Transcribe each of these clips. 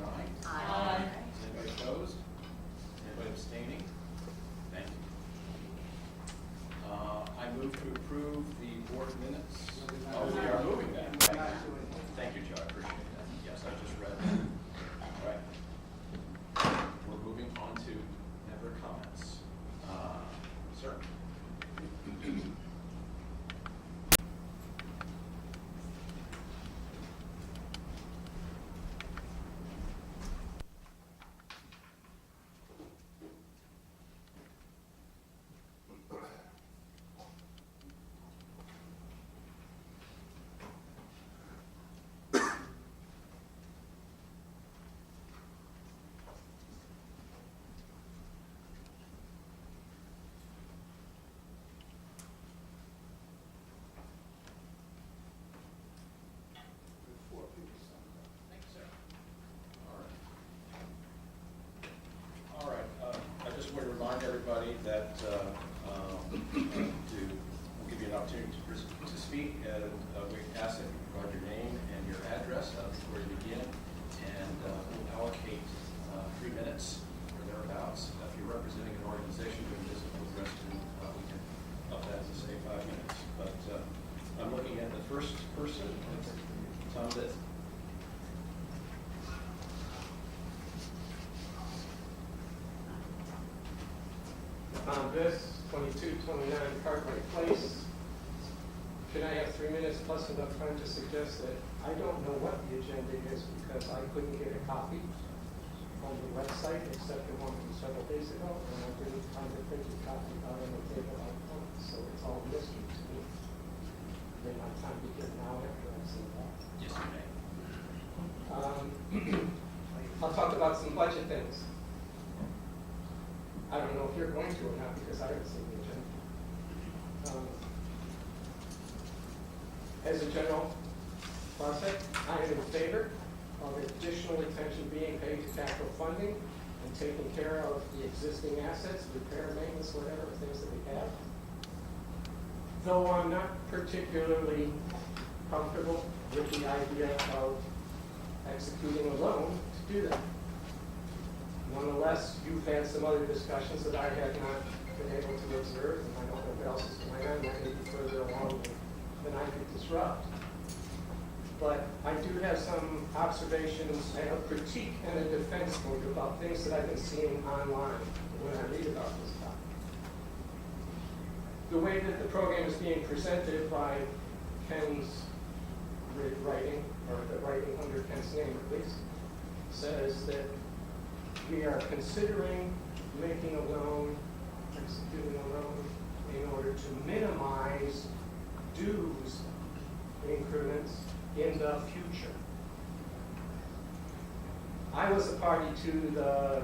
aye. Aye. Is anybody opposed? Anybody abstaining? Thank you. I move to approve the board minutes. Oh, we are moving that. Thank you, Joe, I appreciate that. Yes, I just read that. All right. We're moving on to member comments. Sir? Thank you, sir. All right. I just want to remind everybody that we'll give you an opportunity to speak, and we ask that you provide your name and your address before you begin, and we'll allocate 3 minutes or thereabouts. If you're representing an organization doing business with the rest, we can up that to say 5 minutes. But I'm looking at the first person, Tom Bitt. On this, 2229 Cartwright Place. Can I have 3 minutes plus enough time to suggest that I don't know what the agenda is because I couldn't get a copy on the website except the one from several days ago, and I didn't find a printed copy out on the table on the phone, so it's all mystery to me. May my time be here now after I've seen that. Yes, you may. I'll talk about some budget things. I don't know if you're going to or not because I haven't seen the agenda. As a general process, I am in favor of additional attention being paid to capital funding and taking care of the existing assets, repair, maintenance, whatever things that we have. Though I'm not particularly comfortable with the idea of executing a loan to do that. Nonetheless, you've had some other discussions that I have not been able to observe, and I don't know what else is going on. That may be further along than I could disrupt. But I do have some observations and a critique and a defense mode about things that I've been seeing online when I read about this topic. The way that the program is being presented by Ken's writing, or the writing under Ken's name at least, says that we are considering making a loan, executing a loan, in order to minimize dues increments in the future. I was a party to the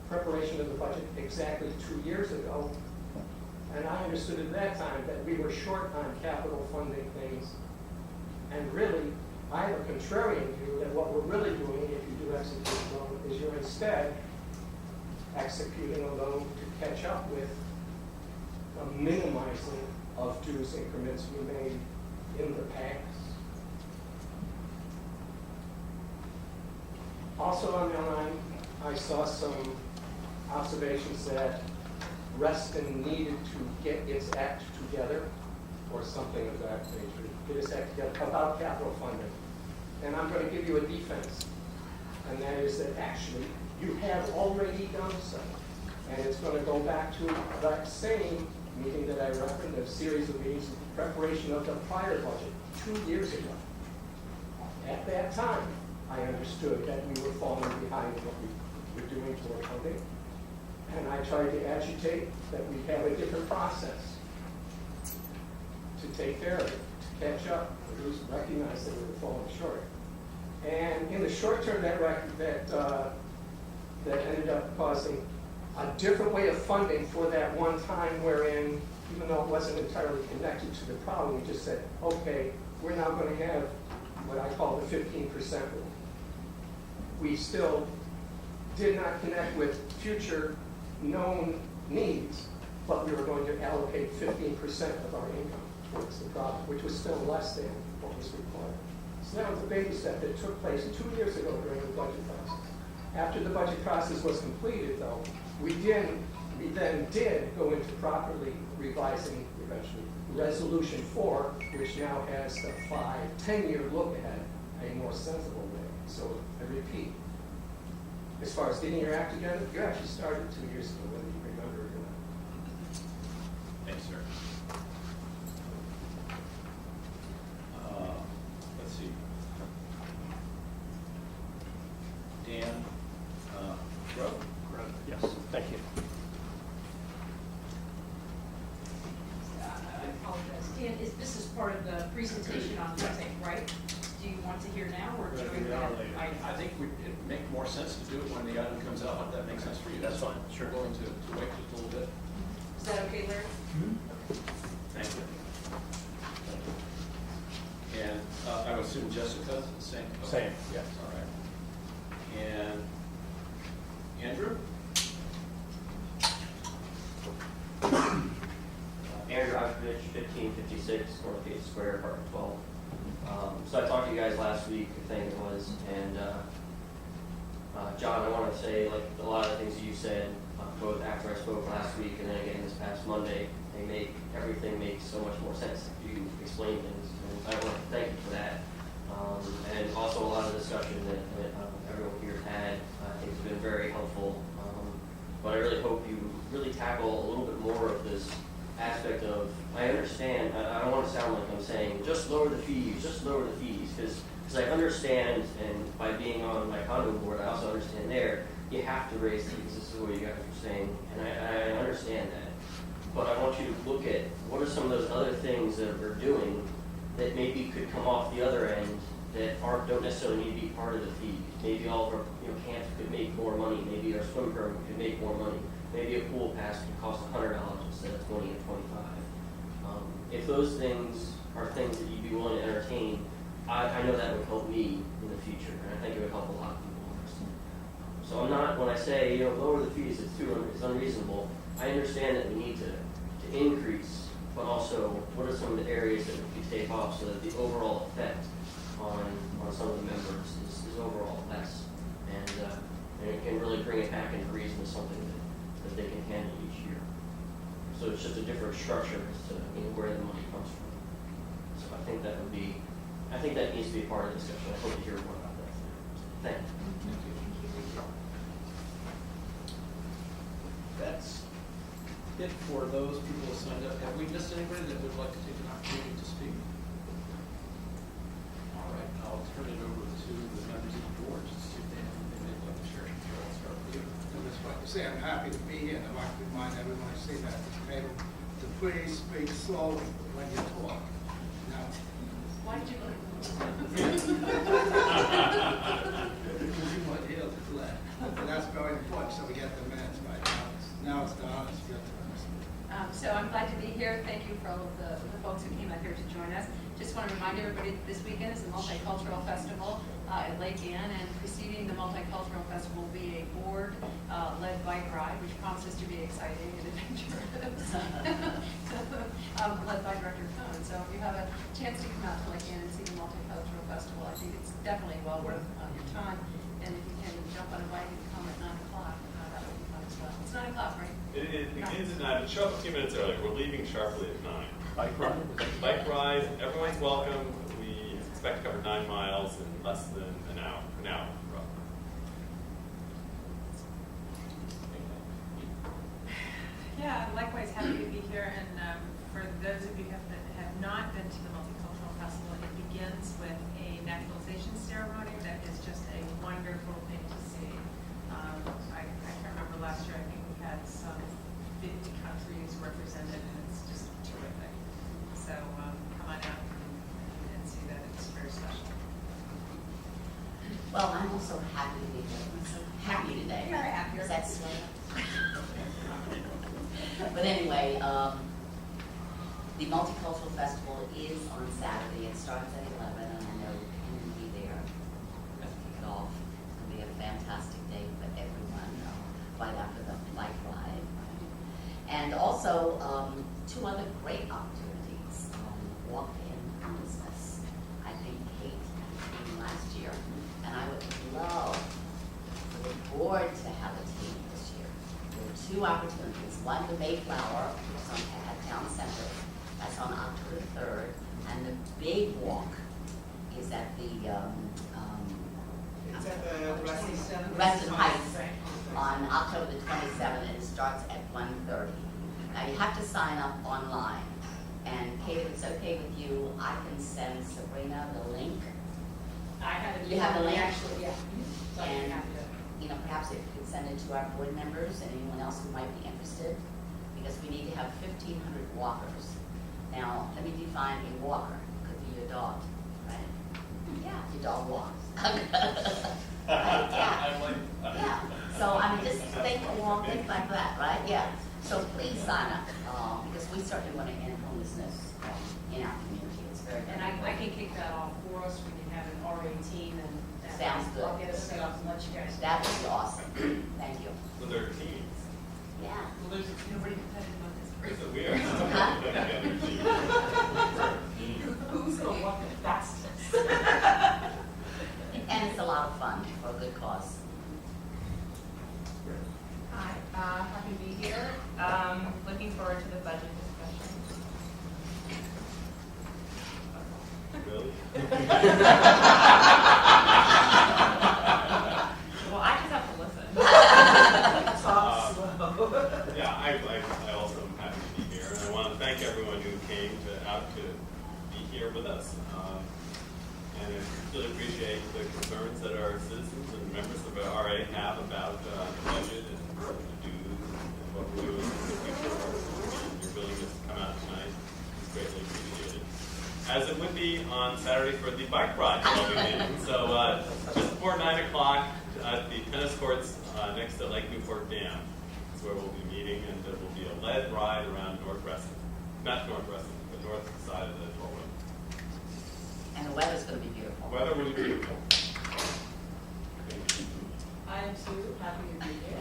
preparation of the budget exactly 2 years ago, and I understood at that time that we were short on capital funding things, and really, I have a contrarian view that what we're really doing, if you do execute a loan, is you're instead executing a loan to catch up with a minimizing of dues increments we made in the past. Also on the line, I saw some observations that Reston needed to get its act together, or something of that nature, get its act together about capital funding. And I'm going to give you a defense, and that is that actually you have already done so. And it's going to go back to that same meeting that I referenced, a series of meetings in preparation of the prior budget 2 years ago. At that time, I understood that we were falling behind what we were doing toward funding, and I tried to agitate that we have a different process to take care of it, to catch up, or at least recognize that we were falling short. And in the short term, that ended up causing a different way of funding for that one time wherein, even though it wasn't entirely connected to the problem, we just said, okay, we're now going to have what I call the 15% rule. We still did not connect with future known needs, but we were going to allocate 15% of our income towards the problem, which was still less than what was required. So that was a baby step that took place 2 years ago during the budget process. After the budget process was completed, though, we then did go into properly revising eventually Resolution 4, which now has the 5-10-year look ahead, a more sensible way. So I repeat, as far as getting your act together, you actually started 2 years ago, whether you remember it or not. Thanks, sir. Let's see. Dan, Rowe? Yes, thank you. I apologize. Dan, this is part of the presentation on Wednesday, right? Do you want to hear now or during that? I think it'd make more sense to do it when the item comes out, if that makes sense for you. That's fine, sure. We're willing to wait just a little bit. Is that okay, Larry? Thank you. And I would assume Jessica, the same? Okay. Same, yes. All right. And Andrew? Andrew Oshkovich, 1556 Northgate Square, apartment 12. So I talked to you guys last week, I think it was, and John, I want to say, like a lot of the things that you said, both after I spoke last week and then again this past Monday, everything makes so much more sense. You explain things, and I want to thank you for that. And also a lot of discussion that everyone here had, I think has been very helpful. But I really hope you really tackle a little bit more of this aspect of, I understand, I don't want to sound like I'm saying, just lower the fees, because I understand, and by being on my condo board, I also understand there, you have to raise fees. This is what you guys are saying, and I understand that. But I want you to look at what are some of those other things that we're doing that maybe could come off the other end that don't necessarily need to be part of the fee. Maybe all of our camps could make more money. Maybe our swim program could make more money. Maybe a pool pass could cost $100 instead of $20 or $25. If those things are things that you'd be willing to entertain, I know that would help me in the future, and I think it would help a lot of people. So I'm not, when I say lower the fees, it's unreasonable. I understand that we need to increase, but also what are some of the areas that we could take off so that the overall effect on some of the members is overall less, and it can really bring it back into reason as something that they can handle each year. So it's just a different structure as to where the money comes from. So I think that needs to be a part of the discussion. I hope to hear more about that. Thank you. That's it for those people who signed up. Have we missed anybody that would like to take an opportunity to speak? All right, I'll turn it over to the members of the board to see if they have anything they'd like to share. I'll start with you. I just want to say I'm happy to be here, and I'd like to remind everyone I say that to please speak slowly when you talk. Now, Why did you go? because you want to hear the flag. And that's very important, so we get the minutes right now. Now it's the honest, you have to understand. So I'm glad to be here. Thank you for all of the folks who came out here to join us. Just want to remind everybody that this weekend is the Multicultural Festival at Lake Ann, and preceding the Multicultural Festival will be a board-led bike ride, which promises to be exciting and adventurous, led by Director Cohn. So if you have a chance to come out to Lake Ann and see the Multicultural Festival, I think it's definitely well worth your time. And if you can jump on a bike and come at 9 o'clock, that would be fun as well. It's 9 o'clock, right? It begins at 9, but show up a few minutes early. We're leaving sharply at 9. Bike ride? Bike ride, everyone's welcome. We expect to cover 9 miles in less than an hour roughly. Yeah, likewise happy to be here. And for those of you that have not been to the Multicultural Festival, it begins with a naturalization ceremony that is just a wonderful thing to see. I can't remember last year, I think we had some 50 countries represented, and it's just terrific. So come on out and see that. It's very special. Well, I'm also happy to be here. I'm so happy today. You're happy. Is that slow? But anyway, the Multicultural Festival is on Saturday. It starts at 11, and I know you will be there to kick it off. It's going to be a fantastic day for everyone, right after the bike ride. And also, 2 other great opportunities. Walk-in homelessness. I think Kate at the, It's at the Reston Heights on October the 27th, and it starts at 1:30. Now, you have to sign up online, and Kate, if it's okay with you, I can send Sabrina the link. I have it. You have the link? Actually, yeah. So I can And, have it. perhaps if you could send it to our board members and anyone else who might be interested, because we need to have 1,500 walkers. Now, let me define a walker. Could be your dog, right? Yeah, your dog walks. Right? Yeah. Yeah. So, just think along, think like that, right? Yeah. So please sign up, because we certainly want to end homelessness in our community. It's very, very And I important. can kick that off for us. We can have an RA team and. Sounds good. I'll get us set up and let you guys. That would be awesome. Thank you. So there are teams. Yeah. Well, there's nobody competitive on this. So we are. Who's gonna walk the fastest? And it's a lot of fun for a good cause. Hi, happy to be here. Looking forward to the budget discussion. Really? Well, I just have to listen. Yeah, I also am happy to be here, and I want to thank everyone who came out to be here with us. And I really appreciate the concerns that our citizens and members of the RA have about the budget and what to do and what we're doing in the future. And your willingness to come out tonight is greatly appreciated. As it would be on Saturday for the bike ride. So just before 9 o'clock at the tennis courts next to Lake Newport Dam is where we'll be meeting, and there will be a lead ride around North Reston. Not North Reston, the north side of the toll road. And the weather's going to be beautiful. Weather will be beautiful. I am Sue, happy to be here.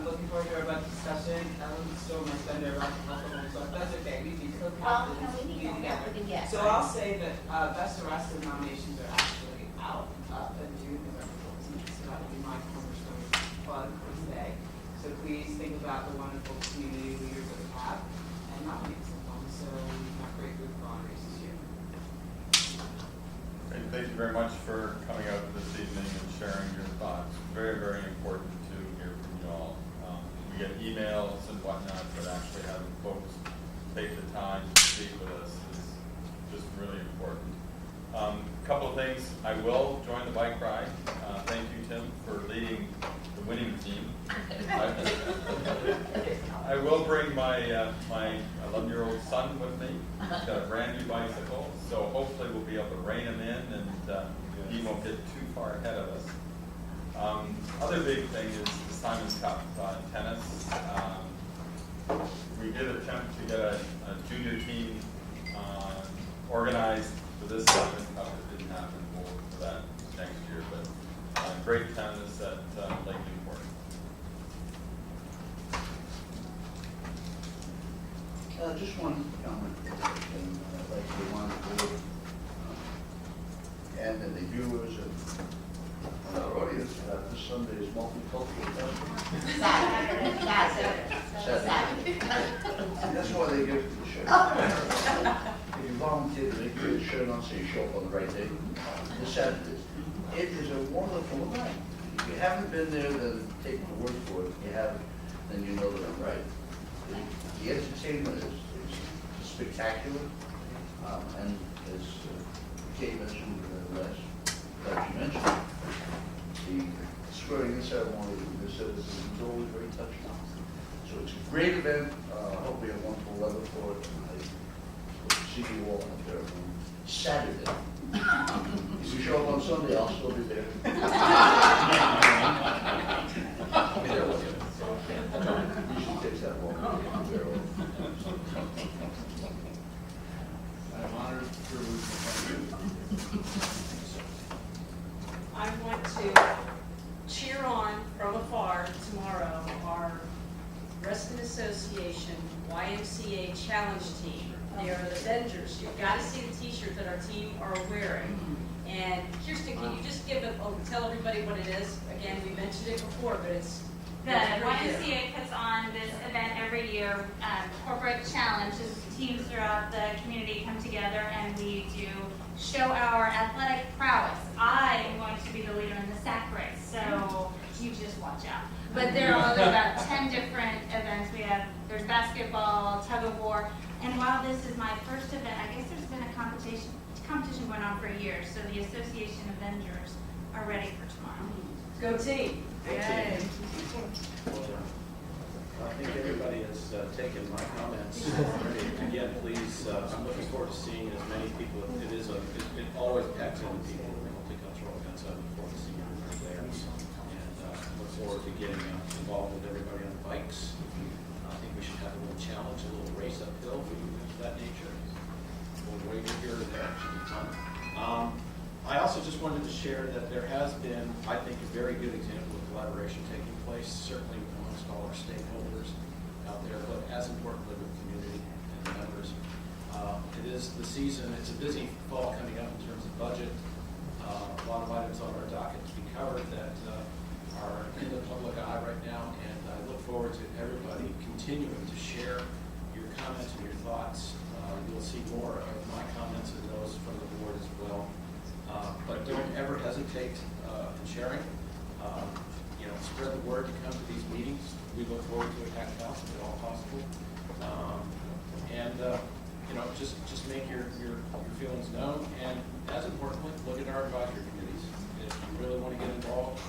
Looking forward to our budget discussion. Ellen stole my thunder about the health of so that's okay. We can Well, co-captain we need to together. we can get. So I'll say that Best Arrested nominations are actually out in June, November 14th. So that will be my cornerstone plug for today. So please think about the wonderful community leaders that we have and nominate someone. So we've got great group of honors this year. Great, thank you very much for coming out this evening and sharing your thoughts. Very, very important to hear from you all. We get emails and whatnot, but actually having folks take the time to speak with us is just really important. A couple of things. I will join the bike ride. Thank you, Tim, for leading the winning team. I will bring my my 11-year-old son with me. He's got a brand new bicycle, so hopefully we'll be able to rein him in, and he won't get too far ahead of us. Other big thing is the Simon's Cup tennis. We did attempt to get a junior team organized for this Simon's Cup. It didn't happen for that next year, but great tennis at Lake Newport. Just one comment, and I'd like to remind the board and the viewers and our audience that this Sunday is multicultural festival. Saturday. That's why they give the shirt. If you volunteer to make the shirt on, so you show up on the right day, this Saturday. It is a wonderful event. If you haven't been there, then take my word for it. If you haven't, then you know that I'm right. The entertainment is spectacular, and as Kate mentioned last, that you mentioned, the swearing in ceremony of the citizens is always very touching. So it's a great event. I hope we have wonderful weather for it. I hope to see you all out there on Saturday. If you show up on Sunday, I'll still be there. Usually takes that long. I'm honored to thank you. I want to cheer on from afar tomorrow our Reston Association YMCA Challenge Team. They are the Avengers. You've got to see the t-shirt that our team are wearing. And Kirsten, can you just tell everybody what it is? Again, we mentioned it before, but it's The YMCA puts on this event every year, corporate challenges. Teams throughout the community come together and we do show our athletic prowess. I am going to be the leader in the sack race, so you just watch out. But there are about 10 different events. There's basketball, tug of war, and while this is my first event, I guess there's been a competition going on for years, so the Association Avengers are ready for tomorrow. Go team. Yay. I think everybody has taken my comments already. Again, please, I'm looking forward to seeing as many people. It always packs in people in the multicultural events. I look forward to seeing everybody there. And look forward to getting involved with everybody on the bikes. I think we should have a little challenge, a little race uphill, things of that nature. A little wager here or there, should be fun. I also just wanted to share that there has been, I think, a very good example of collaboration taking place, certainly amongst all our stakeholders out there, but as importantly with the community and the members. It is the season, it's a busy fall coming up in terms of budget. A lot of items on our docket to be covered that are in the public eye right now, and I look forward to everybody continuing to share your comments and your thoughts. You'll see more of my comments and those from the board as well. But don't ever hesitate in sharing. Spread the word to come to these meetings. We look forward to a packed house if at all possible. Just make your feelings known. And as importantly, look at our advisory committees. If you really want to get involved,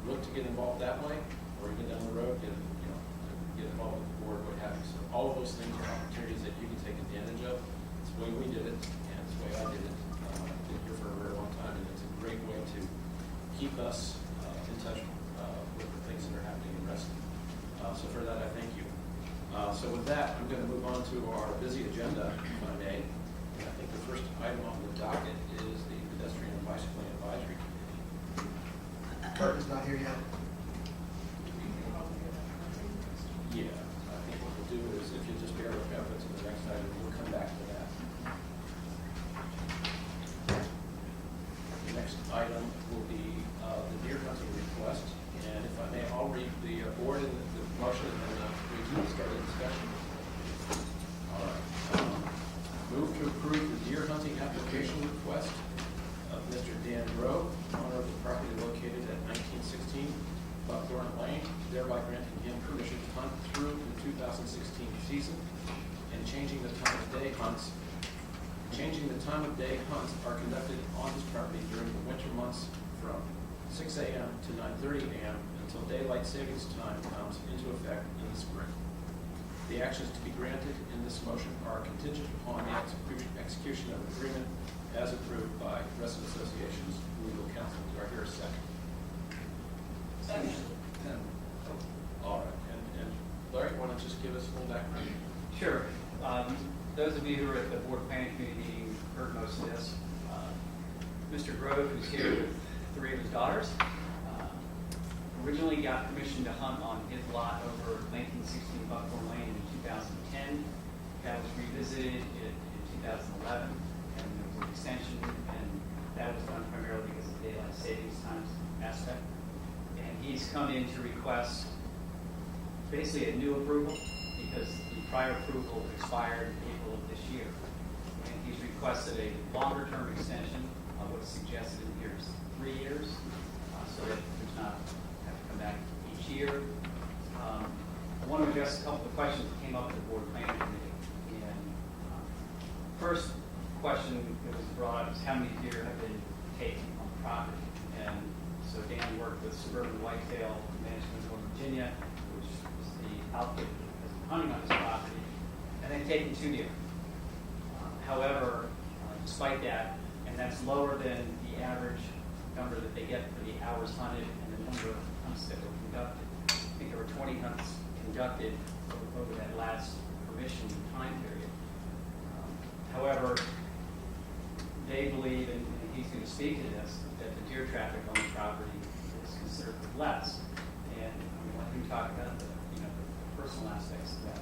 look to get involved that way, or even down the road, get involved with the board, what have you. So all of those things are opportunities that you can take advantage of. It's the way we did it, and it's the way I did it. I've been here for a very long time, and it's a great way to keep us in touch with the things that are happening in wrestling. So for that, I thank you. So with that, I'm going to move on to our busy agenda, if I may. And I think the first item on the docket is the pedestrian and bicycling advisory. Kurt is not here yet. Yeah, I think what we'll do is if you just bear with me to the next item, we'll come back to that. The next item will be the deer hunting request. And if I may, I'll read the board and the motion, and then we can start the discussion. All right. Move to approve the deer hunting application request of Mr. Dan Rowe, owner of the property located at 1916 Buckthorn Lane, thereby granting him permission to hunt through the 2016 season and changing the time of day hunts. Changing the time of day hunts are conducted on this property during the winter months from 6 a.m. to 9:30 a.m. until daylight savings time comes into effect in the spring. The actions to be granted in this motion are contingent upon the execution of an agreement as approved by Resident Association's legal counsel. Do I hear a second? Second. All right. And Larry, why don't you just give us a little background? Sure. Those of you who were at the board planning committee meeting heard most of this. Mr. Grove, who's here with 3 of his daughters, originally got permission to hunt on his lot over 1916 Buckthorn Lane in 2010. That was revisited in 2011, and there was an extension, and that was done primarily because of daylight savings times aspect. And he's come in to request basically a new approval because the prior approval expired in April of this year. And he's requested a longer-term extension of what's suggested in here is 3 years, so that there's not have to come back each year. I want to address a couple of questions that came up at the board planning committee. And first question that was brought up is how many deer have been taken on the property. And so Dan worked with Suburban Whitetail Management of Virginia, which is the outfit that has been hunting on this property, and they've taken 2 deer. However, despite that, and that's lower than the average number that they get for the hours hunted and the number of hunts that were conducted. I think there were 20 hunts conducted over that last permission time period. However, they believe, and he's going to speak to this, that the deer traffic on the property is considerably less. And I'm going to let him talk about the personal aspects of that.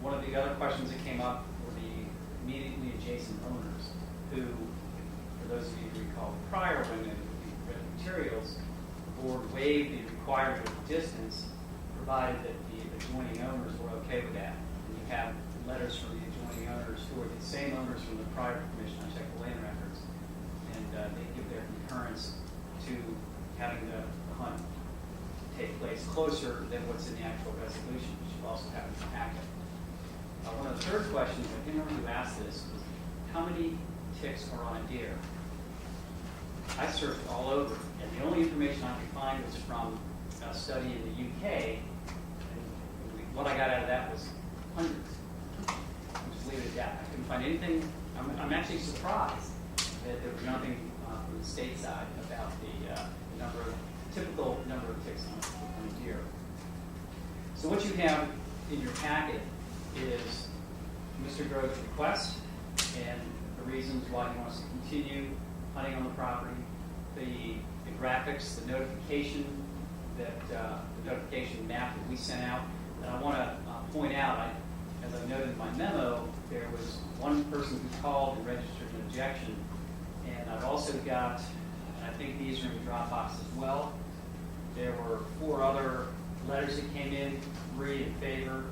One of the other questions that came up were the immediately adjacent owners who, for those of you who recall prior when we read the materials, the board waived the requirement of distance provided that the adjoining owners were okay with that. And you have letters from the adjoining one of the owners, who are the same owners from the prior commission. I checked the land records, and they give their concurrence to having the hunt take place closer than what's in the actual resolution, which you also have in the packet. One of the third questions, I didn't remember who asked this, was how many ticks are on a deer? I searched all over, and the only information I could find was from a study in the UK, and what I got out of that was hundreds. I'll just leave it at that. I couldn't find anything. I'm actually surprised that there was nothing from the state side about the typical number of ticks on a deer. So what you have in your packet is Mr. Grove's request and the reasons why he wants to continue hunting on the property, the graphics, the notification the notification map that we sent out. And I want to point out, as I noted in my memo, there was one person who called and registered an objection, and I've also got, and I think these are in the Dropbox as well. There were 4 other letters that came in, 3 in favor,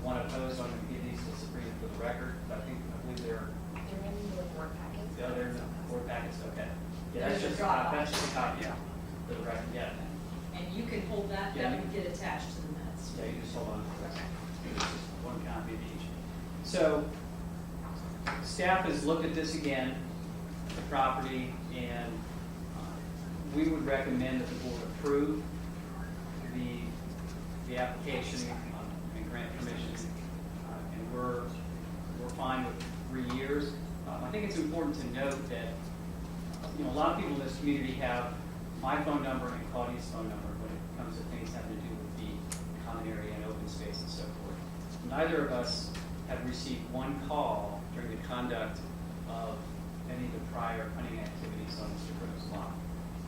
1 opposed. I'm going to give these to Sabrina for the record, but I believe they're in the board packets. the other board packets. Okay. Yeah, There's that's just a Dropbox. that's just a copy for the record. Yeah. And you can hold that, Yeah. that would get attached to the minutes. Yeah, you just hold on to this. It's just one copy of each. So, staff has looked at this again, the property, and we would recommend that the board approve the application and grant permission. And we're fine with 3 years. I think it's important to note that a lot of people in this community have my phone number and Claudia's phone number when it comes to things having to do with the common area and open space and so forth. Neither of us have received one call during the conduct of any of the prior hunting activities on Mr. Grove's lot.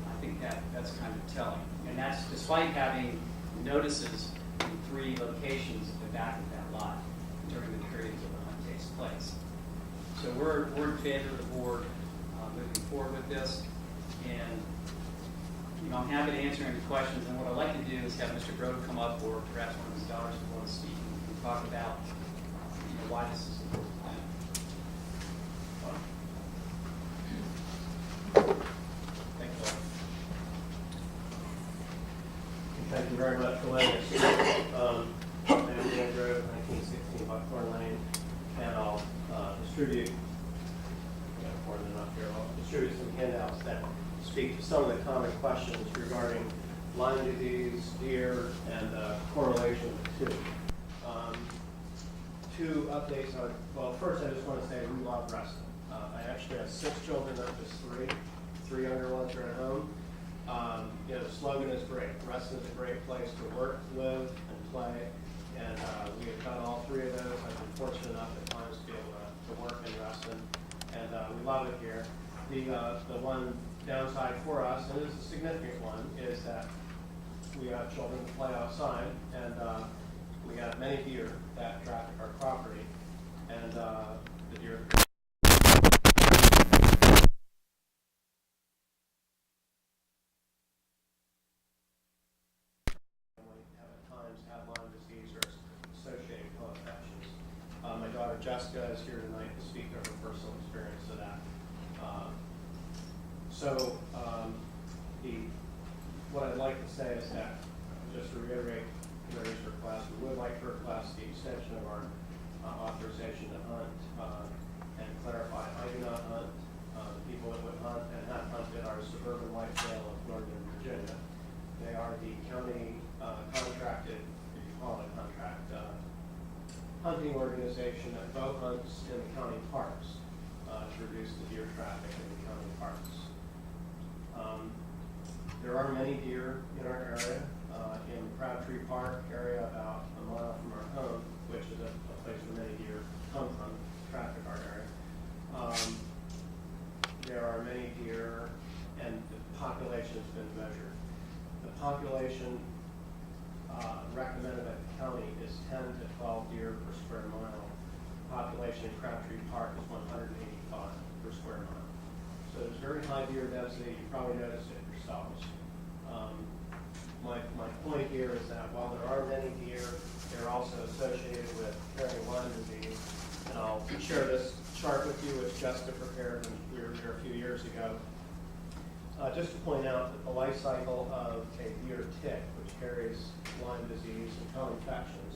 I think that's kind of telling. And that's despite having notices in 3 locations at the back of that lot during the periods that the hunt takes place. So we're in favor of the board moving forward with this. And I'm happy to answer any questions. And what I'd like to do is have Mr. Grove come up, or perhaps one of his daughters who want to speak, and talk about why this is important plan. Thank you. Thank you very much for letting us speak. I'm Dan Grove, 1916 Buckhorn Lane, and I'll distribute, more than enough here, I'll distribute some handouts that speak to some of the common questions regarding Lyme disease, deer, and correlation of the two. 2 updates on, well, first I just want to say we love Reston. I actually have 6 children, not just 3. 3 younger ones are at home. The slogan is great. Reston is a great place to work, live, and play. And we have done all 3 of those. I've been fortunate enough at times to be able to work in Reston. And we love it here. The one downside for us, and it's a significant one, is that we have children to play outside, and we have many deer that traffic our property, and the deer have at times had Lyme disease or associated co-infections. My daughter Jessica is here tonight to speak to her personal experience of that. What I'd like to say is that, just to reiterate Mary's request, we would like to request the extension of our authorization to hunt and clarify, I do not hunt. The people that would hunt and have hunted are suburban whitetail of Northern Virginia. They are the county contracted, if you call it a contract, hunting organization that both hunts in the county parks to reduce the deer traffic in the county parks. There are many deer in our area, in Crabtree Park area about a mile from our home, which is a place where many deer come from, traffic our area. There are many deer, and the population has been measured. The population recommended by the county is 10 to 12 deer per square mile. The population in Crabtree Park is 185 per square mile. So there's very high deer density. You probably noticed it yourselves. My point here is that while there are many deer, they're also associated with carrying Lyme disease, And I'll share this chart with you with Jessica prepared when we were here a few years ago. Just to point out that the life cycle of a deer tick, which carries Lyme disease and co-infections,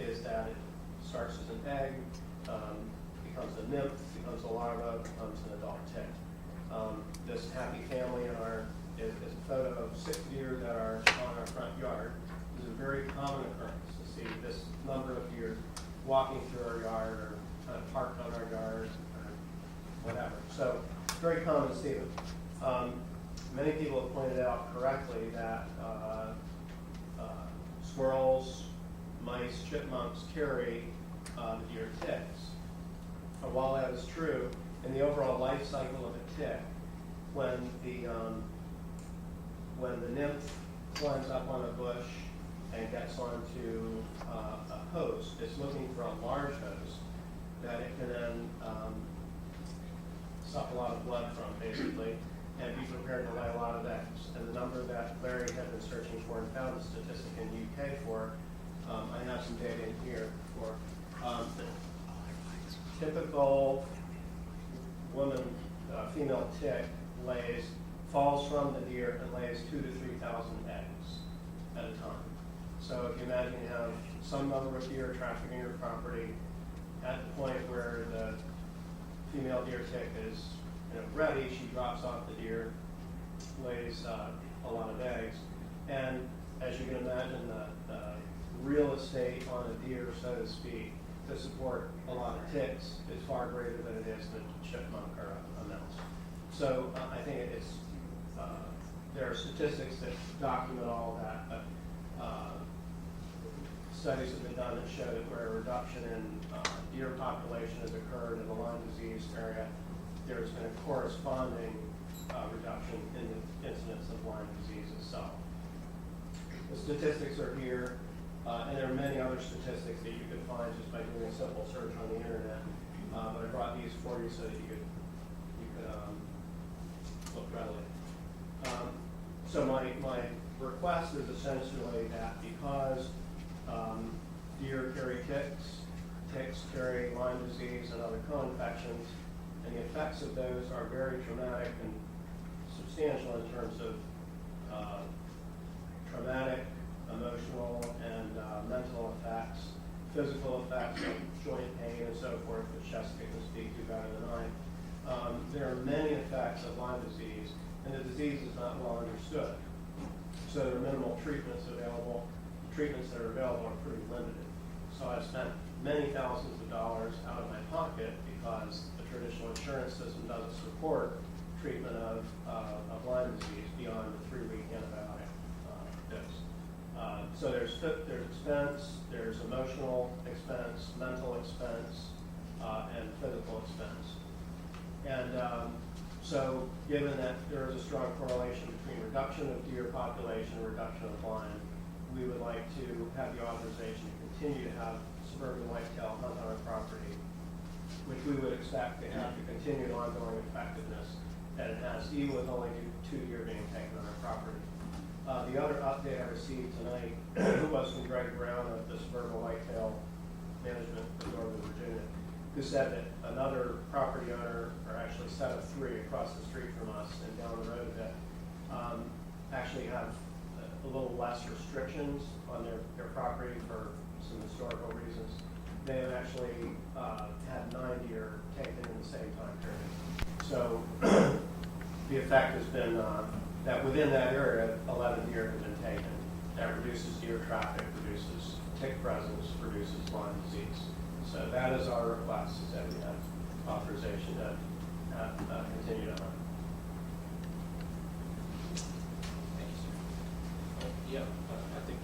is that it starts as an egg, becomes a nymph, becomes a larva, becomes an adult tick. This happy family is a photo of 6 deer that are on our front yard. This is a very common occurrence to see this number of deer walking through our yard or kind of parked on our yard or whatever. So it's very common to see them. Many people have pointed out correctly that squirrels, mice, chipmunks carry the deer ticks. And while that is true, in the overall life cycle of a tick, when the nymph climbs up on a bush and gets onto a host, it's looking for a large host that it can then suck a lot of blood from, basically, and be prepared to lay a lot of eggs. And the number that Larry had been searching for and found a statistic in the UK for, I have some data in here for the typical woman, female tick falls from the deer and lays 2,000 to 3,000 eggs at a time. So if you imagine you have some number of deer trafficking your property, at the point where the female deer tick is ready, she drops off the deer, lays a lot of eggs, and as you can imagine, the real estate on a deer, so to speak, to support a lot of ticks is far greater than it is than a chipmunk or a mouse. So I think there are statistics that document all that, but studies have been done that show that where a reduction in deer population has occurred in the Lyme disease area, there's been a corresponding reduction in the incidence of Lyme disease itself. The statistics are here, and there are many other statistics that you could find just by doing a simple search on the internet. But I brought these for you so that you could look readily. So my request is essentially that because deer carry ticks carry Lyme disease and other co-infections, and the effects of those are very traumatic and substantial in terms of traumatic, emotional, and mental effects, physical effects like joint pain and so forth, which Jessica can speak to better than I. There are many effects of Lyme disease, and the disease is not well understood. So there are minimal treatments available. Treatments that are available are pretty limited. So I've spent many thousands of dollars out of my pocket because the traditional insurance system doesn't support treatment of Lyme disease beyond the 3-week antibiotic dose. So there's expense, there's emotional expense, mental expense, and physical expense. And so given that there is a strong correlation between reduction of deer population and reduction of Lyme, we would like to have the authorization to continue to have suburban whitetail hunt on our property, which we would expect to have the continued ongoing effectiveness that it has, even with only 2 deer being taken on our property. The other update I received tonight was from Greg Brown of the Suburban Whitetail Management of Northern Virginia, who said that another property owner, or actually a set of 3 across the street from us and down the road a bit, actually have a little less restrictions on their property for some historical reasons. They have actually had 9 deer taken in the same time period. So the effect has been that within that area, 11 deer have been taken. That reduces deer traffic, reduces tick presence, reduces Lyme disease. So that is our request, is that we have authorization to continue to hunt. Thank you, sir. Yeah, I think.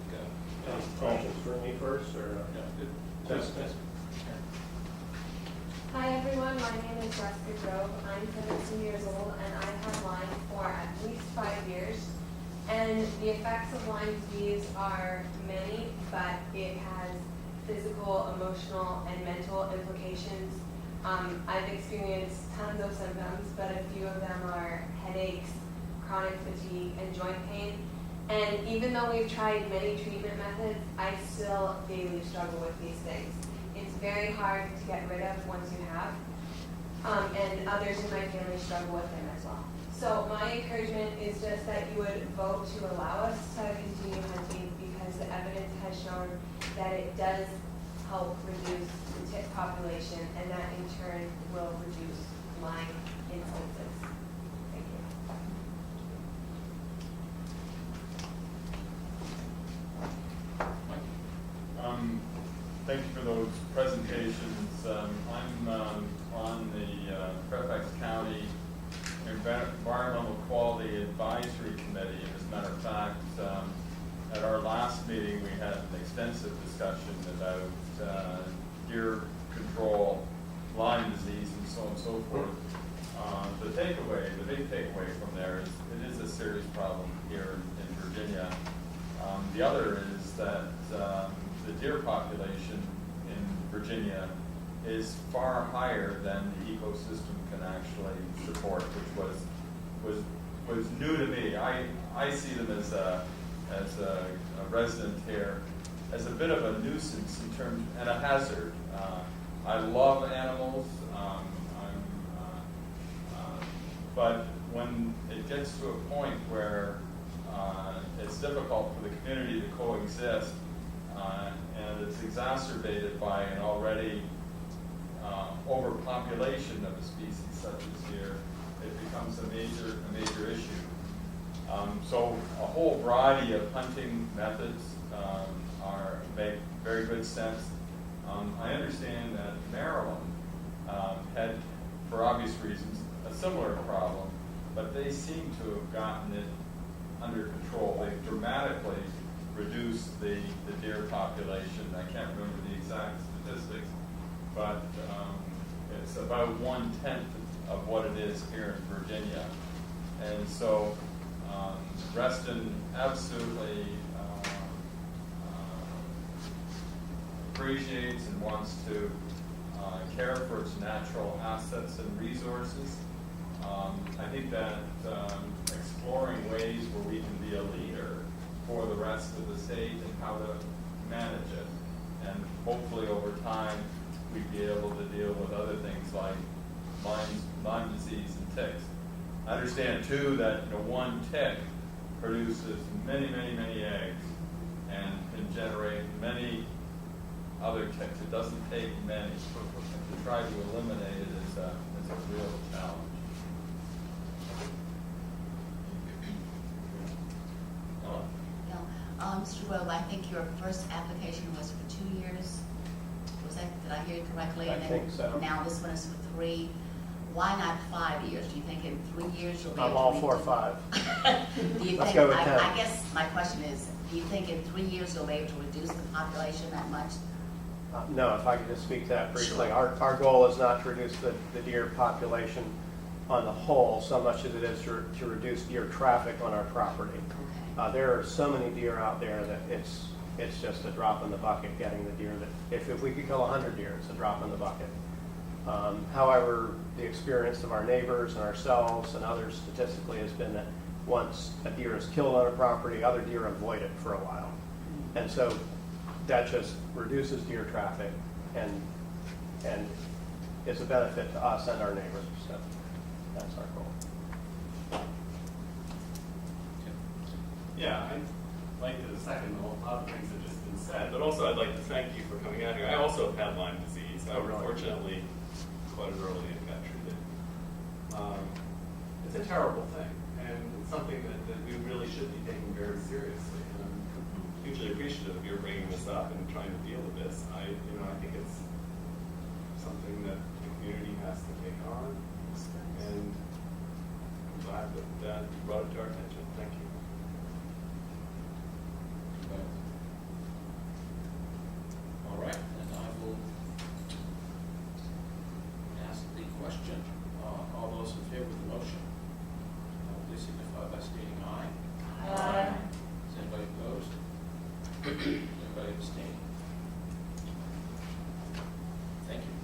Any questions for me first, or? No, good. Jessica? Hi everyone, my name is Jessica Grove. I'm 17 years old and I have Lyme for at least 5 years. And the effects of Lyme disease are many, but it has physical, emotional, and mental implications. I've experienced tons of symptoms, but a few of them are headaches, chronic fatigue, and joint pain. And even though we've tried many treatment methods, I still daily struggle with these things. it's very hard to get rid of once you have. And others in my family struggle with them as well. So my encouragement is just that you would vote to allow us to continue hunting because the evidence has shown that it does help reduce the tick population, and that in turn will reduce Lyme instances. Thank you. Thank you for those presentations. I'm on the Fairfax County Environmental Quality Advisory Committee. As a matter of fact, at our last meeting, we had an extensive discussion about deer control, Lyme disease, and so on and so forth. The big takeaway from there is it is a serious problem here in Virginia. The other is that the deer population in Virginia is far higher than the ecosystem can actually support, which was new to me. I see them as a resident here as a bit of a nuisance in terms and a hazard. I love animals, but when it gets to a point where it's difficult for the community to coexist, and it's exacerbated by an already overpopulation of a species such as deer, it becomes a major issue. So a whole variety of hunting methods make very good sense. I understand that Maryland had, for obvious reasons, a similar problem, but they seem to have gotten it under control. They've dramatically reduced the deer population. I can't remember the exact statistics, but it's about 1/10 of what it is here in Virginia. And so Reston absolutely appreciates and wants to care for its natural assets and resources. I think that exploring ways where we can be a leader for the rest of the state and how to manage it. And hopefully over time, we'd be able to deal with other things like Lyme disease and ticks. I understand too that one tick produces many eggs and can generate many other ticks. It doesn't take many. To try to eliminate it is a real challenge. Mr. Rowe, I think your first application was for 2 years. Was that, did I hear you correctly? I think so. Now this one is for 3. Why not 5 years? Do you think in 3 years you'll be able I'm to all reach for it? 5. Do you Let's think, go with 10. I guess my question is, do you think in 3 years you'll be able to reduce the population that much? No, if I could just speak to that briefly. Sure. Our goal is not to reduce the deer population on the whole so much as it is to reduce deer traffic on our property. Okay. There are so many deer out there that it's just a drop in the bucket getting the deer that, if we could kill 100 deer, it's a drop in the bucket. However, the experience of our neighbors and ourselves and others statistically has been that once a deer is killed on a property, other deer avoid it for a while. And so that just reduces deer traffic and is a benefit to us and our neighbors. So that's our goal. Yeah, I'd like to second a lot of things that have just been said, but also I'd like to thank you for coming out here. I also have had Lyme disease. I was fortunately quite early infected it. It's a terrible thing, and it's something that we really should be taking very seriously. And I'm hugely appreciative of your bringing this up and trying to deal with this. I think it's something that the community has to take on, and I'm glad that you brought it to our attention. Thank you. All right, and I will ask the question. All those in favor of the motion, please signify by stating aye. Aye. Is anybody opposed? Anybody abstaining? Thank you.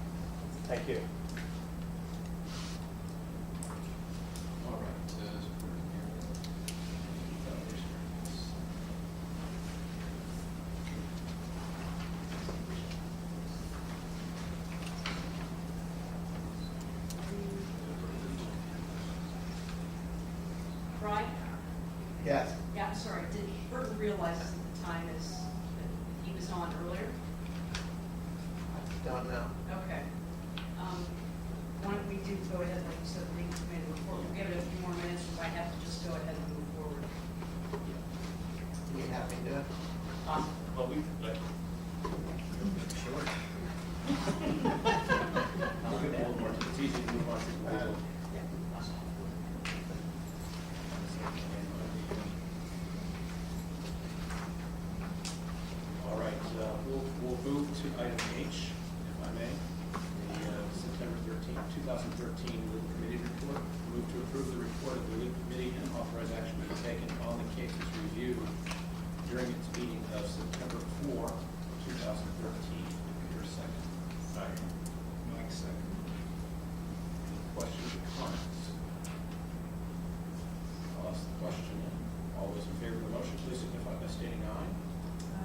Thank you. All right. Brian? Yes. Yeah, I'm sorry, did Burton realize at the time that he was on earlier? Don't know. Okay. Why don't we go ahead, like you said, read the report, we'll give it a few more minutes, we might have to just go ahead and move forward. You happy to do it? Well, we, like, Sure. I'll give it a little more, it's easy to move on to the middle. All right, we'll move to item H, if I may. The September 2013 legal committee report. Move to approve the report of the legal committee and authorize action to be taken on the cases reviewed during its meeting of September 4, 2013. Your second. second. Mike second. Questions or comments? I'll ask the question. All those in favor of the motion, please signify by stating aye.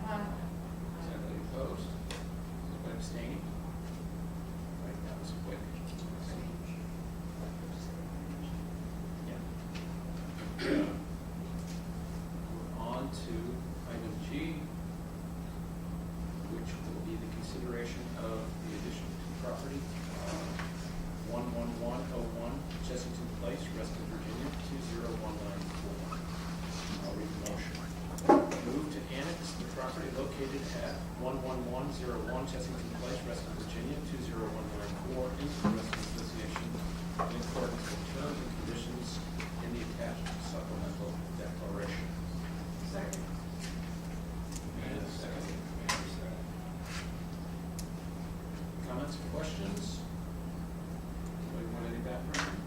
Is anybody opposed? Is anybody abstaining? Right, that was quick. Yeah. We're on to item G, which will be the consideration of the addition to property, 11101 Chessington Place, Reston, Virginia, 20194. I'll read the motion. Move to annex the property located at 11101 Chessington Place, Reston, Virginia, 20194 into the Reston Association in accordance with terms and conditions in the attached supplemental declaration. Second. And a second. Comments or questions? Anybody want any background?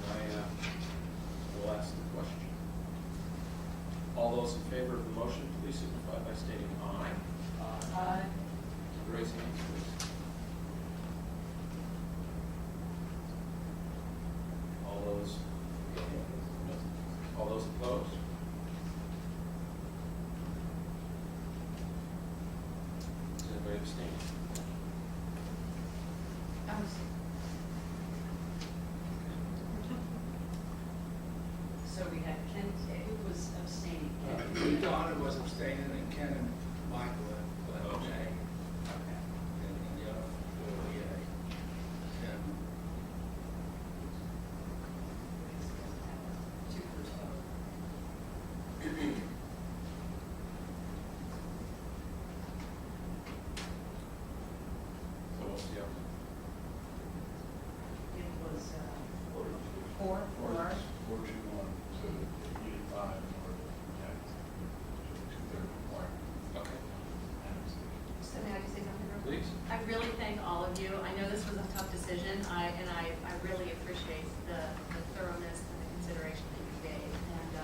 I will ask the question. All those in favor of the motion, please signify by stating aye. Aye. Raise hands, please. All those opposed? Is anybody abstaining? So we had Ken, who was abstaining? Donna was abstaining, and Ken and Michael had Okay. nay. Okay. And the other four, yea. And Two for So what's the outcome? It was, Four. four. Four, two, one, so you needed five in order to protect two-thirds requirement. Okay. So may I just say something real quick? Please. I really thank all of you. I know this was a tough decision, I really appreciate the thoroughness and the consideration that you gave. And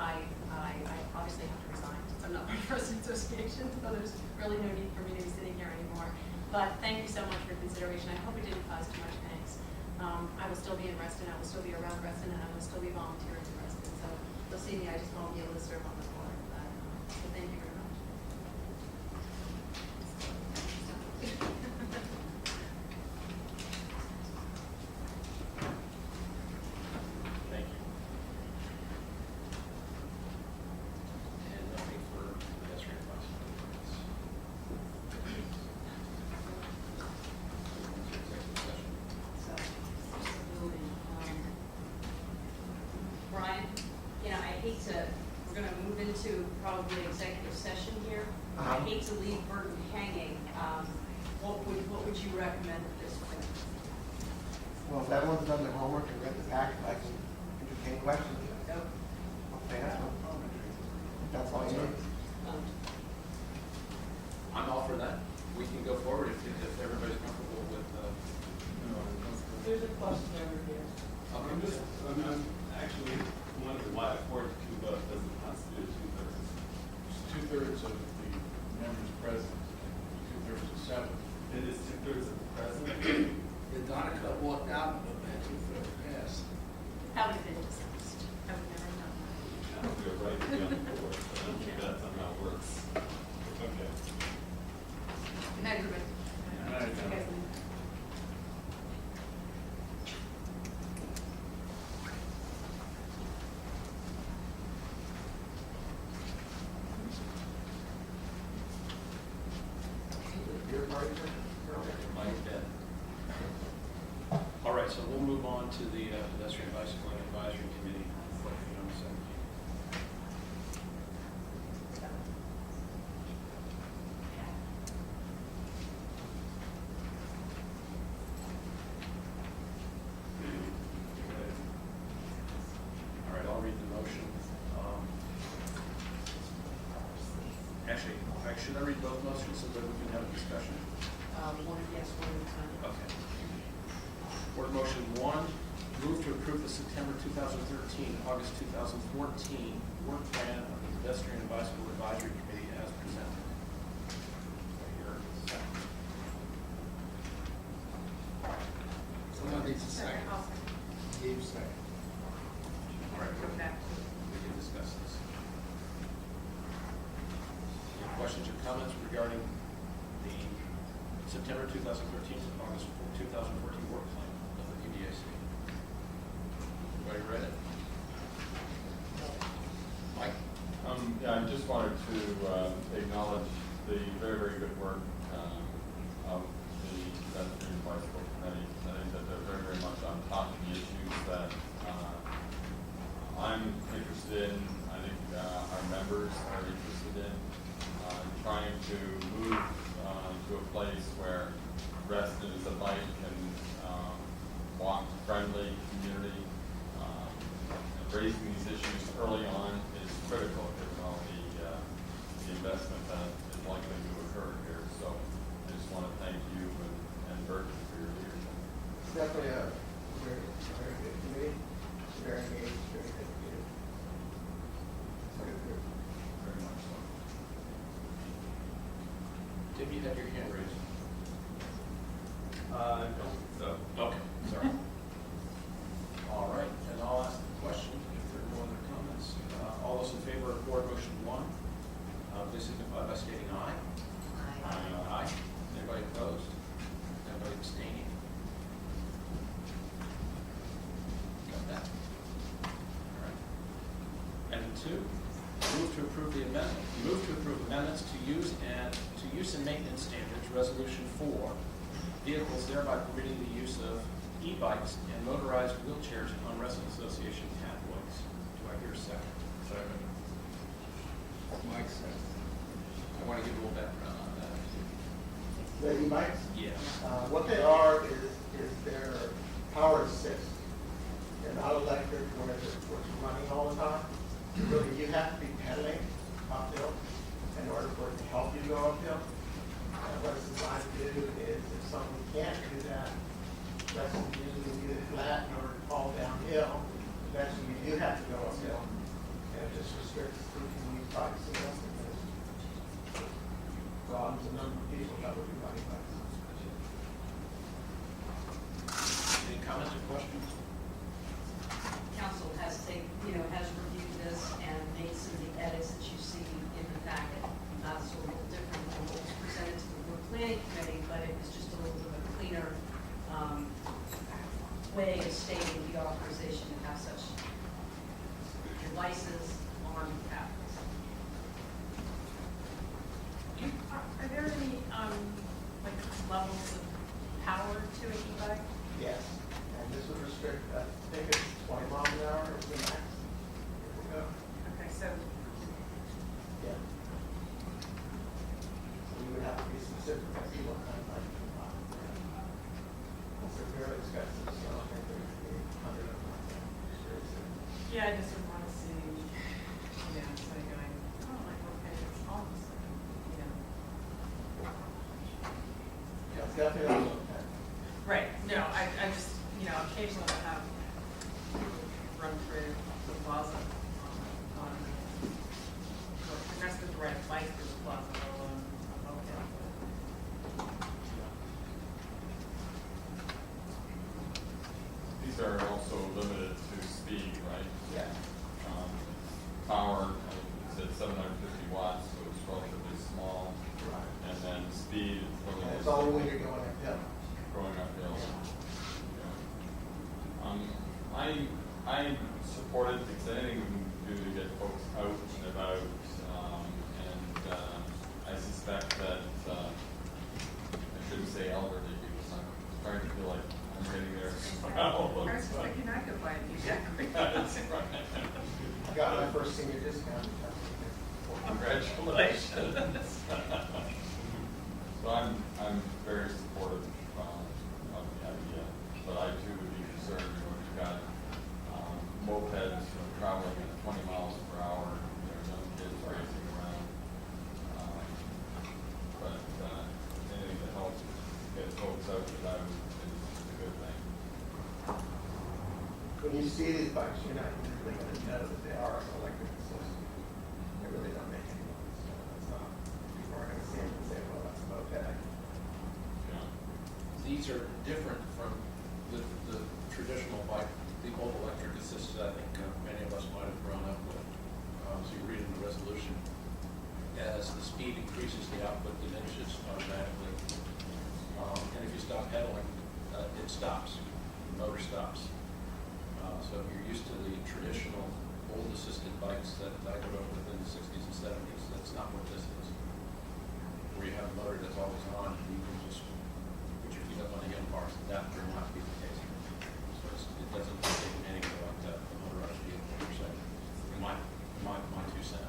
I obviously have to resign since I'm not part of the Resident Association, so there's really no need for me to be sitting here anymore. But thank you so much for consideration. I hope it didn't cause too much angst. I will still be in Reston, I will still be around Reston, and I will still be volunteering in Reston. So you'll see me, I just won't be able to serve on the board. So thank you very much. Thank you. And nothing for pedestrian crossing. Executive session. So, absolutely. Brian, you know, I hate to, we're gonna move into probably executive session here. I hate to leave Burton hanging. What would you recommend at this point? Well, if everyone's done their homework and read the packet, I can entertain questions. Go. Okay, that's all you need. I'm all for that. We can go forward if everybody's comfortable with, There's a question over here. I'm actually wondering why a 4-2 vote doesn't constitute a 2/3. Two-thirds of the members present, and 2/3 of 7. It is 2/3 of the president. the Donna could have walked out and the two for passed. That would have been dishonest. I would never have done that. Now, we're right to be on the board, but I don't think that's somehow works. Okay. Good night, everybody. Good night, You guys leave. All right, so we'll move on to the pedestrian bicycling advisory committee. What if you don't say? All right, I'll read the motion. Actually, should I read both motions so that we can have a discussion? One at a time. Okay. Board motion 1, move to approve the September 2013, August 2014 work plan of the pedestrian and bicycle advisory committee as presented. Do I hear a second? Someone needs a second. I'll second. Gabe second. All right, Go back. we can discuss this. Any questions or comments regarding the September 2013 to August 2014 work plan of the PDAC? Everybody read it? Mike? Yeah, I just wanted to acknowledge the very, very good work of the pedestrian bicycle committee. I think that they're very, very much on top of the issues that I'm interested in. I think our members are interested in trying to move to a place where Reston is a bike and walk-friendly community. Raising these issues early on is critical given all the investment that is likely to occur here. So I just want to thank you and Burton for your leadership. It's definitely a very good committee, very engaged, very educated. Very good. Very much so. Tim, you had your hand raised. No. So. Okay, sorry. All right, and I'll ask the question if there are no other comments. All those in favor of board motion 1, please signify by stating aye. Aye. Anybody opposed? Anybody abstaining? Got that? All right. Item 2, move to approve the amendment. Move to approve amendments to use and maintenance standards, resolution 4, vehicles thereby permitting the use of e-bikes and motorized wheelchairs on Reston Association pathways. Do I hear a second? Second. Mike second. I want to give a little background on that. The e-bikes? Yeah. What they are is they're power assist. They're not electric where it's running all the time. Really, you have to be pedaling uphill in order for it to help you go uphill. And what it's designed to do is if someone can't do that, that's usually get it flat in order to fall downhill. Eventually, you do have to go uphill. And it just restricts who can use bikes and stuff because it broadens the number of people that would be riding bikes. Any comments or questions? Council has has reviewed this and made some of the edits that you see in the packet. So a little different than what was presented to the Board Planning Committee, but it was just a little bit of a cleaner way of stating the authorization to have such devices on pathways. Are there any, like, levels of power to an e-bike? Yes, and this would restrict, I think it's 20 miles an hour is the max. Here we go. Okay, so, Yeah. So we would have to be specific as to what kind of bike you buy. They're fairly expensive, so I think they're going to be 100 of them. yeah, I just would want to see, instead of going, oh, like, okay, it's almost, Yeah, it's definitely a little bit. Right, no, I just, occasionally I have people run through the plaza on, the rest of the right bike through the plaza, okay. These are also limited to speed, right? Yeah. Power, it's at 750 watts, so it's then speed. And it's all when you're going uphill. Going uphill. Yeah. I support it because anything we can do to get folks out and about, and I suspect that I shouldn't say elderly because I'm starting to feel like I'm getting there. Ours is like, you're not gonna buy a new decorator. That's right. I got my first senior discount. Congratulations. So I'm very supportive of the idea, but I too would be concerned when we've got mopeds traveling at 20 miles per hour, young kids racing around. But anything that helps get folks out and about is a good thing. When you see these bikes, you're not usually going to know that they are an electric assist. They really don't make any noise. So that's not, people aren't going to see them and say, well, that's a moped. Yeah. These are different from the traditional bike, the old electric assisted, I think many of us might have grown up with. So you read in the resolution, as the speed increases, the output diminishes automatically. And if you stop pedaling, it stops, the motor stops. So if you're used to the traditional old assisted bikes that I grew up with in the 60s and 70s, that's not what this is. Where you have a motor that's always on, and you can just put your feet up on the handlebars. That will not be the case. So it doesn't behave anywhere like that, the motorized vehicle per se. In my 2 cents.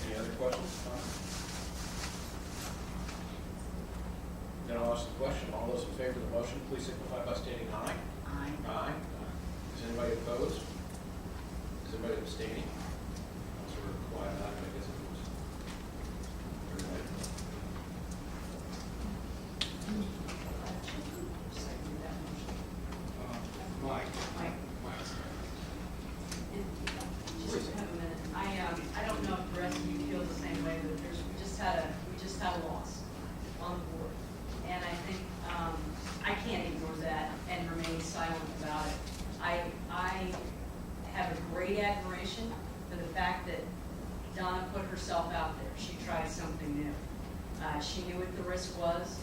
Any other questions? Then I'll ask the question. All those in favor of the motion, please signify by stating aye. Aye. Aye. Is anybody opposed? Is anybody abstaining? Sort of quiet aye, I guess it was. Mike. Just have a minute. I don't know if the rest of you feel the same way, but we just had a loss on the board. And I think, I can't ignore that and remain silent about it. I have a great admiration for the fact that Donna put herself out there. She tried something new. She knew what the risk was,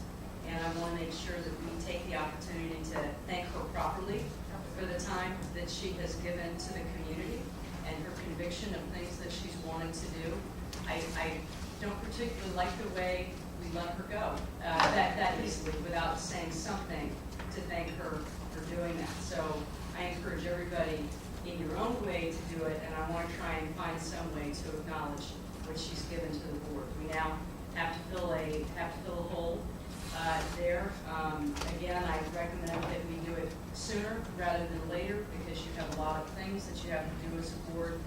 and I want to make sure that we take the opportunity to thank her properly for the time that she has given to the community and her conviction of things that she's wanted to do. I don't particularly like the way we let her go that easily without saying something to thank her for doing that. So I encourage everybody in your own way to do it, and I want to try and find some way to acknowledge what she's given to the board. We now have to fill a hole there. Again, I recommend that we do it sooner rather than later because you have a lot of things that you have to do as a board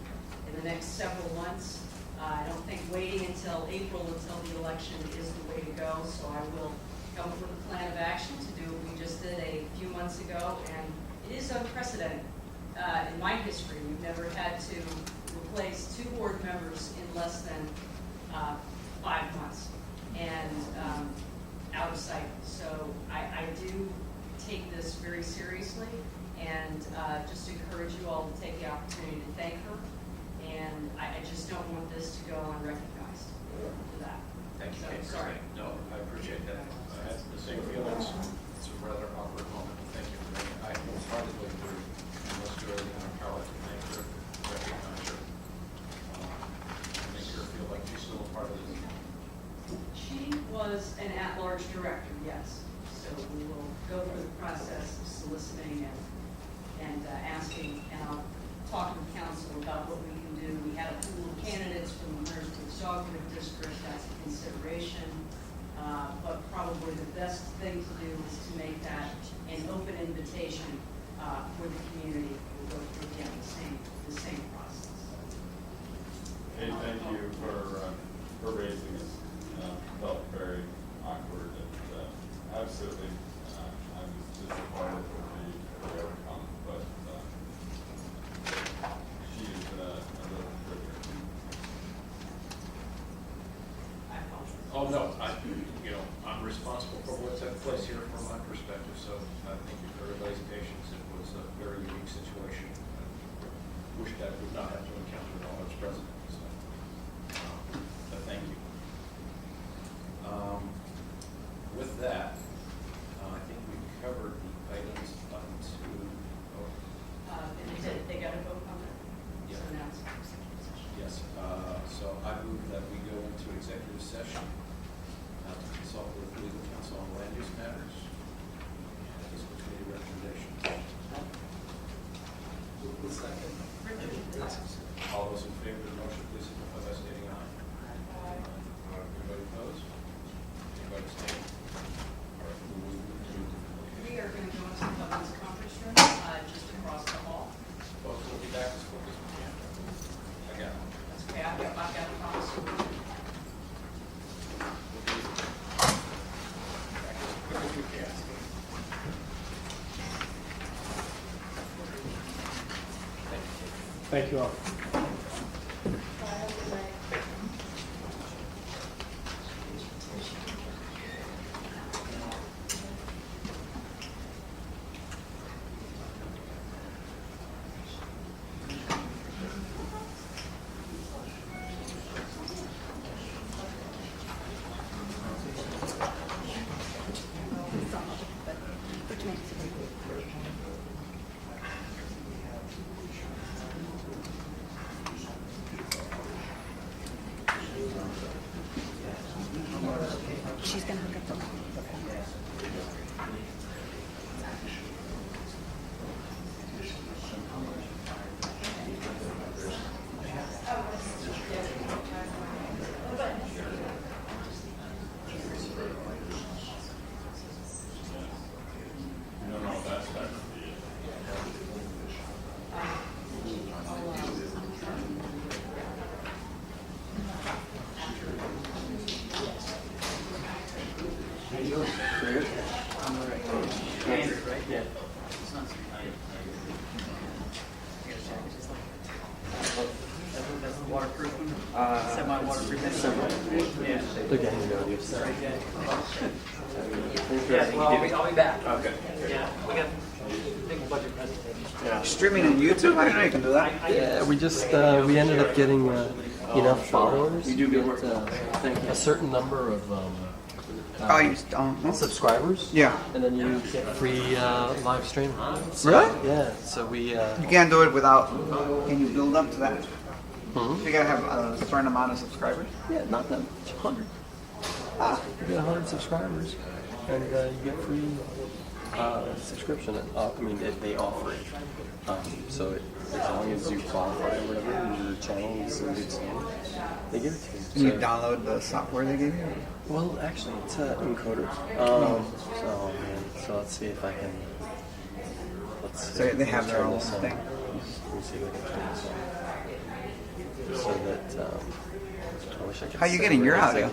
in the next several months. I don't think waiting until April, until the election is the way to go, so I will come up with a plan of action to do what we just did a few months ago, and it is unprecedented in my history. We've never had to replace 2 board members in less than 5 months and out of sight. So I do take this very seriously and just encourage you all to take the opportunity to thank her. And I just don't want this to go unrecognized for that. Thank you, So, Kate. sorry. No, I appreciate that. I had the same feelings. It's a rather awkward moment. Thank you for making it. I wholeheartedly agree. We must do everything in our power to thank her, recognize her, make her feel like she's still a part of this. She was an at-large director, yes. So we will go through the process of soliciting and asking, and I'll talk with council about what we can do. We had a pool of candidates from the Mersey-Saukwood district, that's a consideration. But probably the best thing to do is to make that an open invitation for the community. We'll go through again the same process. Hey, thank you for raising this. Felt very awkward and absolutely I was disappointed with the outcome, but she has been a little trigger. I apologize. Oh, no, I'm responsible for what took place here from my perspective, so I thank you for everybody's patience. It was a very unique situation. I wish that would not have to encounter it all as president. So. Yes, so I move that we go into executive session to consult with legal counsel on land use matters. Fiscal committee recommendations. All those in favor of the motion, please signify by stating aye. Anybody opposed? Anybody abstain? All right, we'll move to. We are going to go into the governance conference room, just across the hall. Folks, we'll be back as quick as we can. I got it. That's okay, I've got the promise. We'll be back as quick as we can. Thank you all. She's gonna hook up the No, that's the They're getting to know you, so. Yes, well, I'll be back. Okay. Yeah, we got big budget presentation. Yeah. Streaming on YouTube? I didn't know you can do that. Yeah, we just, we ended up getting enough followers. You do good work. A certain number of Oh, you subscribers. Yeah. And then you get free live streaming. So, Really? Yeah, so we... You can't do it without. Can you build up to that? Hmm? You gotta have a certain amount of subscribers. Yeah, not that much, 100. You get 100 subscribers, and you get free subscription. I mean, they offer it. So as long as you qualify or whatever, and your channel is in good standing, they give it to you. Can you download the software they give you? Well, actually, it's encoder. So let's see if I can. So they have their own thing. Let me see if I can turn this on. So that I wish I could. How are you getting your audio?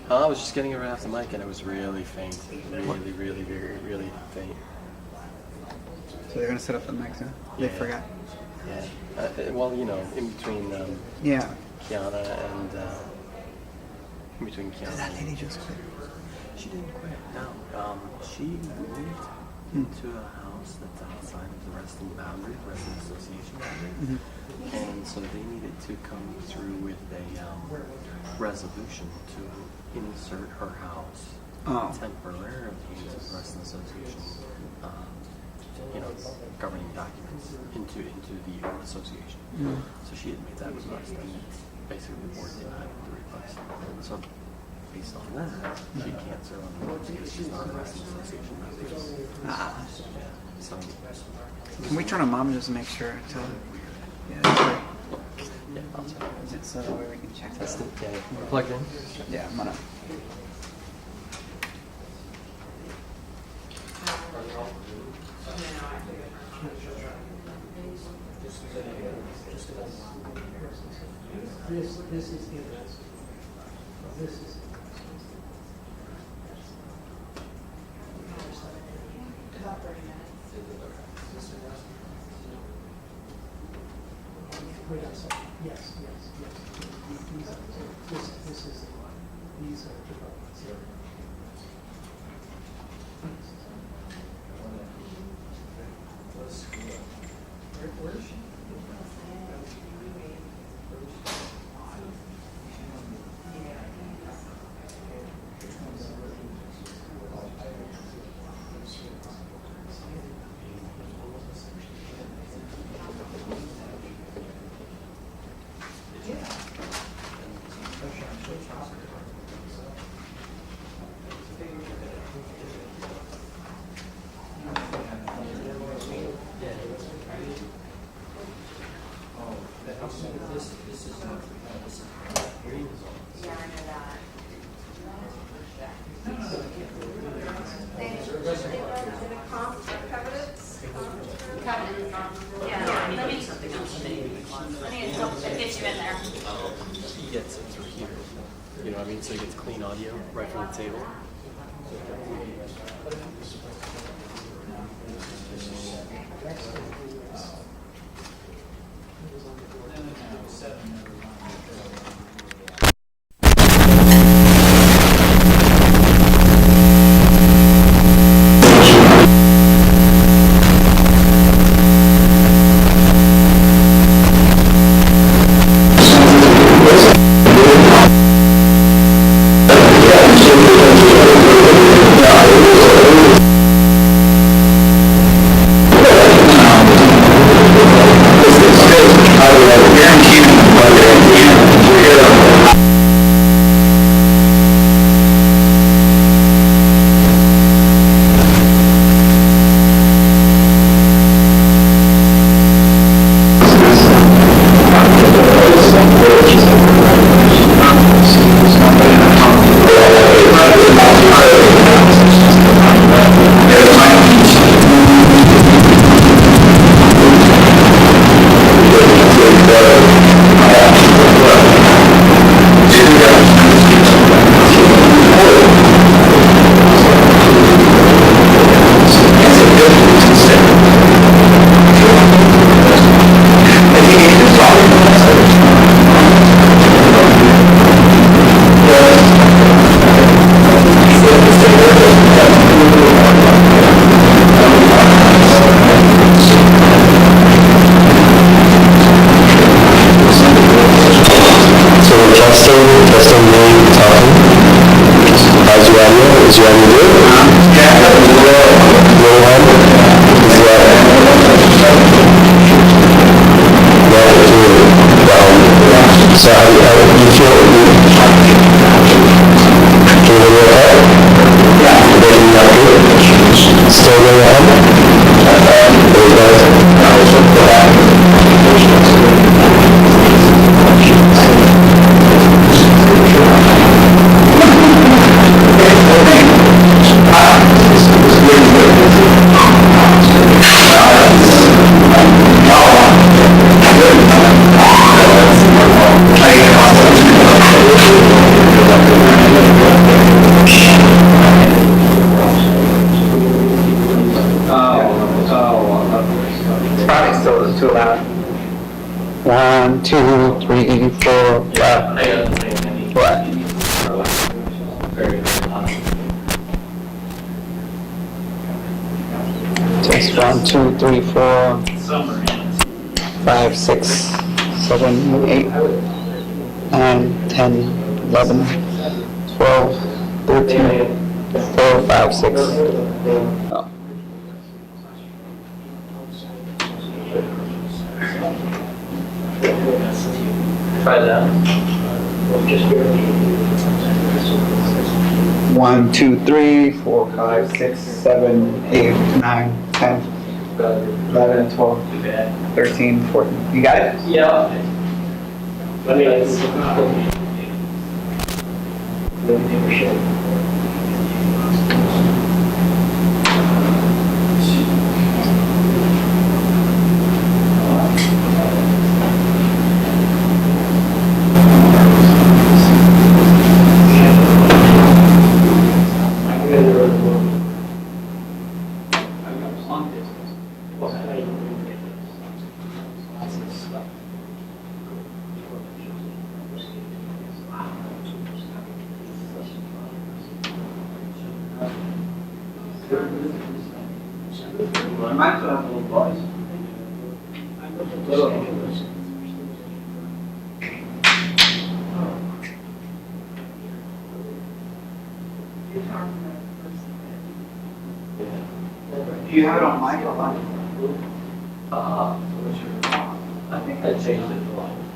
I was just getting it right off the mic, and it was really faint, really faint. So they're gonna set up the mic soon. They forgot. Yeah. Well, you know, in between. Yeah. Kiana and in between Kiana. Did that lady just quit? She didn't quit. No. She moved into a house that's outside of the resident boundary, resident association boundary, and so they needed to come through with a resolution to insert her house temporarily into the resident association. Governing documents into the association. So she had made that request, and basically the board denied the request. So based on that, she can't serve on the board because she's not a resident association member. So Can we turn them on just to make sure to? yeah, I'll check. So that way we can check That's that. plugged in. Yeah, I'm gonna. This is the event. This is. About 30 minutes. Wait a second. Yes. This is the one. These are developments here. Where is she? Yeah, I know that. Yeah, let me, something else. Let me get you in there. He gets it through here. You know what I mean? So he gets clean audio right from the table. One, two, three, four, five. What? Test 1, 2, 3, 4, 5, 6, 7, 8, 9, 10, 11, 12, 13, 4, 5, 6. Oh. Try that. 1, 2, 3, 4, 5, 6, 7, 8, 9, 10, 11, 12, 13, 14. You got it? Yeah. Let me Do you have it on mic or line? I think I changed it to line.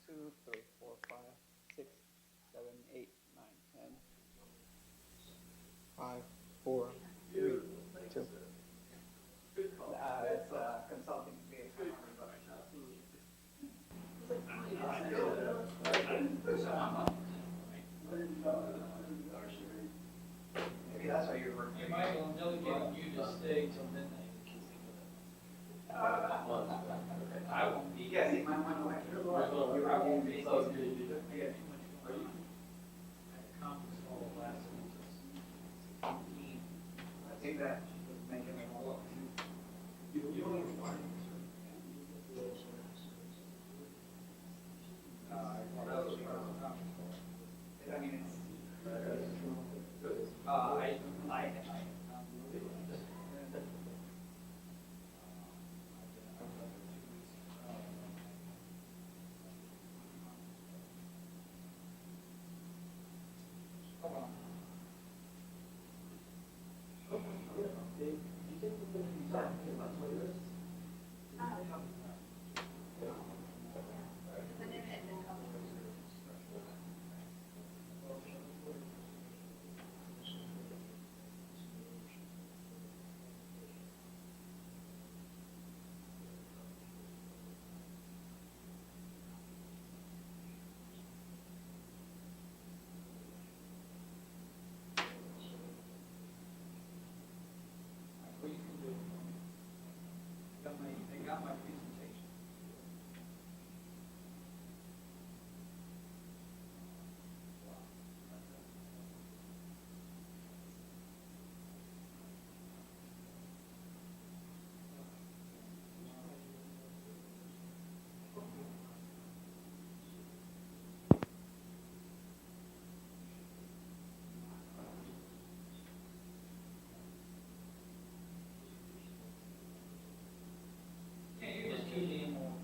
2, 3, 4, 5, 6, 7, 8, 9, 10. 5, 4, 3, 2. It's consulting fee. Maybe that's why you're working. Hey, Michael, I'm delegating you to stay till midnight. I won't be. Yeah, see, my one away. I won't be. I got too much going on. I had a conference call last week. I think that was making it all up. You don't even want I mean, it's. what you can do. They got my presentation. Yeah, you're just too damn old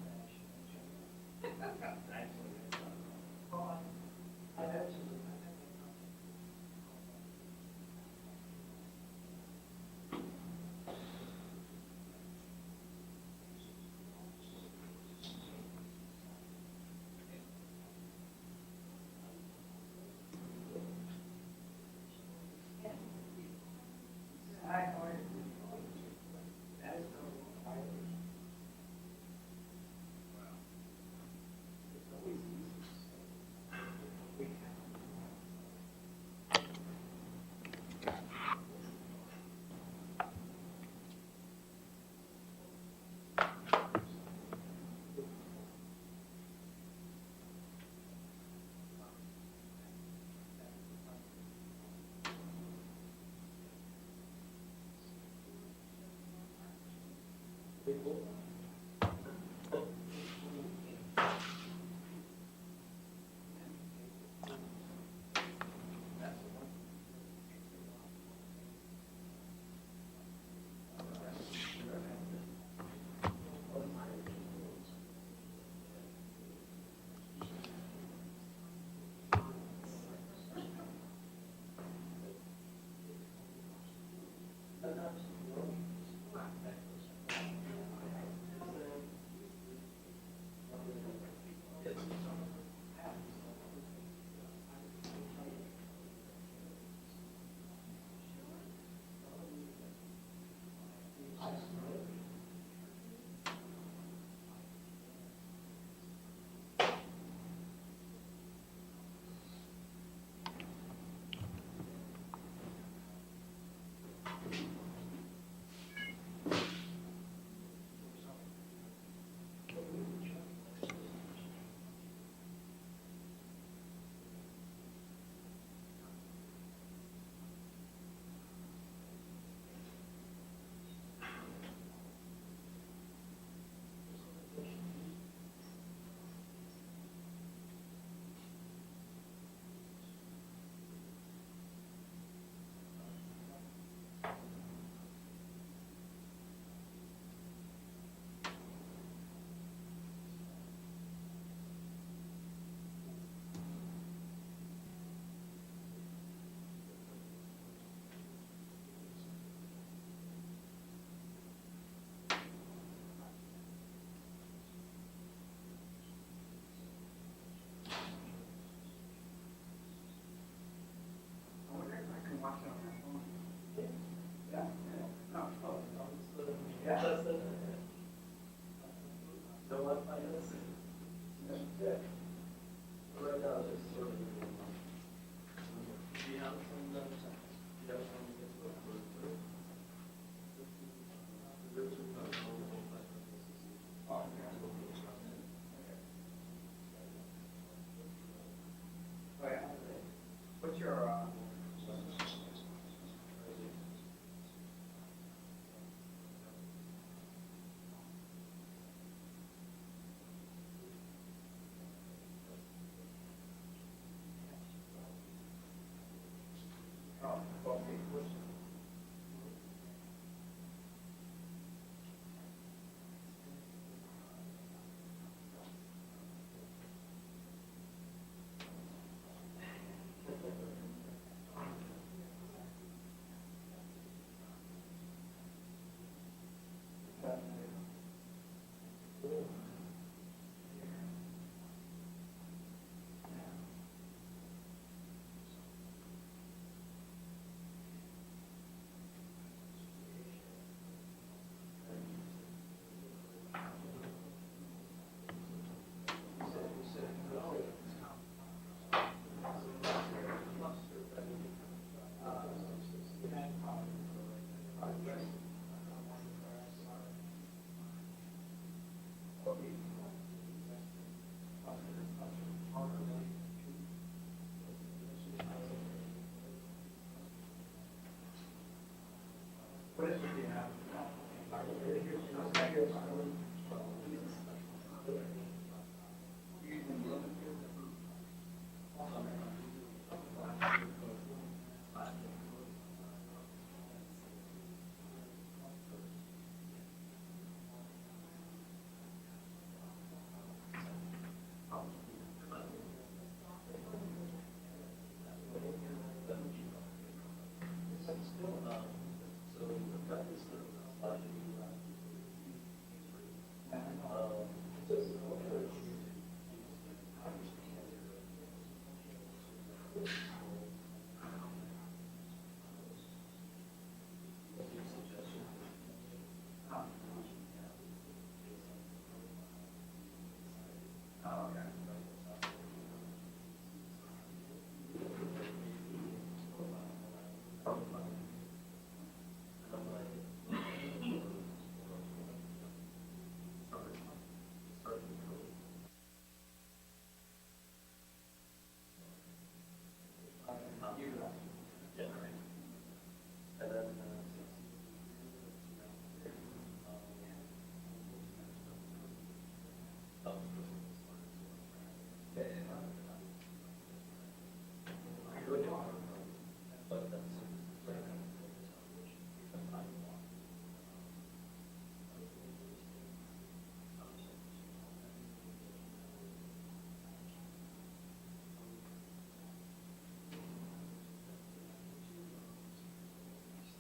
or?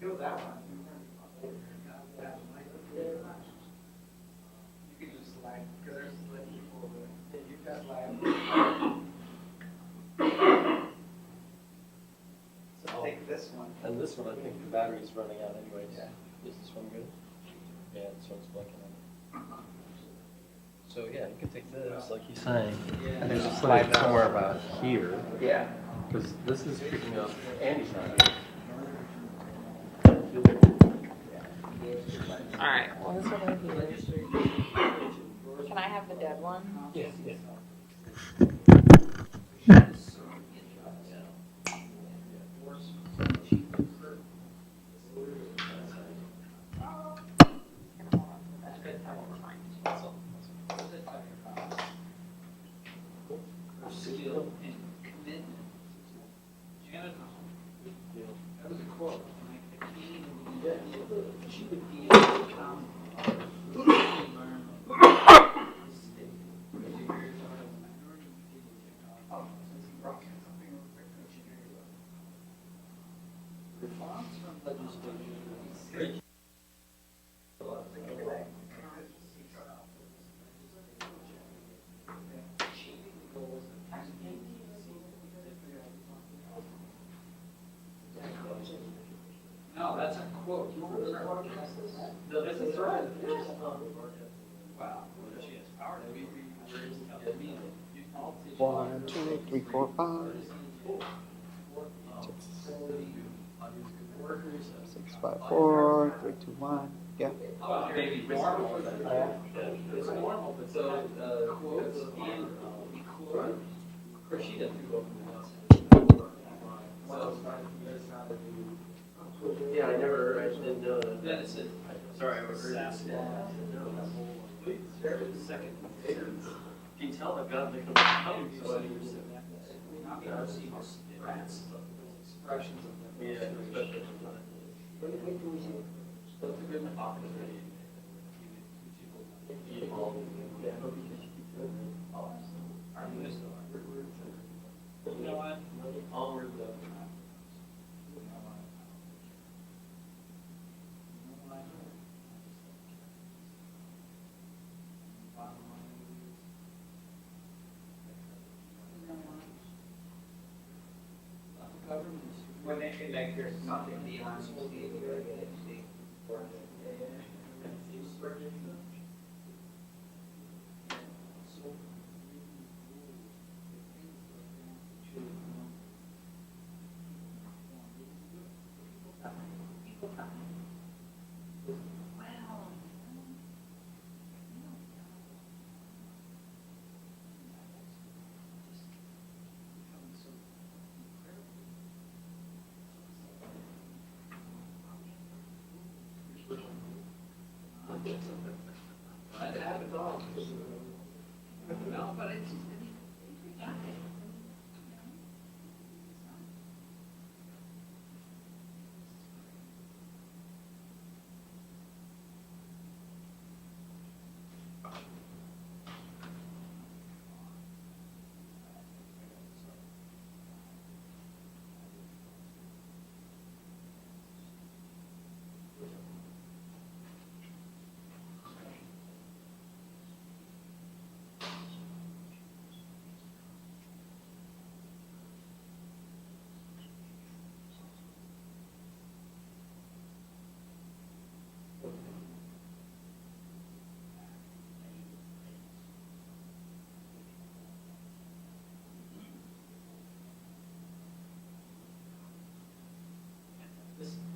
Still that one. You can just like, because there's like people that, you've got like. So take this one. And this one, I think the battery's running out anyways. Yeah. Is this one good? Yeah, this one's blinking on. So yeah, you can take this, like he's saying, and then just slide it somewhere about here. Yeah. Because this is picking up Andy's not here. All right, well, this one right here. Can I have the dead one? Yeah, yeah. Skill and commitment. Janet, that was a quote. She would be response from legislation. No, that's a quote. No, this is right. Wow. She has power to be. 1, 2, 3, 4, 5, 6, 5, 4, 3, 2, 1. Yeah. Maybe normal, it's normal, but so, quotes and quote. Of course, she doesn't go from that. Yeah, I didn't know that. Yeah, it's a, Sorry, I was SaaS law. Second. Can you tell I've got the coming, so I need to. Not the receivers, rats, expressions of them. Yeah, especially. That's a good opportunity. You know what? I'll work with When they feel like there's something beyond That happens all. No, but it's.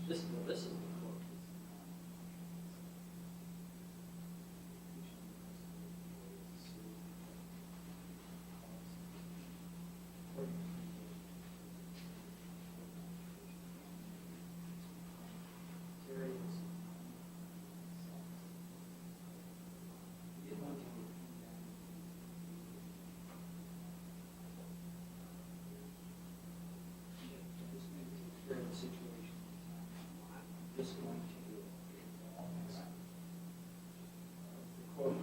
This is. Situation. Just going to quote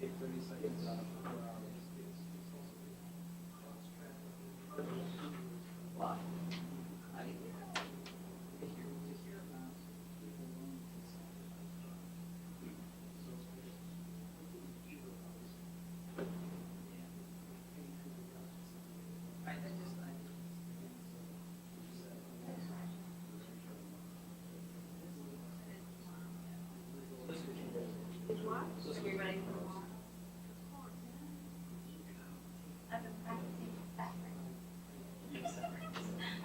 Take 30 seconds out of 4 hours. Why? Are we ready for a walk? I've been practicing backwards.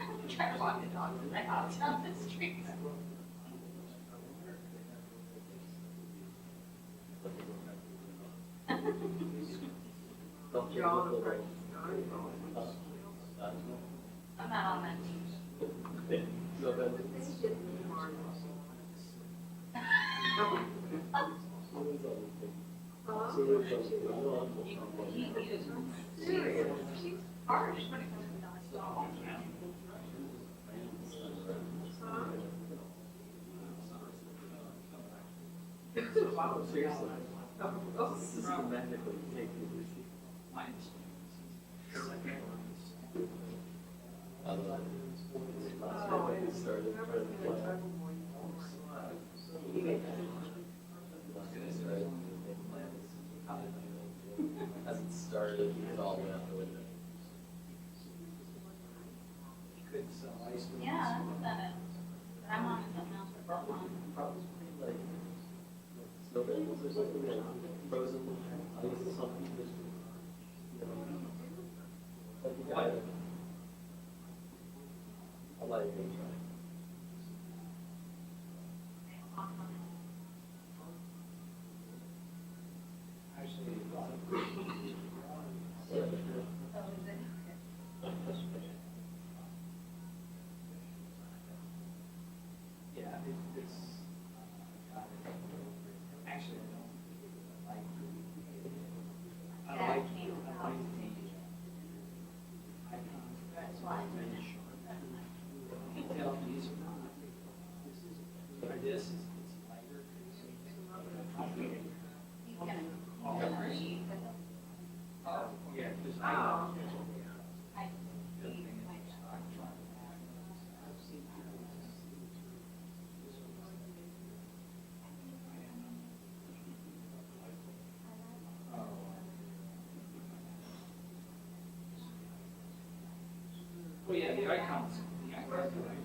I'm trying to walk the dog from my house down the street. Don't You're all the look first. little. I'm not on that team. She's harsh when it comes to dodgeball. Wow, seriously. Systematically take the receipt. Hasn't started, it's all the way out the window. You couldn't sell ice cream. Yeah, that's about it. But I'm on something else for that one. Probably like snow balls or something, like frozen ice or something. Just, like you got it. I like it. Actually, yeah, it's actually I don't like the icons. That's why. You can tell these are not. This is it's lighter. You can read. Oh, yeah, because I well, yeah, the icons. friends with my maid.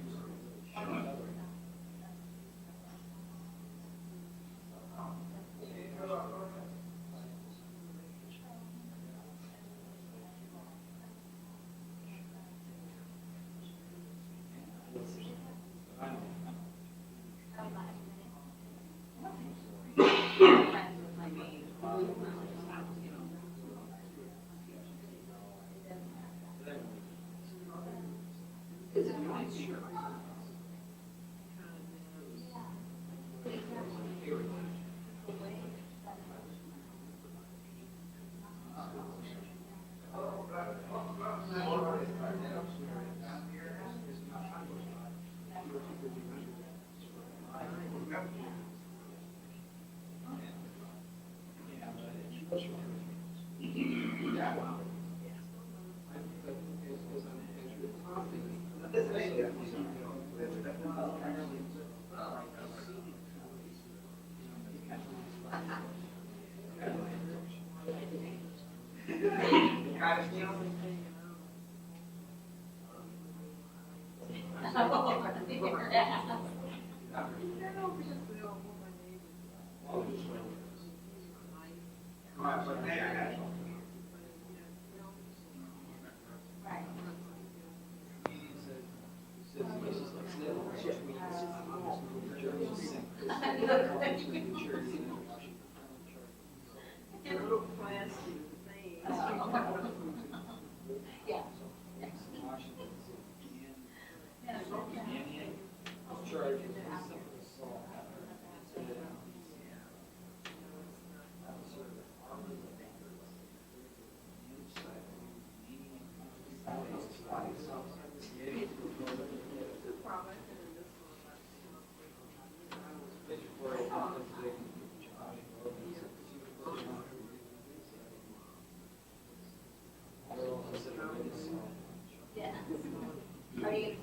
It's a nice shirt. Yeah. Are you?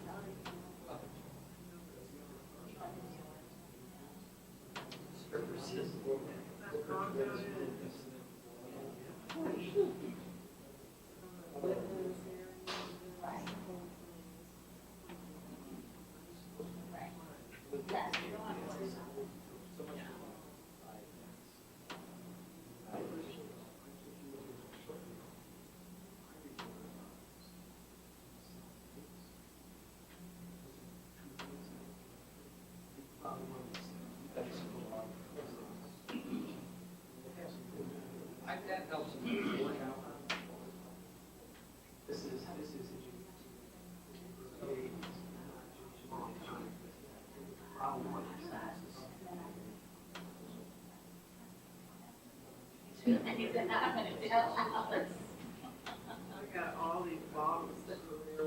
That helps them work out. I got all these bottles that were there.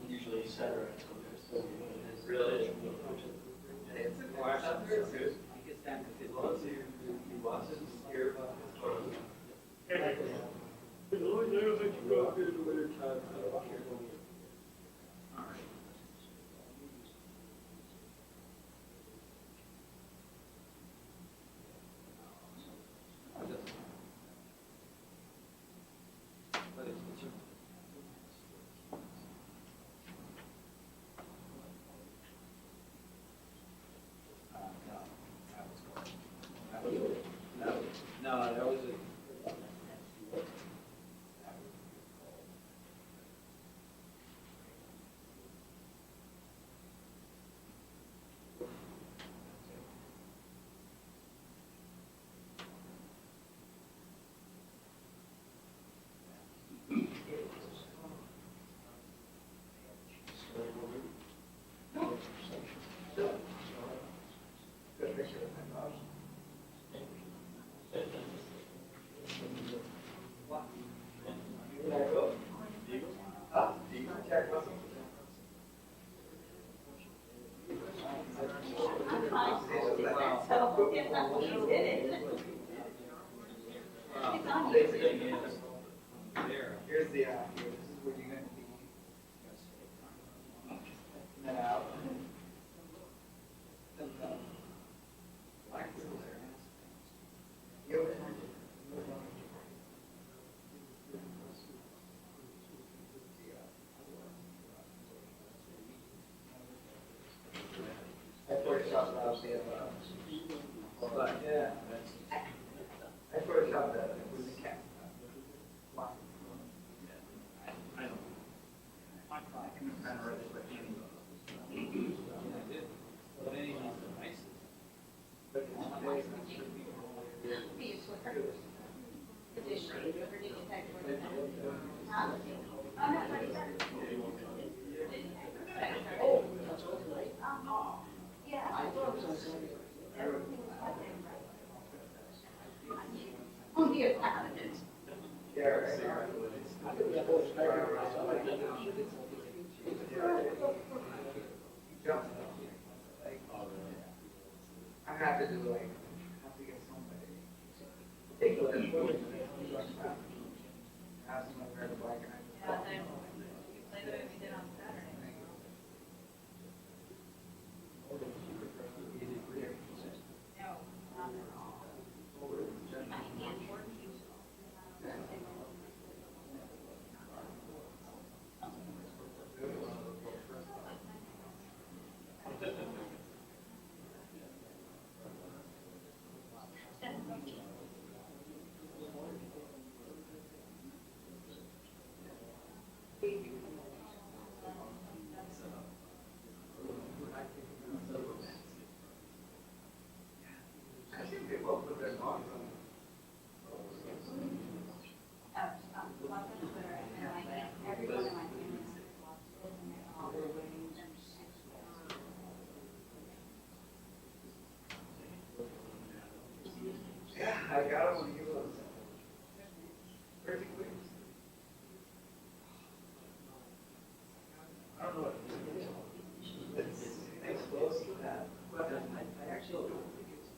Usually center. Really? It's a question. It gets down to 50. No, that was it. Here's the, this is where you're going to be. And then out. I photoshopped out the, but yeah, I photoshopped that with the cat. I don't. I can kind of write it like any. I did. But any devices. But don't know what it is. It's close to that, but I actually don't think it's.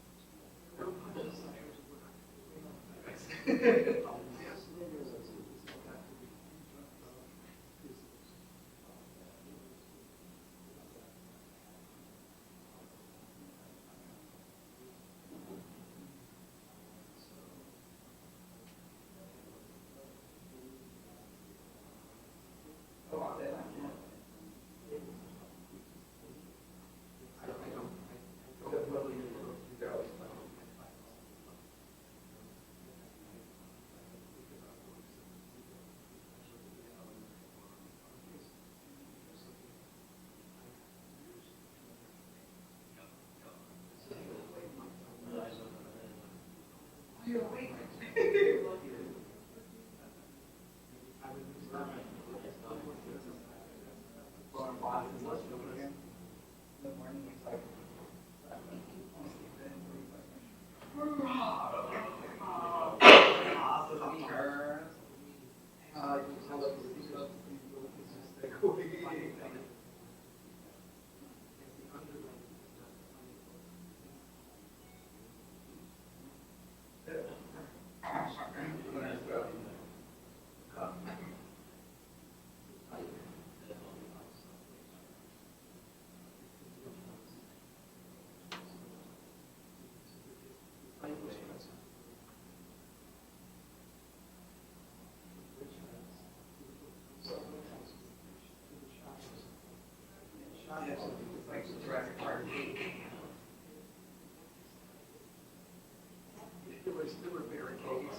There were barricades.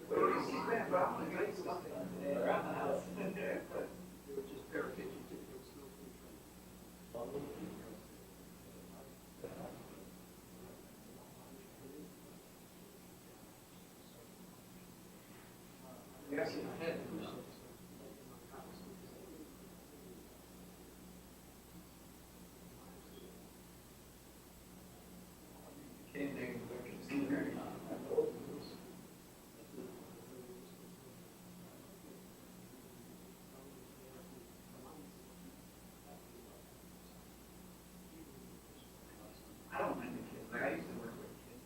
There were just barricades. Yes, I had. I don't mind the kids, like I used to work with kids.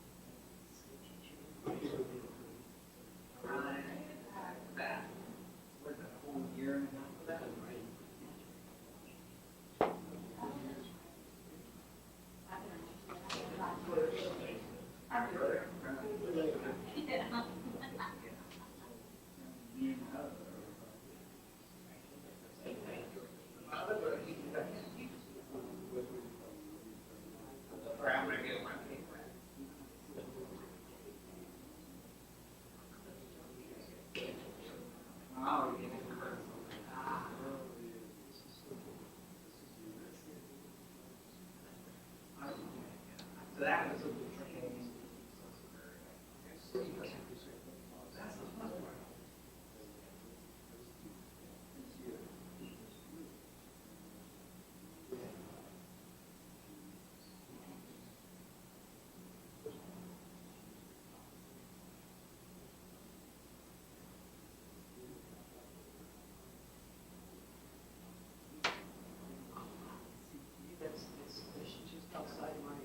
Right, that, was a whole year and a half of that, right? So that was a she's just outside my.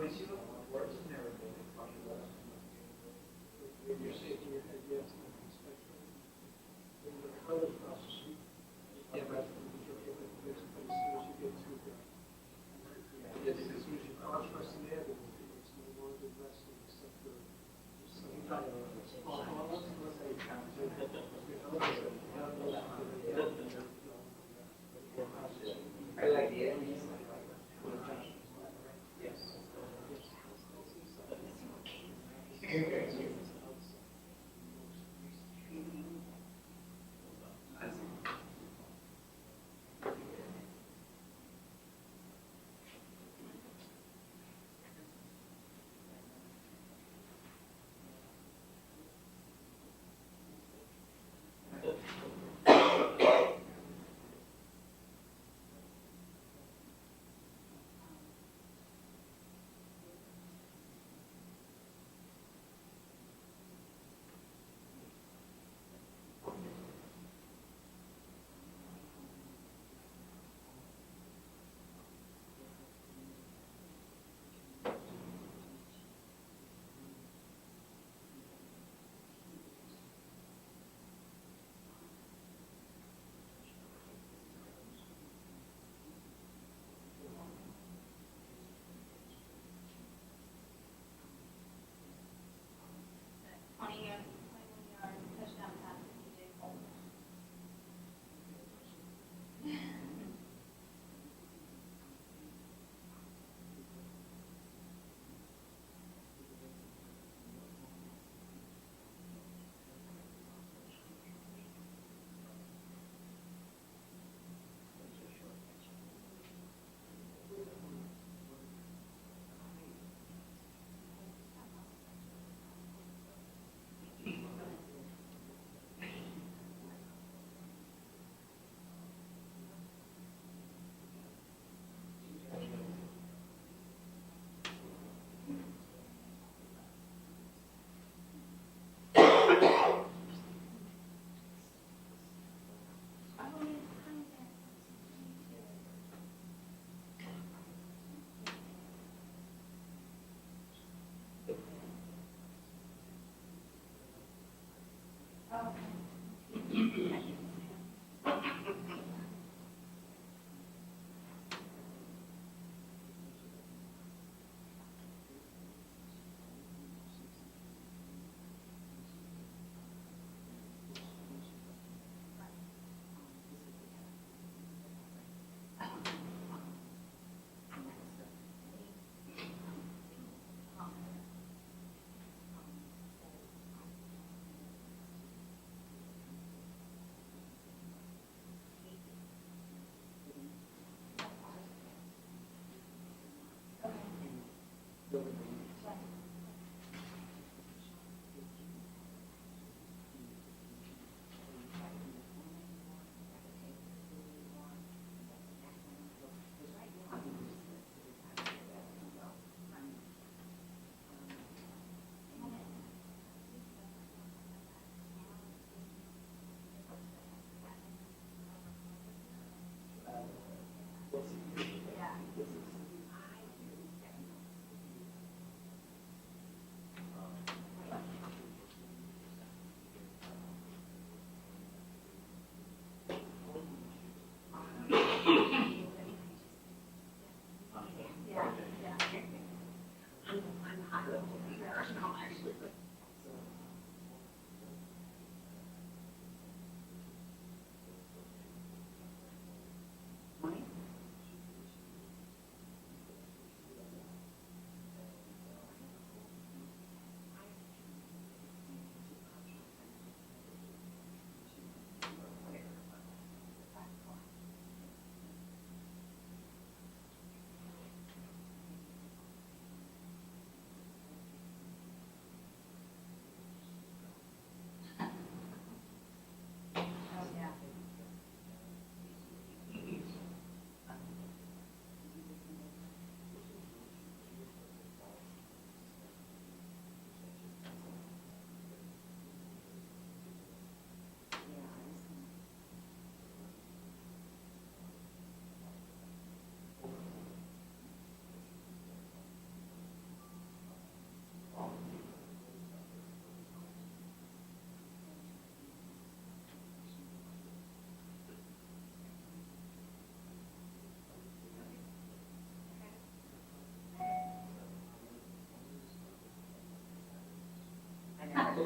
place you live, works and everything. You're safe in your head, yes. Yeah, but as soon as you get to as soon as you cross Western Avenue, it's no longer resting except for I like the end. Yes.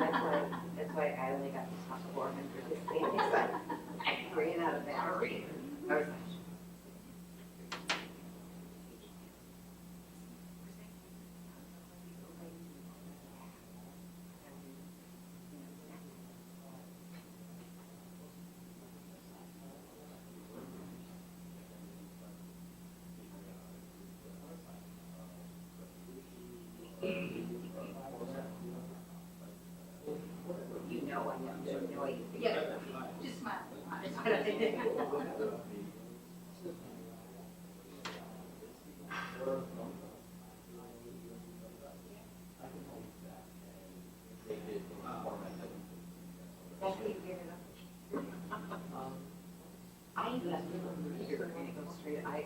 That's why I only got the top 400 standings. I ran out of battery. I was you know I am so annoyed. Yeah, just smile. I left it over here and it goes straight. I a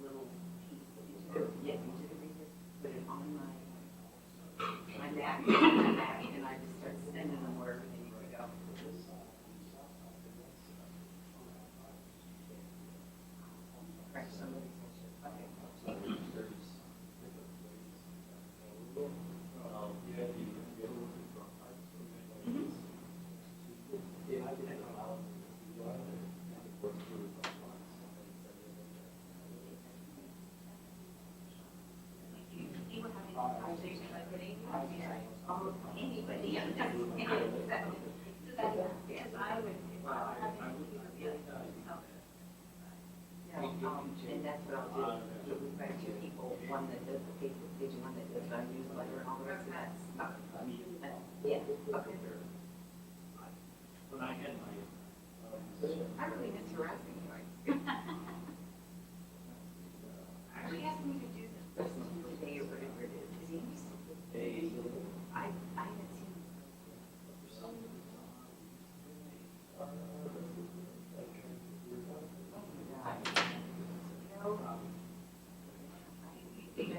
little piece. Yeah, you did it. Put it on my back, and I just start sending them wherever they need to go. Right, somebody said, okay. You were having a conversation like anybody understands. So that, yes, I would, and that's what I'll do. We've got two people, one that does the Facebook page and one that does our newsletter and all the rest of that stuff. Yeah, okay. When I had my, I really miss harassing you. She asked me to do this first day or whatever it is. Is he used to? I haven't seen him.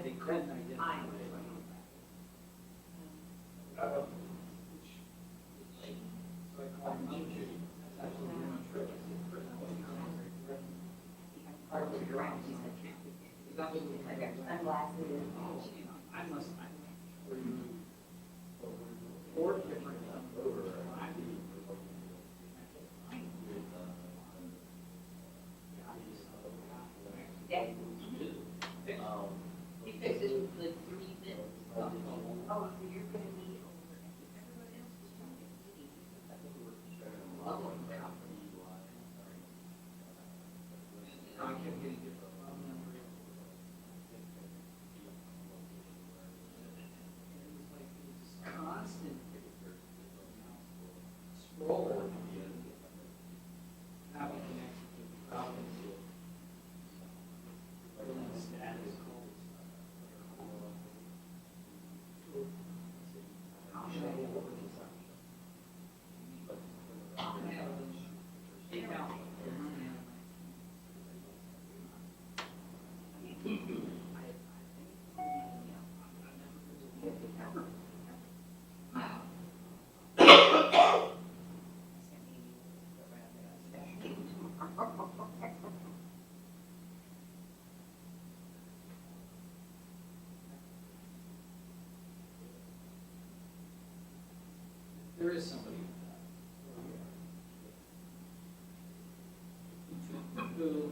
they couldn't identify. I must, four different, Yeah. He fixed it in like 3 minutes. Oh, so you're gonna be over at everybody else's trying to get meeting. Oh, I kept getting different phone numbers. Constant scroll. How we connect to the problem. Status. There is somebody who is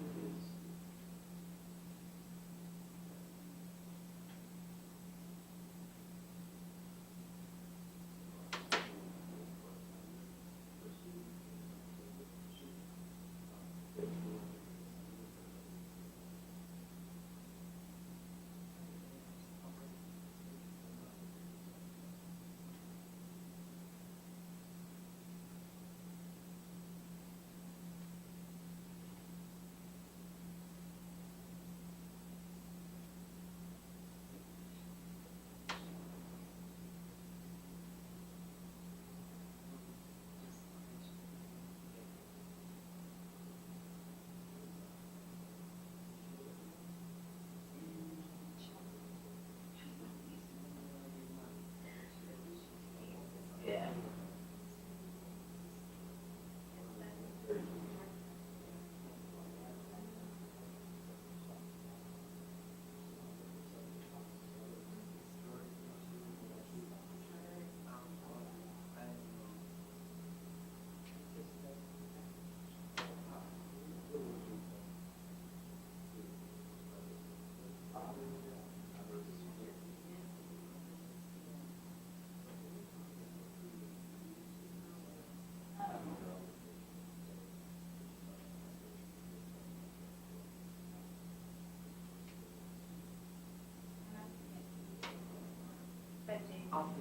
off of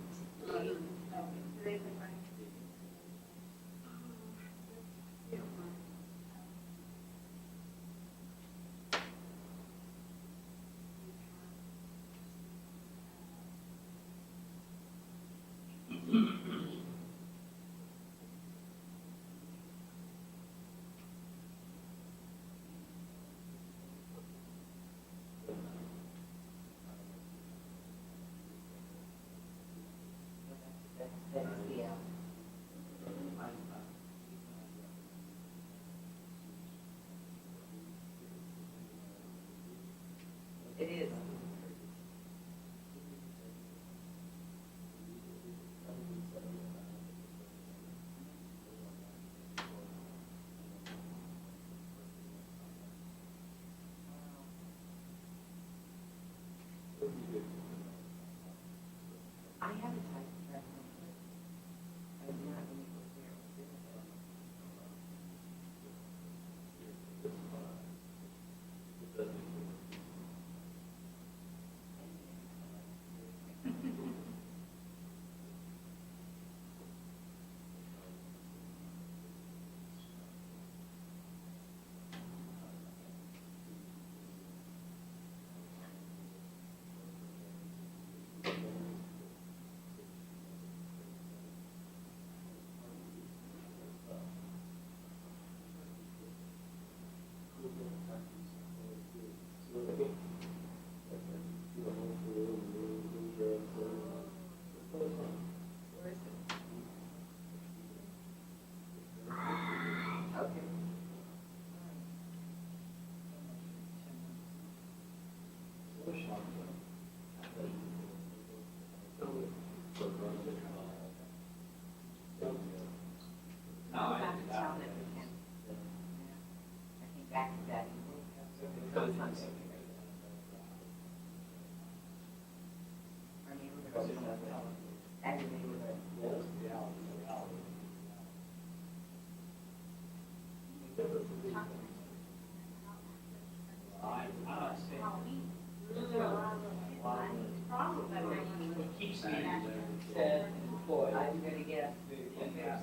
TV. It is. I have a type of preference. I do not really go there. Back to that. Our neighborhood is aggravated. Keeps me fed and employed. I'm gonna get. Yeah,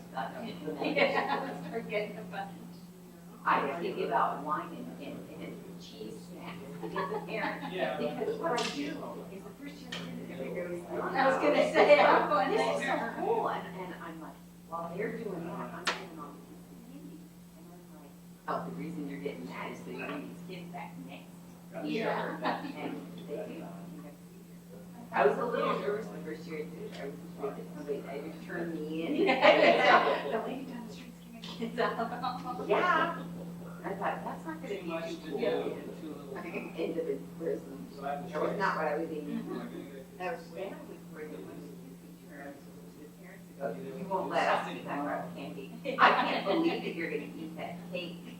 start getting a bunch. I have to give out wine and cheese snacks to get the parents. Yeah. Because what I do is the first year everybody goes, I was gonna say, I'm going, this is so cool. And I'm like, while they're doing that, I'm getting all these candy. And I'm like, oh, the reason you're getting that is so you bring these kids back next year. And they do. I was a little nervous the first year I did it. I was afraid that somebody would turn me in. The lady down the street's giving kids out. Yeah. I thought, that's not gonna be too cool. End of it prison. That was not what I was aiming for. I was bad with where the women turn to the parents and go, you won't let us eat that rough candy. I can't believe that you're gonna eat that cake.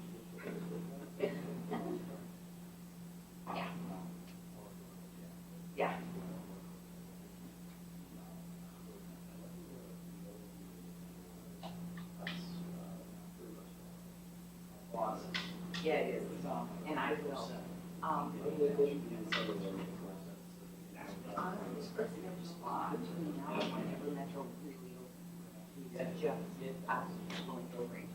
Yeah. Yeah. Yeah, it is. And I will. Presidential law between now and whenever Metro really opens, just going over it.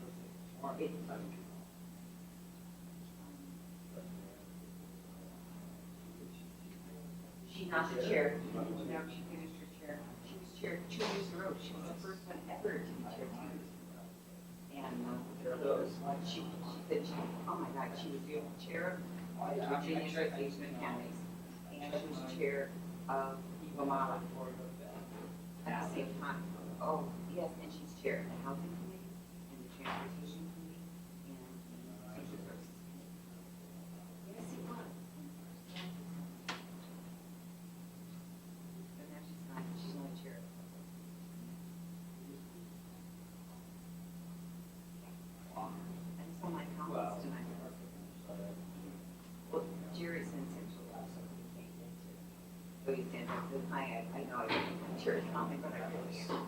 She's not the chair. No, she finished her chair. She was chair 2 years in a row. She was the first one ever to be chair 2 years in a row. And she said, oh my God, she was the chair of the Virginia Association of Counties, and she was chair of Wamala at the same time. Oh, yes, and she's chair of the Housing Committee and the Transportation Committee and the Social Services Committee. Yes, it was. But now she's not chair. And so my comments tonight. Well, Jerry sent central last so he can't get to. So he sent it to my, I know I'm sure it's coming, but I really am.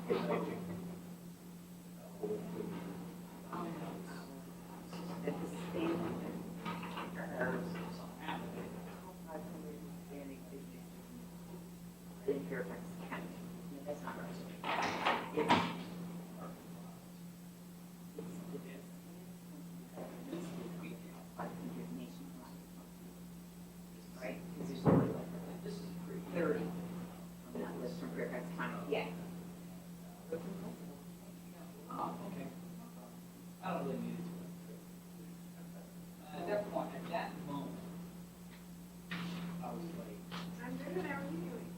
At the stand, standing business in Fairfax County. Oh, okay. I don't really need it to. At that point, at that moment, I was like, I'm good, how are you doing?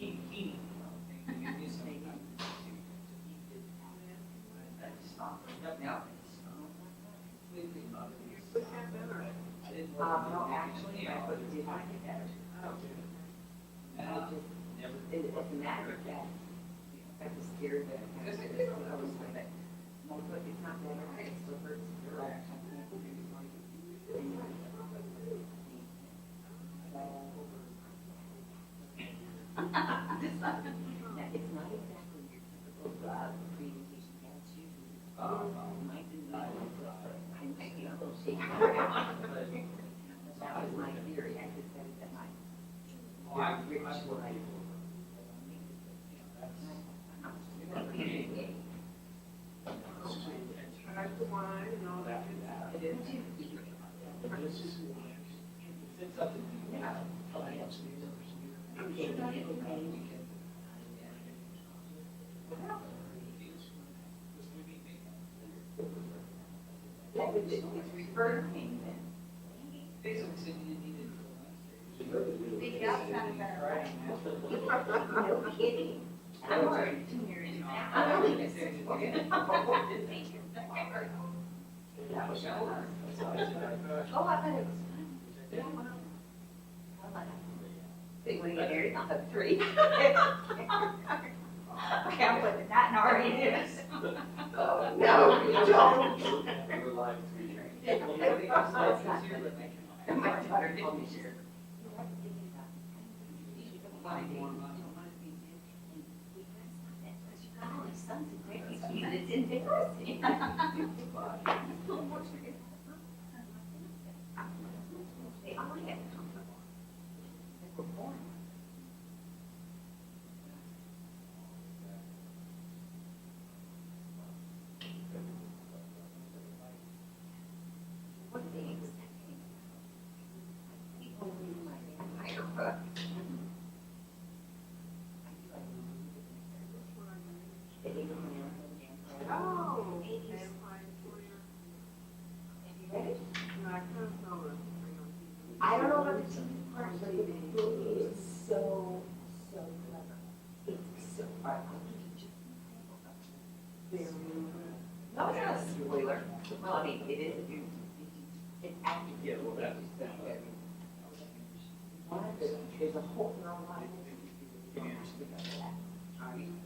eating. You give me something to eat it. I just stopped. Yep, now. Completely utterly. I didn't work. No, actually, my foot did not get better. And I just, never. as a matter of fact, I was scared that I was like, my foot is not better, it still hurts. Now, it's not exactly your typical presentation attitude. It might be I might be a little shaky. That was my theory, I just said that my rich life. It is. It's up to you. It's referred to me then. Basically said you didn't need it. Big outside of that. No kidding. I'm already 2 years now. I'm only been 6 years. That was yours. Oh, I bet it was fun. Yeah, well, I like it. Big when you get married, I'll have 3. Okay, I'm putting that in our years. Oh, no, you don't. We're live tweeting. My daughter told me she. But it's embarrassing. They all get comfortable. They're born. What are they expecting? People read my vampire book. Oh, I don't know about the TV part, but the movie is so clever. It's so, I'll give you just no, it's not a spoiler. Well, I mean, it is, it's active. Yeah, well, that's. One of the, there's a whole, there are a lot of that.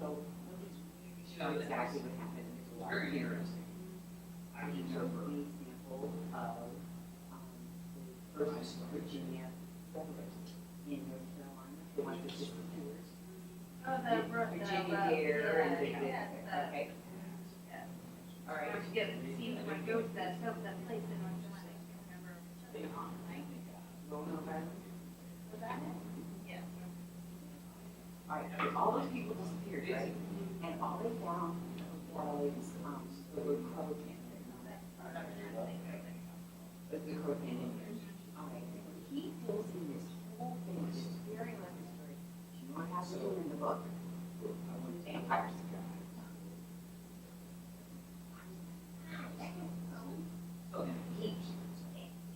So, you know exactly what happened. Very interesting. I mean, so for an example of, the first Virginia settlers in North Carolina, the ones that disappeared. Oh, the brook, Virginia Dare and the, okay. All right. Yeah, it seems when I go to that place in North Carolina, I can't remember which one, right? Roanoke Island. Was that it? Yeah. All right, all those people disappeared, right? And all they found was, the word Crow Canyon. The Crow Canyon. All right, he fills in this whole thing, this very lovely story. Do you know what happens to him in the book? Vampires.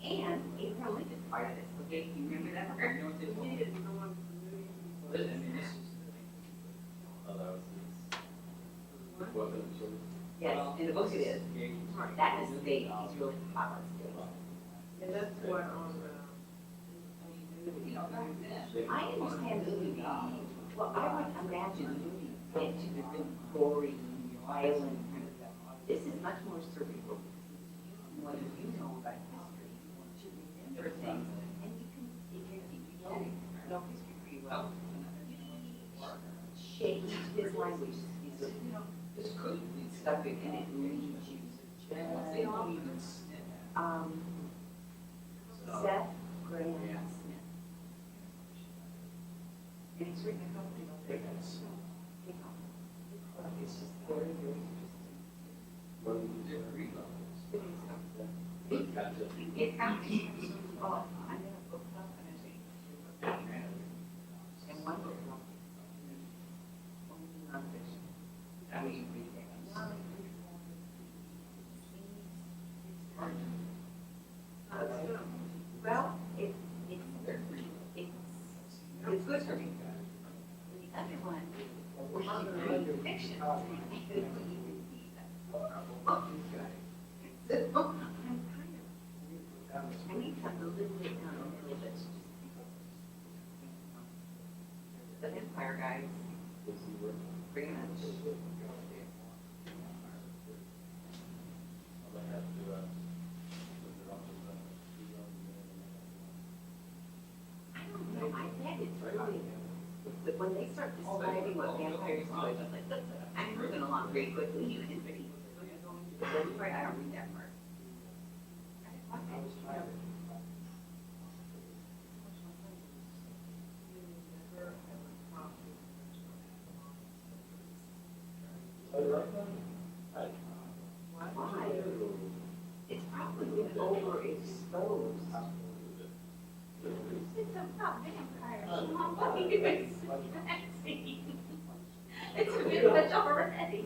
And Abraham Lincoln's part of this, okay? Do you remember that part? Yes, in the book it is. That is state, he's really hot on state. And that's what on I understand the movie, well, I would imagine the movie into the really gory, violent kind of stuff. This is much more cerebral. What you know about history, to remember things, and you can, if you know history pretty well, change his language. He's, this could be stuck in and it leads you. They don't even. Seth Graham Smith. And he's written a couple of things. It's just very, very interesting. It actually, oh, I'm in a book club and I say, and one book club, only nonfiction. I mean, you read economics, well, it's good for me. The other one, where she reads fiction. So I'm kind of, I need something a little bit, the Empire guys, pretty much. I don't know, I bet it's really, but when they start describing what vampires do, I'm just like, I'm moving along very quickly, you can read. That's right, I don't read that part. Why? It's probably been overexposed. It's about vampires. Mom, it's a bit much already.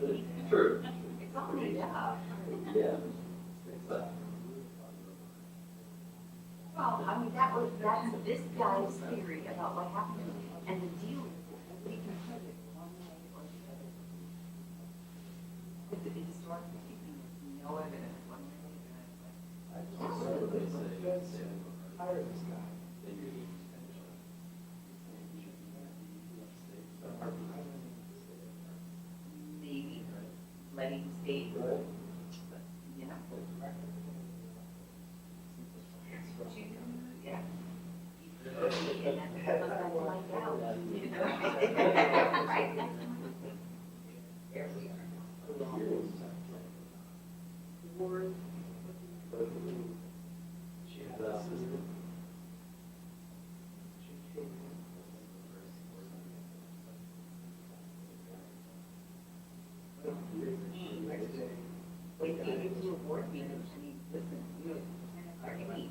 True. It's all made up. Yeah. Well, I mean, that's this guy's theory about what happened to him, and the deal is, we can put it one way or the other. It's historically speaking, there's no evidence one way or the other. Hire this guy. Maybe letting state, you know. Yeah. And that's what I find out, you know. Right? There we are. She had a assistant. When you get to a board meeting, I mean, listen, you know, I mean,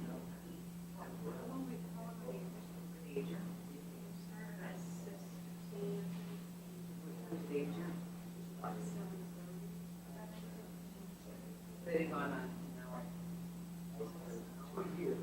They've gone on an hour. 2 years.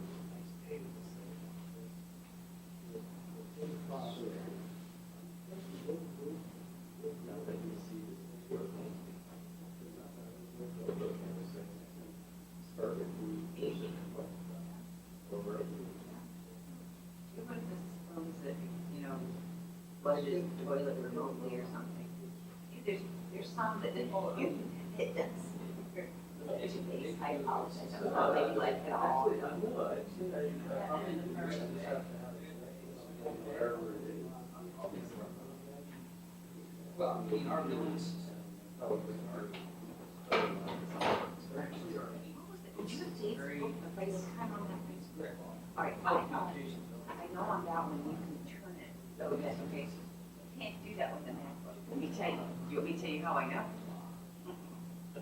What if this phones that, you know, flushes the toilet remotely or something? There's some that it does. I apologize, I don't know, maybe like it all. Well, I mean, our buildings. Did you have dates booked the first time on that? All right, I know on that one, you can turn it, so that's okay. You can't do that with an MacBook. Let me tell you, you want me to tell you how I know? I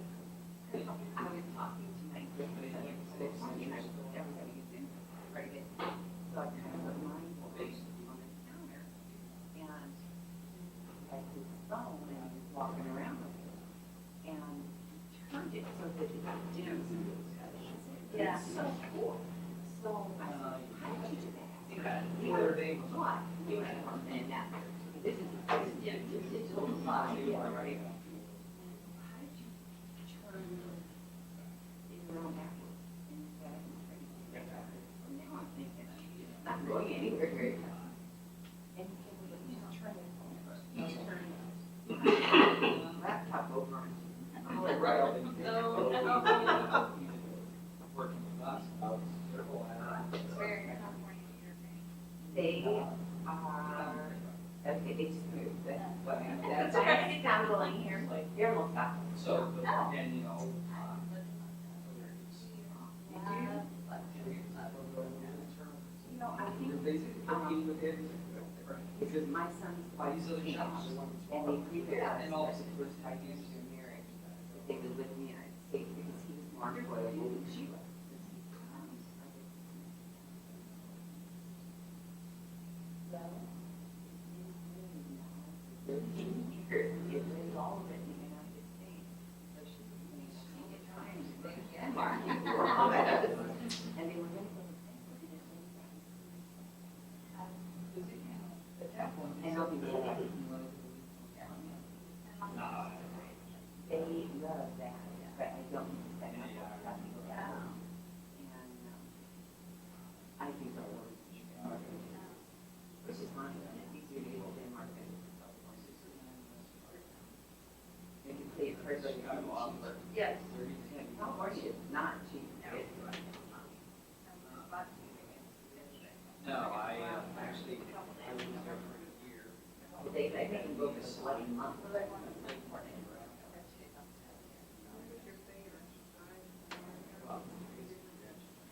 was talking to my group, and I was talking, and everybody was in, right, so I kind of put mine on the counter, and I had his phone, and I was walking around with it, and turned it so that it didn't. Yeah. It's so cool. So I said, how did you do that? Either they. What? And now, this is digital live, yeah, right? How did you turn it around backwards? And that and now I'm thinking, it's not going anywhere very fast. And he said, well, you just turn it over. You turn the laptop over. I'm like, right. No. Working with us, careful. Where in California you're saying? They are, okay, they just moved, that's, It's gambling here. they're looked up. So, and you know. You know, I think, Basically competing with him. because my son's wife These are the came, shops. and they prepared us, And also the first 5 years of their marriage, that they would live in the United States, because he was more employable than she was. Here, it was all written in the United States. far. And they were gonna and I'll be there. They love that, but I don't expect my stuff to go down. And, I think they'll work. Which is fine, it's easier to get to Denmark than you can pay for everybody. Yes. California is not cheap. No, I actually, I was there for a year. They can book a slightly month.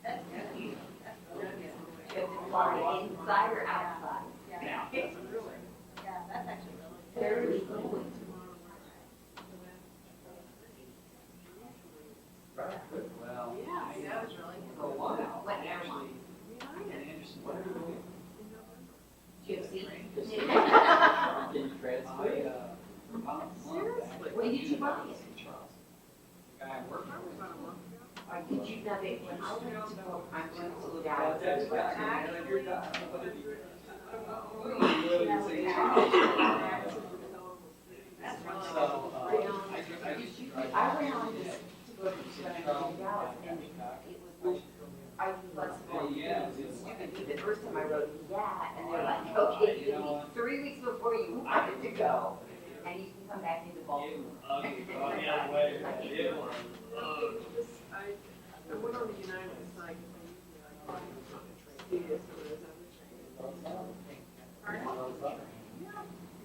That's good. Inside or outside? Yeah. Yeah, that's actually very cool. Well, Yeah, that was really for a while, What I airline? actually, in Anderson, what are you doing? Gypsy. About a month Seriously? When did you buy it? The guy I work for. Or did you know that when I went to go, I went to Dallas. That's right, you're done. What did you? So, I went on this to go to Dallas and it was, are you flexible? Yeah. You can be the first time I wrote, yeah, and they're like, okay, you need 3 weeks before you wanted to go. And you can come back into Baltimore. I went on the United site.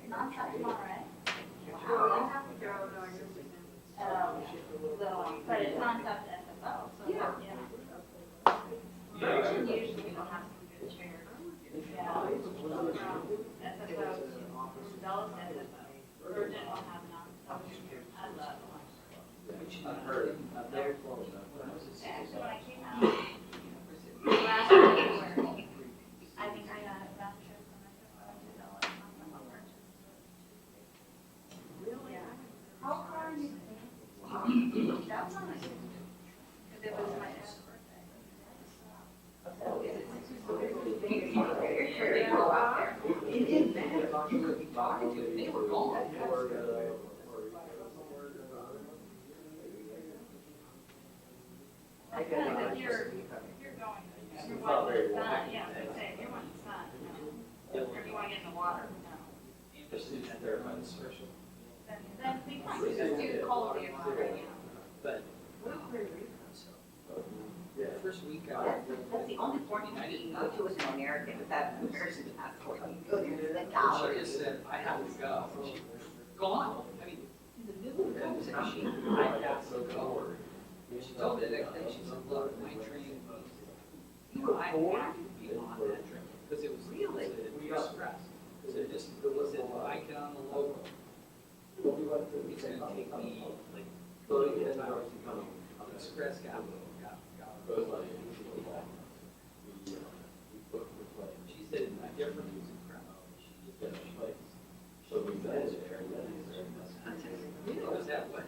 Non-stop tomorrow, right? Wow. I have to go, but it's non-stop to SFO, so, Yeah. Virgin usually don't have to be chair. Yeah. SFO, Dallas SFO, Virgin will have non-stop. I love I've heard, very close. Actually, when I came out, last January, I think I got a voucher from SFO to Dallas on Virgin. Really? Yeah. How far are you? That's not nice. Because it was my dad's birthday. So is it 6 fingers on there? They go out there. It didn't matter about who you were talking to, they were gone. I Because got if you're going, if you're wanting the sun, yeah, I was saying, if you're wanting the sun, no. Or if you want to get in the water, no. Then we probably just do the cold air right now. But, first week out. That's the only foreign country you can go to as an American without an American passport. You can go there to the She dollar. just said, I have to go. Go on. I mean, in the middle of the conversation, I have to go. She told me the next day, she said, look, my train was, I had to be on that train, because it was really express. So just, he said, if I get on the local, it's gonna take me like 30 hours to go. Express got. She said, my difference was incredible. She just said, it was that way.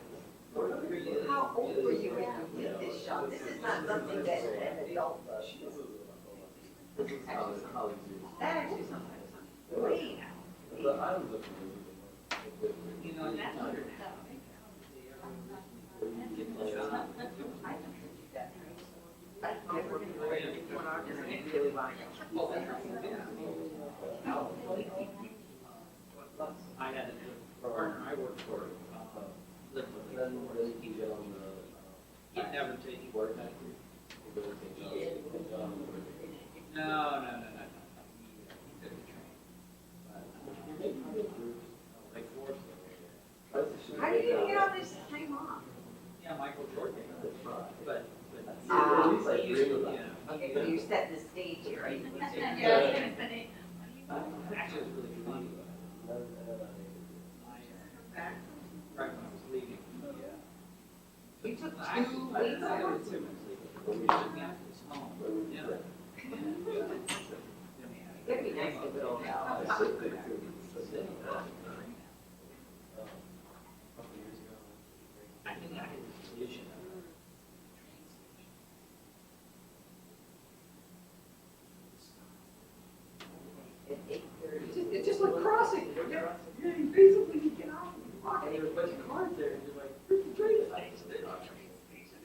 How old were you when you did this show? This is not something that an adult does. This is actually something. That actually something. Way out. You know, That's what it's done. I had a partner I worked for, lived with me. He'd never taken work. No. He took the train. Like four. How do you get all this time off? Yeah, Michael Jordan. But. He used to, yeah. Okay, so you're setting the stage here, right? Yeah, I was gonna say. Actually, it was really funny. Right when I was leaving, You took 2 I weeks did off? too. We took me out to his home. Yeah. It'd be nice to go now. I think I had this vision of at 8:30. It's just like crossing. Yeah, you basically you get out and you walk, and there's a bunch of cars there, and you're like, where's the train station? They're not train station.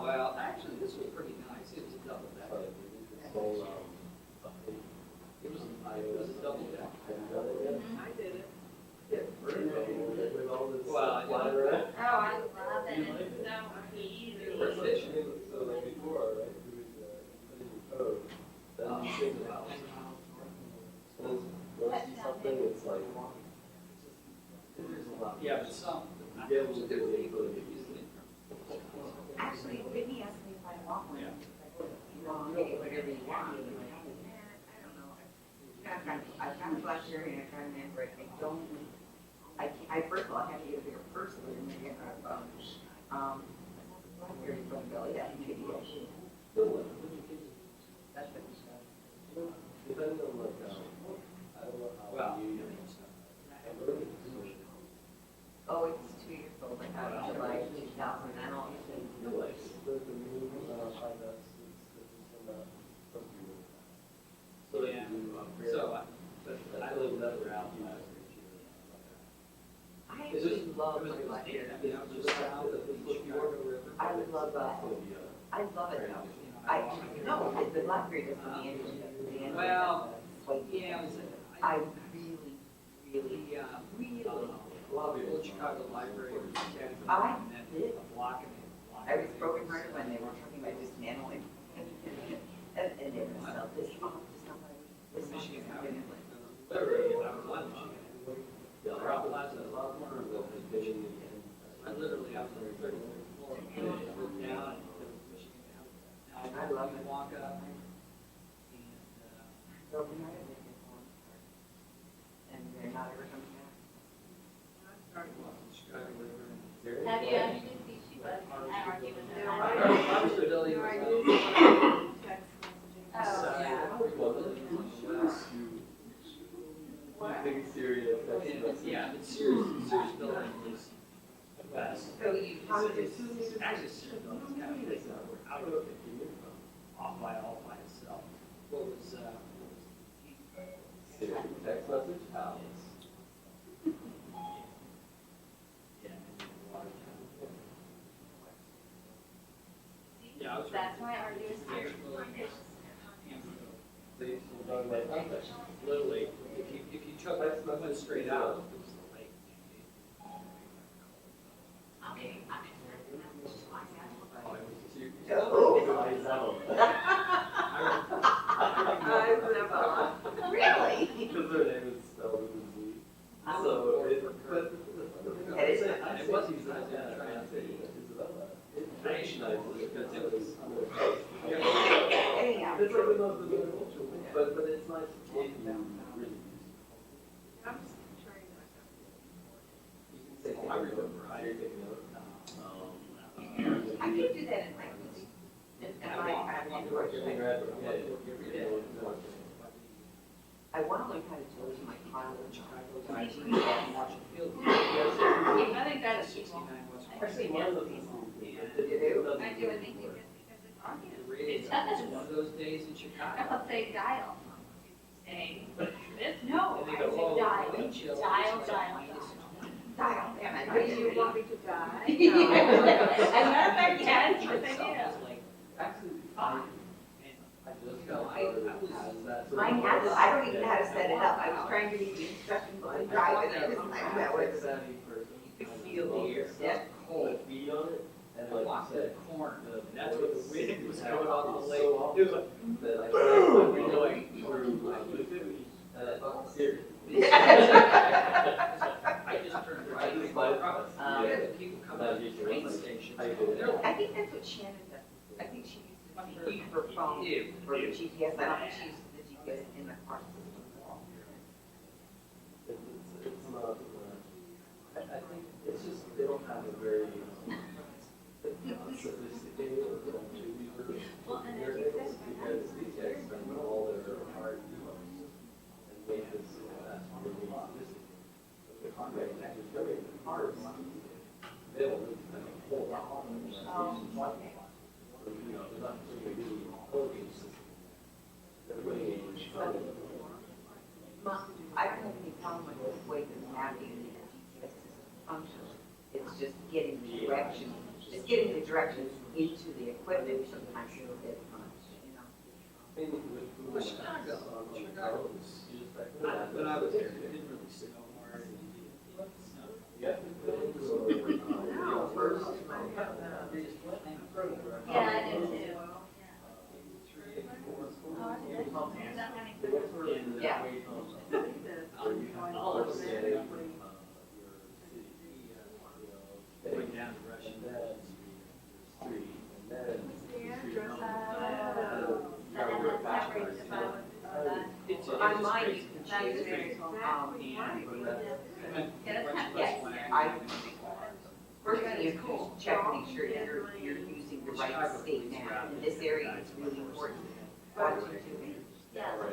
Well, actually, this was pretty nice. It was a double deck. It was a double deck. I did it. Well, Oh, I love it. It's so easy. Yeah, but some. Actually, Whitney asked me if I want one. Yeah. You know, whatever you want. I don't know. I've got a BlackBerry and I've got an Android. I first of all, I have to get a bigger person and then get a phone. BlackBerry phone bill, yeah, maybe I should. That's what it's got. Depending on like, I don't know how you. Oh, it's 2 years old, like July 2000. I don't But I live another out. I actually love my BlackBerry. I love that. I love it. No, the BlackBerry doesn't the Android. Well, Like, yeah, I really, really. Old Chicago Library. I did. I was brokenhearted when they were talking about dismantling. And they were so, this is not what I Michigan was Avenue. thinking. Literally, I was on Michigan. Route Plaza, a lot more of those. I literally, I was on the 33rd floor. I moved down to Michigan Avenue. Now I love it. Walk up. Brokenhearted, and they're not ever coming back. Chicago River. Have you actually seen she was? I argue with her. I was the building. Oh, yeah. Big serious. Yeah, it's serious building is the best. So you talked to It's actually serious building, it's kind of like, out of it, all by itself. What was, Text message? yeah, I was. That's why I argue with her. Literally, if you took it went straight out, it was like. Okay. Really? Because their name is spelled with a Z. So it, but It wasn't because I was trying to Isabella. It rationalize it because it was. Anyhow. It's like the most cultural thing, but it's nice if you really. I'm just trying to. I remember, I didn't take note. I could do that in language. And I want to learn how to do it to my child. I think that's Especially now. I do, I think because it's argument. It It's does. one of those days in Chicago. I'll say dial. Say, no, And I they go, say oh, dial, wind chill. dial. Dial, damn it. Do you want me to die? As a matter of fact, yes, yes, I do. Actually, fine. I just got Mine has it. I don't even know how to set it up. I was trying to read the instructions while I drive it. I was like, that was, you could feel the air. Yeah. Cold feet on it, and like Block you said, that corn. That's what the wind was had going on the so lake. often It was like, that I boom, felt going through like the 50s, and I thought, serious. I just turned right. I just like, The people come out of the train station. I did it. They're like, I think that's what Shannon does. I think she uses her phone for the GPS. I don't think she uses the GPS in the car system. It's not, I think it's just, they don't have a very sophisticated computer Well, and I think interface that's because these guys spend all their hard times and make this really sophisticated. The contract actually very hard. They don't really spend a whole lot on it. You know, they're not I don't have any problem with the way the mapping functions. It's just getting the direction, into the equipment sometimes is a bit much, you know. Well, Chicago was, when I was there, it didn't really snow hard. Yeah. No, first, Yeah, I do too. Yeah. Going down to Russian Street, and then. On mine, you can choose, first thing is check to make sure you're using the right state map. In this area, it's really important. Washington,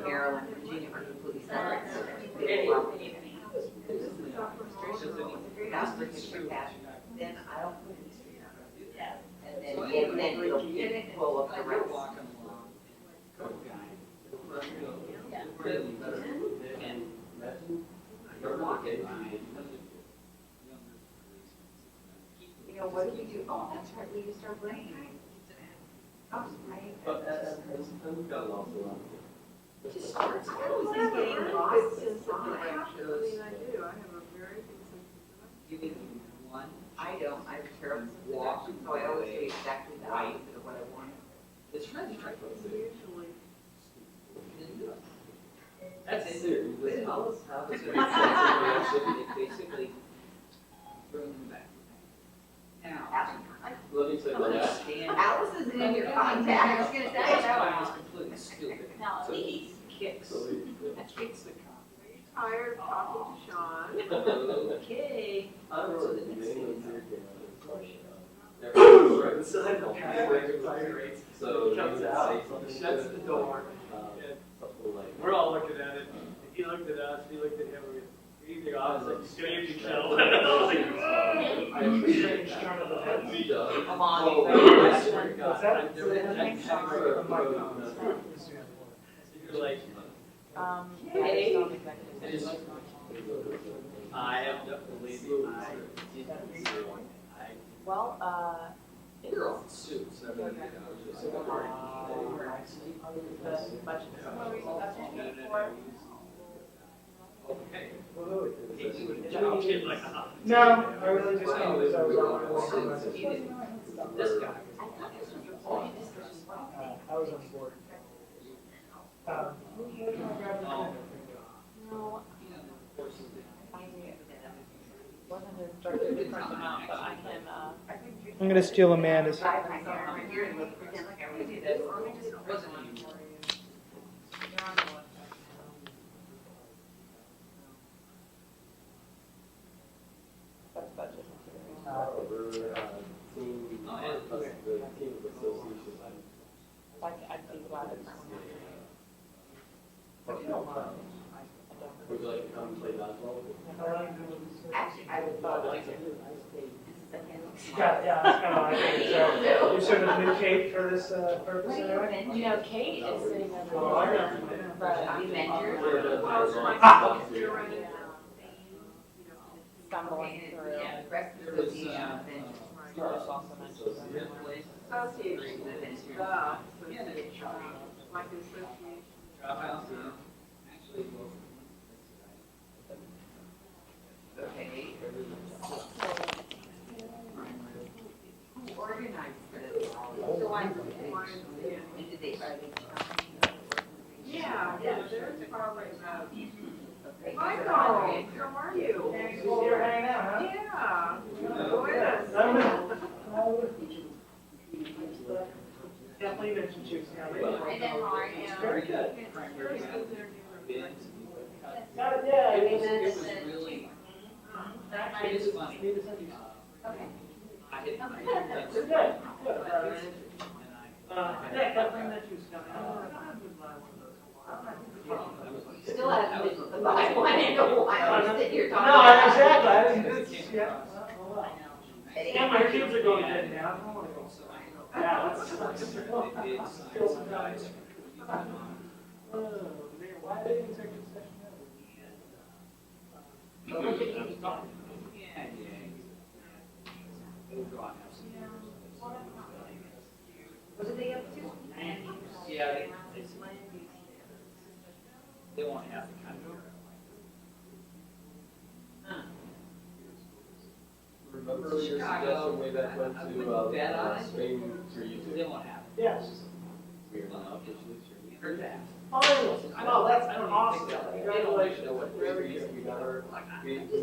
Maryland, Virginia are completely separate. They will allow anything. That's the history map. Then I don't put history map. And then it'll pull up the rest. And you're walking by. You know, what do we do? Oh, that's right, we used our brain. Oh, But we've got an awful lot. just starts, I was just getting lost in some I directions. do, I have a very good sense of You can do one, I don't, I have terrible walk, so I always do exactly the opposite of what I want. It's French try. usually. That's serious. This house has a they basically bring them back. Now, Let me say that. Alice is in your contact. I was gonna say, That's no. why it's completely stupid. No. So he kicks the cop. tired of talking to Sean. Okay. I don't know the next thing. They're the side of the path. So comes out, shuts the door. We're all looking at it. He looked at us, we looked at him, we either opposite, good evening, Shell. I appreciate that. Come on. I swear to God. You're like, Hey. I have definitely, Well, you're all in suits, I mean, just okay. no, I really just came because I was on. This guy. I was on board. no, wasn't a directly different amount, but I can, I'm gonna steal Amanda's. that's budget. I'd be glad if Would you like to come play dodgeball? Actually, I would love to. Yeah, that's kind of what I think. So, you're sort of new Kate for this purpose, anyway? You know, Kate is sitting over there. Oh, I know. But stumbling through. Yeah, the rest of the association, then. You just also mentioned that. Association, like the association. Okay. Who organized this? The one. And did they, are they? Yeah, there's probably about. Okay. Michael, how are you? You're hanging out, huh? Yeah. Go Definitely mentioned you. And then Lauren, yeah. Very good. Yeah, I mean, It that's was the- really, that might- it is funny. Okay. I did. Good, good. Yeah, Kathleen mentioned you. Still haven't been, but I want to know why I'm sitting here talking. No, exactly, I didn't, it's, yeah. At Yeah, my 8:30. kids are going dead now. I don't wanna go. Yeah, let's. Friday executive session? What are they up to? Yeah, they won't have the kind of. Remember your suggestion way back when to, Spain for YouTube? They won't have it. Yes. We're not officially sure. Heard that. Finally. I know, that's, I don't even Awesome. think that. Congratulations. You know what, we got our, we need a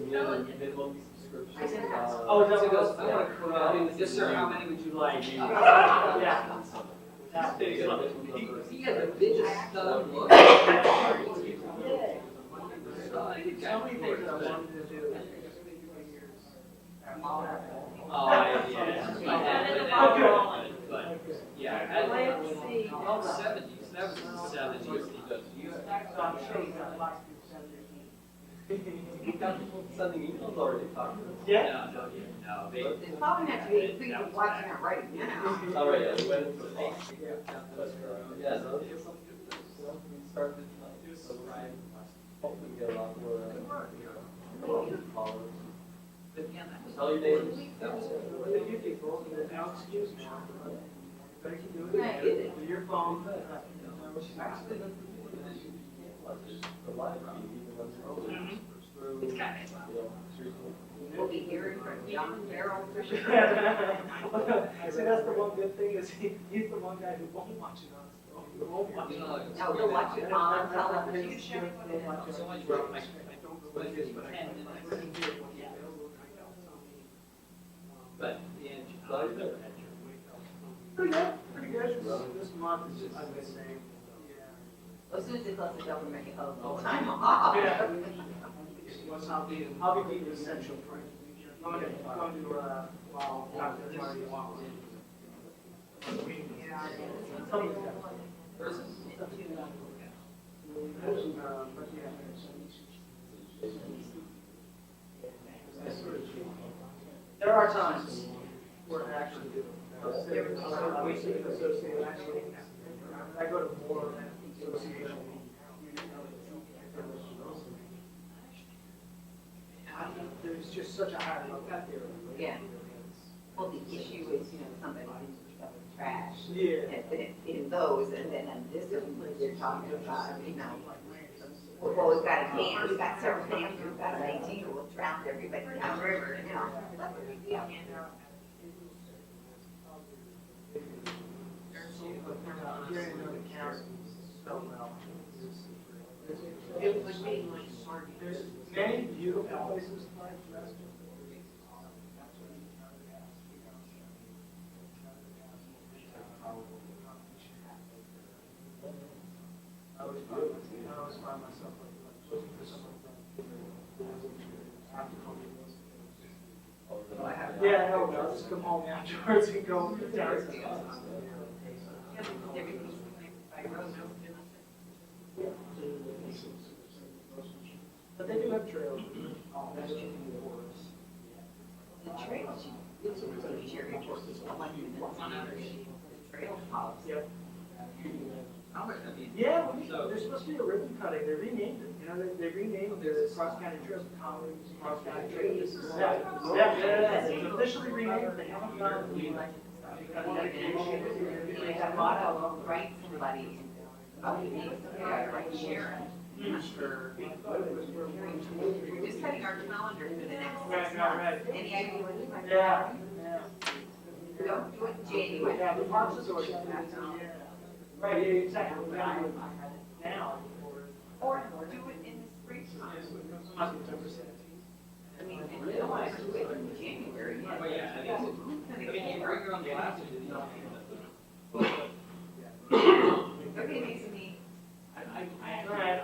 minimum subscription. Oh, is that So what it goes, it I was? want to, yes, sir, how many would you like? Yeah. He had the biggest stud look. So many things that I wanted to do. Oh, yeah. But, yeah, Let's see. well, 70s, that was in the 70s. Sending emails already talking. Yeah. No, they. There's probably not too many people watching it right now. All right, yeah, we went into the. Yeah, so it's something good. So we started tonight, so Ryan, hopefully get a lot more, followers. But yeah, that was. Tell your neighbors. That was. With you people, there's no excuse now. Better keep doing Right. it with your phone. The live feed, even when it's over, through, It's kind of. through. We'll be hearing from John Farrell for sure. See, that's the one good thing is he's the one guy who won't watch it on his phone. He won't watch it on his No, he'll watch it on television. So much work, I don't know what it is, but I can. But, yeah. Pretty good, pretty good. This month is just, I'm just saying, As soon as it lets the government get a little time off. yeah. I'll be eating essential for it. Going to, well, Dr. Marty walks in. Something's got to. But yeah. There are times where I actually do. Obviously, associated, actually, I go to more association. There's just such a high level out there. Yeah. Well, the issue is, somebody picks up trash. Yeah. In those, and then in this one, you're talking about, well, we've got a can, we've got several cans, we've got an 18, we'll drown everybody down the river, Yeah. There's many beautiful places to find rest. I always find myself looking for something. Yeah, I know, I'll just come home afterwards and go. But they do have trails. The trails, it's a cherry horses, like the trail house. Yep. How I mean. Yeah, there's supposed to be a ribbon cutting, they renamed it, they renamed the cross-county trails, Collins, cross-county trails. Yeah, it's officially renamed, they haven't done the, like, They have bought out, write somebody, right, Sharon. We're just setting our calendar for the next 6 months. Any idea when you might? Yeah. Don't do it in January. Yeah, the parks authority. Right, yeah, exactly. We gotta do it now. Or do it in the springtime. I mean, we don't want to do it in January yet. Well, yeah, I mean, you bring your own glasses. Okay, Mason, me. All right.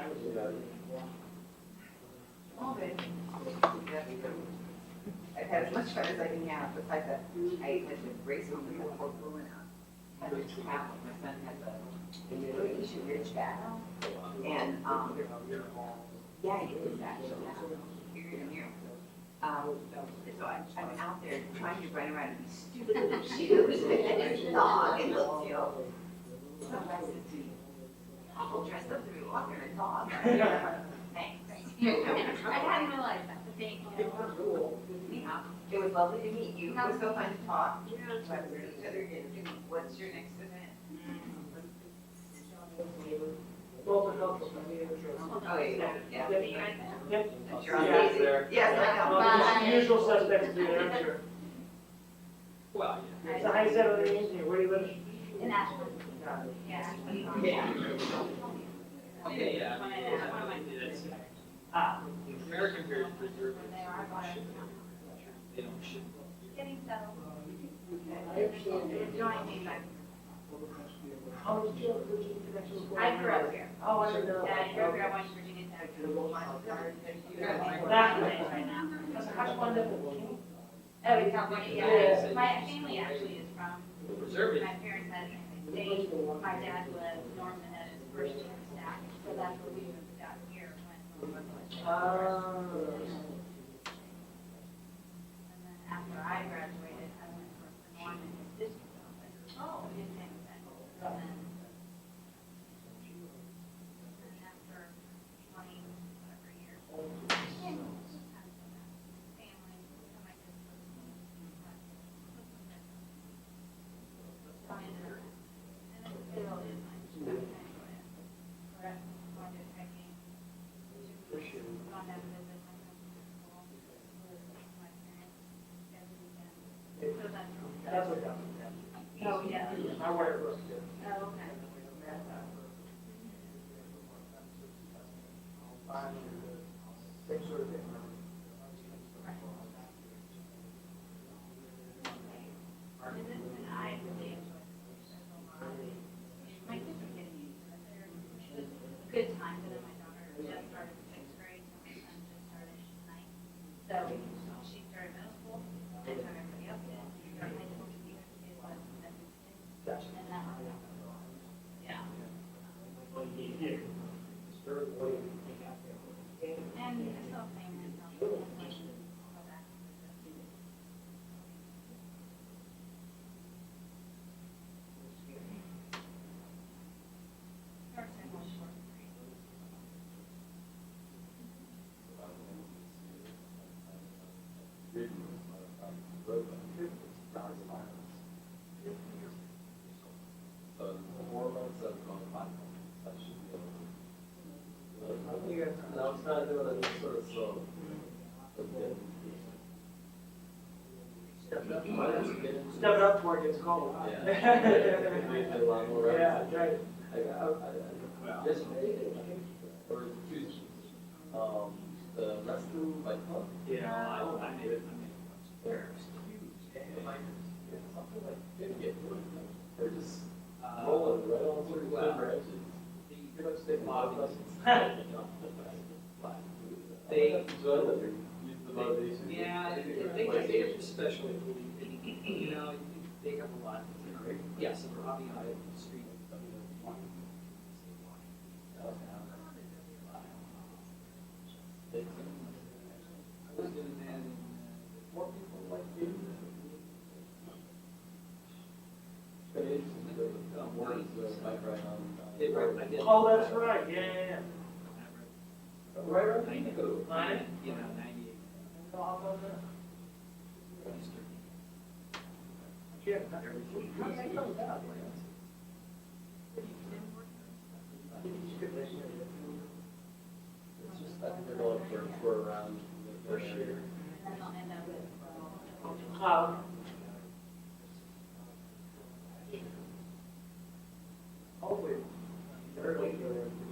All good. I've had as much fun as I can have, besides that, I had to race home with that poor woman out. Had to travel, my son has a issue ridge back. And, yeah, he is actually, here and here. So I'm out there trying to run around in these stupid little shoes and his dog and little, So I said to All dressed up to be walking a dog. Thanks. I hadn't realized that, but thank you. Yeah. It was lovely to meet you. It was so fun to talk. Glad to see each other again. What's your next event? Oh, yeah. Yeah. See you guys there. You're on Daisy. Yes, I know. Bye. Usual suspects do that, I'm sure. Well, So how you settle in here? Where do you live? In Ashland. Yeah. yeah. Yeah. One of my Ah. American Heritage Preserve. When they are, I bought it. They don't ship. Getting settled. I Enjoying being back. How was your Virginia connection with? I grew up here. Oh, I didn't know. Yeah, I grew up here. I went to Virginia Tech. That Right now. how'd you wind up in King? Oh, in California, yeah. My family actually is from, Preserve it. my parents had stayed, my dad was Norman at his first year of staff, so that's where we moved out here when. And then after I graduated, I went for Norman in his district office. Oh. In San Jose. And then after 20, whatever years. Family, so my kids live in so I ended up, and it really is nice. I enjoy it. We're at, going to hiking, gone down to visit my cousin in school, with my parents every weekend. So that's really good. That's what happened. Oh, yeah. I wear it real good. Oh, okay. Same sort of thing. And I really enjoy it. There's a lot of, my kids are getting used to it. It was a good time, but then my daughter just started sixth grade, and my son just started ninth. So she started middle school, and so everybody else did. She started high school, she was kid, was seventh grade. And that was, yeah. And I still think myself, go back and visit. Starts in one short grade. So 4 months of 5 months, that should be able to. And I was trying to do it in sort of slow. Step it up before it gets cold. Yeah. A lot more. Yeah, right. Yesterday, or Tuesday, the restroom, like, huh? Yeah, I made it. They're huge, and like, it's something like 50 at work. They're just rolling right on through the branches. Pretty much they They enjoy that, use the motivation. Yeah, they're special. You know, they have a lot. Yes, and they're hobby on the street. I was doing that, and More people like you. But it's, the words, bike ride on. I did. Oh, that's right, yeah. Right, 92. Nine? You know, 98. Yeah. It's just that they're going for around the first year. And then I'll end up with. Hopefully, early,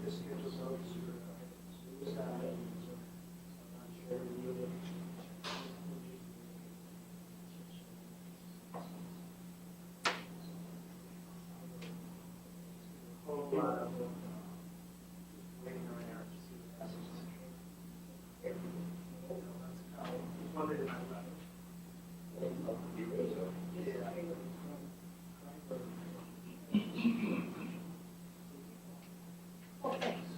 just schedule notes or just have it. I'm sure we need it. Whole lot of waiting on our to see what happens. Wondered about Well, thanks.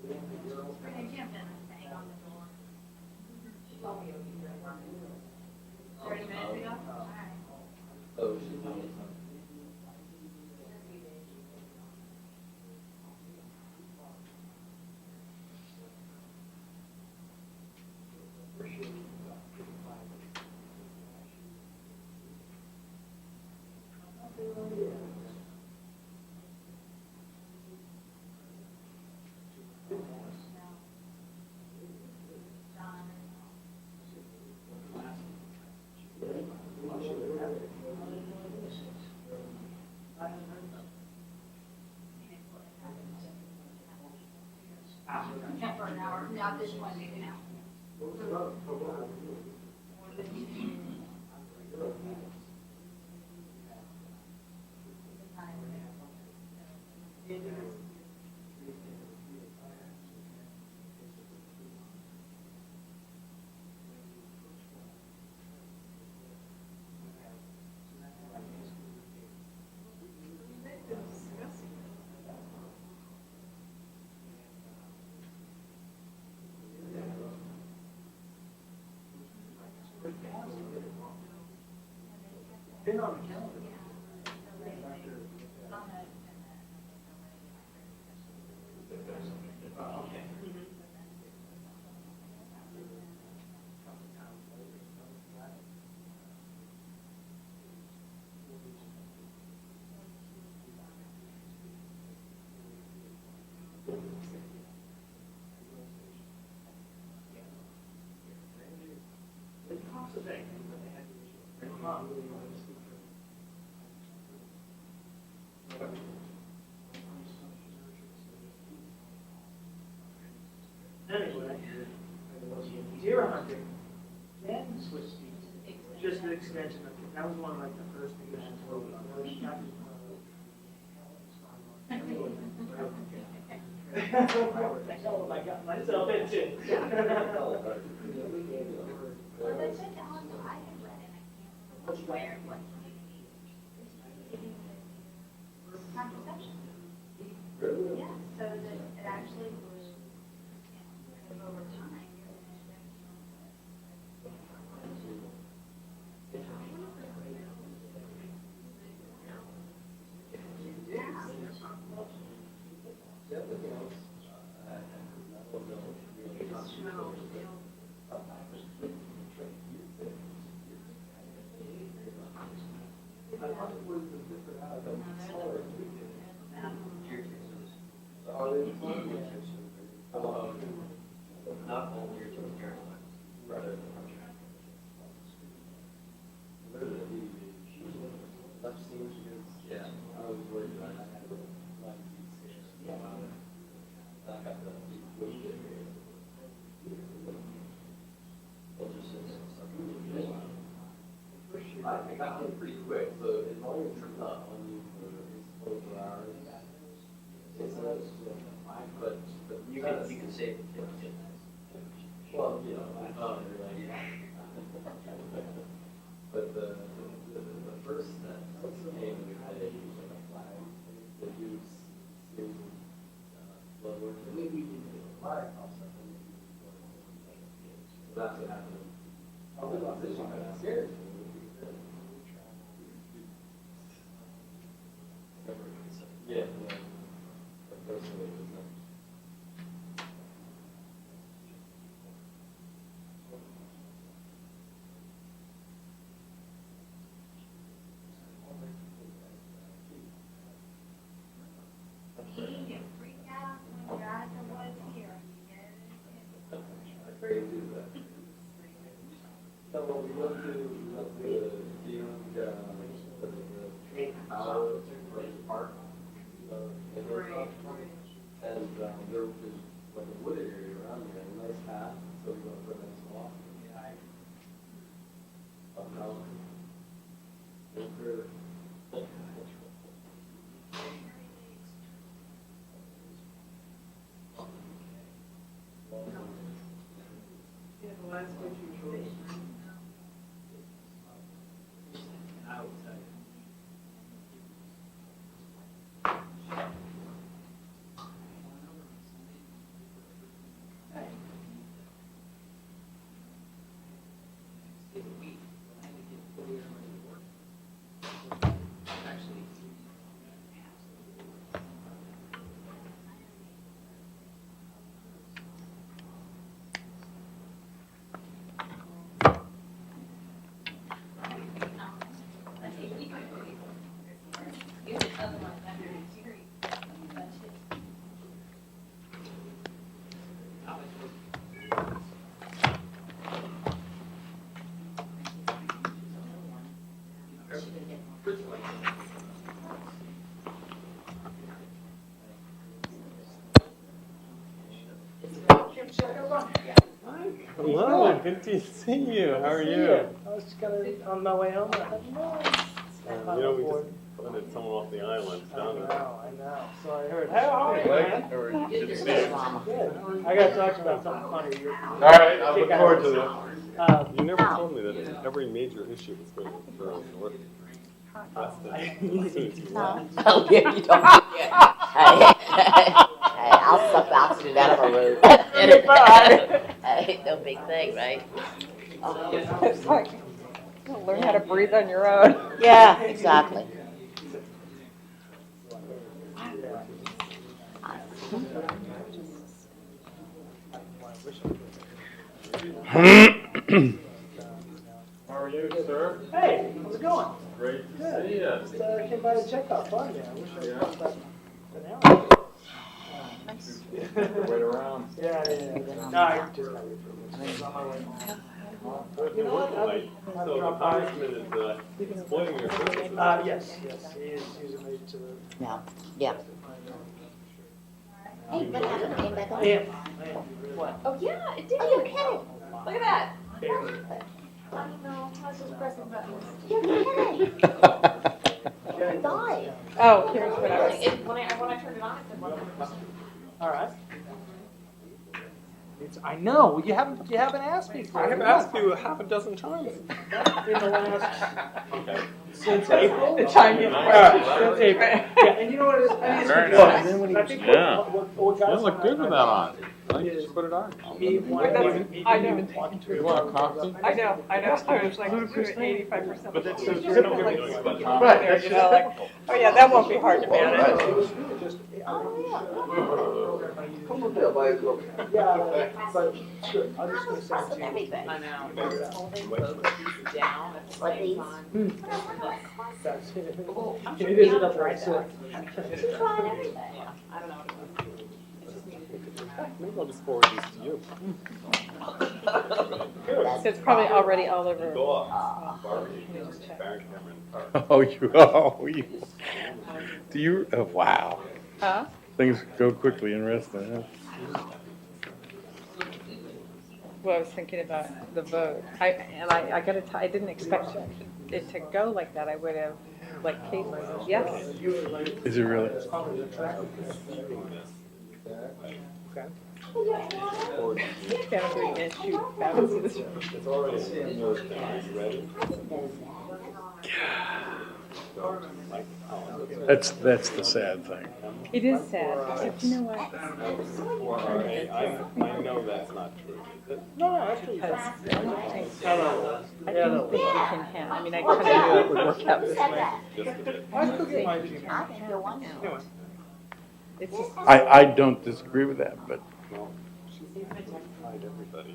We're gonna jump in and hang on the door. 30 minutes ago? All right. Oh, she's not. for an hour, not this Monday now. Been on the calendar. Okay. It costs a thing, but they had to bring them up. Anyway, deer hunting, then switch speeds. Just the extension of, that was one of like the first things I told you. I tell them I got myself into. Well, they said that on the, I had read it, I can't remember where, what. Contraception. Really? Yeah, so that it actually was, over time. Not all years of airlines, rather than yeah, I was worried about that. I got it pretty quick, so as long as it's not on you for 24 hours, it's fine, but you can save the kids. Well, you know, I thought it really, but the first that came in the day, like a flag, that he was seeing blood work, and maybe we can get a flag off something. So that's what happened. I was about this one, I got scared. Yeah, yeah. But personally, it was not. You freak out when you're out of the woods here. I very do that. So what we went to the power park. And there was like a wooded area around there, a nice path, so we went for a nice walk. Up now. Yeah, the last picture you showed us. I will tell you. First of all, Hello, good to see you. How are you? I was just gonna, on my way home, I thought, no. You know, we just funded someone off the island down there. I know. So I heard, how are you, man? Good to see you. Good. I gotta talk to you about something funny. All right, I look forward to this. You never told me that every major issue was going to throw north. Oh, yeah, you don't. Hey, I'll do that on the road. Hey, no big thing, right? It's like, you'll learn how to breathe on your own. Yeah, exactly. How are you, sir? Hey, how's it going? Great to Good. see you. Just came by to check out fun, man. I wish I Yeah. had about an hour. Nice. Wait around. Yeah. No, I just got it. On my way home. You know what? So the congressman is exploiting your services. Yes, he is using me to the. Yeah, yeah. Hey, what happened? Came back on? Yeah. What? Oh, yeah, it did. Are you kidding? Look at that. I don't know, I was just pressing buttons. You're kidding. Die. Oh, here's what I was. When I turned it on, it said 100%. All right. I know, you haven't asked me for it. I have asked you half a dozen times. In the last, Okay. since April. The time you. All right, since April. Yeah, and you know what it is? I mean, Very it's nice. I think Yeah. what got You us look on good with that on. I is just put it on. me wanting I to know. even talking to You want a coffee? I know. I was like 85%. But that's just You're you're like, doing it. Right, there, you know, like, oh yeah, that won't be hard to manage. It was really just, yeah, but sure, I was just gonna say to you. I know. It's holding both of these down at the What same these? time. That's it. Oh, I'm It sure is Deanna enough tried right that. there. Trying everything. Yeah, I don't know what it was. It just needed to be dramatic. Maybe I'll just forward these to you. So it's probably already all over. Oh, do you, oh, wow. Huh? Things go quickly in wrestling, huh? Well, I was thinking about the vote. I gotta tell, I didn't expect it to go like that. I would have, like Kate said, yes. Is it really? Can't believe it. Shoot, bounces. It's already in your thing. Are you ready? That's the sad thing. It is sad, but you know what? I know that's not true. No, actually. Because I don't think we can have, I mean, I kind of knew it would work out this way. Just a bit. I still get my opinion. I think you're one. Anyway. It's just, I don't disagree with that, but Well, she's tried everybody.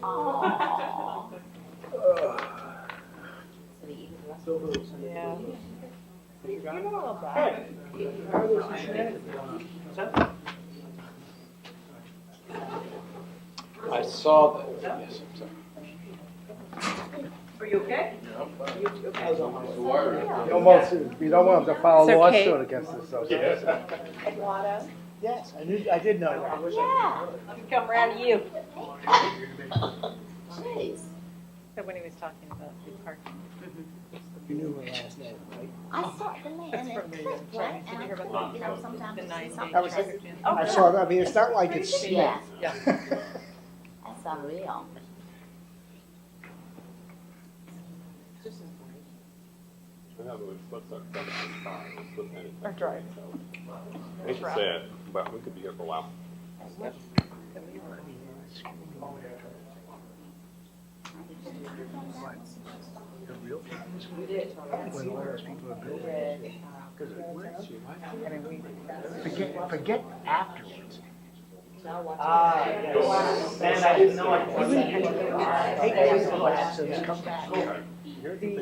Aww. yeah. Hey, how are those shenanigans going on? I saw that, yes, I'm sorry. Are you okay? You don't want them to file So a Kate- lawsuit against this association. Eduardo? Yes, I did know that. Yeah. Come around to you. Jeez. So when he was talking about the parking. You knew her last name, right? I saw the man and from it the clicked, right? Chinese. And I Did you hear about thought, the- you know, sometimes the you see 9-day something. I was traffic thinking, jam? I saw, I mean, it's not like it's. Yeah. Yeah. That's unreal. In other words, let's not send it to car, let's flip anything. Or drive. I hate to say it, but we could be here for a while. The real problem is when all those people are building. Because it works. Forget afterwards. Yes. Man, I didn't know I hate these licenses, come back here.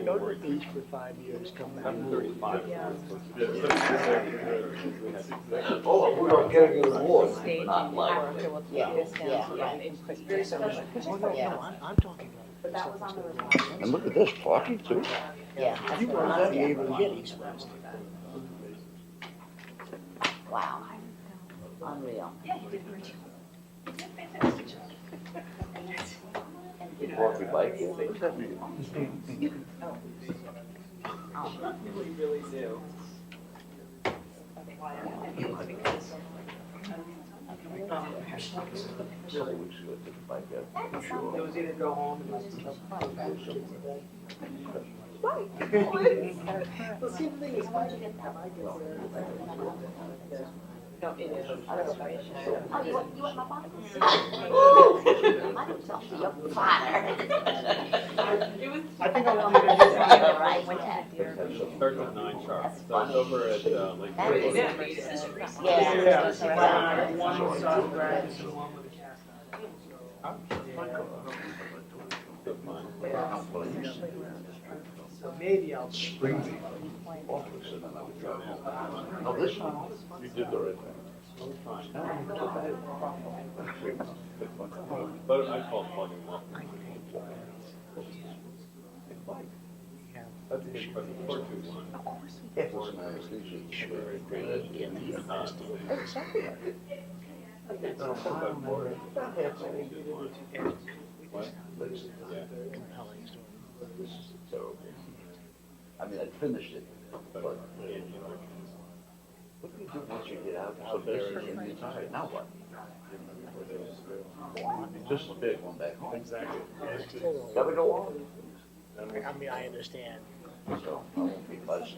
Go to the beach for 5 years, come back. I'm 35. Oh, we don't get a good award. Staging, Not like- or okay, we'll take yeah, this down yeah, so right. that input. Oh, no, Yeah. no, I'm talking about. But that was on the report. and look at this, parking too. Yeah. That's You what will I'm not be saying. able to get east west. Wow. Unreal. Walking bike, what does that mean? We really do. Really, we should go take a bike out, for It sure. was either go home and listen to Right. Well, see, the thing is, why you get that? No, it is. Oh, you want my box? I don't talk to your father. I think I wanted to do that. Right, It starts at 9 sharp, so it's over at, like. That is- Yeah, one side grass and one with a cast iron. So maybe I'll. Springfield. Office, and then I would drive home. Oh, this one, you did the right thing. But I call plugging them up. That's a big question. 421. If it's an anesthesia, sure. This is terrible. I mean, I finished it, but what do you do once you get out? So basically, you're tired, now what? Just a big one back home. Exactly. Gotta go on. I mean, I understand. So I won't be buzzed.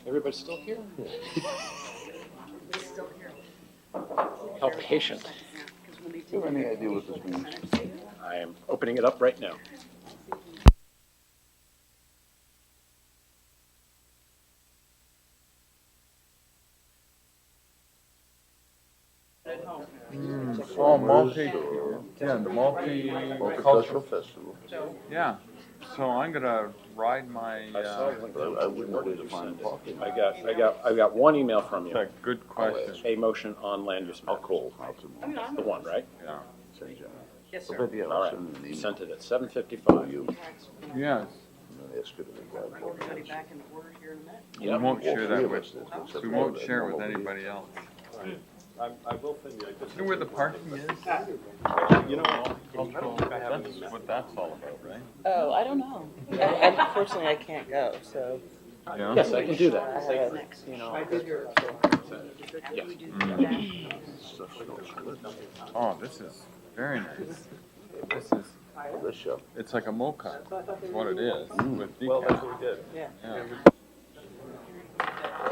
Everybody still here? How patient. Do you have any idea what this means? I am opening it up right now. Oh, the Multicultural festival. Yeah, so I'm gonna ride my, But I wouldn't know where to find parking. I got one email from you. good question. A motion on land use I'll matters. call. I'll tomorrow. The one, right? Yeah. Send you. Yes, But sir. maybe All I'll right. send an You email. sent it at 7:55. You, Yes, and ask her to regard Bring everybody back in order here in a minute. we Yep. won't share that with, Except we for won't that share it with normal anybody else. I will send you, I just. You know where the parking is? You know what? That's what that's all about, right? Oh, I don't know. Unfortunately, I can't go, so. Yeah? Yes, I can do I that. have a, you know. I did hear. Yes. Oh, this is very nice. This is, This show. it's like a mocha, is what it is, with decaf. Well, that's what we did. Yeah. Yeah.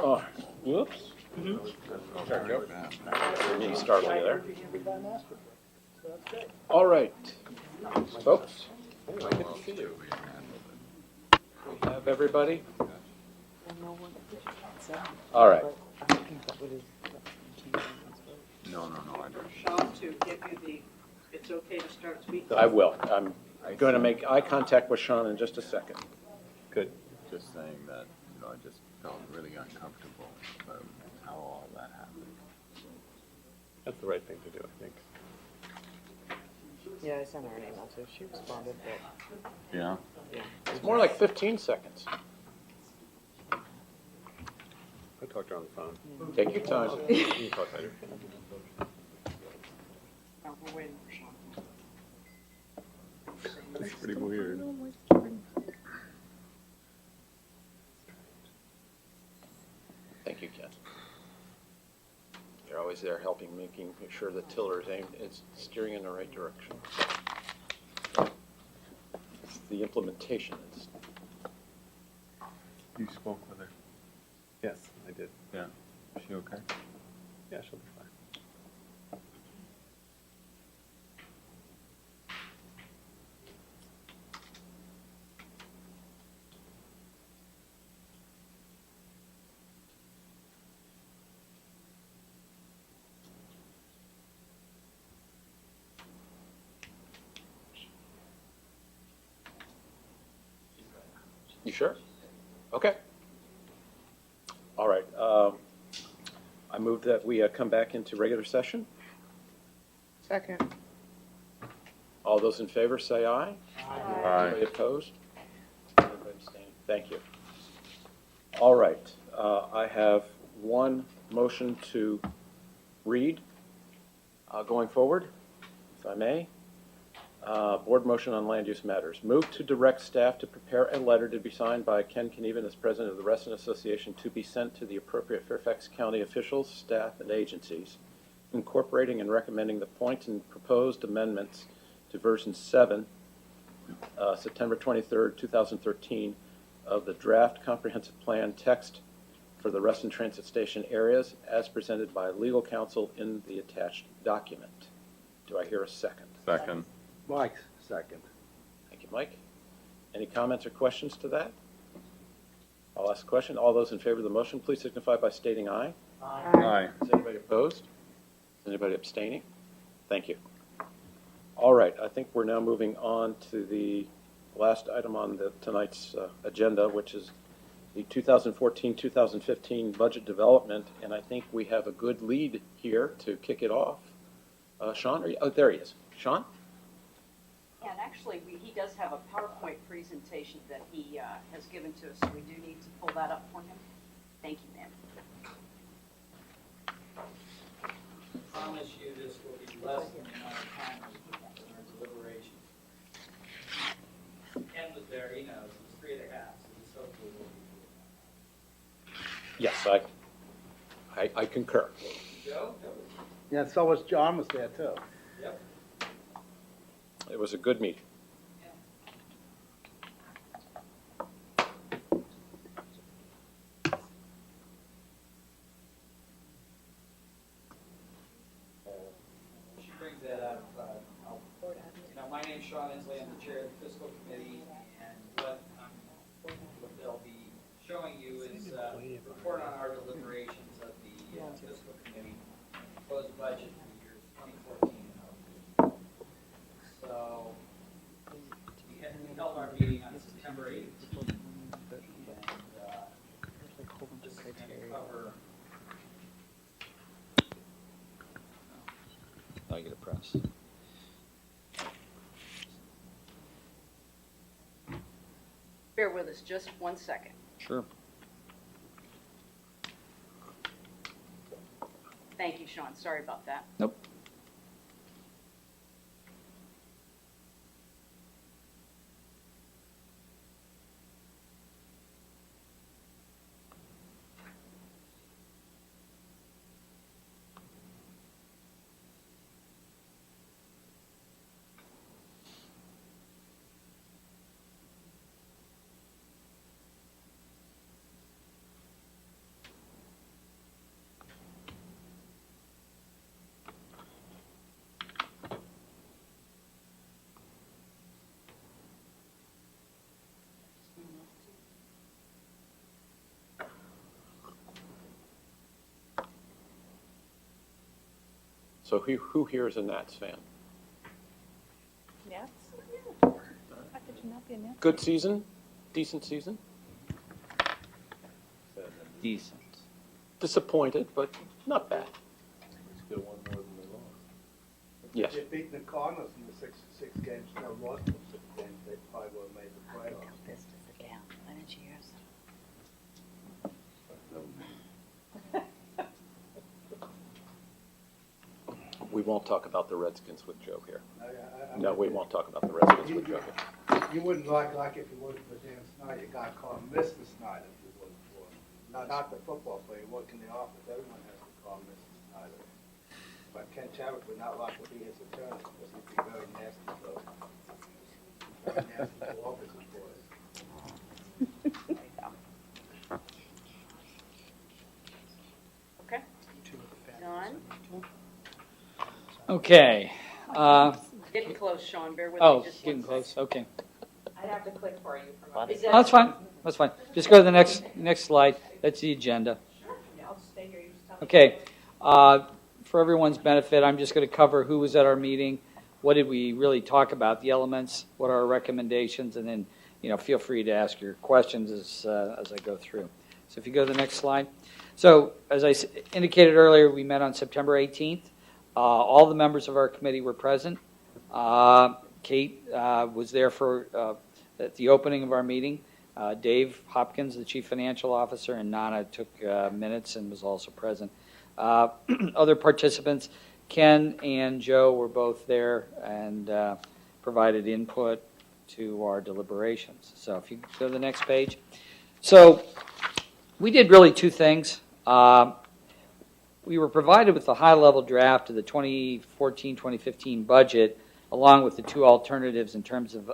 Oh, whoops. There we go. Let me start over there. All right, folks. Good to see you. We have everybody? All right. No, I don't. Sean, to give you the, it's okay to start speaking. I will. I'm going to make eye contact with Sean in just a second. Good. Just saying that, you know, I just felt really uncomfortable about how all that happened. That's the right thing to do, I think. Yeah, I sent her an email too. She responded, but. Yeah? It's more like 15 seconds. I talked to her on the phone. Take your time. You can talk later. Oh, we're waiting for Sean. That's pretty weird. Thank you, Ken. You're always there helping, making sure the tiller is aimed, it's steering in the right direction. It's the implementation. You spoke with her? Yes, I did. Yeah. Is she okay? Yeah, she'll be fine. You sure? Okay. All right. I move that we come back into regular session. Second. All those in favor say aye. Aye. Anybody opposed? Anybody Thank you. All right, I have one motion to read going forward, if I may. Board motion on land use matters. Move to direct staff to prepare a letter to be signed by Ken Knieven as president of the Reston Association to be sent to the appropriate Fairfax County officials, staff, and agencies, incorporating and recommending the points and proposed amendments to version 7, September 23rd, 2013, of the draft comprehensive plan text for the Reston Transit Station areas as presented by legal counsel in the attached document. Do I hear a second? Second. Mike, second. Thank you, Mike. Any comments or questions to that? I'll ask a question. All those in favor of the motion, please signify by stating aye. Aye. Is anybody opposed? Is anybody abstaining? Thank you. All right, I think we're now moving on to the last item on tonight's agenda, which is the 2014-2015 budget development, and I think we have a good lead here to kick it off. Sean, oh, there he is. Sean? And actually, he does have a PowerPoint presentation that he has given to us, so we do need to pull that up for him. Thank you, ma'am. I promise you this will be less than the amount of time in our deliberation. Ken was there, he knows, it was 3.5, so this hopefully will be. Yes, I concur. Joe? Yeah, so was John was there too. Yep. It was a good meeting. She brings that up. My name's Sean Inslee, I'm the chair of the fiscal committee, and what they'll be showing you is a report on our deliberations of the fiscal committee proposed budget for the years 2014 and up. So we held our meeting on September 18th, and this is going to cover. I get a press. Bear with us just 1 second. Sure. Thank you, Sean. Sorry about that. Nope. So who here is a Nats fan? Yes? How could you not be a Nats? Good season? Decent season? Decent. Disappointed, but not bad. Still one more than they lost. Yes. If they beat the Cardinals in the six games, no, lost in 6 games, they probably would have made the playoffs. We won't talk about the Redskins with Joe here. I No, we won't talk about the Redskins with Joe here. You wouldn't like if you wasn't for Dan Snyder. You got to call him Mr. Snyder if you wasn't for him. Not the football player, working in the office. Everyone has to call him Mr. Snyder. But Ken Chadwick would not like to be his attorney because he'd be very nasty to very nasty to office employees. Okay. Done. Okay. Getting close, Sean. Bear with Oh, me just getting 1 close. second. Okay. I have to click for you. Oh, that's fine. That's fine. Just go to the next slide. That's the agenda. I'll stay here. You just tell me. Okay. For everyone's benefit, I'm just going to cover who was at our meeting, what did we really talk about, the elements, what are our recommendations, and then feel free to ask your questions as I go through. So if you go to the next slide. So as I indicated earlier, we met on September 18th. All the members of our committee were present. Kate was there for at the opening of our meeting. Dave Hopkins, the Chief Financial Officer, and Nana took minutes and was also present. Other participants, Ken and Joe, were both there and provided input to our deliberations. So if you go to the next page. So we did really two things. We were provided with the high-level draft of the 2014-2015 budget, along with the two alternatives in terms of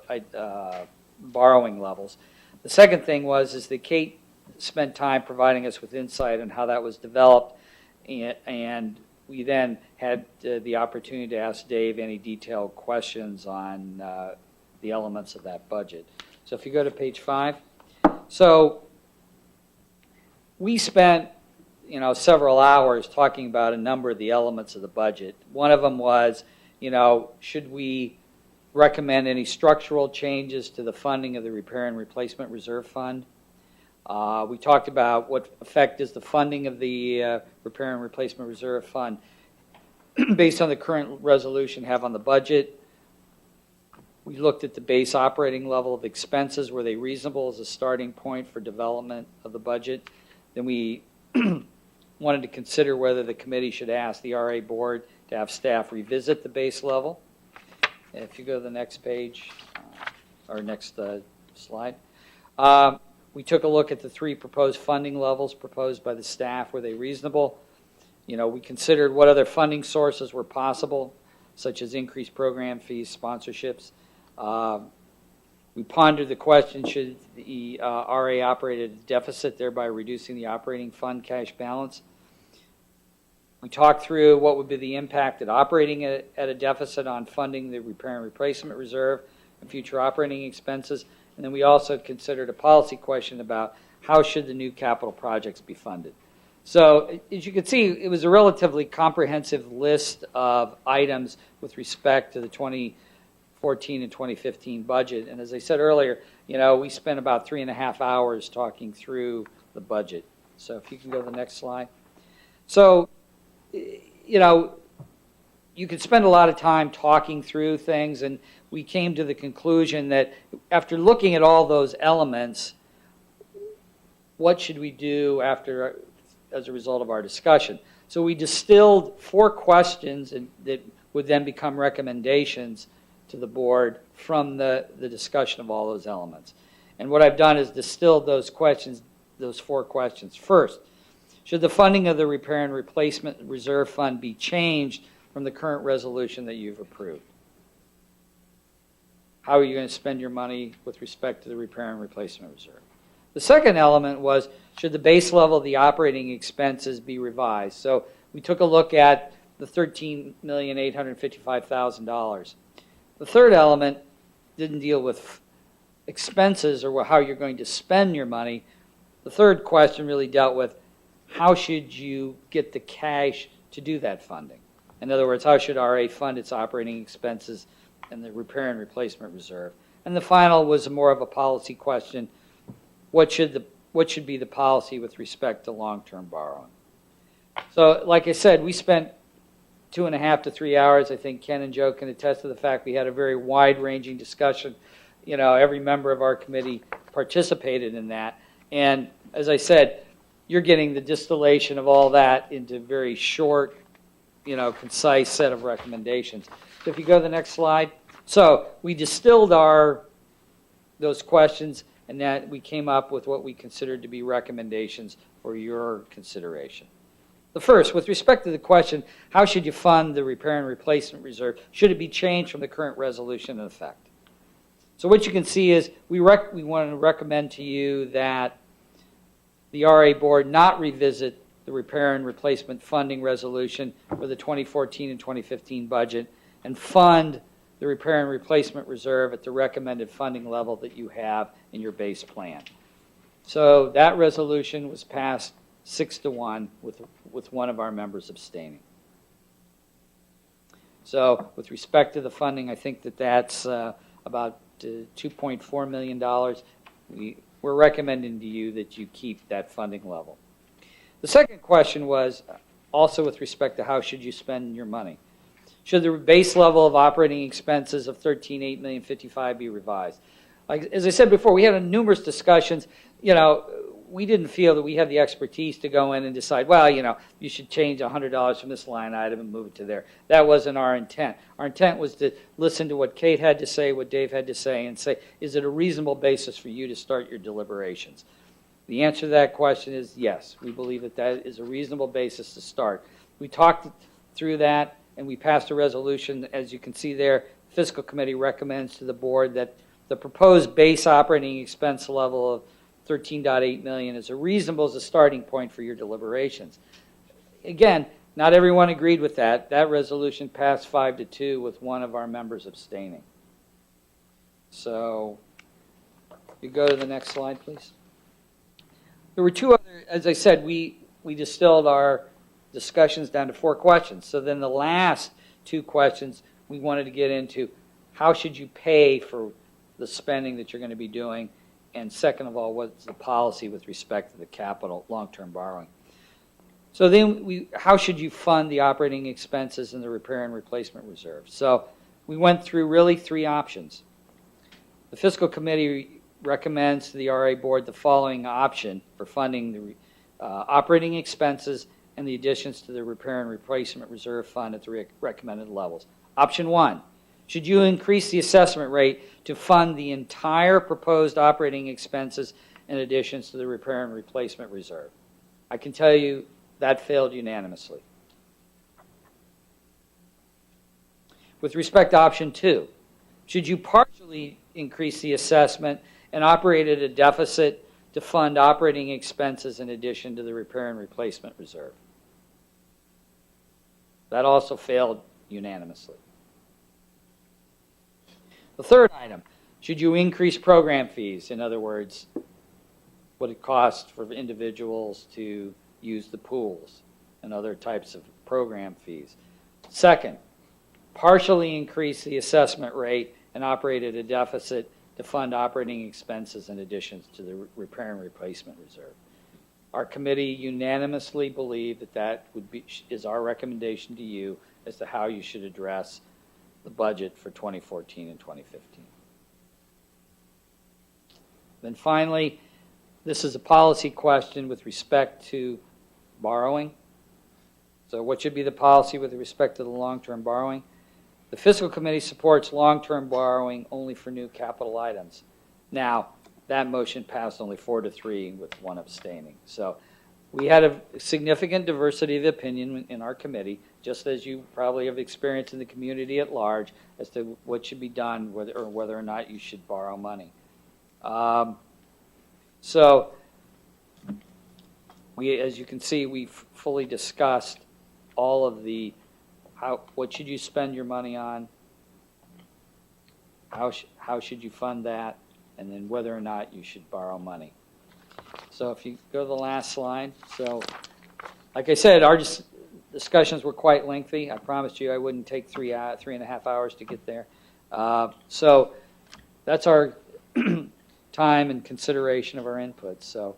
borrowing levels. The second thing is that Kate spent time providing us with insight on how that was developed, and we then had the opportunity to ask Dave any detailed questions on the elements of that budget. So if you go to page 5. So we spent several hours talking about a number of the elements of the budget. One of them was, should we recommend any structural changes to the funding of the Repair and Replacement Reserve Fund? We talked about what effect does the funding of the Repair and Replacement Reserve Fund, based on the current resolution, have on the budget. We looked at the base operating level of expenses. Were they reasonable as a starting point for development of the budget? Then we wanted to consider whether the committee should ask the RA board to have staff revisit the base level. And if you go to the next page, or next slide. We took a look at the three proposed funding levels proposed by the staff. Were they reasonable? We considered what other funding sources were possible, such as increased program fees, sponsorships. We pondered the question, should the RA operate at a deficit, thereby reducing the operating fund cash balance? We talked through what would be the impact of operating at a deficit on funding the Repair and Replacement Reserve and future operating expenses. And then we also considered a policy question about how should the new capital projects be funded. So as you can see, it was a relatively comprehensive list of items with respect to the 2014 and 2015 budget. And as I said earlier, we spent about 3.5 hours talking through the budget. So if you can go to the next slide. So, you could spend a lot of time talking through things, and we came to the conclusion that after looking at all those elements, what should we do as a result of our discussion? So we distilled 4 questions that would then become recommendations to the board from the discussion of all those elements. And what I've done is distilled those 4 questions. First, should the funding of the Repair and Replacement Reserve Fund be changed from the current resolution that you've approved? How are you going to spend your money with respect to the Repair and Replacement Reserve? The second element was, should the base level of the operating expenses be revised? So we took a look at the $13,855,000. The third element didn't deal with expenses or how you're going to spend your money. The third question really dealt with how should you get the cash to do that funding? In other words, how should RA fund its operating expenses and the Repair and Replacement Reserve? And the final was more of a policy question. What should be the policy with respect to long-term borrowing? So, like I said, we spent 2.5 to 3 hours. I think Ken and Joe can attest to the fact we had a very wide-ranging discussion. Every member of our committee participated in that. And as I said, you're getting the distillation of all that into a very short, concise set of recommendations. So if you go to the next slide. So we distilled those questions, and that we came up with what we considered to be recommendations for your consideration. The first, with respect to the question, how should you fund the Repair and Replacement Reserve? Should it be changed from the current resolution in effect? So what you can see is we want to recommend to you that the RA board not revisit the Repair and Replacement funding resolution for the 2014 and 2015 budget and fund the Repair and Replacement Reserve at the recommended funding level that you have in your base plan. So that resolution was passed 6-1 with one of our members abstaining. So with respect to the funding, I think that's about $2.4 million. We're recommending to you that you keep that funding level. The second question was also with respect to how should you spend your money. Should the base level of operating expenses of $13,855,000 be revised? like, as I said before, we had numerous discussions. You know, we didn't feel that we had the expertise to go in and decide, well, you know, you should change $100 from this line item and move it to there. That wasn't our intent. Our intent was to listen to what Kate had to say, what Dave had to say, and say, is it a reasonable basis for you to start your deliberations? The answer to that question is yes. We believe that that is a reasonable basis to start. We talked through that, and we passed a resolution. As you can see there, the Fiscal Committee recommends to the board that the proposed base operating expense level of $13.8 million is reasonable as a starting point for your deliberations. Again, not everyone agreed with that. That resolution passed 5-2 with one of our members abstaining. So, you go to the next slide, please. There were two other, as I said, we distilled our discussions down to 4 questions. So then the last 2 questions we wanted to get into, how should you pay for the spending that you're going to be doing? And second of all, what's the policy with respect to the capital long-term borrowing? So then how should you fund the operating expenses and the repair and replacement reserve? So we went through really 3 options. The Fiscal Committee recommends to the RA Board the following option for funding the operating expenses and the additions to the repair and replacement reserve fund at the recommended levels. Option 1. Should you increase the assessment rate to fund the entire proposed operating expenses and additions to the repair and replacement reserve? I can tell you that failed unanimously. With respect to option 2, should you partially increase the assessment and operate at a deficit to fund operating expenses in addition to the repair and replacement reserve? That also failed unanimously. The third item, should you increase program fees? In other words, what it costs for individuals to use the pools and other types of program fees. Second, partially increase the assessment rate and operate at a deficit to fund operating expenses in addition to the repair and replacement reserve. Our committee unanimously believed that that is our recommendation to you as to how you should address the budget for 2014 and 2015. Then finally, this is a policy question with respect to borrowing. So what should be the policy with respect to the long-term borrowing? The Fiscal Committee supports long-term borrowing only for new capital items. Now, that motion passed only 4-3 with 1 abstaining. So we had a significant diversity of opinion in our committee, just as you probably have experienced in the community at large, as to what should be done, whether or not you should borrow money. So, as you can see, we've fully discussed all of the what should you spend your money on, how should you fund that, and then whether or not you should borrow money. So if you go to the last slide. So, like I said, our discussions were quite lengthy. I promised you I wouldn't take 3.5 hours to get there. So that's our time and consideration of our inputs. So,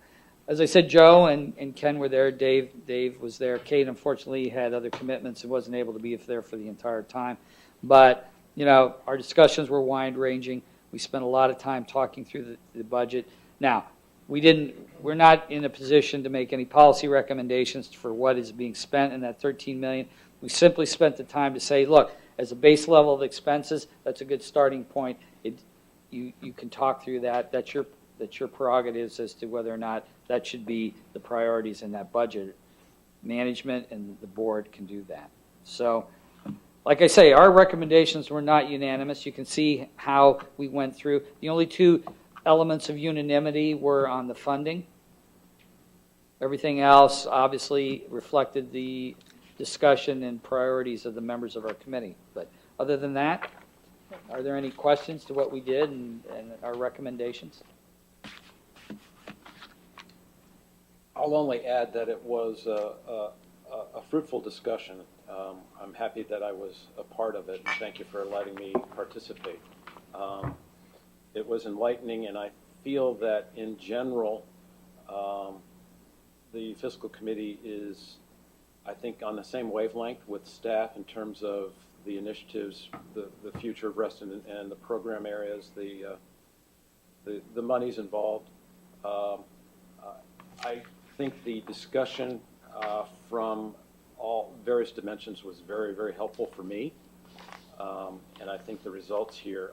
as I said, Joe and Ken were there. Dave was there. Kate, unfortunately, had other commitments and wasn't able to be there for the entire time. But, you know, our discussions were wide-ranging. We spent a lot of time talking through the budget. Now, we're not in a position to make any policy recommendations for what is being spent in that $13 million. We simply spent the time to say, look, as a base level of expenses, that's a good starting point. You can talk through that. That's your prerogatives as to whether or not that should be the priorities in that budget. Management and the board can do that. So, like I say, our recommendations were not unanimous. You can see how we went through. The only 2 elements of unanimity were on the funding. Everything else obviously reflected the discussion and priorities of the members of our committee. But other than that, are there any questions to what we did and our recommendations? I'll only add that it was a fruitful discussion. I'm happy that I was a part of it, and thank you for letting me participate. It was enlightening, and I feel that in general, the Fiscal Committee is, I think, on the same wavelength with staff in terms of the initiatives, the future of Reston and the program areas, the the money's involved. I think the discussion from all various dimensions was very, very helpful for me. And I think the results here,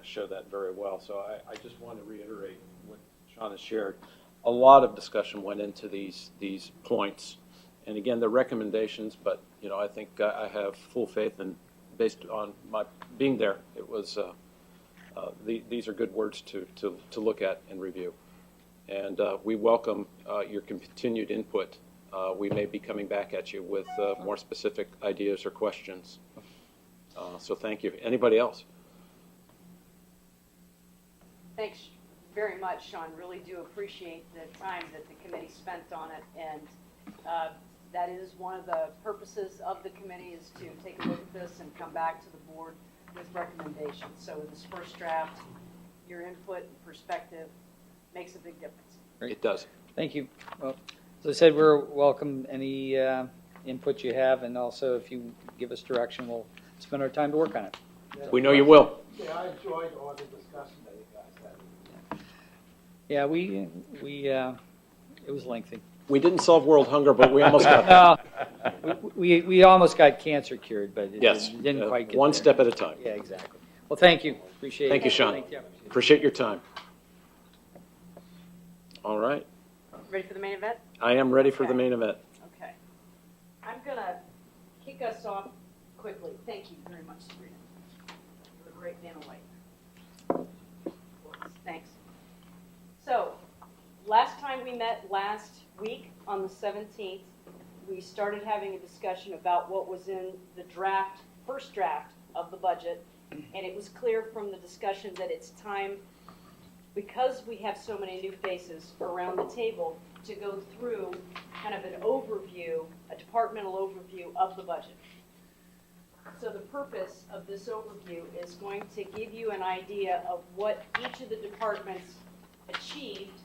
show that very well. So I just want to reiterate what Sean has shared. A lot of discussion went into these points. And again, the recommendations, but, I think I have full faith in, based on my being there, it was, these are good words to look at and review. And we welcome your continued input. We may be coming back at you with more specific ideas or questions. So thank you. Anybody else? Thanks very much, Sean. Really do appreciate the time that the committee spent on it. And that is one of the purposes of the committee, is to take a look at this and come back to the board with recommendations. So this first draft, your input and perspective makes a big difference. It does. Thank you. Well, as I said, we're welcome any input you have, and also if you give us direction, we'll spend our time to work on it. Yeah. We know you will. Yeah, I enjoyed all the discussion that you guys had. Yeah, we it was lengthy. We didn't solve world hunger, but we almost got there. No, we almost got cancer cured, but it yes, didn't quite get one there. step at a time. Yeah, exactly. Well, thank you. Appreciate it. Thank you, Sean. Thank you. Appreciate your time. All right. Ready for the main event? I am ready for Okay. the main event. Okay. I'm going to kick us off quickly. Thank you very much, Sabrina. You're a great man of light. Thanks. So, last time we met last week on the 17th, we started having a discussion about what was in the first draft of the budget, and it was clear from the discussion that it's time, because we have so many new faces around the table, to go through kind of an overview, a departmental overview of the budget. So the purpose of this overview is going to give you an idea of what each of the departments achieved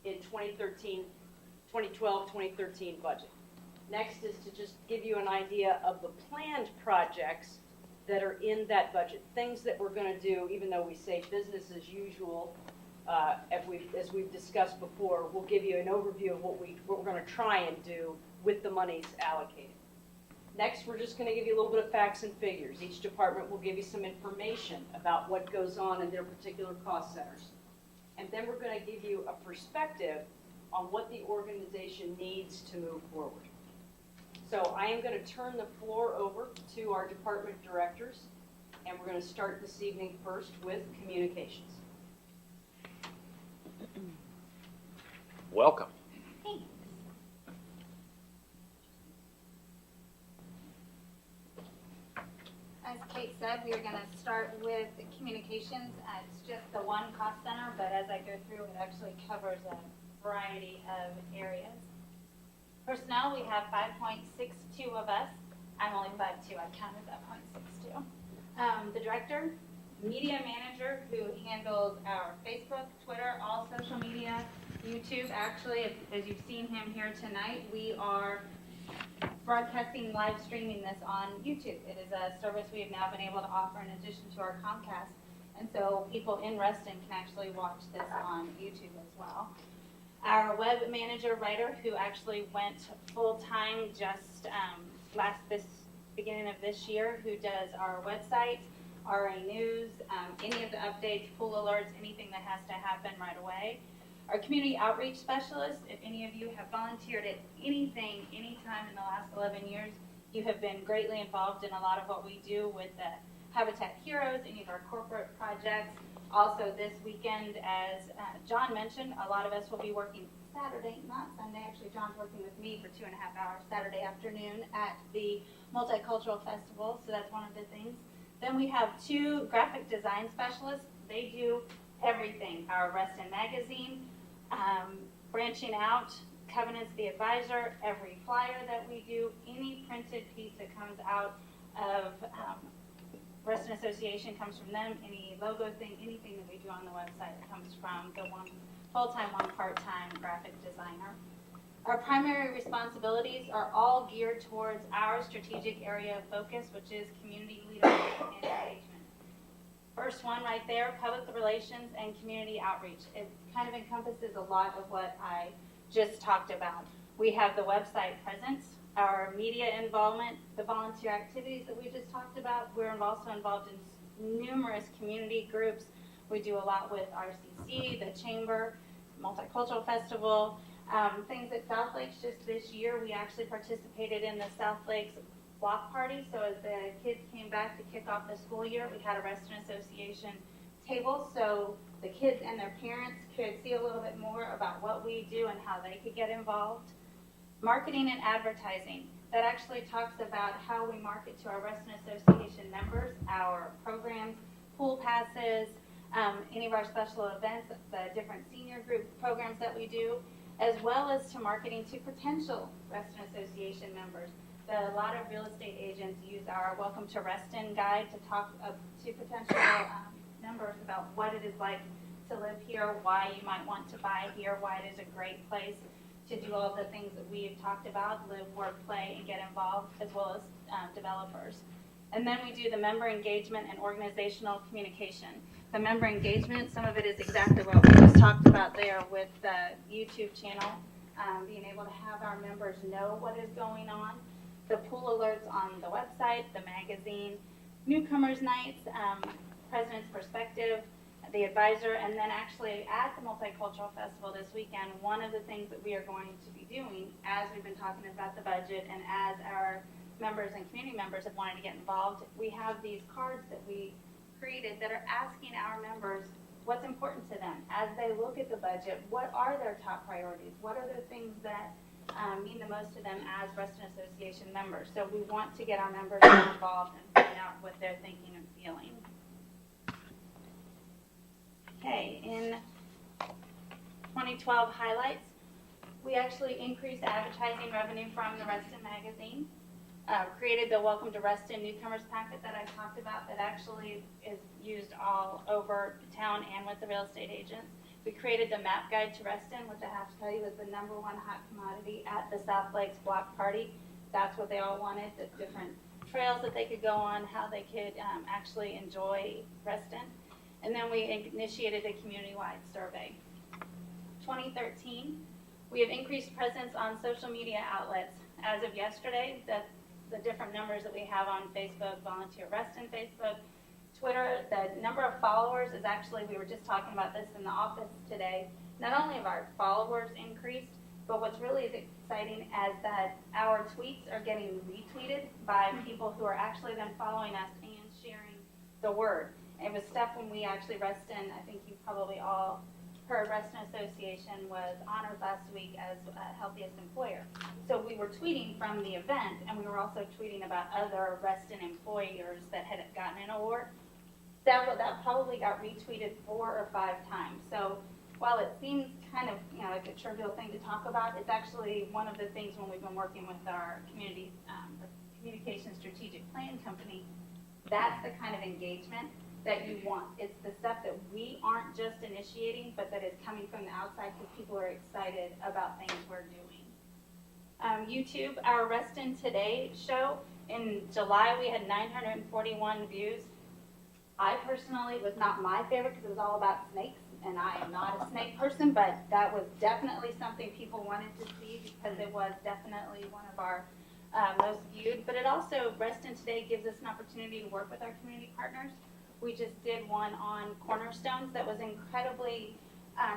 in 2012-2013 budget. Next is to just give you an idea of the planned projects that are in that budget, things that we're going to do, even though we say business as usual, as we've discussed before. We'll give you an overview of what we're going to try and do with the monies allocated. Next, we're just going to give you a little bit of facts and figures. Each department will give you some information about what goes on in their particular cost centers. And then we're going to give you a perspective on what the organization needs to move forward. So I am going to turn the floor over to our department directors, and we're going to start this evening first with communications. Welcome. Thanks. As Kate said, we are going to start with communications. It's just the one cost center, but as I go through, it actually covers a variety of areas. Personnel, we have 5.62 of us. I'm only 5'2", I counted that 0.62. The director, media manager, who handles our Facebook, Twitter, all social media, YouTube. Actually, as you've seen him here tonight, we are broadcasting, live streaming this on YouTube. It is a service we have now been able to offer in addition to our Comcast. And so people in Reston can actually watch this on YouTube as well. Our web manager writer, who actually went full-time just beginning of this year, who does our website, RA News, any of the updates, pull alerts, anything that has to happen right away. Our community outreach specialist, if any of you have volunteered at anything, anytime in the last 11 years, you have been greatly involved in a lot of what we do with the Habitat Heroes, any of our corporate projects. Also this weekend, as John mentioned, a lot of us will be working Saturday, not Sunday. Actually, John's working with me for 2.5 hours Saturday afternoon at the Multicultural Festival, so that's one of the things. Then we have 2 graphic design specialists. They do everything. Our Reston magazine, branching out, Covenants the Advisor, every flyer that we do, any printed piece that comes out of Reston Association comes from them, any logo thing, anything that we do on the website comes from the one full-time, one part-time graphic designer. Our primary responsibilities are all geared towards our strategic area of focus, which is community leadership and engagement. First one right there, public relations and community outreach. It kind of encompasses a lot of what I just talked about. We have the website presence, our media involvement, the volunteer activities that we just talked about. We're also involved in numerous community groups. We do a lot with RCC, the Chamber, Multicultural Festival, things at South Lakes. Just this year, we actually participated in the South Lakes block party. So as the kids came back to kick off the school year, we had a Reston Association table so the kids and their parents could see a little bit more about what we do and how they could get involved. Marketing and advertising. That actually talks about how we market to our Reston Association members, our programs, pool passes, any of our special events, the different senior group programs that we do, as well as to marketing to potential Reston Association members. A lot of real estate agents use our Welcome to Reston guide to talk to potential members about what it is like to live here, why you might want to buy here, why it is a great place to do all the things that we've talked about, live, work, play, and get involved, as well as developers. And then we do the member engagement and organizational communication. The member engagement, some of it is exactly what we just talked about there with the YouTube channel, being able to have our members know what is going on. The pool alerts on the website, the magazine, newcomers nights, President's Perspective, the advisor, and then actually at the Multicultural Festival this weekend, one of the things that we are going to be doing as we've been talking about the budget and as our members and community members have wanted to get involved, we have these cards that we created that are asking our members what's important to them as they look at the budget. What are their top priorities? What are the things that mean the most to them as Reston Association members? So we want to get our members involved and find out what they're thinking and feeling. Okay, in 2012 highlights, we actually increased advertising revenue from the Reston magazine, created the Welcome to Reston newcomers packet that I talked about that actually is used all over town and with the real estate agents. We created the map guide to Reston, which I have to tell you was the #1 hot commodity at the South Lakes block party. That's what they all wanted, the different trails that they could go on, how they could actually enjoy Reston. And then we initiated a community-wide survey. 2013, we have increased presence on social media outlets. As of yesterday, the different numbers that we have on Facebook, Volunteer Reston Facebook, Twitter, the number of followers is actually, we were just talking about this in the office today, not only have our followers increased, but what's really exciting is that our tweets are getting retweeted by people who are actually then following us and sharing the word. It was stuff when we actually, Reston, I think you probably all heard Reston Association was honored last week as healthiest employer. So we were tweeting from the event, and we were also tweeting about other Reston employers that had gotten an award. That probably got retweeted 4 or 5 times. So while it seems kind of like a trivial thing to talk about, it's actually one of the things when we've been working with our community, the Communication Strategic Plan Company, that's the kind of engagement that you want. It's the stuff that we aren't just initiating, but that is coming from the outside because people are excited about things we're doing. YouTube, our Reston Today show, in July we had 941 views. I personally was not my favorite because it was all about snakes, and I am not a snake person, but that was definitely something people wanted to see because it was definitely one of our most viewed. But it also, Reston Today gives us an opportunity to work with our community partners. We just did one on cornerstones that was incredibly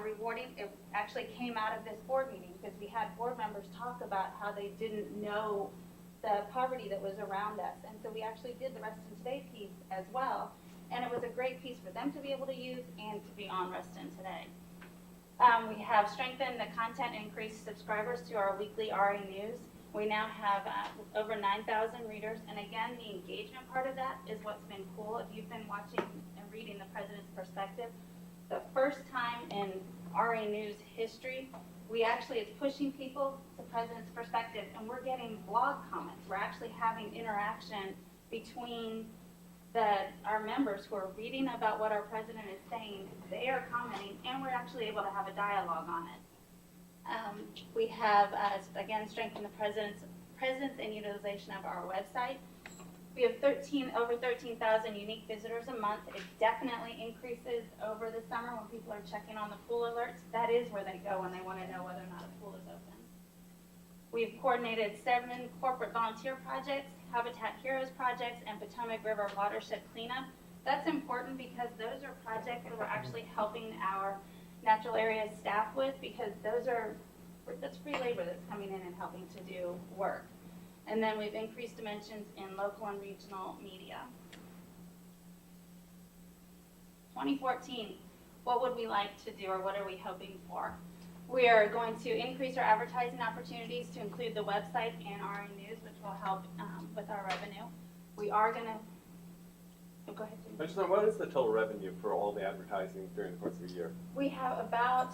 rewarding. It actually came out of this board meeting because we had board members talk about how they didn't know the poverty that was around us. And so we actually did the Reston Today piece as well. And it was a great piece for them to be able to use and to be on Reston Today. We have strengthened the content and increased subscribers to our weekly RA News. We now have over 9,000 readers, and again, the engagement part of that is what's been cool. If you've been watching and reading the President's Perspective, the first time in RA News history, it's pushing people to President's Perspective, and we're getting blog comments. We're actually having interaction between our members who are reading about what our president is saying. They are commenting, and we're actually able to have a dialogue on it. We have, again, strengthened the presence and utilization of our website. We have over 13,000 unique visitors a month. It definitely increases over the summer when people are checking on the pool alerts. That is where they go when they want to know whether or not a pool is open. We've coordinated 7 corporate volunteer projects, Habitat Heroes projects, and Potomac River watershed cleanup. That's important because those are projects that we're actually helping our natural areas staff with, because that's free labor that's coming in and helping to do work. And then we've increased dimensions in local and regional media. 2014, what would we like to do, or what are we hoping for? We are going to increase our advertising opportunities to include the website and RA News, which will help with our revenue. We are going to, go ahead, Jim. I just wonder, what is the total revenue for all the advertising during the course of a year? We have about,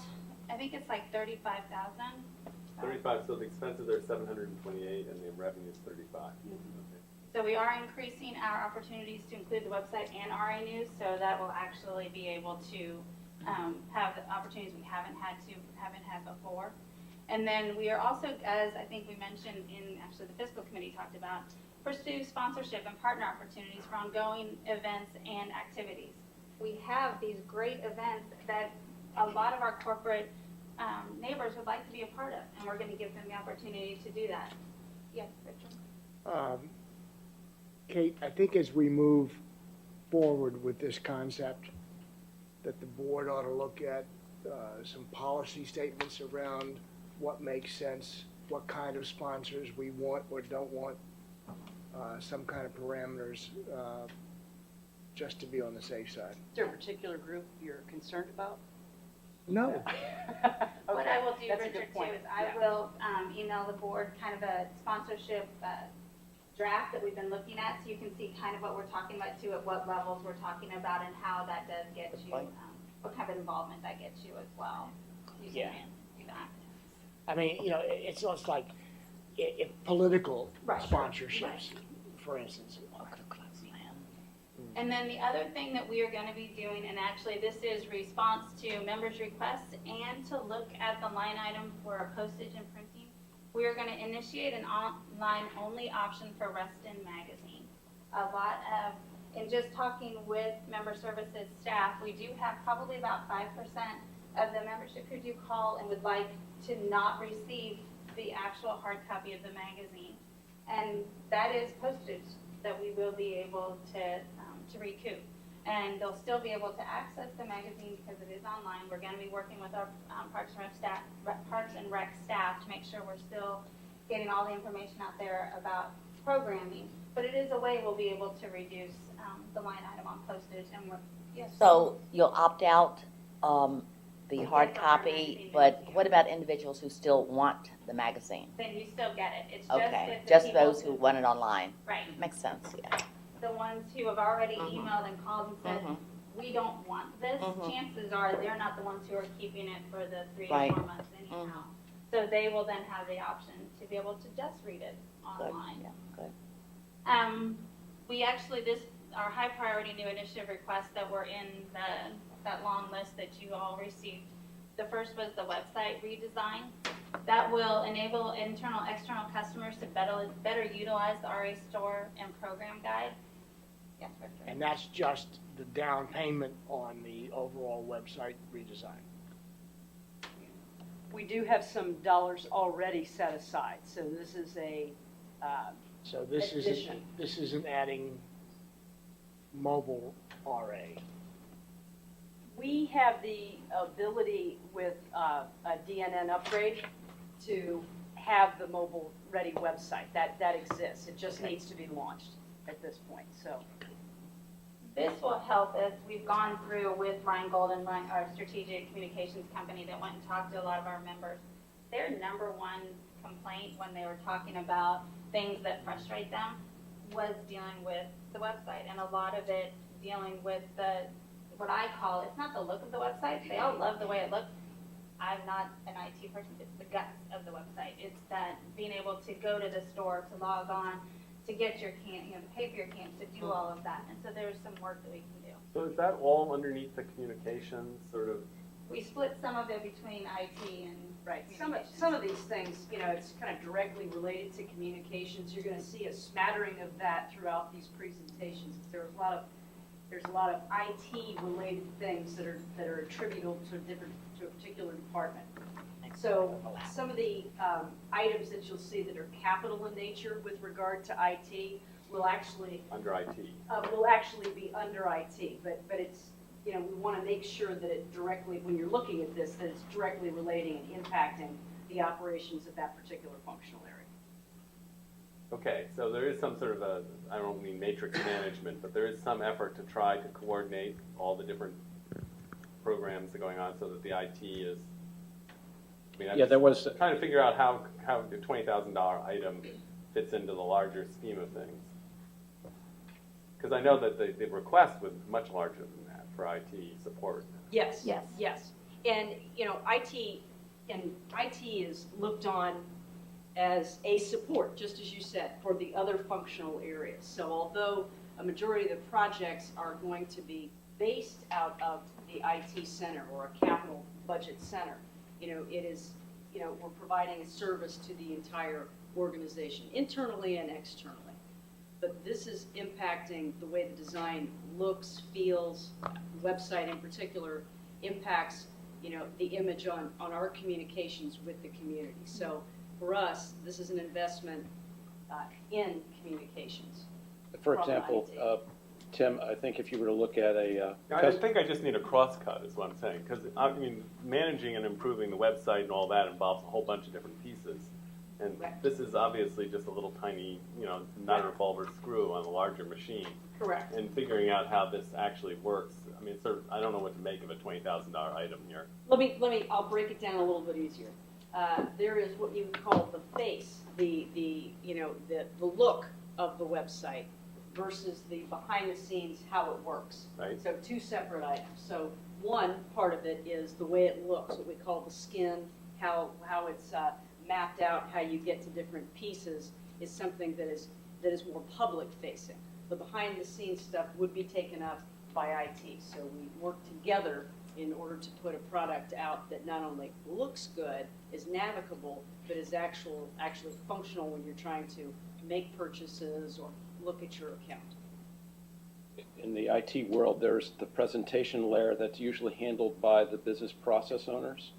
I think it's like 35,000. 35, so the expenses are 728 and the revenue is 35. Okay. So we are increasing our opportunities to include the website and RA News, so that will actually be able to have the opportunities we haven't had before. And then we are also, as I think we mentioned in actually the fiscal committee talked about, pursue sponsorship and partner opportunities for ongoing events and activities. We have these great events that a lot of our corporate neighbors would like to be a part of, and we're going to give them the opportunity to do that. Yes, Richard? Kate, I think as we move forward with this concept, that the board ought to look at some policy statements around what makes sense, what kind of sponsors we want or don't want, some kind of parameters, just to be on the safe side. Is there a particular group you're concerned about? No. What I will do, That's a Richard, good point. too, is I will email the board kind of a sponsorship draft that we've been looking at, so you can see kind of what we're talking about, too, at what levels we're talking about, and how that does get you, what kind of involvement that gets you as well. Yeah. Do that. I mean, it's almost like if political Right. sponsorships, for instance. And then the other thing that we are going to be doing, and actually this is response to members' requests and to look at the line item for postage and printing, we are going to initiate an online-only option for Reston Magazine. In just talking with member services staff, we do have probably about 5% of the membership who do call and would like to not receive the actual hard copy of the magazine. And that is postage that we will be able to recoup. And they'll still be able to access the magazine because it is online. We're going to be working with our Parks and Rec staff to make sure we're still getting all the information out there about programming. But it is a way we'll be able to reduce the line item on postage. And yes. So you'll opt out the hard copy, but what about individuals who still want the magazine? Then you still get it. It's Okay, just the just people those who want it online. Right. Makes sense, yeah. The ones who have already emailed and called and said, we don't want this, chances are they're not the ones who are keeping it for the 3 to 4 months anyhow. So they will then have the option to be able to just read it online. Good, yeah, good. We actually, our high priority new initiative requests that were in that long list that you all received. The first was the website redesign. That will enable internal, external customers to better utilize the RA store and program guide. Yes, Richard. And that's just the down payment on the overall website redesign. We do have some dollars already set aside, so this is a So this addition. isn't adding mobile RA. We have the ability with a DNN upgrade to have the mobile-ready website. That exists. It just needs to be launched at this point. So This will help as we've gone through with Ryan Golden, our strategic communications company that went and talked to a lot of our members. Their number one complaint when they were talking about things that frustrate them was dealing with the website, and a lot of it dealing with what I call, it's not the look of the website. They all love the way it looks. I'm not an IT person. It's the guts of the website. It's that being able to go to the store, to log on, to get your camp, to pay for your camp, to do all of that. And so there's some work that we can do. So is that all underneath the communications sort of? We split some of it between IT and Right, some of these things, you know, it's kind of directly related to communications. You're gonna see a smattering of that throughout these presentations. There's a lot of IT related things that are attributable to a particular department. So some of the items that you'll see that are capital in nature with regard to IT will actually Under IT. will actually be under IT, but it's, you know, we want to make sure that it directly, when you're looking at this, that it's directly relating and impacting the operations of that particular functional area. Okay, so there is some sort of a, I don't mean matrix management, but there is some effort to try to coordinate all the different programs that are going on so that the IT is, I mean, I'm Yeah, there was just trying to figure out how the $20,000 item fits into the larger scheme of things. Because I know that the request was much larger than that for IT support. Yes, yes, yes. And, you know, IT is looked on as a support, just as you said, for the other functional areas. So although a majority of the projects are going to be based out of the IT center or a capital budget center, you know, it is, you know, we're providing a service to the entire organization, internally and externally. But this is impacting the way the design looks, feels, website in particular impacts, you know, the image on our communications with the community. So for us, this is an investment in communications. For example, Tim, I think if you were to look at a... I think I just need a cross-cut is what I'm saying. Because, I mean, managing and improving the website and all that involves a whole bunch of different pieces. And this is obviously just a little tiny, you know, non-revolver screw on a larger machine. Correct. And figuring out how this actually works. I mean, sort of, I don't know what to make of a $20,000 item here. I'll break it down a little bit easier. There is what you would call the face, the look of the website versus the behind the scenes, how it works. Right. So two separate items. So one part of it is the way it looks, what we call the skin, how it's mapped out, how you get to different pieces is something that is more public facing. The behind the scenes stuff would be taken up by IT. So we work together in order to put a product out that not only looks good, is navigable, but is actually functional when you're trying to make purchases or look at your account. In the IT world, there's the presentation layer that's usually handled by the business process owners,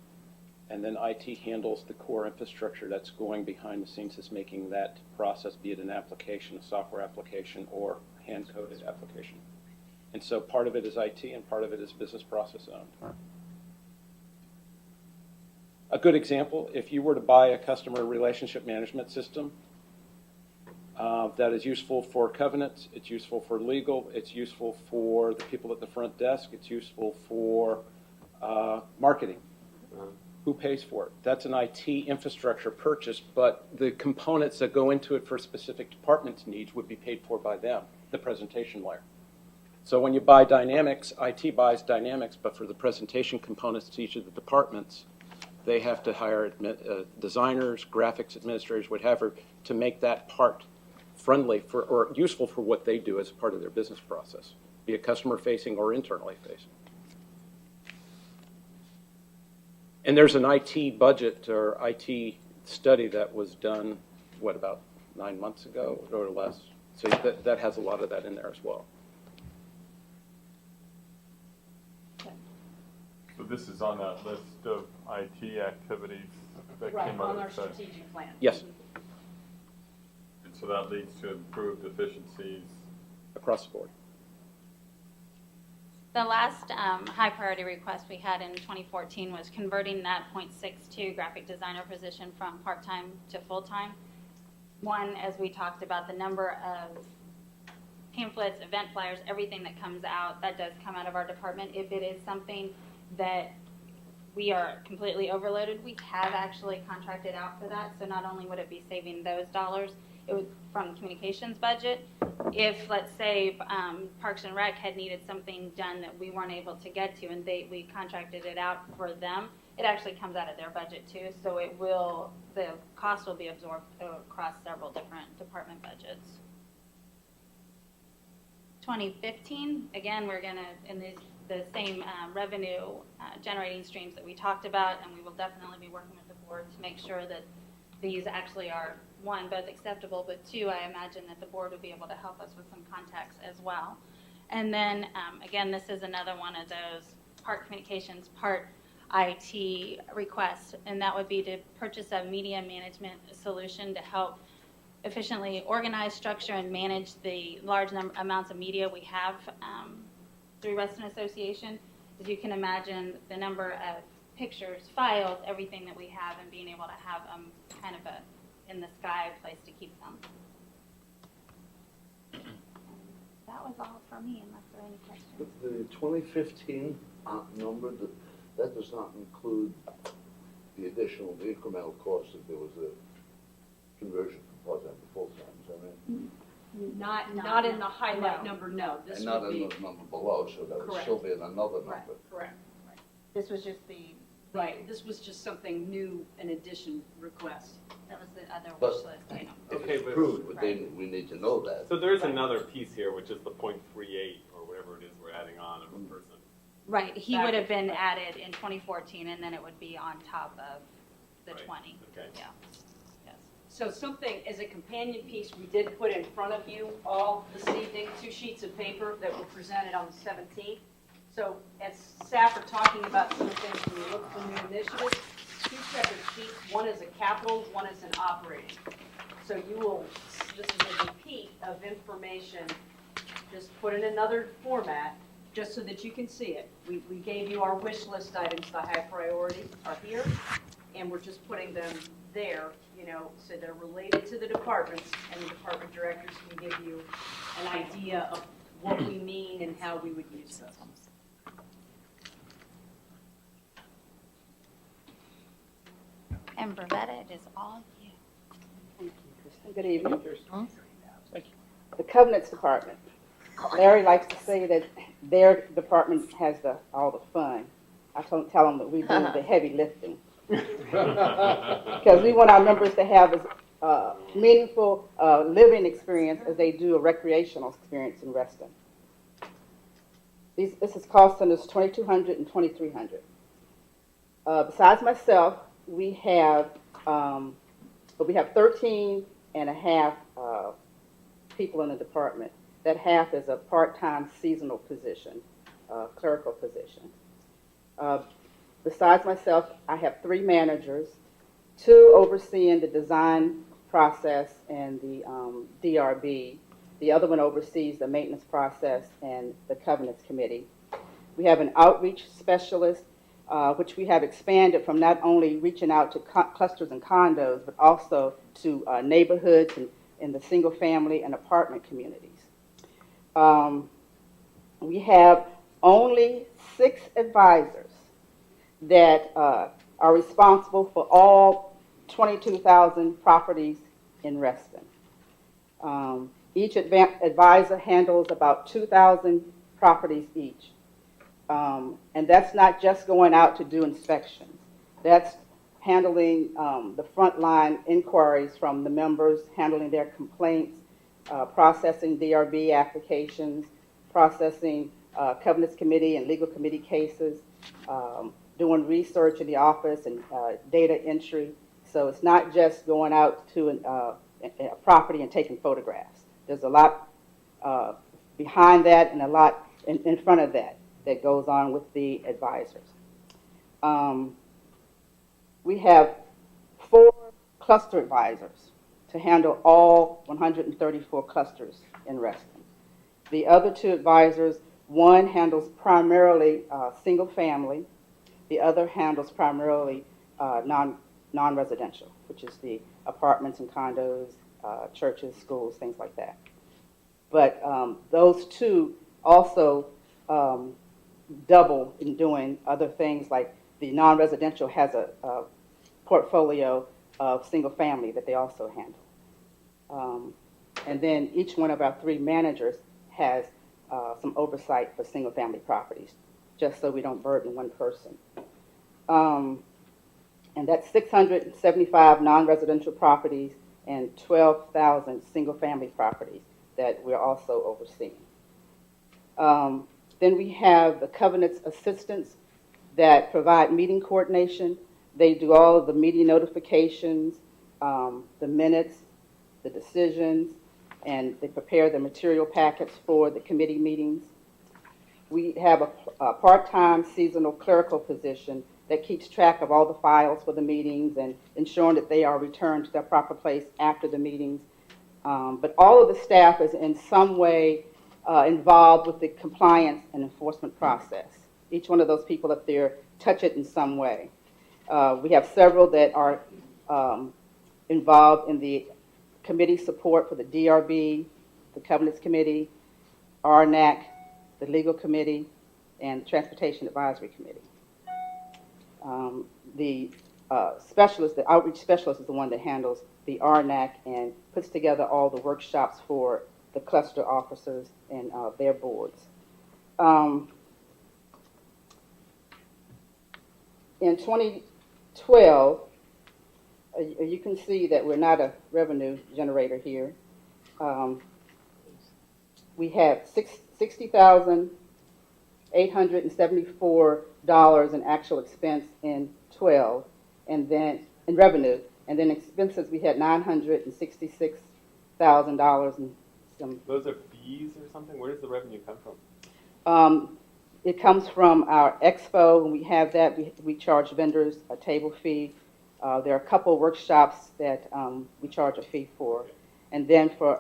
and then IT handles the core infrastructure that's going behind the scenes, that's making that process, be it an application, a software application, or hand-coded application. And so part of it is IT and part of it is business process owned. A good example, if you were to buy a customer relationship management system that is useful for covenants, it's useful for legal, it's useful for the people at the front desk, it's useful for marketing. Who pays for it? That's an IT infrastructure purchase, but the components that go into it for specific departments' needs would be paid for by them, the presentation layer. So when you buy Dynamics, IT buys Dynamics, but for the presentation components to each of the departments, they have to hire designers, graphics administrators, whatever, to make that part friendly for or useful for what they do as a part of their business process, be it customer-facing or internally facing. And there's an IT budget or IT study that was done, what, about 9 months ago or less? So that has a lot of that in there as well. So this is on that list of IT activities that Right, came out on of our the study? strategic plan. Yes. And so that leads to improved efficiencies? Across the board. The last high priority request we had in 2014 was converting that .62 graphic designer position from part-time to full-time. One, as we talked about, the number of pamphlets, event flyers, everything that comes out, that does come out of our department. If it is something that we are completely overloaded, we have actually contracted out for that. So not only would it be saving those dollars, it would from communications budget. If, let's say, Parks and Rec had needed something done that we weren't able to get to, and we contracted it out for them, it actually comes out of their budget too. So the cost will be absorbed across several different department budgets. 2015, again, we're going to, in the same revenue generating streams that we talked about, and we will definitely be working with the board to make sure that these actually are, one, both acceptable, but two, I imagine that the board would be able to help us with some context as well. And then, again, this is another one of those part communications, part IT requests, and that would be to purchase a media management solution to help efficiently organize, structure, and manage the large amounts of media we have through Reston Association. As you can imagine, the number of pictures, files, everything that we have, and being able to have kind of a in the sky place to keep them. That was all for me, unless there are any questions. The 2015 number, that does not include the additional, the incremental cost if there was a conversion from part-time to full-time, is that right? Not in the highlight number, no. This And not would in be, the number below, so that would Correct. still be in another number. correct. This was just the Right, this was just something new, an addition request. that was the other But- wish list item. If Okay, it's but- approved, but then we need to know that. So there is another piece here, which is the 0.38 or whatever it is we're adding on of a person. Right, he would have been added in 2014, and then it would be on top of the Right. 20. Okay. Yeah. Yes. So something, as a companion piece, we did put in front of you all this evening, 2 sheets of paper that were presented on the 17th. So as staff are talking about some things, when you look for new initiatives, 2 separate sheets, one is a capital, one is an operating. So you will, this is a repeat of information, just put in another format, just so that you can see it. We gave you our wish list items, the high priority are here, and we're just putting them there, so they're related to the departments, and the department directors can give you an idea of what we mean and how we would use them. And Bravetta, it is all you. Thank you, Kristen. Good evening. The Covenants Department. Larry likes to say that their department has all the fun. I tell them that we do the heavy lifting. Because we want our members to have as meaningful living experience as they do a recreational experience in Reston. This is costing us $2,200 and $2,300. Besides myself, we have 13 and a half people in the department. That half is a part-time seasonal position, clerical position. Besides myself, I have 3 managers, 2 overseeing the design process and the DRB. The other one oversees the maintenance process and the covenants committee. We have an outreach specialist, which we have expanded from not only reaching out to clusters and condos, but also to neighborhoods and in the single family and apartment communities. We have only 6 advisors that are responsible for all 22,000 properties in Reston. Each advisor handles about 2,000 properties each. And that's not just going out to do inspections. That's handling the frontline inquiries from the members, handling their complaints, processing DRB applications, processing covenants committee and legal committee cases, doing research in the office and data entry. So it's not just going out to a property and taking photographs. There's a lot behind that and a lot in front of that goes on with the advisors. We have 4 cluster advisors to handle all 134 clusters in Reston. The other 2 advisors, one handles primarily single family, the other handles primarily non-residential, which is the apartments and condos, churches, schools, things like that. But those 2 also double in doing other things, like the non-residential has a portfolio of single family that they also handle. And then each one of our 3 managers has some oversight for single family properties, just so we don't burden one person. And that's 675 non-residential properties and 12,000 single family properties that we're also overseeing. Then we have the covenants assistants that provide meeting coordination. They do all of the meeting notifications, the minutes, the decisions, and they prepare the material packets for the committee meetings. We have a part-time seasonal clerical position that keeps track of all the files for the meetings and ensuring that they are returned to their proper place after the meetings. But all of the staff is in some way involved with the compliance and enforcement process. Each one of those people up there touch it in some way. We have several that are involved in the committee support for the DRB, the Covenants Committee, RNAC, the Legal Committee, and the Transportation Advisory Committee. The specialist, the outreach specialist, is the one that handles the RNAC and puts together all the workshops for the cluster officers and their boards. In 2012, you can see that we're not a revenue generator here. We had $60,874 in actual expense in 12, and then in revenue, and then expenses we had $966,000 and some. Those are fees or something? Where does the revenue come from? It comes from our expo. When we have that, we charge vendors a table fee. There are a couple of workshops that we charge a fee for. And then for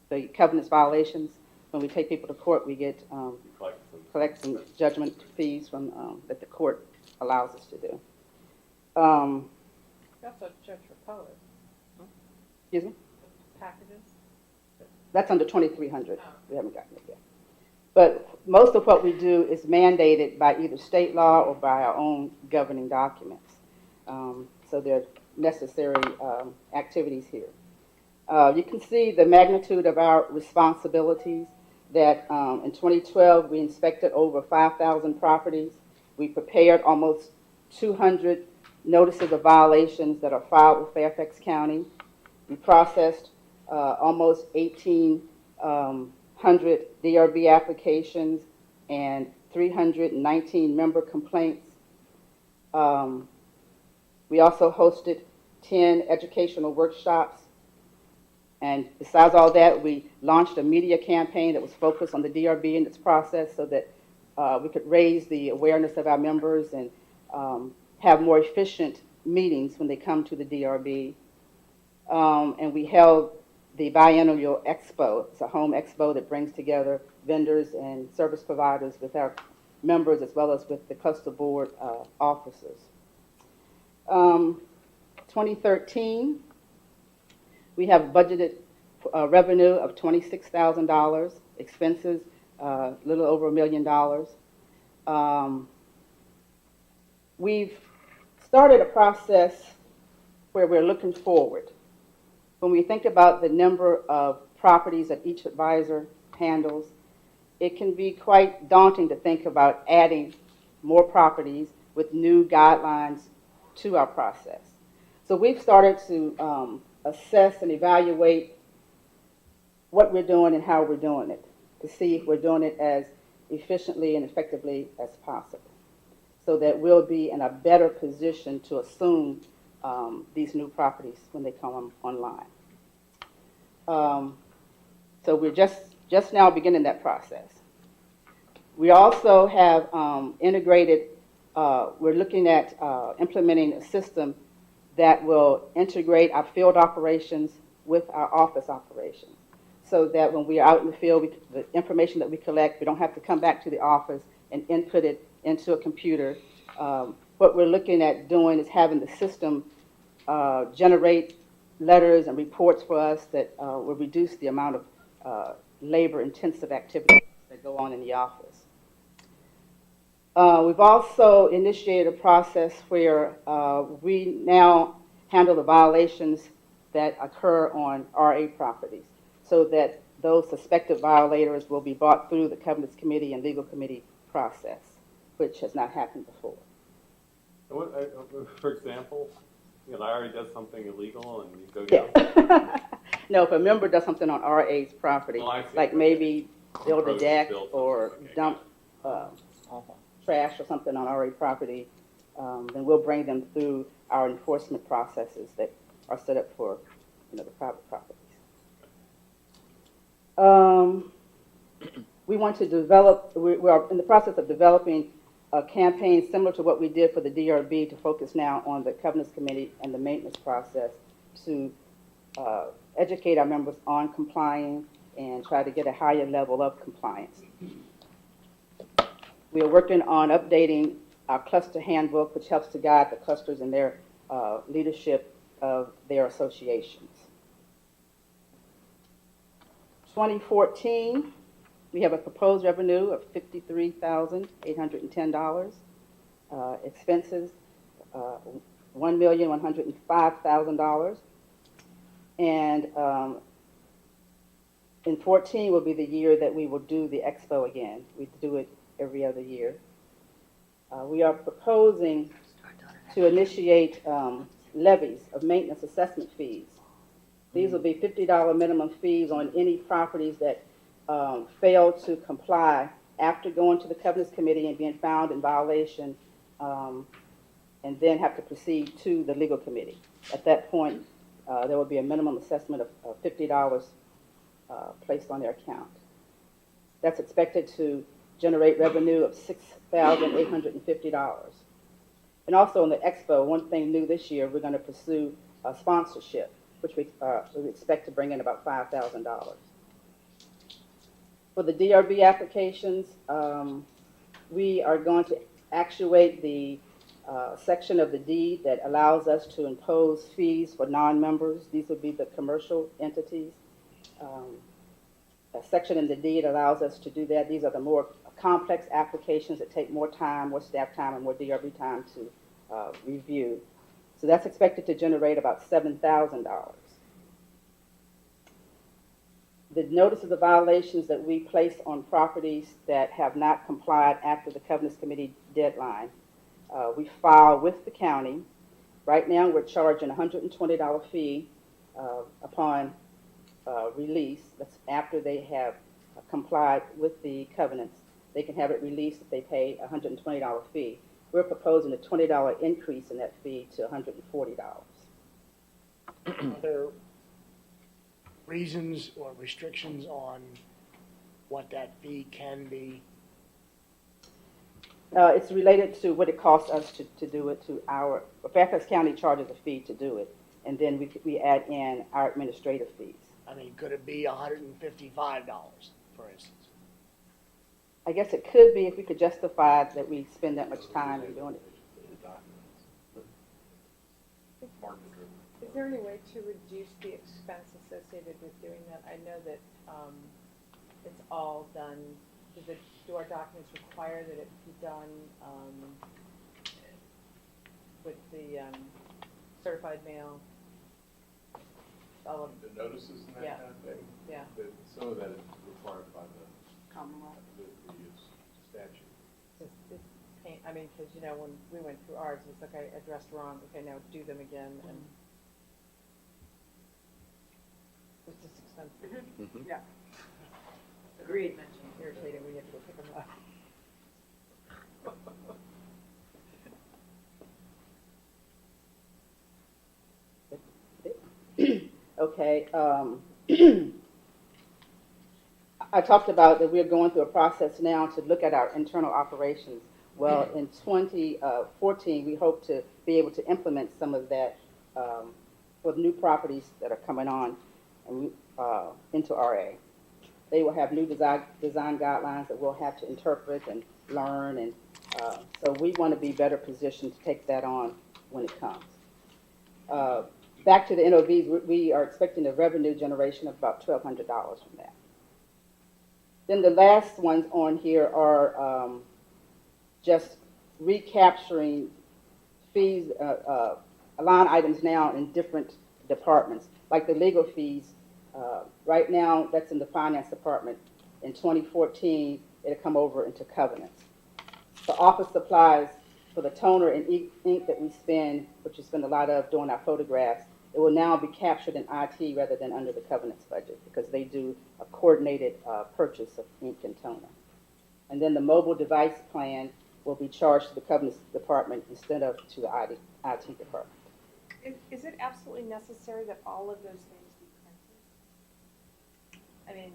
the covenants violations, when we take people to court, we get collect some judgment fees from that the court allows us to do. That's a church for colors. Excuse me? Packages? That's under 2,300. We haven't gotten it yet. But most of what we do is mandated by either state law or by our own governing documents. So they're necessary activities here. You can see the magnitude of our responsibilities that in 2012 we inspected over 5,000 properties. We prepared almost 200 notices of violations that are filed with Fairfax County. We processed almost 1,800 DRB applications and 319 member complaints. We also hosted 10 educational workshops. And besides all that, we launched a media campaign that was focused on the DRB and its process so that we could raise the awareness of our members and have more efficient meetings when they come to the DRB. And we held the biennial expo. It's a home expo that brings together vendors and service providers with our members as well as with the cluster board officers. 2013, we have budgeted revenue of $26,000, expenses a little over $1 million. We've started a process where we're looking forward. When we think about the number of properties that each advisor handles, it can be quite daunting to think about adding more properties with new guidelines to our process. So we've started to assess and evaluate what we're doing and how we're doing it to see if we're doing it as efficiently and effectively as possible so that we'll be in a better position to assume these new properties when they come online. So we're just now beginning that process. We also have integrated, we're looking at implementing a system that will integrate our field operations with our office operations so that when we are out in the field, the information that we collect, we don't have to come back to the office and input it into a computer. What we're looking at doing is having the system generate letters and reports for us that will reduce the amount of labor-intensive activities that go on in the office. We've also initiated a process where we now handle the violations that occur on RA properties so that those suspected violators will be brought through the Covenants Committee and Legal Committee process, which has not happened before. For example, Larry does something illegal and you go down? Yeah. No, if a member does something on RA's property, like maybe build a deck or dump trash or something on RA property, then we'll bring them through our enforcement processes that are set up for, the private properties. We want to develop, we are in the process of developing a campaign similar to what we did for the DRB to focus now on the Covenants Committee and the maintenance process to educate our members on complying and try to get a higher level of compliance. We are working on updating our cluster handbook, which helps to guide the clusters in their leadership of their associations. 2014, we have a proposed revenue of $53,810. Expenses, $1,105,000. And in 14 will be the year that we will do the expo again. We do it every other year. We are proposing to initiate levies of maintenance assessment fees. These will be $50 minimum fees on any properties that fail to comply after going to the Covenants Committee and being found in violation, and then have to proceed to the legal committee. At that point, there will be a minimum assessment of $50 placed on their account. That's expected to generate revenue of $6,850. And also in the expo, one thing new this year, we're going to pursue a sponsorship, which we expect to bring in about $5,000. For the DRB applications, we are going to actuate the section of the deed that allows us to impose fees for non-members. These would be the commercial entities. A section in the deed allows us to do that. These are the more complex applications that take more time, more staff time, and more DRB time to review. So that's expected to generate about $7,000. The notices of violations that we place on properties that have not complied after the Covenants Committee deadline, we file with the county. Right now, we're charging a $120 fee upon release. That's after they have complied with the covenants. They can have it released if they pay a $120 fee. We're proposing a $20 increase in that fee to $140. Are there reasons or restrictions on what that fee can be? It's related to what it costs us to do it to our, Fairfax County charges a fee to do it, and then we add in our administrative fees. I mean, could it be $155, for instance? I guess it could be if we could justify that we spend that much time in doing it. Is there any way to reduce the expense associated with doing that? I know that it's all done. Do our documents require that it be done with the certified mail? All of the notices and that yeah. kind of thing? Yeah. Some of that is required by the Commonwealth. the statute. I mean, because when we went through ours, it's okay, addressed wrong. Okay, now do them again, and it's just expensive. Yeah. Agreed. Irritating when you have to go pick them up. Okay. I talked about that we're going through a process now to look at our internal operations. Well, in 2014, we hope to be able to implement some of that for the new properties that are coming on and into RA. They will have new design guidelines that we'll have to interpret and learn, and so we want to be better positioned to take that on when it comes. Back to the NOVs, we are expecting a revenue generation of about $1,200 from that. Then the last ones on here are just recapturing fees, line items now in different departments, like the legal fees. Right now, that's in the finance department. In 2014, it'll come over into covenants. The office supplies for the toner and ink that we spend, which we spend a lot of doing our photographs, it will now be captured in IT rather than under the covenants budget because they do a coordinated purchase of ink and toner. And then the mobile device plan will be charged to the covenants department instead of to the IT department. Is it absolutely necessary that all of those things be printed? I mean,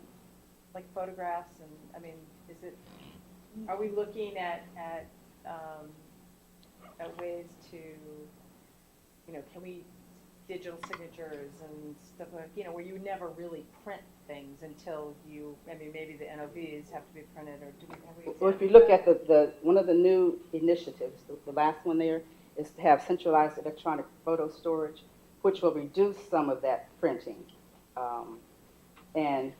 like photographs and, I mean, are we looking at ways to, can we digital signatures and stuff like, where you never really print things until maybe the NOVs have to be printed, or do we have Well, if you look at one of the new initiatives, the last one there, is to have centralized electronic photo storage, which will reduce some of that printing. And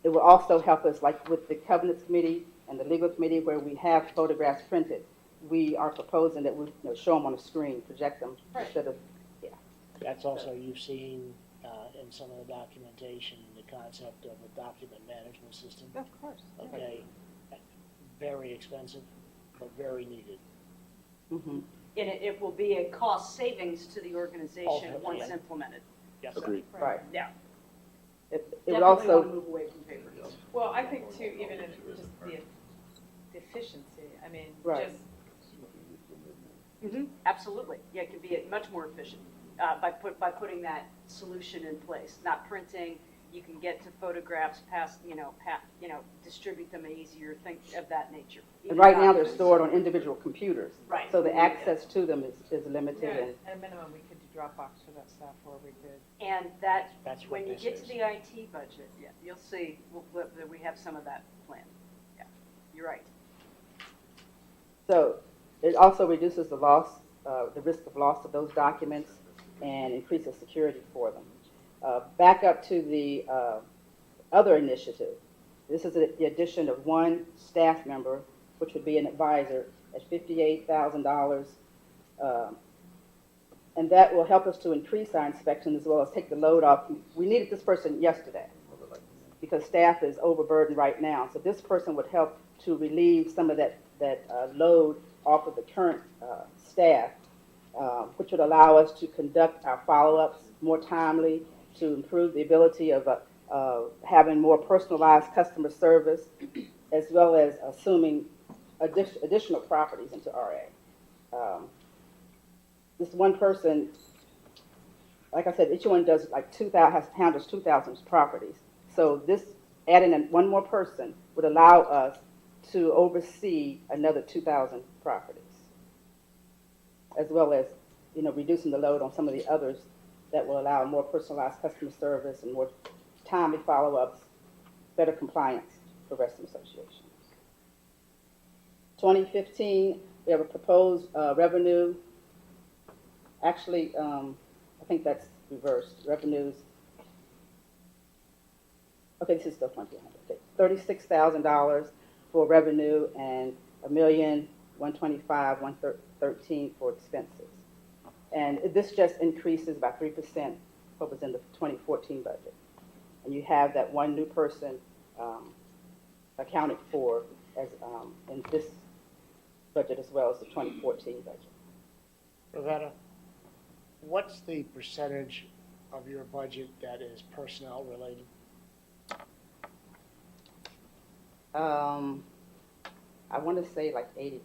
it will also help us, like with the Covenants Committee and the Legal Committee, where we have photographs printed. We are proposing that we show them on a screen, project them, instead of, That's also, you've seen in some of the documentation, the concept of a document management system. Of course. Okay, very expensive, but very needed. Mm-hmm. And it will be a cost savings to the organization Ultimately, once yeah. implemented. Yes. Agreed. Right. Yeah. It would Definitely also, want to move away from paper. Well, I think too, even in just the efficiency, I mean, Right. just, Absolutely. Yeah, it can be much more efficient by putting that solution in place. Not printing, you can get to photographs, distribute them easier, think of that nature. and right now they're stored on individual computers. Right. So the access to them is limited. yeah, And at a minimum, we could do Dropbox for that stuff, or we could. And That's what when you this get is. to the IT budget, yeah, you'll see that we have some of that planned. Yeah, you're right. so it also reduces the risk of loss of those documents and increases security for them. Back up to the other initiative. This is the addition of one staff member, which would be an advisor, at $58,000. And that will help us to increase our inspection as well as take the load off. We needed this person yesterday because staff is overburdened right now. So this person would help to relieve some of that load off of the current staff, which would allow us to conduct our follow-ups more timely, to improve the ability of having more personalized customer service, as well as assuming additional properties into RA. This one person, like I said, each one does handles 2,000 properties. So this, adding in one more person, would allow us to oversee another 2,000 properties, as well as, reducing the load on some of the others that will allow more personalized customer service and more timely follow-ups, better compliance for Reston Association. 2015, we have a proposed revenue. Actually, I think that's reversed. Revenues. Okay, this is still 2,100. Okay, $36,000 for revenue and $1,125,113 for expenses. And this just increases by 3% what was in the 2014 budget. And you have that one new person accounted for as in this budget as well as the 2014 budget. Ravenna, what's the percentage of your budget that is personnel related? I want to say like 80%.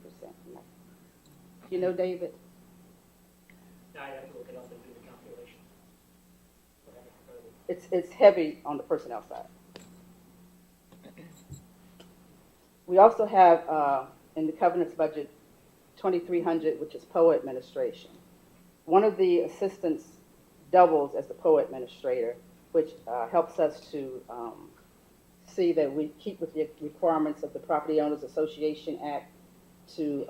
You know, David? Now I have to look it up and do the calculation. It's heavy on the personnel side. We also have in the Covenants budget 2,300, which is POA administration. One of the assistants doubles as the POA administrator, which helps us to see that we keep with the requirements of the Property Owners Association Act to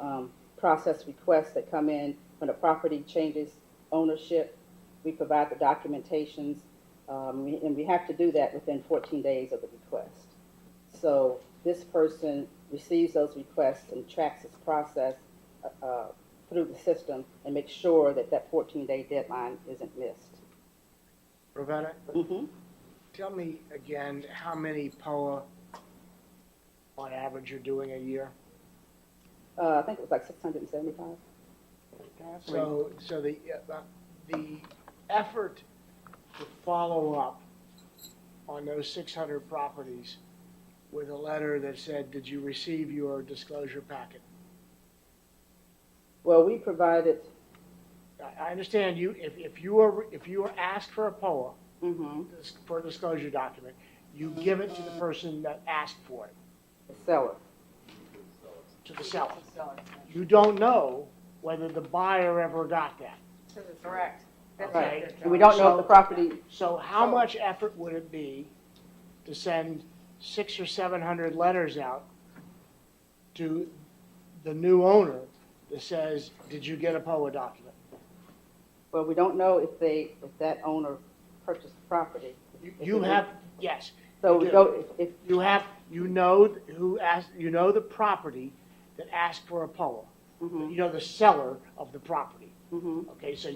process requests that come in when a property changes ownership. We provide the documentations, and we have to do that within 14 days of the request. So this person receives those requests and tracks its process through the system and makes sure that that 14-day deadline isn't missed. Ravenna, Mm-hmm. tell me again how many POA on average you're doing a year? I think it was like 675. So the effort to follow up on those 600 properties with a letter that said, did you receive your disclosure packet? Well, we provided, I understand you, if you are asked for a POA, for a disclosure document, you give it to the person that asked for it, the seller. to the seller. You don't know whether the buyer ever got that. Correct. That's Okay. right. And we don't know if the property. So how much effort would it be to send 600 or 700 letters out to the new owner that says, did you get a POA document? Well, we don't know if that owner purchased the property. You have, yes. So you we do. go, if, You know who asked, you know the property that asked for a POA. You know the seller of the property. Okay, so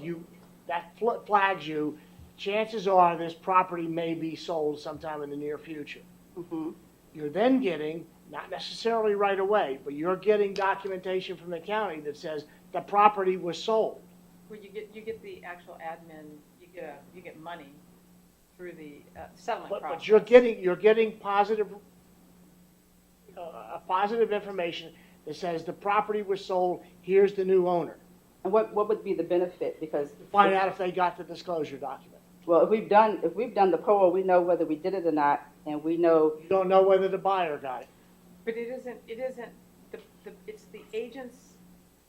that flags you. Chances are this property may be sold sometime in the near future. You're then getting, not necessarily right away, but you're getting documentation from the county that says the property was sold. Well, you get the actual admin, you get money through the settlement process. But you're getting positive information that says the property was sold, here's the new owner. and what would be the benefit? Because. Find out if they got the disclosure document. Well, if we've done the POA, we know whether we did it or not, and we know. You don't know whether the buyer got it. But it isn't, it's the agents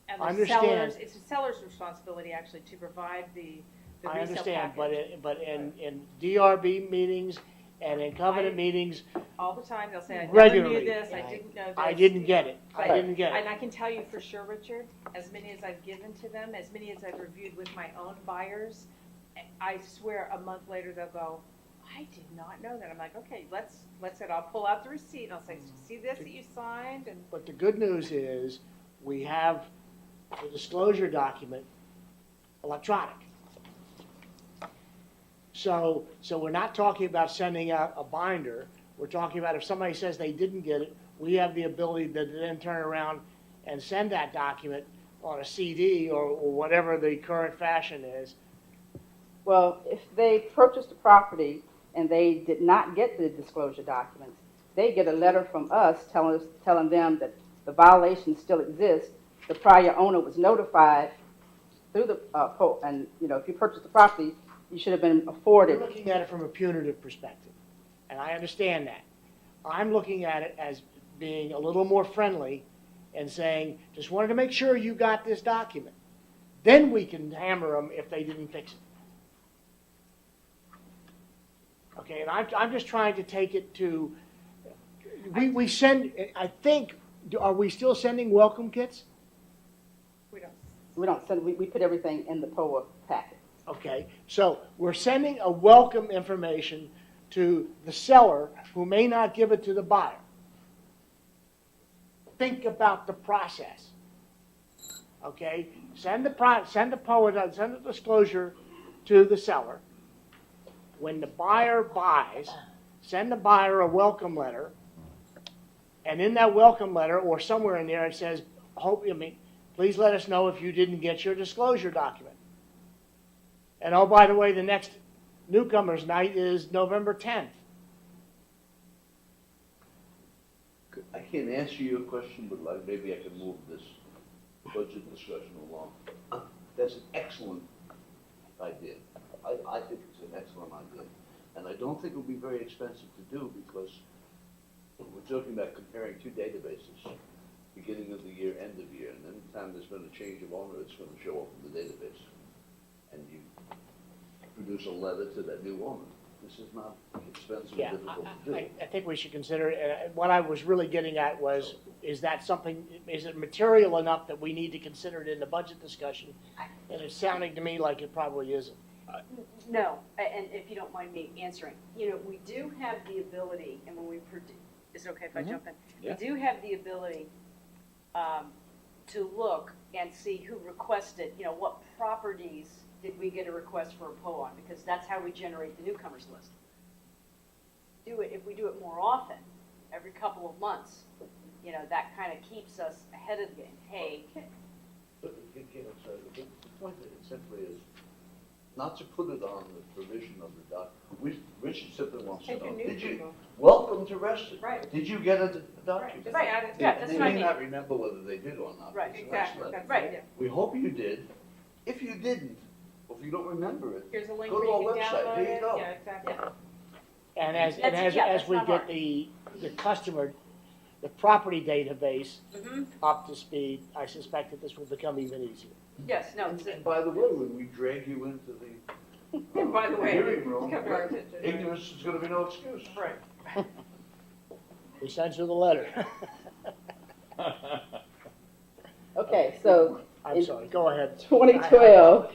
and I the understand. sellers, it's the seller's responsibility actually to provide the I resale understand, package. but in DRB meetings and in covenant meetings, All the time, they'll say, I never regularly, knew this, I didn't know this. I didn't get it. I But- didn't get And it. I can tell you for sure, Richard, as many as I've given to them, as many as I've reviewed with my own buyers, I swear a month later they'll go, I did not know that. I'm like, okay, let's I'll pull out the receipt and I'll say, see this that you signed? And But the good news is, we have the disclosure document electronic. So we're not talking about sending out a binder. We're talking about if somebody says they didn't get it, we have the ability to then turn around and send that document on a CD or whatever the current fashion is. Well, if they purchased the property and they did not get the disclosure documents, they get a letter from us telling them that the violation still exists. The prior owner was notified through the and if you purchased the property, you should have been afforded. You're looking at it from a punitive perspective, and I understand that. I'm looking at it as being a little more friendly and saying, just wanted to make sure you got this document. Then we can hammer them if they didn't fix it. Okay, and I'm just trying to take it to, we send, I think, are we still sending welcome kits? We don't send. We put everything in the POA packet. Okay, so we're sending a welcome information to the seller who may not give it to the buyer. Think about the process. Okay, send the POA, send the disclosure to the seller. When the buyer buys, send the buyer a welcome letter, and in that welcome letter or somewhere in there it says, please let us know if you didn't get your disclosure document. And oh, by the way, the next newcomer's night is November 10th. I can't answer your question, but maybe I can move this budget discussion along. That's an excellent idea. I think it's an excellent idea. And I don't think it will be very expensive to do because we're talking about comparing two databases, beginning of the year, end of year, and any time there's been a change of owner, it's going to show up in the database. And you produce a letter to that new owner. This is not expensive or difficult to do. I think we should consider it. What I was really getting at was, is it material enough that we need to consider it in the budget discussion? And it's sounding to me like it probably isn't. No, and if you don't mind me answering, we do have the ability, and when we is it okay if I jump in? Yeah. We do have the ability to look and see who requested, what properties did we get a request for a POA on, because that's how we generate the newcomers list. If we do it more often, every couple of months, that kind of keeps us ahead of the game. Hey, But the point of it simply is not to put it on the provision of the doc. Richard simply wants Take your new Did you, people. welcome to Reston. Right. Did you get a document? Right, yeah, that's They what I may mean. not remember whether they did or not. Right, It's a nice exactly, letter. that's right, yeah. We hope you did. If you didn't, or if you don't remember it, Here's a link go to where our you can website, download there you it, go. yeah, exactly. And as, That's- yeah, as that's we not get hard. the customer, the property database Mhm. up to speed, I suspect that this will become even easier. Yes, no, it's, And by the way, when we drag you into the and by the way, hearing room, cover our attention, right? ignorance is gonna be no excuse. Right. We sent you the letter. Okay, so. I'm in sorry, go ahead. 2012,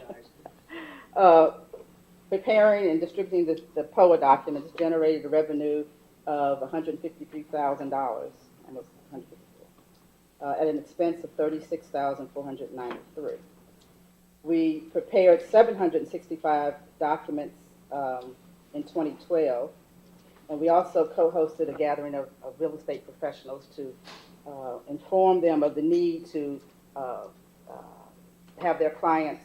preparing and distributing the POA documents generated a revenue of $153,000, almost $153,000, at an expense of $36,493. We prepared 765 documents in 2012, and we also co-hosted a gathering of real estate professionals to inform them of the need to have their clients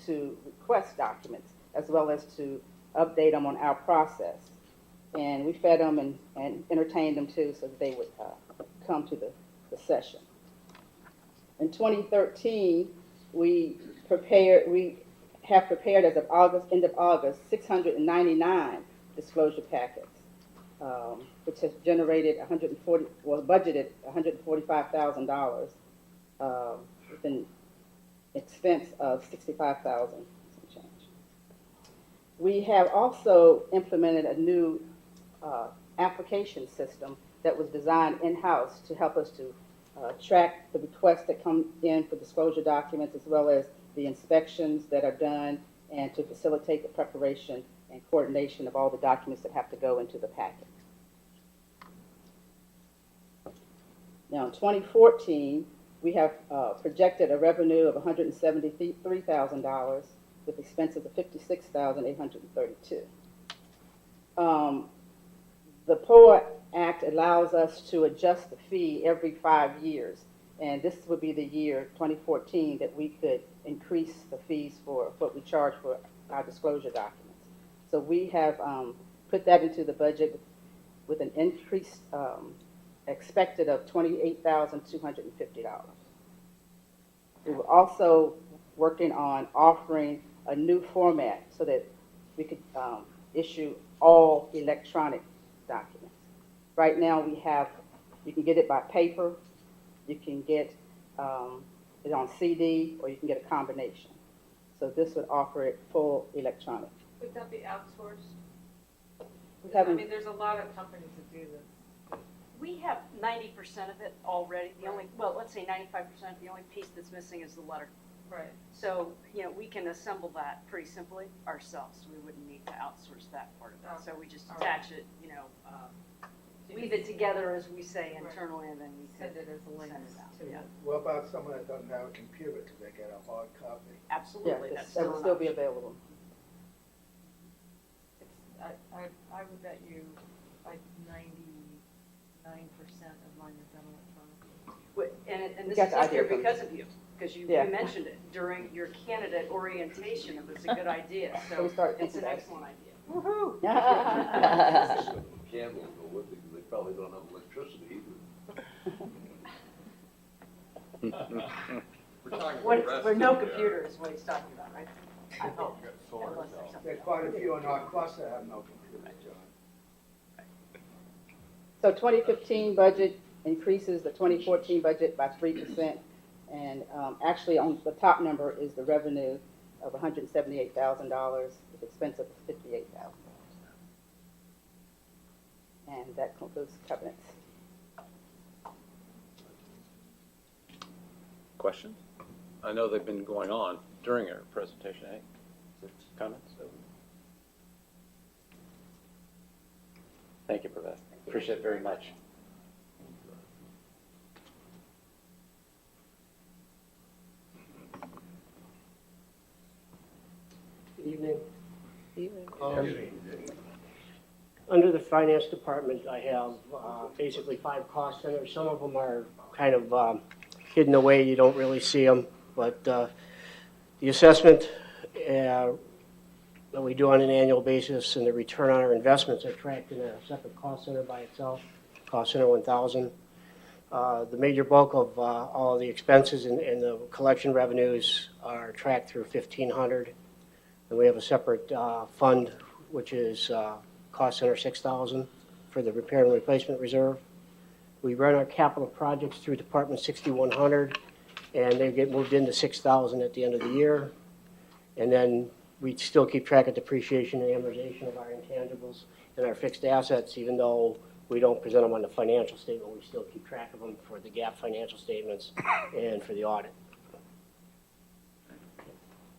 to request documents, as well as to update them on our process. And we fed them and entertained them too, so that they would come to the session. In 2013, we have prepared as of end of August, 699 disclosure packets, which has generated budgeted $145,000 with an expense of $65,000 some change. We have also implemented a new application system that was designed in-house to help us to track the requests that come in for disclosure documents, as well as the inspections that are done, and to facilitate the preparation and coordination of all the documents that have to go into the packet. Now, in 2014, we have projected a revenue of $173,000 with expenses of $56,832. The POA Act allows us to adjust the fee every 5 years, and this would be the year, 2014, that we could increase the fees for what we charge for our disclosure documents. So we have put that into the budget with an increase expected of $28,250. We were also working on offering a new format so that we could issue all electronic documents. Right now you can get it by paper, you can get it on CD, or you can get a combination. So this would offer it full electronic. Would that be outsourced? We I haven't- mean, there's a lot of companies that do this. We have 90% of it already. The only, well, let's say 95%. The only piece that's missing is the letter. Right. So, we can assemble that pretty simply ourselves. We wouldn't need to outsource that part of it. So we just attach it, weave it together, as we say internally, and then we Send could it as a link send it out. to Yeah. What about someone that doesn't have a computer, could they get a hard copy? Absolutely, Yeah, that's that would an still be option. available. I would bet you like 99% of mine are done electronically. And We this got is the in here idea from- because of you, because you Yeah. mentioned it during your candidate orientation. It was a good idea, So so we started it's thinking an about it. excellent idea. Woo-hoo! Candles go with it, 'cause they probably don't have electricity either. We're talking What, about for no resting, computer is what he's talking about, right? I hope. Got solar Unless there's cells. something There's quite a few in our cluster that have no computers, John. So 2015 budget increases the 2014 budget by 3%. And actually, on the top number is the revenue of $178,000 with expense of $58,000. And that concludes covenants. Questions? I know they've been going on during our presentation. Any comments? Thank you for that. Appreciate it very much. Evening. Under the finance department, I have basically 5 cost centers. Some of them are kind of hidden away. You don't really see them. But the assessment that we do on an annual basis, and the return on our investments are tracked in a separate cost center by itself, cost center 1000. The major bulk of all of the expenses and the collection revenues are tracked through 1500. And we have a separate fund, which is cost center 6000 for the repair and replacement reserve. We run our capital projects through Department 6100, and they get moved into 6000 at the end of the year. And then we still keep track of depreciation and amortization of our intangibles and our fixed assets, even though we don't present them on the financial statement. We still keep track of them for the GAAP financial statements and for the audit.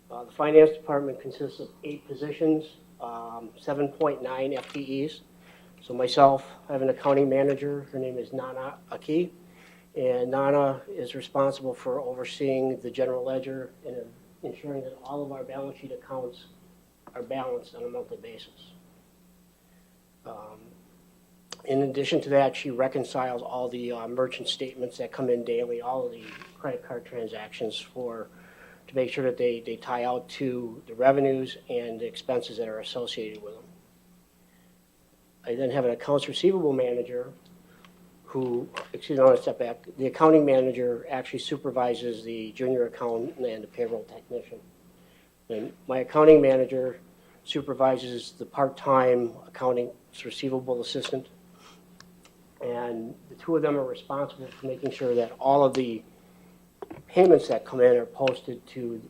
The finance department consists of 8 positions, 7.9 FTEs. So myself, I have an accounting manager. Her name is Nana Aki. And Nana is responsible for overseeing the general ledger and ensuring that all of our balance sheet accounts are balanced on a monthly basis. In addition to that, she reconciles all the merchant statements that come in daily, all of the credit card transactions to make sure that they tie out to the revenues and the expenses that are associated with them. I then have an accounts receivable manager who, excuse me, I want to step back. The accounting manager actually supervises the junior accountant and the payroll technician. And my accounting manager supervises the part-time accounting receivable assistant. And the two of them are responsible for making sure that all of the payments that come in are posted to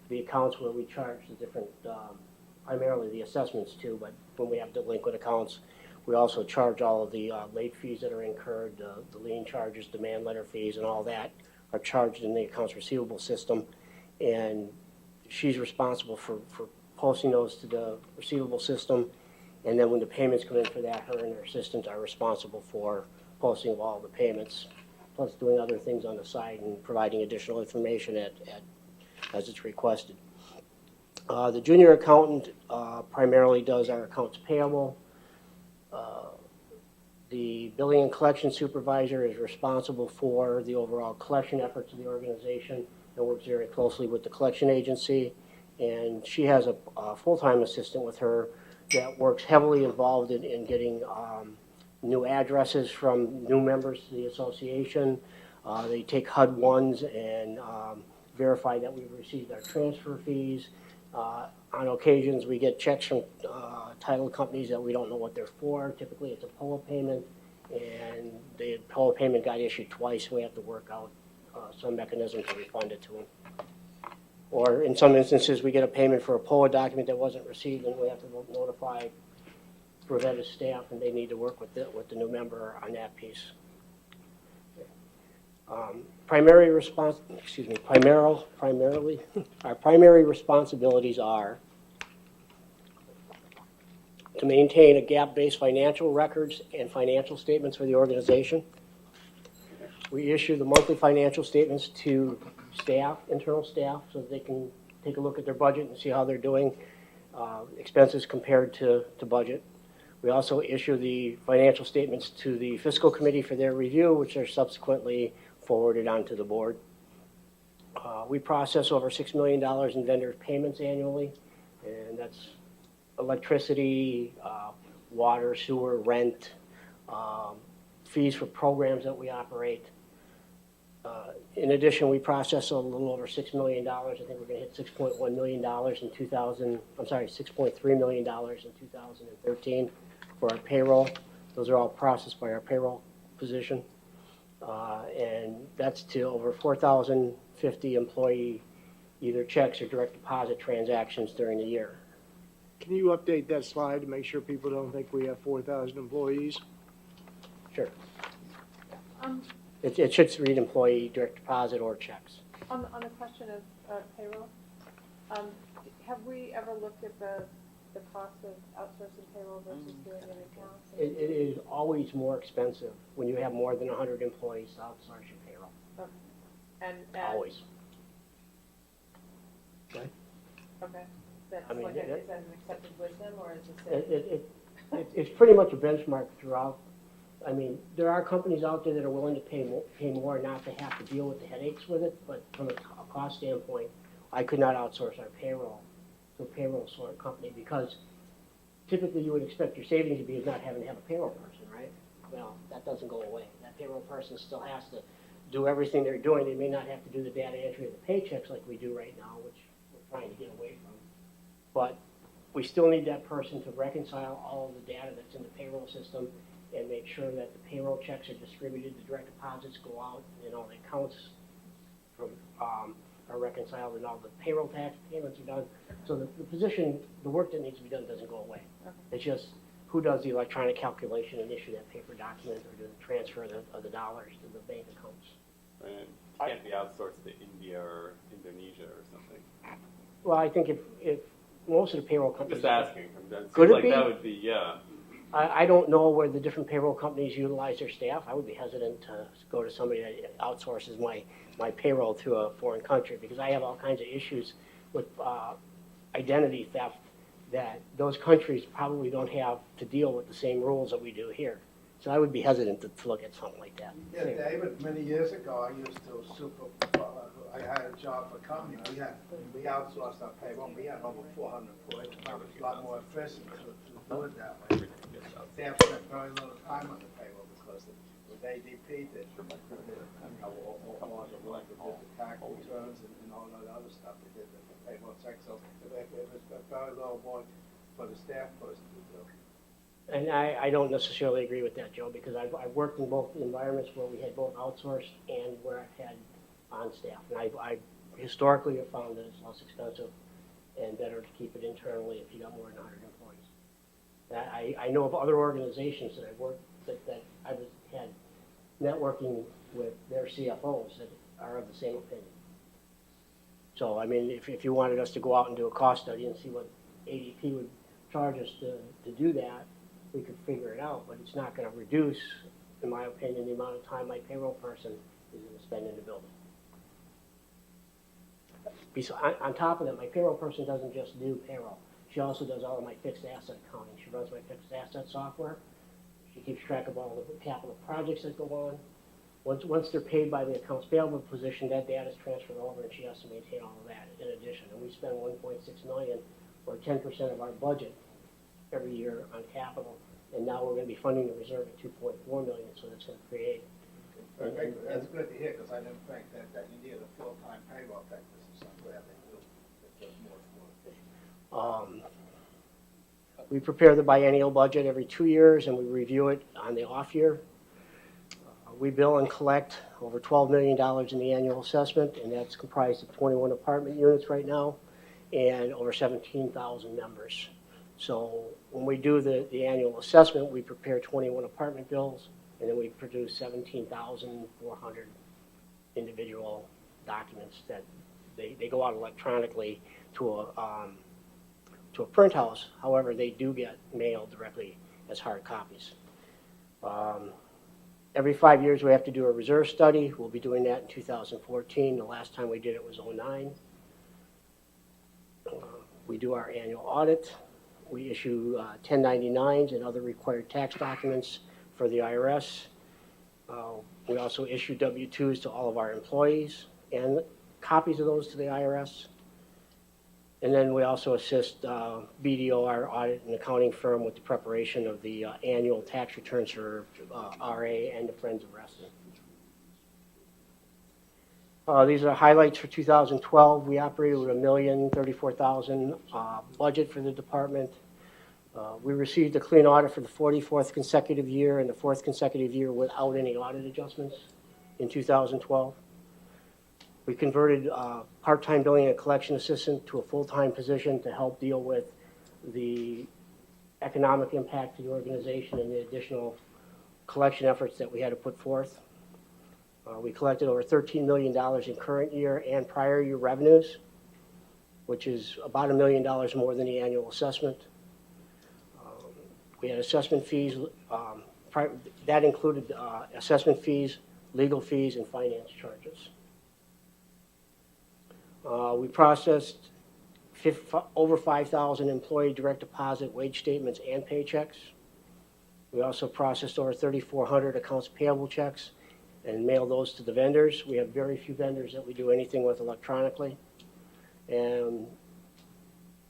the accounts where we charge the different, primarily the assessments too, but when we have delinquent accounts, we also charge all of the late fees that are incurred, the lien charges, demand letter fees, and all that are charged in the accounts receivable system. And she's responsible for posting those to the receivable system. And then when the payments come in for that, her and her assistant are responsible for posting of all the payments, plus doing other things on the side and providing additional information as it's requested. The junior accountant primarily does our accounts payable. The billing and collection supervisor is responsible for the overall collection efforts of the organization and works very closely with the collection agency. And she has a full-time assistant with her that works heavily involved in getting new addresses from new members to the association. They take HUD-1s and verify that we've received our transfer fees. On occasions, we get checks from title companies that we don't know what they're for. Typically, it's a POA payment, and the POA payment got issued twice, and we have to work out some mechanism to refund it to them. Or in some instances, we get a payment for a POA document that wasn't received, and we have to notify Provetta's staff, and they need to work with the new member on that piece. Primarily, our primary responsibilities are to maintain a GAAP-based financial records and financial statements for the organization. We issue the monthly financial statements to staff, internal staff, so that they can take a look at their budget and see how they're doing, expenses compared to budget. We also issue the financial statements to the fiscal committee for their review, which are subsequently forwarded on to the board. We process over $6 million in vendor payments annually, and that's electricity, water, sewer, rent, fees for programs that we operate. In addition, we process a little over $6 million. I think we're going to hit $6.1 million in 2000. I'm sorry, $6.3 million in 2013 for our payroll. Those are all processed by our payroll position. And that's to over 4,050 employee either checks or direct deposit transactions during the year. Can you update that slide to make sure people don't think we have 4,000 employees? Sure. It should read employee direct deposit or checks. On the question of payroll, have we ever looked at the cost of outsourcing payroll versus doing it in-house? It is always more expensive when you have more than 100 employees to outsource your payroll. Okay. And Always. Okay. Okay. That's I mean, like is that an accepted wisdom, or is this it's pretty much a benchmark throughout. I mean, there are companies out there that are willing to pay more not to have to deal with the headaches with it, but from a cost standpoint, I could not outsource our payroll to a payroll sort of company, because typically you would expect your savings to be not having to have a payroll person, right? Well, that doesn't go away. That payroll person still has to do everything they're doing. They may not have to do the data entry of the paychecks like we do right now, which we're trying to get away from. But we still need that person to reconcile all of the data that's in the payroll system and make sure that the payroll checks are distributed, the direct deposits go out, and all the accounts from, are reconciled, and all the payroll tax payments are done. So the position, the work that needs to be done doesn't go away. It's just who does the electronic calculation and issue that paper document or do the transfer of the dollars to the bank accounts. And it can't be outsourced to India or Indonesia or something. Well, I think if most of the payroll I'm companies. just asking. It Could seems it like be? that would be, yeah. I don't know where the different payroll companies utilize their staff. I would be hesitant to go to somebody that outsources my payroll to a foreign country, because I have all kinds of issues with identity theft that those countries probably don't have to deal with the same rules that we do here. So I would be hesitant to look at something like that. Yeah, David, many years ago, I used to I had a job for a company. We outsourced our payroll. We had over 400 employees. It was a lot more efficient to do it that way. Staff spent very little time on the payroll because with ADP, they all the work, they did the tax returns and all that other stuff. They did the payroll check. So it was very little more for the staff person to do. And I don't necessarily agree with that, Joe, because I've worked in both environments where we had both outsourced and where I've had on staff. And I historically have found that it's less expensive and better to keep it internally if you got more than 100 employees. I know of other organizations that I've worked, that I've had networking with their CFOs that are of the same opinion. So, I mean, if you wanted us to go out and do a cost study and see what ADP would charge us to do that, we could figure it out, but it's not going to reduce, in my opinion, the amount of time my payroll person is going to spend in the building. On top of that, my payroll person doesn't just do payroll. She also does all of my fixed asset accounting. She runs my fixed asset software. She keeps track of all the capital projects that go on. Once they're paid by the accounts payable position, that data is transferred over, and she has to maintain all of that in addition. And we spend $1.6 million, or 10% of our budget, every year on capital. And now we're going to be funding the reserve at $2.4 million, so that's going to create. That's good to hear, because I didn't think that you needed a full-time payroll technician, so I'm glad they do. There's more for it. We prepare the biennial budget every 2 years, and we review it on the off year. We bill and collect over $12 million in the annual assessment, and that's comprised of 21 apartment units right now and over 17,000 members. So when we do the annual assessment, we prepare 21 apartment bills, and then we produce 17,400 individual documents that they go out electronically to a print house. However, they do get mailed directly as hard copies. Every 5 years, we have to do a reserve study. We'll be doing that in 2014. The last time we did it was 2009. We do our annual audit. We issue 1099s and other required tax documents for the IRS. We also issue W-2s to all of our employees and copies of those to the IRS. And then we also assist BDO, our audit and accounting firm, with the preparation of the annual tax returns for RA and the Friends of Reston. These are highlights for 2012. We operated with $1,034,000 budget for the department. We received a clean audit for the 44th consecutive year and the 4th consecutive year without any audit adjustments in 2012. We converted part-time billing and collection assistant to a full-time position to help deal with the economic impact to the organization and the additional collection efforts that we had to put forth. We collected over $13 million in current year and prior year revenues, which is about $1 million more than the annual assessment. We had assessment fees, that included assessment fees, legal fees, and finance charges. We processed over 5,000 employee direct deposit wage statements and paychecks. We also processed over 3,400 accounts payable checks and mailed those to the vendors. We have very few vendors that we do anything with electronically. And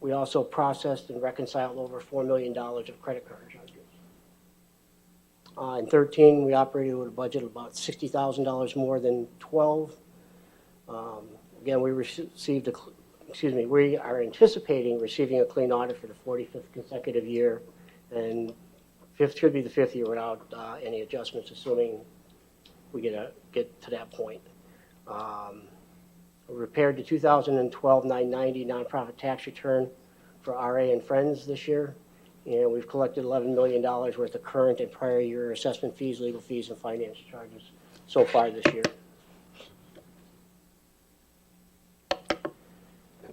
We also processed and reconciled over $4 million of credit card charges. In 13, we operated with a budget of about $60,000 more than 12. Again, we received we are anticipating receiving a clean audit for the 45th consecutive year, and should be the 5th year without any adjustments, assuming we get to that point. We repaired the 2012 990 nonprofit tax return for RA and Friends this year, and we've collected $11 million worth of current and prior year assessment fees, legal fees, and finance charges so far this year.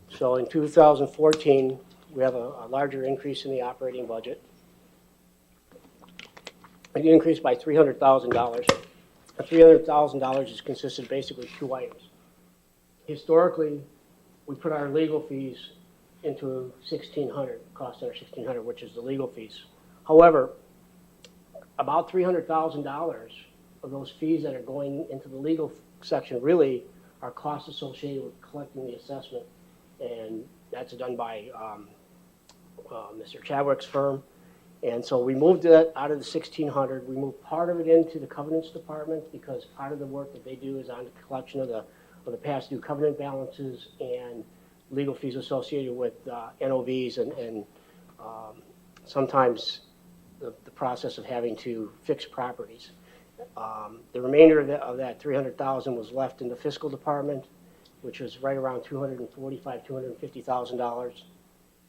So in 2014, we have a larger increase in the operating budget. It increased by $300,000. The $300,000 is consisted of basically two items. Historically, we put our legal fees into 1,600, cost center 1,600, which is the legal fees. However, about $300,000 of those fees that are going into the legal section really are costs associated with collecting the assessment, and that's done by Mr. Chadwick's firm. And so we moved that out of the 1,600. We moved part of it into the covenants department because part of the work that they do is on the collection of the past due covenant balances and legal fees associated with NOVs and sometimes the process of having to fix properties. The remainder of that $300,000 was left in the fiscal department, which was right around $245,000, $250,000.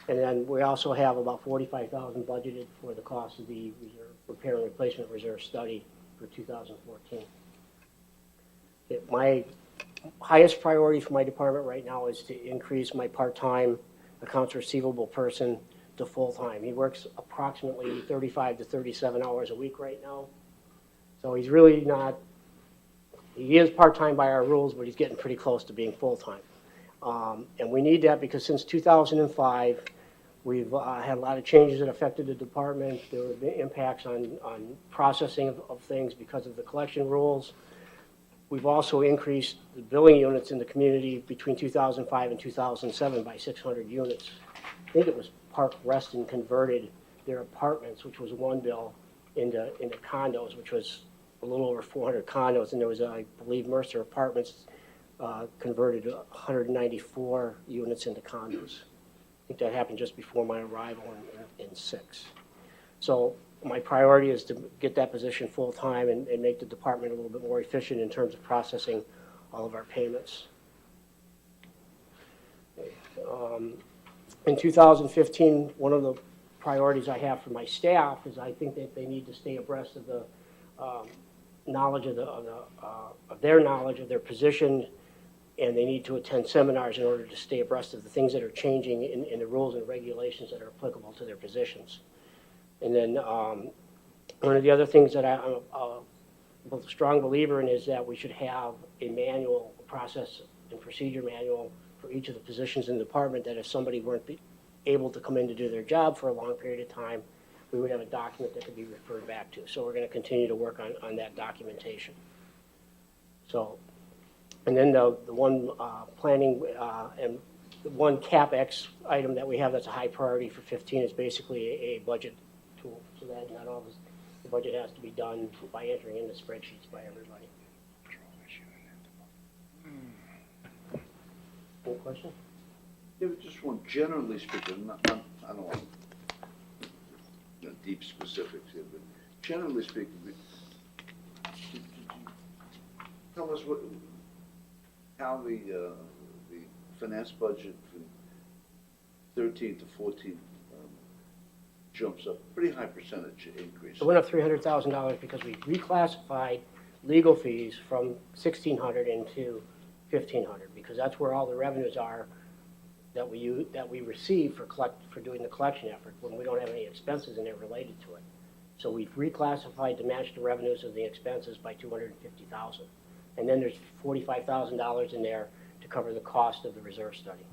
And then we also have about $45,000 budgeted for the cost of the repair and replacement reserve study for 2014. My highest priority for my department right now is to increase my part-time accounts receivable person to full-time. He works approximately 35 to 37 hours a week right now. So he's really not, he is part-time by our rules, but he's getting pretty close to being full-time. And we need that because since 2005, we've had a lot of changes that affected the department. There were impacts on processing of things because of the collection rules. We've also increased the billing units in the community between 2005 and 2007 by 600 units. I think it was Park Reston converted their apartments, which was one bill, into condos, which was a little over 400 condos, and there was, I believe, Mercer Apartments converted 194 units into condos. I think that happened just before my arrival in 6. So my priority is to get that position full-time and make the department a little bit more efficient in terms of processing all of our payments. In 2015, one of the priorities I have for my staff is I think that they need to stay abreast of the knowledge of their knowledge of their position, and they need to attend seminars in order to stay abreast of the things that are changing in the rules and regulations that are applicable to their positions. And then one of the other things that I'm a strong believer in is that we should have a manual, process and procedure manual for each of the positions in the department, that if somebody weren't able to come in to do their job for a long period of time, we would have a document that could be referred back to. So we're going to continue to work on that documentation. So, and then the one planning and the one CapEx item that we have that's a high priority for 15 is basically a budget tool, so that not all the budget has to be done by entering in the spreadsheets by everybody. Any question? Yeah, but just one, generally speaking, I don't want deep specifics here, but generally speaking, tell us how the finance budget from 13 to 14 jumps up, pretty high percentage increase. It went up $300,000 because we reclassified legal fees from 1,600 into 1,500, because that's where all the revenues are that we receive for doing the collection effort when we don't have any expenses in there related to it. So we've reclassified to match the revenues of the expenses by $250,000, and then there's $45,000 in there to cover the cost of the reserve study.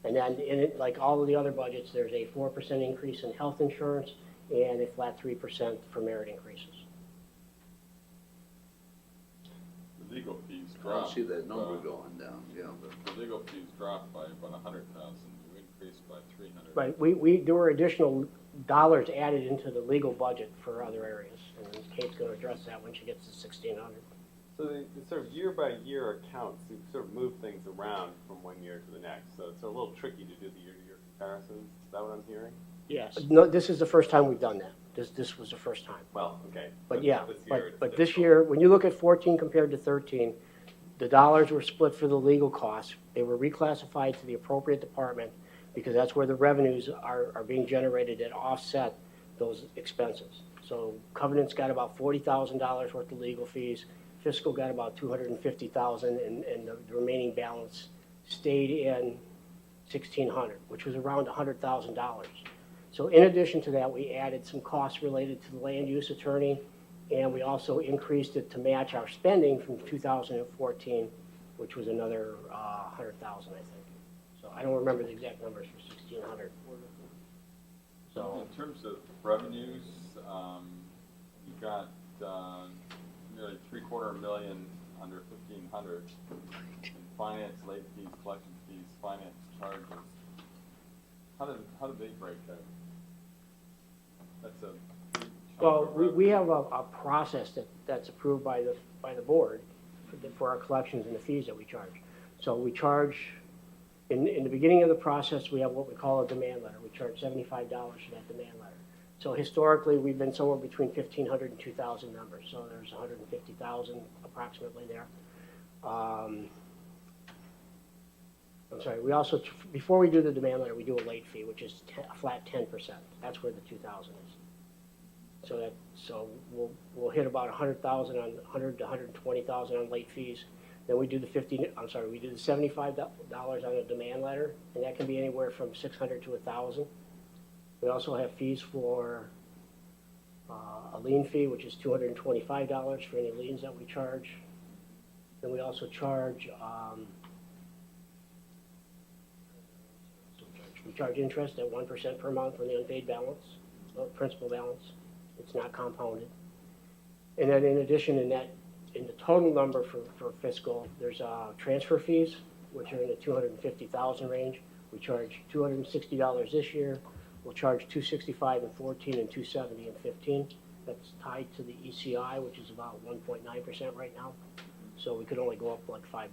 And then, like all of the other budgets, there's a 4% increase in health insurance and a flat 3% for merit increases. The legal fees I don't dropped. see that number going down, yeah. But The legal fees dropped by about $100,000. You increased by 300. Right, there were additional dollars added into the legal budget for other areas, and Kate's gonna address that when she gets to 1,600. So the sort of year-by-year accounts, you sort of move things around from one year to the next. So it's a little tricky to do the year-to-year comparisons. Is that what I'm hearing? Yes. No, this is the first time we've done that. This was the first time. Well, okay. But yeah, this year it's but this difficult. year, when you look at 14 compared to 13, the dollars were split for the legal costs. They were reclassified to the appropriate department because that's where the revenues are being generated that offset those expenses. So Covenant's got about $40,000 worth of legal fees. Fiscal got about $250,000, and the remaining balance stayed in 1,600, which was around $100,000. So in addition to that, we added some costs related to the land use attorney, and we also increased it to match our spending from 2014, which was another 100,000, I think. So I don't remember the exact numbers for 1,600. So in terms of revenues, you got nearly $750,000 under 1,500 in finance, late fees, collection fees, finance charges. How do they break out? That's a big chunk well, of we have a process that's approved by the board for our collections and the fees that we charge. So we charge, in the beginning of the process, we have what we call a demand letter. We charge $75 for that demand letter. So historically, we've been somewhere between 1,500 and 2,000 members. So there's 150,000 approximately there. I'm sorry, we also, before we do the demand letter, we do a late fee, which is a flat 10%. That's where the 2,000 is. So we'll hit about 100,000 on 100 to 120,000 on late fees. Then we do the we do the $75 on a demand letter, and that can be anywhere from 600 to 1,000. We also have fees for a lien fee, which is $225 for any liens that we charge. Then we also charge we charge interest at 1% per month on the unpaid balance, principal balance. It's not compounded. And then in addition, in the total number for fiscal, there's transfer fees, which are in the 250,000 range. We charge $260 this year. We'll charge $265 in 14 and $270 in 15. That's tied to the ECI, which is about 1.9% right now. So we could only go up like $5.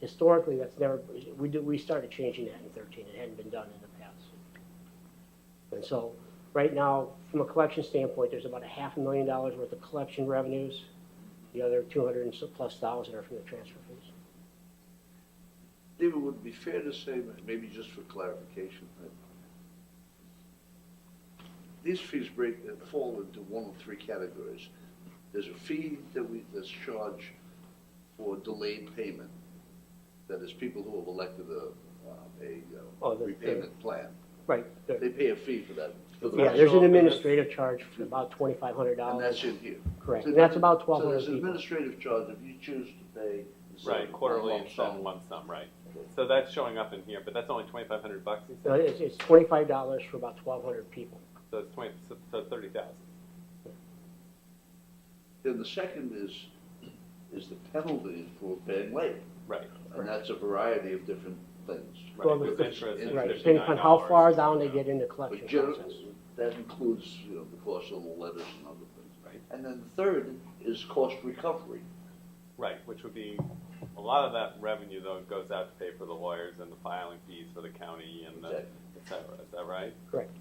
Historically, that's never, we started changing that in 13. It hadn't been done in the past. And so right now, from a collection standpoint, there's about $500,000 worth of collection revenues. The other 200 and plus thousand are from the transfer fees. David, would it be fair to say, maybe just for clarification, that these fees fall into one of three categories? There's a fee that's charged for delayed payment. That is, people who have elected a repayment plan. Right. They pay a fee for that. Yeah, there's an administrative charge for about $2,500. And that's in here. Correct. So And that's about 1,200 So there's an people. administrative charge if you choose to pay. Right, quarterly lump and sum. lump sum, right. So that's showing up in here, but that's only $2,500, you No, said? it's $25 for about 1,200 people. So it's 30,000. Then the second is the penalty for paying late. Right. And that's a variety of different things. Well, With interest and right, depending on how $59. far down they get in the collection But generally, process. that includes, the cost of the letters and other things. Right. And then the third is cost recovery. Right, which would be, a lot of that revenue though goes out to pay for the lawyers and the filing fees for the county and the, et cetera, is that right? Correct.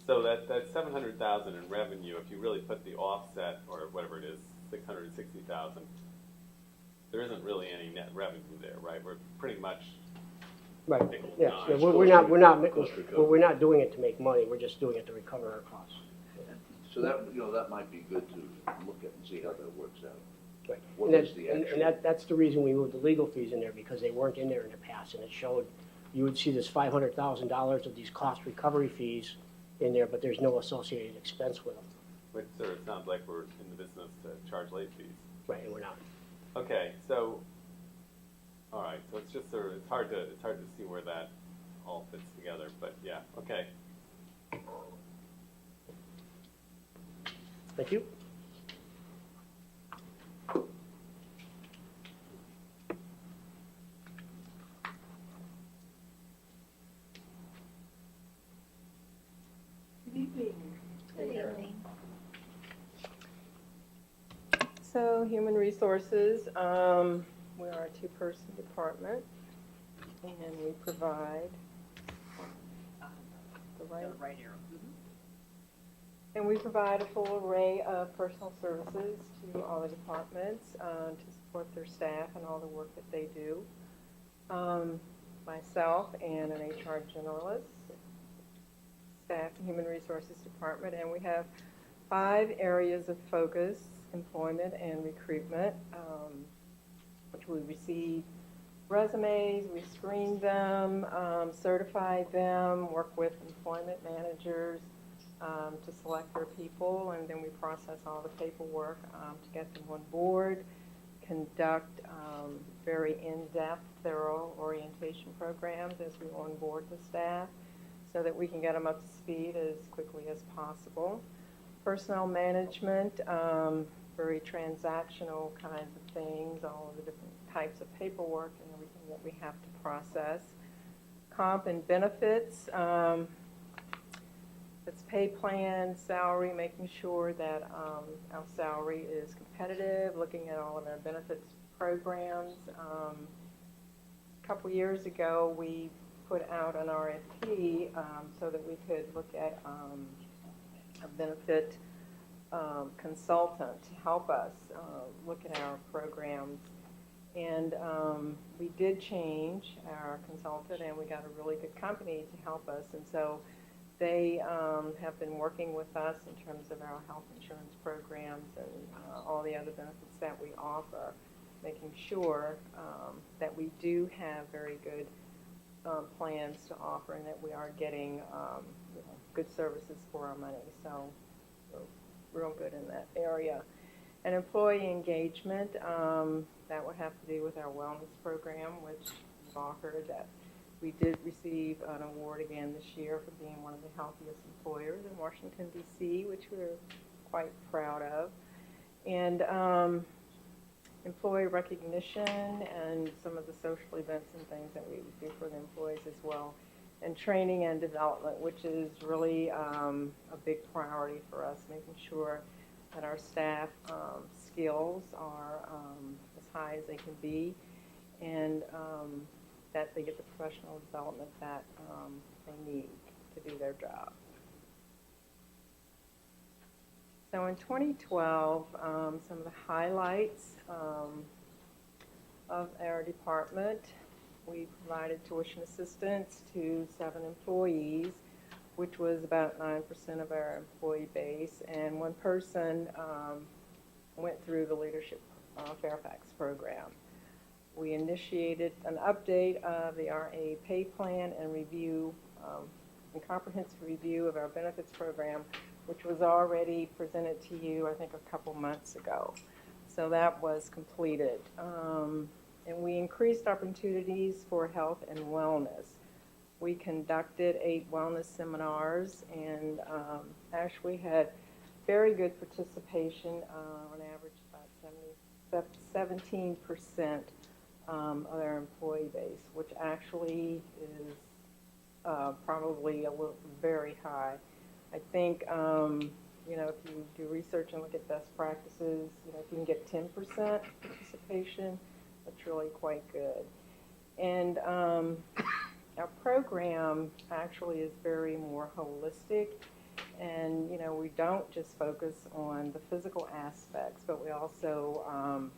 So that 700,000 in revenue, if you really put the offset, or whatever it is, 660,000, there isn't really any net revenue there, right? We're pretty much. Right, nickel and yes, dime. yeah, we're not doing it to make money, we're just doing it to recover our costs. So that might be good to look at and see how that works out. Right. What And is the and actual? that's the reason we moved the legal fees in there, because they weren't in there in the past, and it showed, you would see this $500,000 of these cost recovery fees in there, but there's no associated expense with them. Which sort of sounds like we're in the business to charge late fees. Right, and we're not. Okay, so, all right, so it's just sort of, it's hard to see where that all fits together, but yeah, okay. Thank you. So, Human Resources, we are a two-person department, and we provide the right arrow. And we provide a full array of personal services to all the departments to support their staff and all the work that they do. Myself and an HR generalist, staff and Human Resources Department, and we have 5 areas of focus: employment and recruitment, which we receive resumes, we screen them, certify them, work with employment managers to select their people, and then we process all the paperwork to get them on board, conduct very in-depth, thorough orientation programs as we onboard the staff so that we can get them up to speed as quickly as possible. Personnel management, very transactional kinds of things, all of the different types of paperwork and everything that we have to process. Comp and benefits, it's pay plan, salary, making sure that our salary is competitive, looking at all of our benefits programs. A couple years ago, we put out an RFP so that we could look at a benefit consultant to help us look at our programs. And we did change our consultant, and we got a really good company to help us. And so they have been working with us in terms of our health insurance programs and all the other benefits that we offer, making sure that we do have very good plans to offer and that we are getting good services for our money. So we're real good in that area. And employee engagement, that would have to do with our wellness program, which we've offered. That we did receive an award again this year for being one of the healthiest employers in Washington, D.C., which we're quite proud of. And employee recognition and some of the social events and things that we do for the employees as well. And training and development, which is really a big priority for us, making sure that our staff skills are as high as they can be, and that they get the professional development that they need to do their job. So in 2012, some of the highlights of our department: we provided tuition assistance to 7 employees, which was about 9% of our employee base, and 1 person went through the Leadership Fairfax program. We initiated an update of the RA pay plan and review, and comprehensive review of our benefits program, which was already presented to you, I think, a couple months ago. So that was completed. And we increased opportunities for health and wellness. We conducted 8 wellness seminars and actually had very good participation, on average about 17% of our employee base, which actually is probably very high. I think, if you do research and look at best practices, if you can get 10% participation, that's really quite good. And our program actually is very more holistic, and we don't just focus on the physical aspects, but we also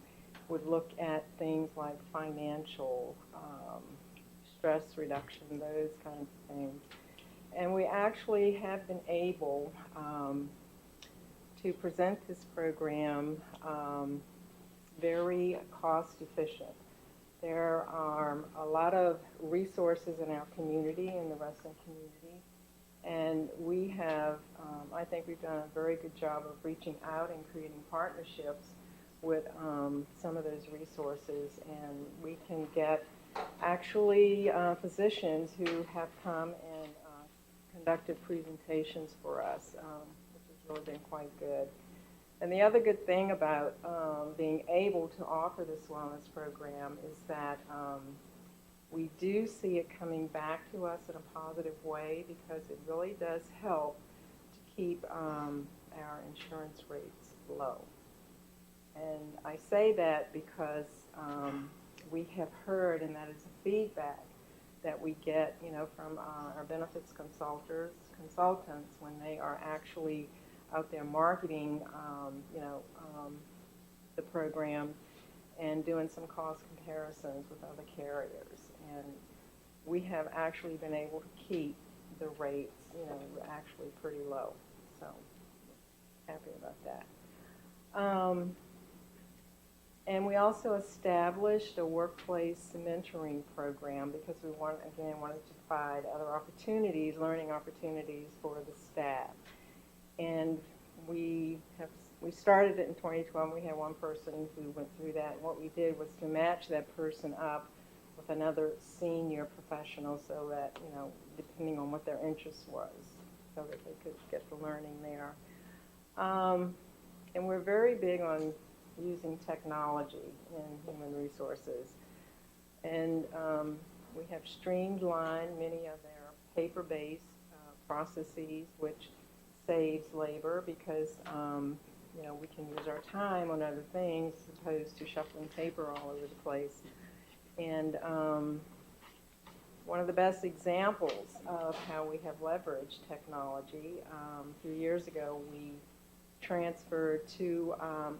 would look at things like financial stress reduction, those kinds of things. And we actually have been able to present this program very cost efficient. There are a lot of resources in our community, in the wrestling community, and we have, I think we've done a very good job of reaching out and creating partnerships with some of those resources, and we can get actually physicians who have come and conducted presentations for us, which has really been quite good. And the other good thing about being able to offer this wellness program is that we do see it coming back to us in a positive way, because it really does help to keep our insurance rates low. And I say that because we have heard, and that is a feedback that we get, from our benefits consultants when they are actually out there marketing, the program and doing some cost comparisons with other carriers. And we have actually been able to keep the rates, actually pretty low. So happy about that. And we also established a workplace mentoring program because we wanted to provide other opportunities, learning opportunities for the staff. And we started it in 2012. We had one person who went through that. And what we did was to match that person up with another senior professional so that, depending on what their interest was, so that they could get the learning there. And we're very big on using technology in human resources. And we have streamlined many of their paper-based processes, which saves labor because, we can use our time on other things as opposed to shuffling paper all over the place. And one of the best examples of how we have leveraged technology, a few years ago, we transferred to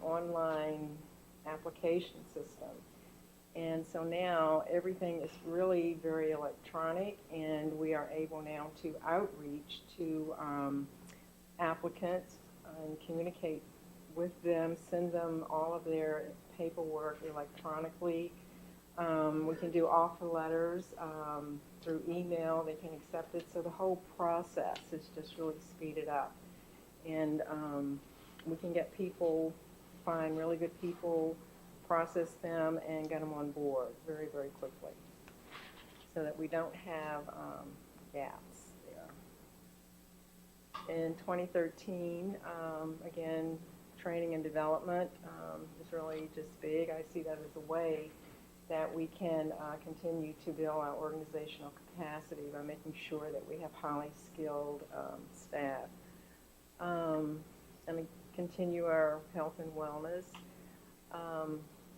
online application system. And so now everything is really very electronic, and we are able now to outreach to applicants and communicate with them, send them all of their paperwork electronically. We can do offer letters through email. They can accept it. So the whole process is just really speeded up. And we can get people, find really good people, process them, and get them on board very, very quickly so that we don't have gaps there. In 2013, again, training and development is really just big. I see that as a way that we can continue to build our organizational capacity by making sure that we have highly skilled staff. And continue our health and wellness.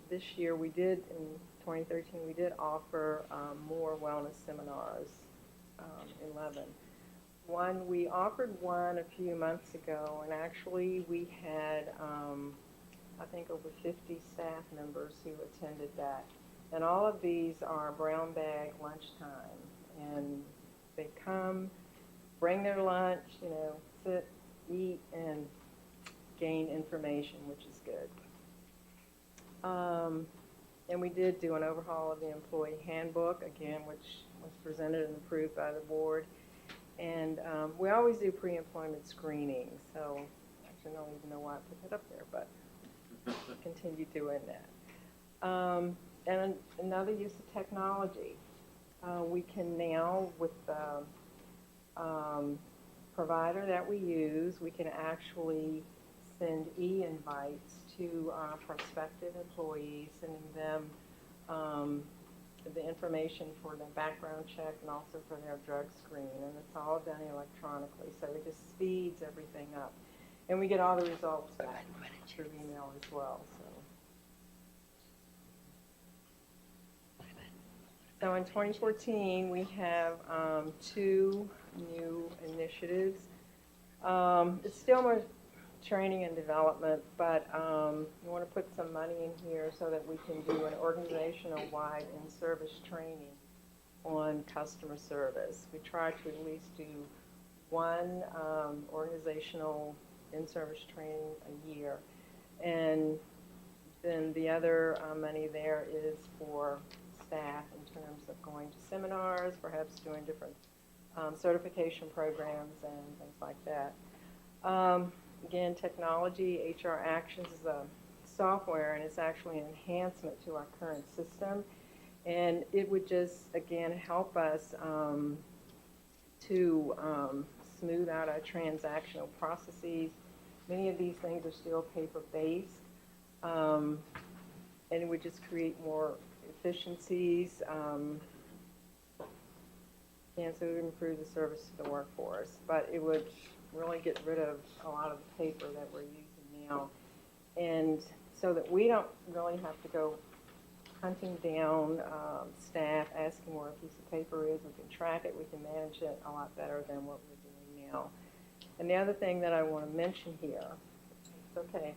This year we did, in 2013, we did offer more wellness seminars, 11. We offered one a few months ago, and actually we had, I think, over 50 staff members who attended that. And all of these are brown bag lunchtime. And they come, bring their lunch, sit, eat, and gain information, which is good. And we did do an overhaul of the employee handbook, again, which was presented and approved by the board. And we always do pre-employment screening, so actually I don't even know why I put that up there, but continue doing that. And another use of technology. We can now, with the provider that we use, we can actually send e-invites to prospective employees, sending them the information for their background check and also for their drug screen, and it's all done electronically, so it just speeds everything up. And we get all the results back through email as well. So in 2014, we have 2 new initiatives. It's still more training and development, but we want to put some money in here so that we can do an organizational-wide in-service training on customer service. We try to at least do one organizational in-service training a year. And then the other money there is for staff in terms of going to seminars, perhaps doing different certification programs and things like that. Again, technology, HR Actions is a software, and it's actually an enhancement to our current system. And it would just, again, help us to smooth out our transactional processes. Many of these things are still paper-based, and it would just create more efficiencies, and so it would improve the service to the workforce. But it would really get rid of a lot of the paper that we're using now and so that we don't really have to go hunting down staff, asking where a piece of paper is. We can track it, we can manage it a lot better than what we're doing now. And the other thing that I want to mention here, it's okay,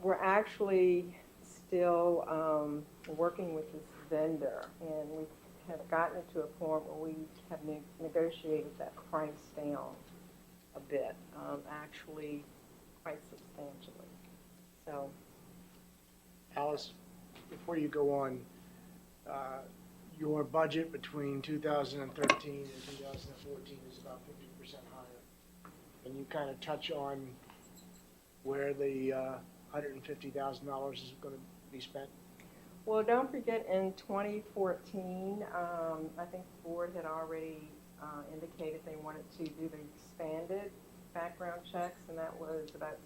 we're actually still working with this vendor, and we have gotten it to a point where we have negotiated that price down a bit, actually quite substantially. So, Alice, before you go on, your budget between 2013 and 2014 is about 50% higher. Can you kind of touch on where the $150,000 is going to be spent? well, don't forget in 2014, I think the board had already indicated they wanted to do the expanded background checks, and that was about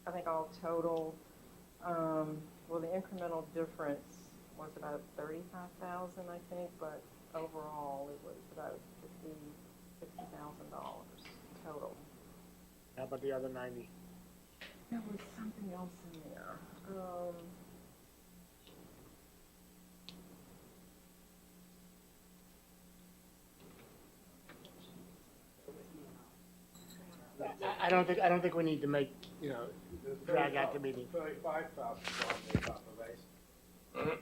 I think all total, well, the incremental difference was about 35,000, I think, but overall it was about $60,000 total. How about the other 90? There was something else in there. I don't think we need to make, drag out the meeting. 35,000 made operation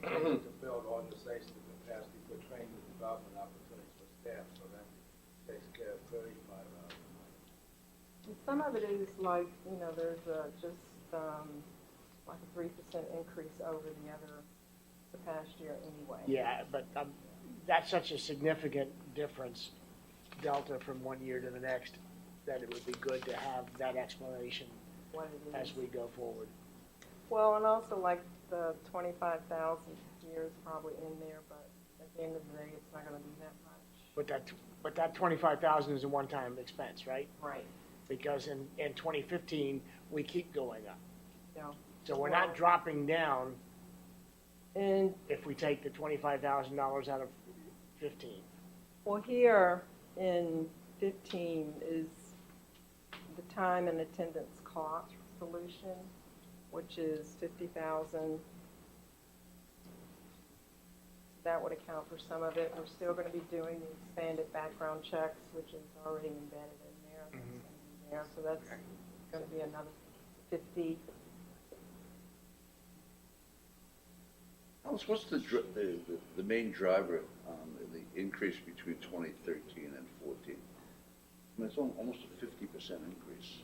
to build organization capacity for training and development opportunities for staff, so that takes care of 35,000. Some of it is like, there's just like a 3% increase over the past year anyway. Yeah, but that's such a significant difference, delta from one year to the next, that it would be good to have that explanation What it is. as we go forward. Well, and also like the 25,000 here is probably in there, but at the end of the day, it's not going to be that much. But that 25,000 is a one-time expense, right? Right. Because in 2015, we keep going up. Yeah. So we're not dropping down And if we take the $25,000 out of 15. well, here in 15 is the time and attendance clock solution, which is 50,000. That would account for some of it. We're still going to be doing the expanded background checks, which is already embedded in there. That's gonna be there. So that's going to be another 50. Alice, what's the main driver in the increase between 2013 and 14? I mean, it's almost a 50% increase.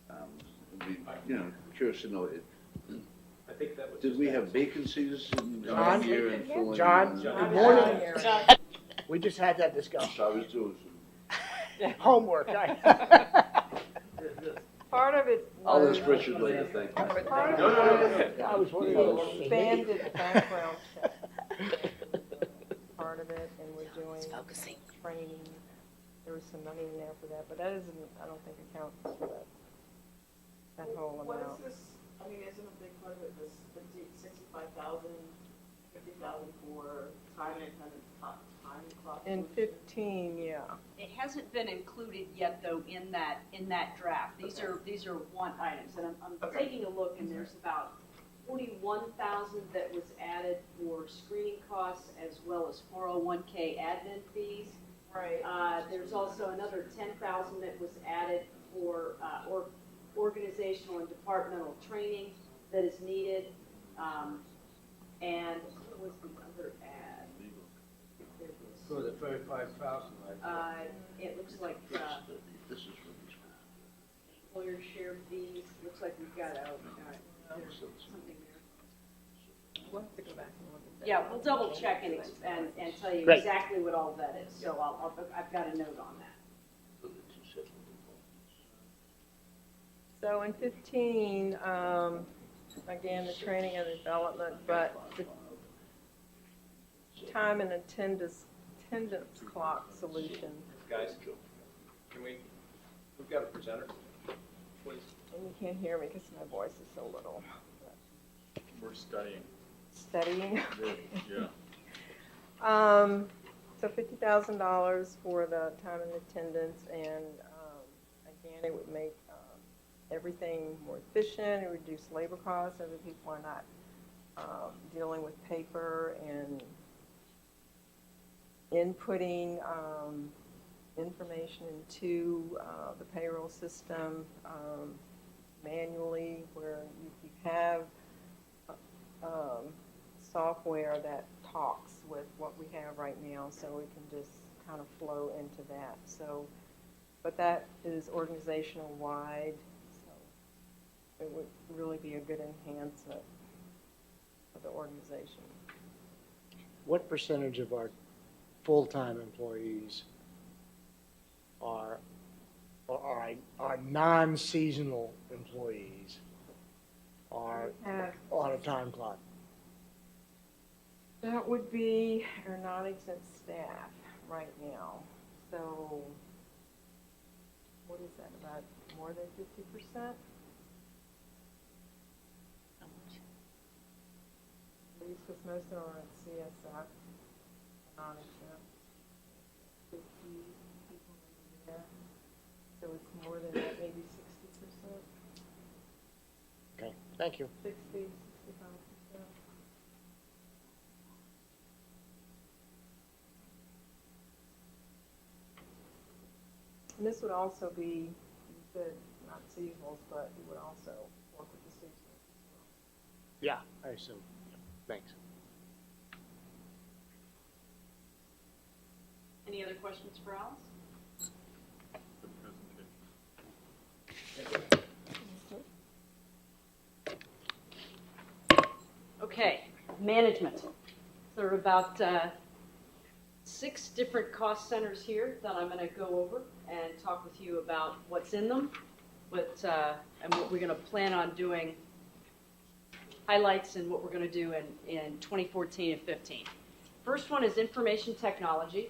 I'd be, curious to know, I think that was. did we have vacancies in John? one year and filling John, in? good morning. We just had that discussion. I was doing some Homework. Part of it I'll was ask Richard later, thank you. part of I was it wondering was what was expanded background checks. Part of it, and we're doing training. There was some money in there for that, but that isn't, I don't think accounts for that whole amount. What is this, I mean, isn't a big part of it this 65,000, 50,000 for time and attendance, time clock? In 15, yeah. It hasn't been included yet, though, in that draft. These are one items, and I'm taking a look, and there's about 41,000 that was added for screening costs as well as 401k admin fees. Right. There's also another 10,000 that was added for organizational and departmental training that is needed. And what was the other ad? For the 35,000, right? It looks like This is for these employer shared fees. Looks like we've got there's something there. We'll have to go back and look at that. Yeah, we'll double check and tell you Great. exactly what all that is. So I've got a note on that. So in 15, again, the training and development, but the time and attendance clock solution. Guys, we've got a presenter, please. And you can't hear me because my voice is so little. We're studying. Studying. Yeah. So $50,000 for the time and attendance, and again, it would make everything more efficient and reduce labor costs so that people are not dealing with paper and inputting information into the payroll system manually, where you have software that talks with what we have right now, so we can just kind of flow into that. So, but that is organizational wide, so it would really be a good enhancement of the organization. What percentage of our full-time employees are non-seasonal employees are on a time clock? That would be our non-exempt staff right now. So what is that, about more than 50%? At least because most of them are at CSF, non-exempt. 50 people in there. So it's more than that, maybe 60%. Okay, thank you. 60, 65%. And this would also be, you said, not seasonals, but you would also work with the seasonals as well. Yeah, I assume. Thanks. Any other questions for Alice? Okay, management. There are about 6 different cost centers here that I'm going to go over and talk with you about what's in them, and what we're going to plan on doing, highlights and what we're going to do in 2014 and 15. First one is information technology.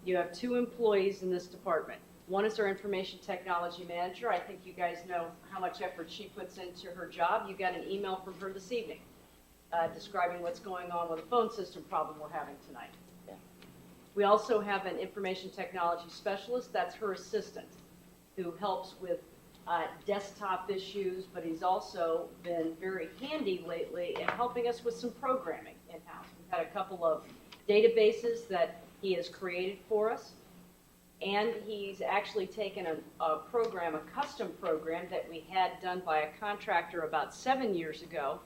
You have 2 employees in this department. One is our information technology manager. I think you guys know how much effort she puts into her job. You got an email from her this evening describing what's going on with a phone system problem we're having tonight. We also have an information technology specialist. That's her assistant, who helps with desktop issues, but he's also been very handy lately in helping us with some programming in-house. We've had a couple of databases that he has created for us, and he's actually taken a program, a custom program that we had done by a contractor about 7 years ago,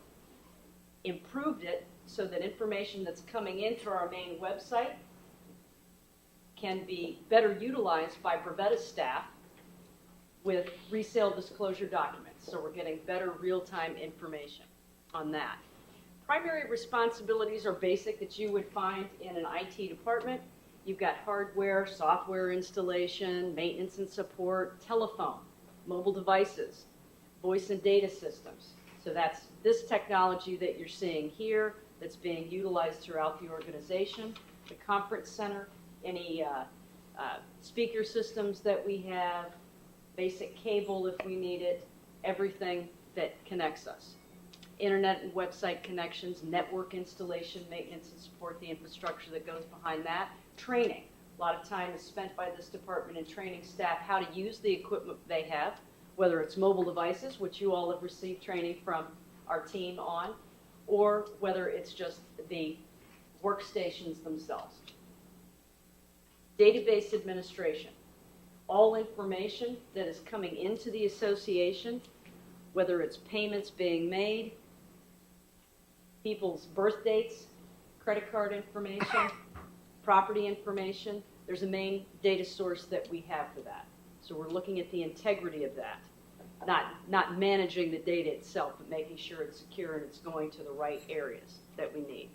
improved it so that information that's coming into our main website can be better utilized by Brevetta's staff with resale disclosure documents. So we're getting better real-time information on that. Primary responsibilities are basic that you would find in an IT department. You've got hardware, software installation, maintenance and support, telephone, mobile devices, voice and data systems. So that's this technology that you're seeing here that's being utilized throughout the organization, the conference center, any speaker systems that we have, basic cable if we need it, everything that connects us. Internet and website connections, network installation, maintenance and support, the infrastructure that goes behind that. Training. A lot of time is spent by this department in training staff how to use the equipment they have, whether it's mobile devices, which you all have received training from our team on, or whether it's just the workstations themselves. Database administration. All information that is coming into the association, whether it's payments being made, people's birth dates, credit card information, property information, there's a main data source that we have for that. So we're looking at the integrity of that, not managing the data itself, but making sure it's secure and it's going to the right areas that we need.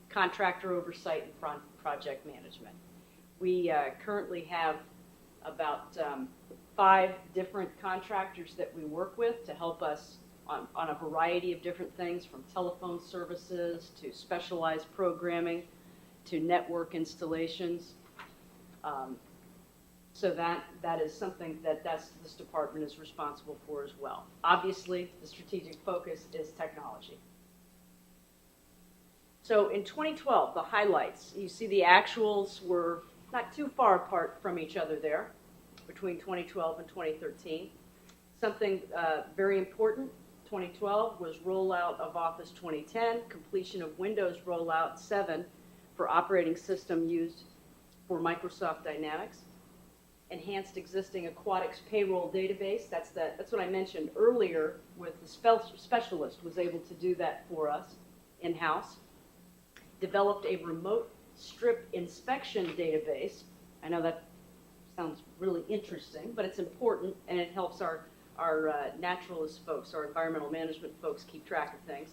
Contractor oversight and project management. We currently have about 5 different contractors that we work with to help us on a variety of different things, from telephone services to specialized programming to network installations. So that is something that this department is responsible for as well. Obviously, the strategic focus is technology. So in 2012, the highlights, you see the actuals were not too far apart from each other there, between 2012 and 2013. Something very important, 2012 was rollout of Office 2010, completion of Windows rollout 7 for operating system used for Microsoft Dynamics, enhanced existing aquatics payroll database. That's what I mentioned earlier with the specialist was able to do that for us in-house. Developed a remote strip inspection database. I know that sounds really interesting, but it's important and it helps our naturalist folks, our environmental management folks keep track of things.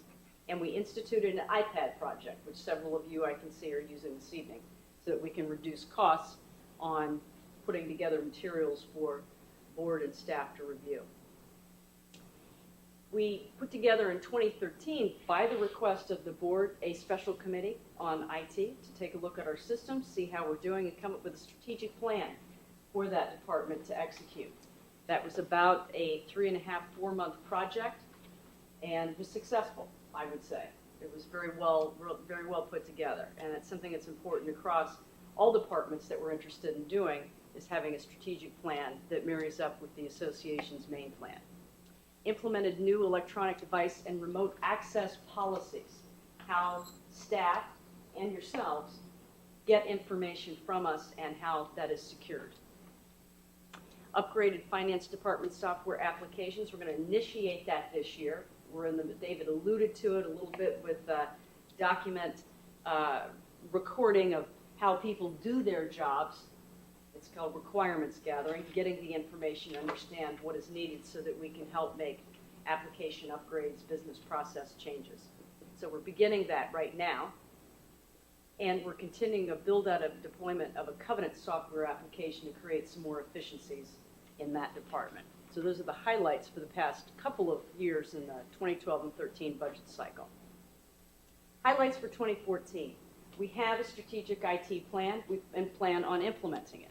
And we instituted an iPad project, which several of you I can see are using this evening, so that we can reduce costs on putting together materials for board and staff to review. We put together in 2013, by the request of the board, a special committee on IT to take a look at our systems, see how we're doing, and come up with a strategic plan for that department to execute. That was about a 3.5, 4-month project, and was successful, I would say. It was very well put together, and it's something that's important across all departments that we're interested in doing, is having a strategic plan that marries up with the association's main plan. Implemented new electronic device and remote access policies, how staff and yourselves get information from us and how that is secured. Upgraded finance department software applications. We're going to initiate that this year. David alluded to it a little bit with document recording of how people do their jobs. It's called requirements gathering, getting the information, understand what is needed so that we can help make application upgrades, business process changes. So we're beginning that right now. And we're continuing a build-out of deployment of a covenant software application to create some more efficiencies in that department. So those are the highlights for the past couple of years in the 2012 and 13 budget cycle. Highlights for 2014. We have a strategic IT plan and plan on implementing it.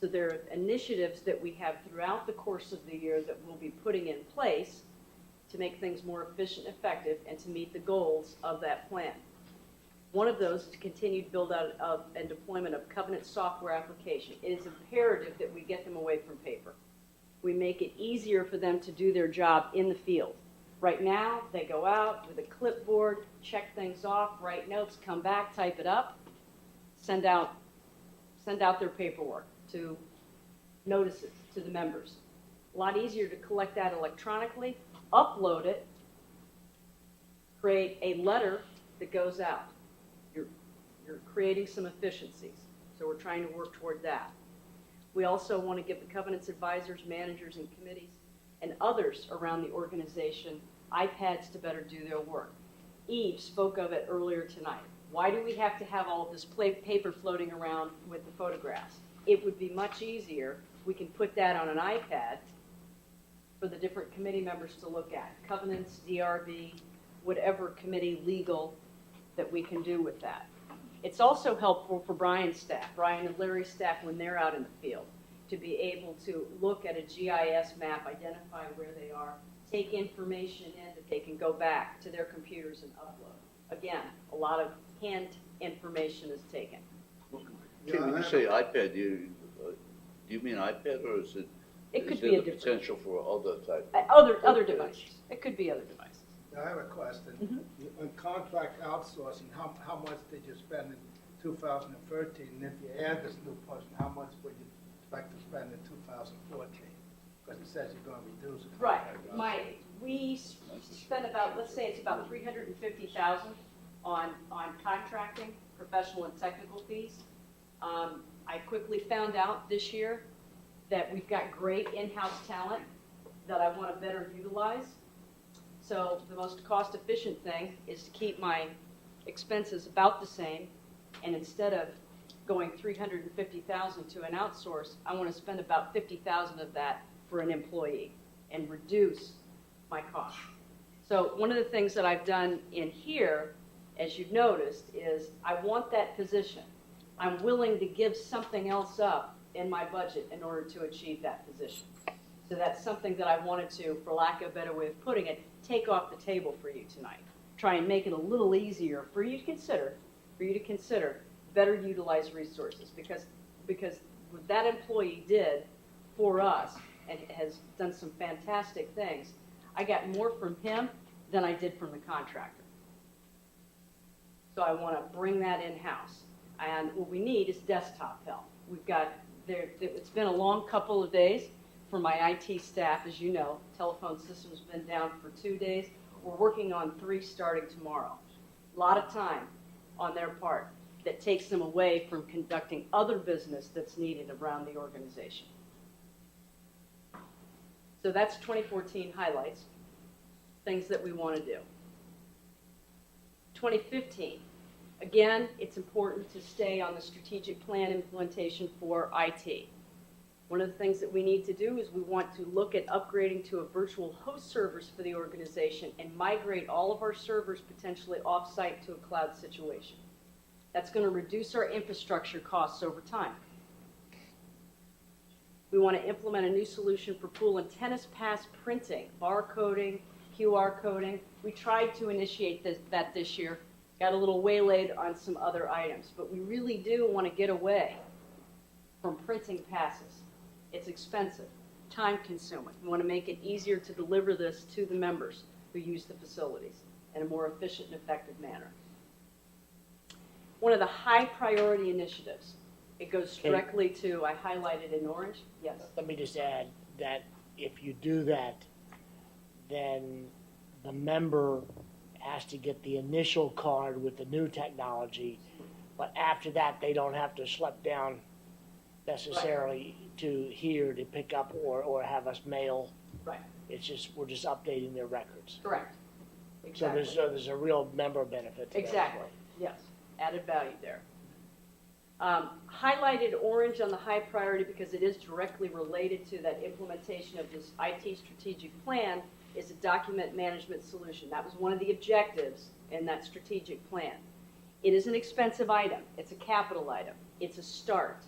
So there are initiatives that we have throughout the course of the year that we'll be putting in place to make things more efficient and effective and to meet the goals of that plan. One of those is to continued build-out of and deployment of covenant software application. It is imperative that we get them away from paper. We make it easier for them to do their job in the field. Right now, they go out with a clipboard, check things off, write notes, come back, type it up, send out their paperwork to notices to the members. A lot easier to collect that electronically, upload it, create a letter that goes out. You're creating some efficiencies, so we're trying to work toward that. We also want to give the covenant's advisors, managers, and committees, and others around the organization iPads to better do their work. Eve spoke of it earlier tonight. Why do we have to have all of this paper floating around with the photographs? It would be much easier if we can put that on an iPad for the different committee members to look at. Covenants, DRB, whatever committee legal that we can do with that. It's also helpful for Brian's staff, Brian and Larry's staff, when they're out in the field, to be able to look at a GIS map, identify where they are, take information in that they can go back to their computers and upload. Again, a lot of hand information is taken. Okay, when you say iPad, do you mean iPad, or is it? It could is be there a the different potential for other type? Other devices. It could be other devices. I have a question. On contract outsourcing, how much did you spend in 2013? And if you add this new person, how much would you expect to spend in 2014? Because it says you're going to reduce it. Right. We spend about, let's say it's about $350,000 on contracting, professional and technical fees. I quickly found out this year that we've got great in-house talent that I want to better utilize. So the most cost-efficient thing is to keep my expenses about the same, and instead of going $350,000 to an outsource, I want to spend about $50,000 of that for an employee and reduce my cost. So one of the things that I've done in here, as you've noticed, is I want that position. I'm willing to give something else up in my budget in order to achieve that position. So that's something that I wanted to, for lack of a better way of putting it, take off the table for you tonight. Try and make it a little easier for you to consider better utilized resources, because what that employee did for us and has done some fantastic things. I got more from him than I did from the contractor. So I want to bring that in-house. And what we need is desktop help. We've got, it's been a long couple of days for my IT staff, as you know. Telephone system's been down for 2 days. We're working on 3 starting tomorrow. A lot of time on their part that takes them away from conducting other business that's needed around the organization. So that's 2014 highlights, things that we want to do. 2015, again, it's important to stay on the strategic plan implementation for IT. One of the things that we need to do is we want to look at upgrading to a virtual host servers for the organization and migrate all of our servers potentially off-site to a cloud situation. That's going to reduce our infrastructure costs over time. We want to implement a new solution for pool and tennis pass printing, barcoding, QR coding. We tried to initiate that this year, got a little waylaid on some other items, but we really do want to get away from printing passes. It's expensive, time-consuming. We want to make it easier to deliver this to the members who use the facilities in a more efficient and effective manner. One of the high-priority initiatives, it goes directly to, I highlighted in orange, yes. Let me just add that if you do that, then the member has to get the initial card with the new technology, but after that, they don't have to schlep down necessarily to here to pick up or have us mail. Right. It's just, we're just updating their records. Correct. Exactly. So there's a real member benefit to that. Exactly, yes, added value there. Highlighted orange on the high priority because it is directly related to that implementation of this IT strategic plan is a document management solution. That was one of the objectives in that strategic plan. It is an expensive item. It's a capital item. It's a start.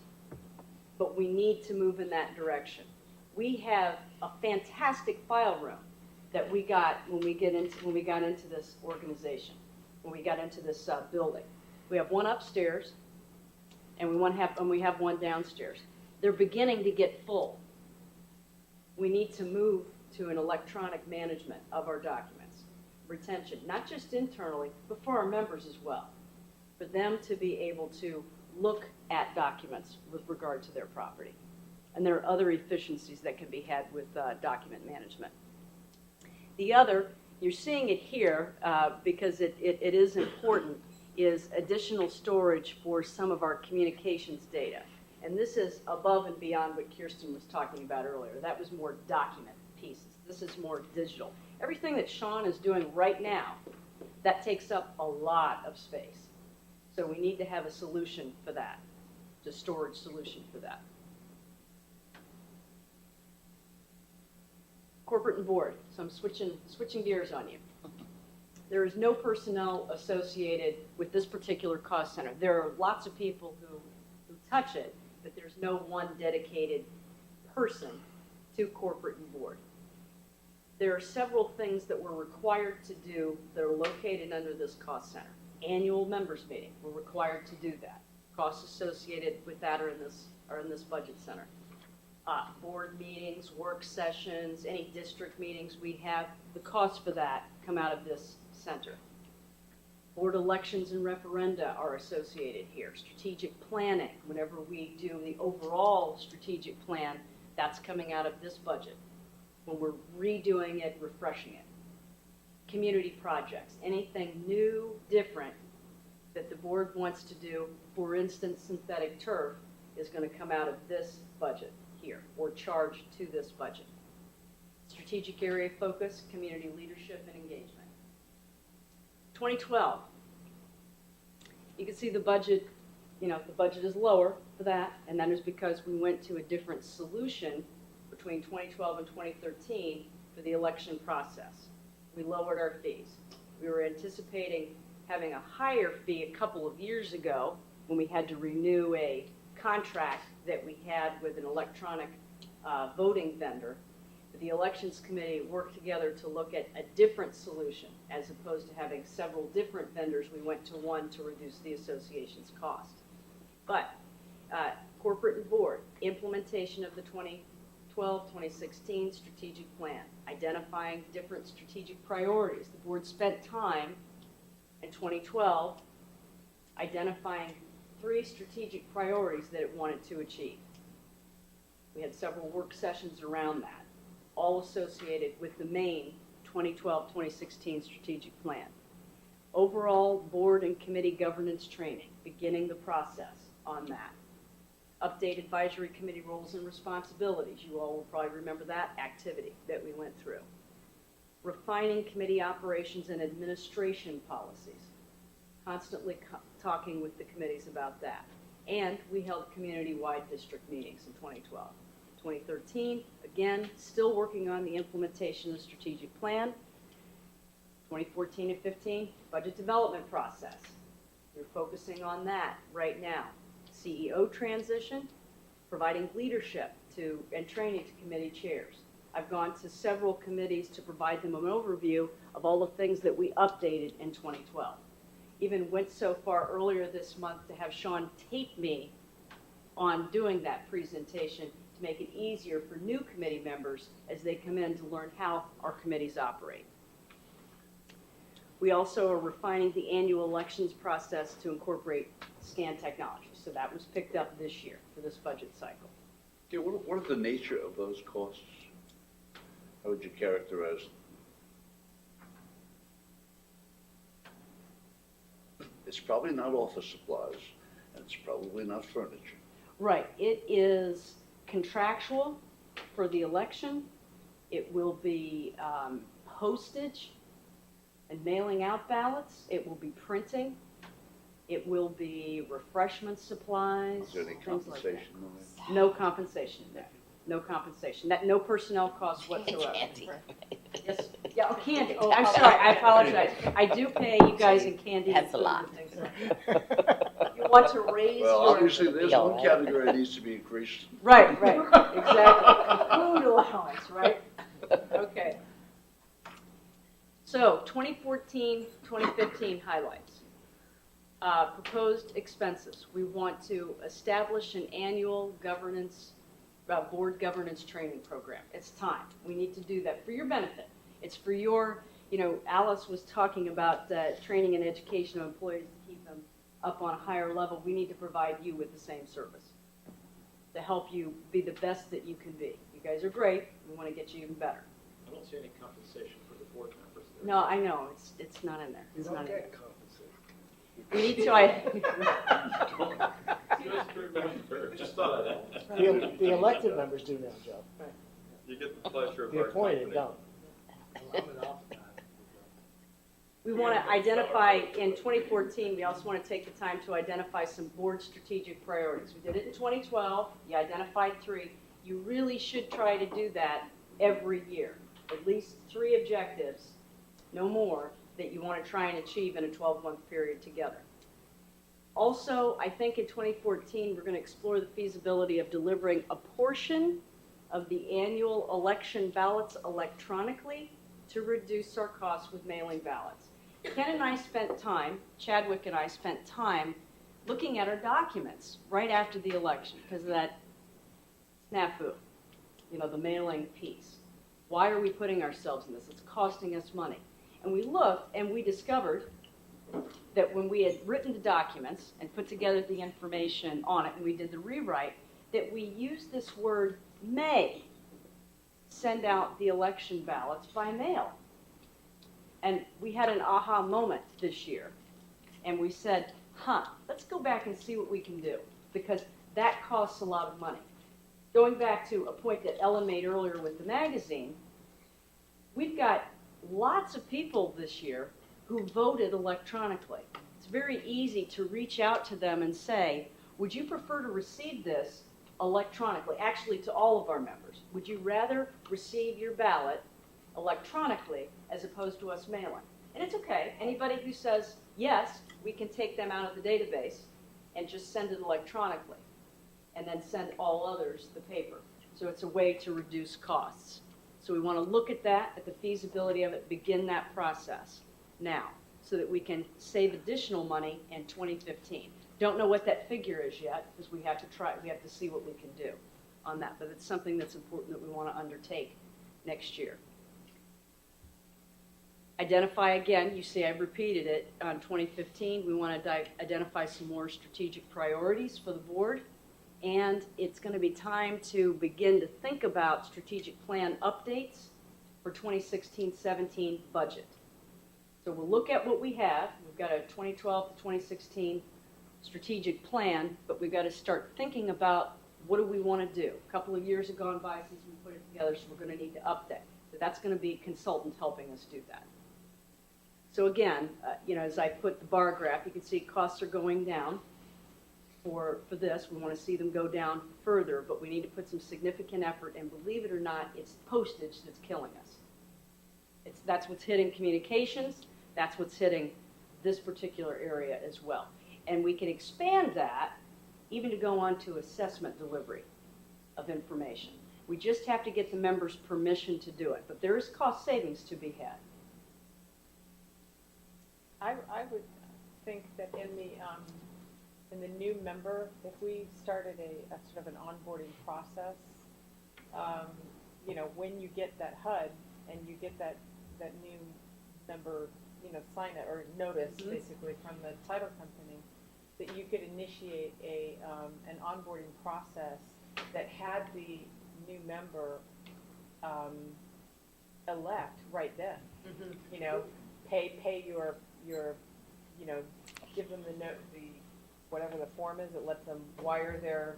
But we need to move in that direction. We have a fantastic file room that we got when we got into this organization, when we got into this building. We have one upstairs, and we have one downstairs. They're beginning to get full. We need to move to an electronic management of our documents, retention, not just internally, but for our members as well, for them to be able to look at documents with regard to their property. And there are other efficiencies that can be had with document management. The other, you're seeing it here because it is important, is additional storage for some of our communications data. And this is above and beyond what Kirsten was talking about earlier. That was more document pieces. This is more digital. Everything that Sean is doing right now, that takes up a lot of space. So we need to have a solution for that, a storage solution for that. Corporate and board. So I'm switching gears on you. There is no personnel associated with this particular cost center. There are lots of people who touch it, but there's no one dedicated person to corporate and board. There are several things that we're required to do that are located under this cost center. Annual members meeting, we're required to do that. Costs associated with that are in this budget center. Board meetings, work sessions, any district meetings we have, the costs for that come out of this center. Board elections and referenda are associated here. Strategic planning, whenever we do the overall strategic plan, that's coming out of this budget. When we're redoing it, refreshing it. Community projects, anything new, different that the board wants to do, for instance, synthetic turf, is going to come out of this budget here, or charged to this budget. Strategic area focus, community leadership and engagement. 2012, you can see the budget, the budget is lower for that, and that is because we went to a different solution between 2012 and 2013 for the election process. We lowered our fees. We were anticipating having a higher fee a couple of years ago when we had to renew a contract that we had with an electronic voting vendor. But the elections committee worked together to look at a different solution. As opposed to having several different vendors, we went to one to reduce the association's cost. But corporate and board, implementation of the 2012 2012-2016 strategic plan, identifying different strategic priorities. The board spent time in 2012 identifying 3 strategic priorities that it wanted to achieve. We had several work sessions around that, all associated with the main 2012-2016 strategic plan. Overall board and committee governance training, beginning the process on that. Update advisory committee roles and responsibilities. You all will probably remember that activity that we went through. Refining committee operations and administration policies. Constantly talking with the committees about that. And we held community-wide district meetings in 2012. 2013, again, still working on the implementation of the strategic plan. 2014 and 15, budget development process. We're focusing on that right now. CEO transition, providing leadership to and training to committee chairs. I've gone to several committees to provide them an overview of all the things that we updated in 2012. Even went so far earlier this month to have Sean tape me on doing that presentation to make it easier for new committee members as they come in to learn how our committees operate. We also are refining the annual elections process to incorporate scan technology. So that was picked up this year for this budget cycle. Yeah, what are the nature of those costs? How would you characterize them? It's probably not office supplies, and it's probably not furniture. Right. It is contractual for the election. It will be postage and mailing out ballots. It will be printing. It will be refreshment supplies. Is there any compensation on that? No compensation in there. No compensation. No personnel costs whatsoever. Candy. Yes. Yeah, oh, candy. Oh, I'm sorry. I apologize. I do pay you guys in candy. That's a lot. You want to raise Well, your... obviously, there's one category that needs to be increased. Right, exactly. Food allowance, right? Okay. So 2014, 2015 highlights. Proposed expenses. We want to establish an annual governance, board governance training program. It's time. We need to do that for your benefit. It's for your, Alice was talking about training and education of employees to keep them up on a higher level. We need to provide you with the same service to help you be the best that you can be. You guys are great. We want to get you even better. I don't see any compensation for the board members there. No, I know. It's not in there. It's You not don't in get there. compensated. We need to. Just remember, just thought of that. The elected members do now, Joe. You get the pleasure of The our appointed company. don't. We want to identify, in 2014, we also want to take the time to identify some board strategic priorities. We did it in 2012. You identified 3. You really should try to do that every year. At least 3 objectives, no more, that you want to try and achieve in a 12-month period together. Also, I think in 2014, we're going to explore the feasibility of delivering a portion of the annual election ballots electronically to reduce our costs with mailing ballots. Ken and I spent time, Chadwick and I spent time looking at our documents right after the election because of that snafu, the mailing piece. Why are we putting ourselves in this? It's costing us money. And we looked and we discovered that when we had written the documents and put together the information on it and we did the rewrite, that we used this word may send out the election ballots by mail. And we had an aha moment this year. And we said, let's go back and see what we can do because that costs a lot of money. Going back to a point that Ellen made earlier with the magazine, we've got lots of people this year who voted electronically. It's very easy to reach out to them and say, would you prefer to receive this electronically? Actually, to all of our members. Would you rather receive your ballot electronically as opposed to us mailing? And it's okay. Anybody who says yes, we can take them out of the database and just send it electronically and then send all others the paper. So it's a way to reduce costs. So we want to look at that, at the feasibility of it, begin that process now so that we can save additional money in 2015. Don't know what that figure is yet because we have to see what we can do on that, but it's something that's important that we want to undertake next year. Identify again, you see I've repeated it, on 2015, we want to identify some more strategic priorities for the board, and it's going to be time to begin to think about strategic plan updates for 2016-17 budget. So we'll look at what we have. We've got a 2012 to 2016 strategic plan, but we've got to start thinking about what do we want to do. A couple of years have gone by since we put it together, so we're going to need to update. So that's going to be a consultant helping us do that. So again, as I put the bar graph, you can see costs are going down for this. We want to see them go down further, but we need to put some significant effort, and believe it or not, it's postage that's killing us. That's what's hitting communications. That's what's hitting this particular area as well. And we can expand that even to go on to assessment delivery of information. We just have to get the members' permission to do it, but there is cost savings to be had. I would think that in the new member, if we started a sort of an onboarding process, when you get that HUD and you get that new member, sign it or notice basically from the title company, that you could initiate an onboarding process that had the new member elect right then. Pay your give them the whatever the form is that lets them wire their,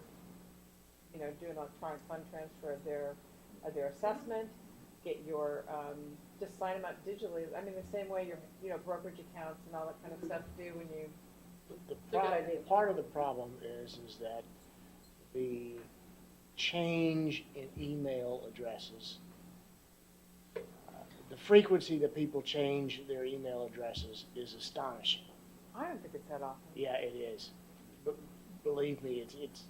do an electronic fund transfer of their assessment, get your, just sign them up digitally. I mean, the same way your brokerage accounts and all that kind of stuff do when you. Part of the problem is that the change in email addresses, the frequency that people change their email addresses is astonishing. I don't think it's that often. Yeah, it is. But believe me,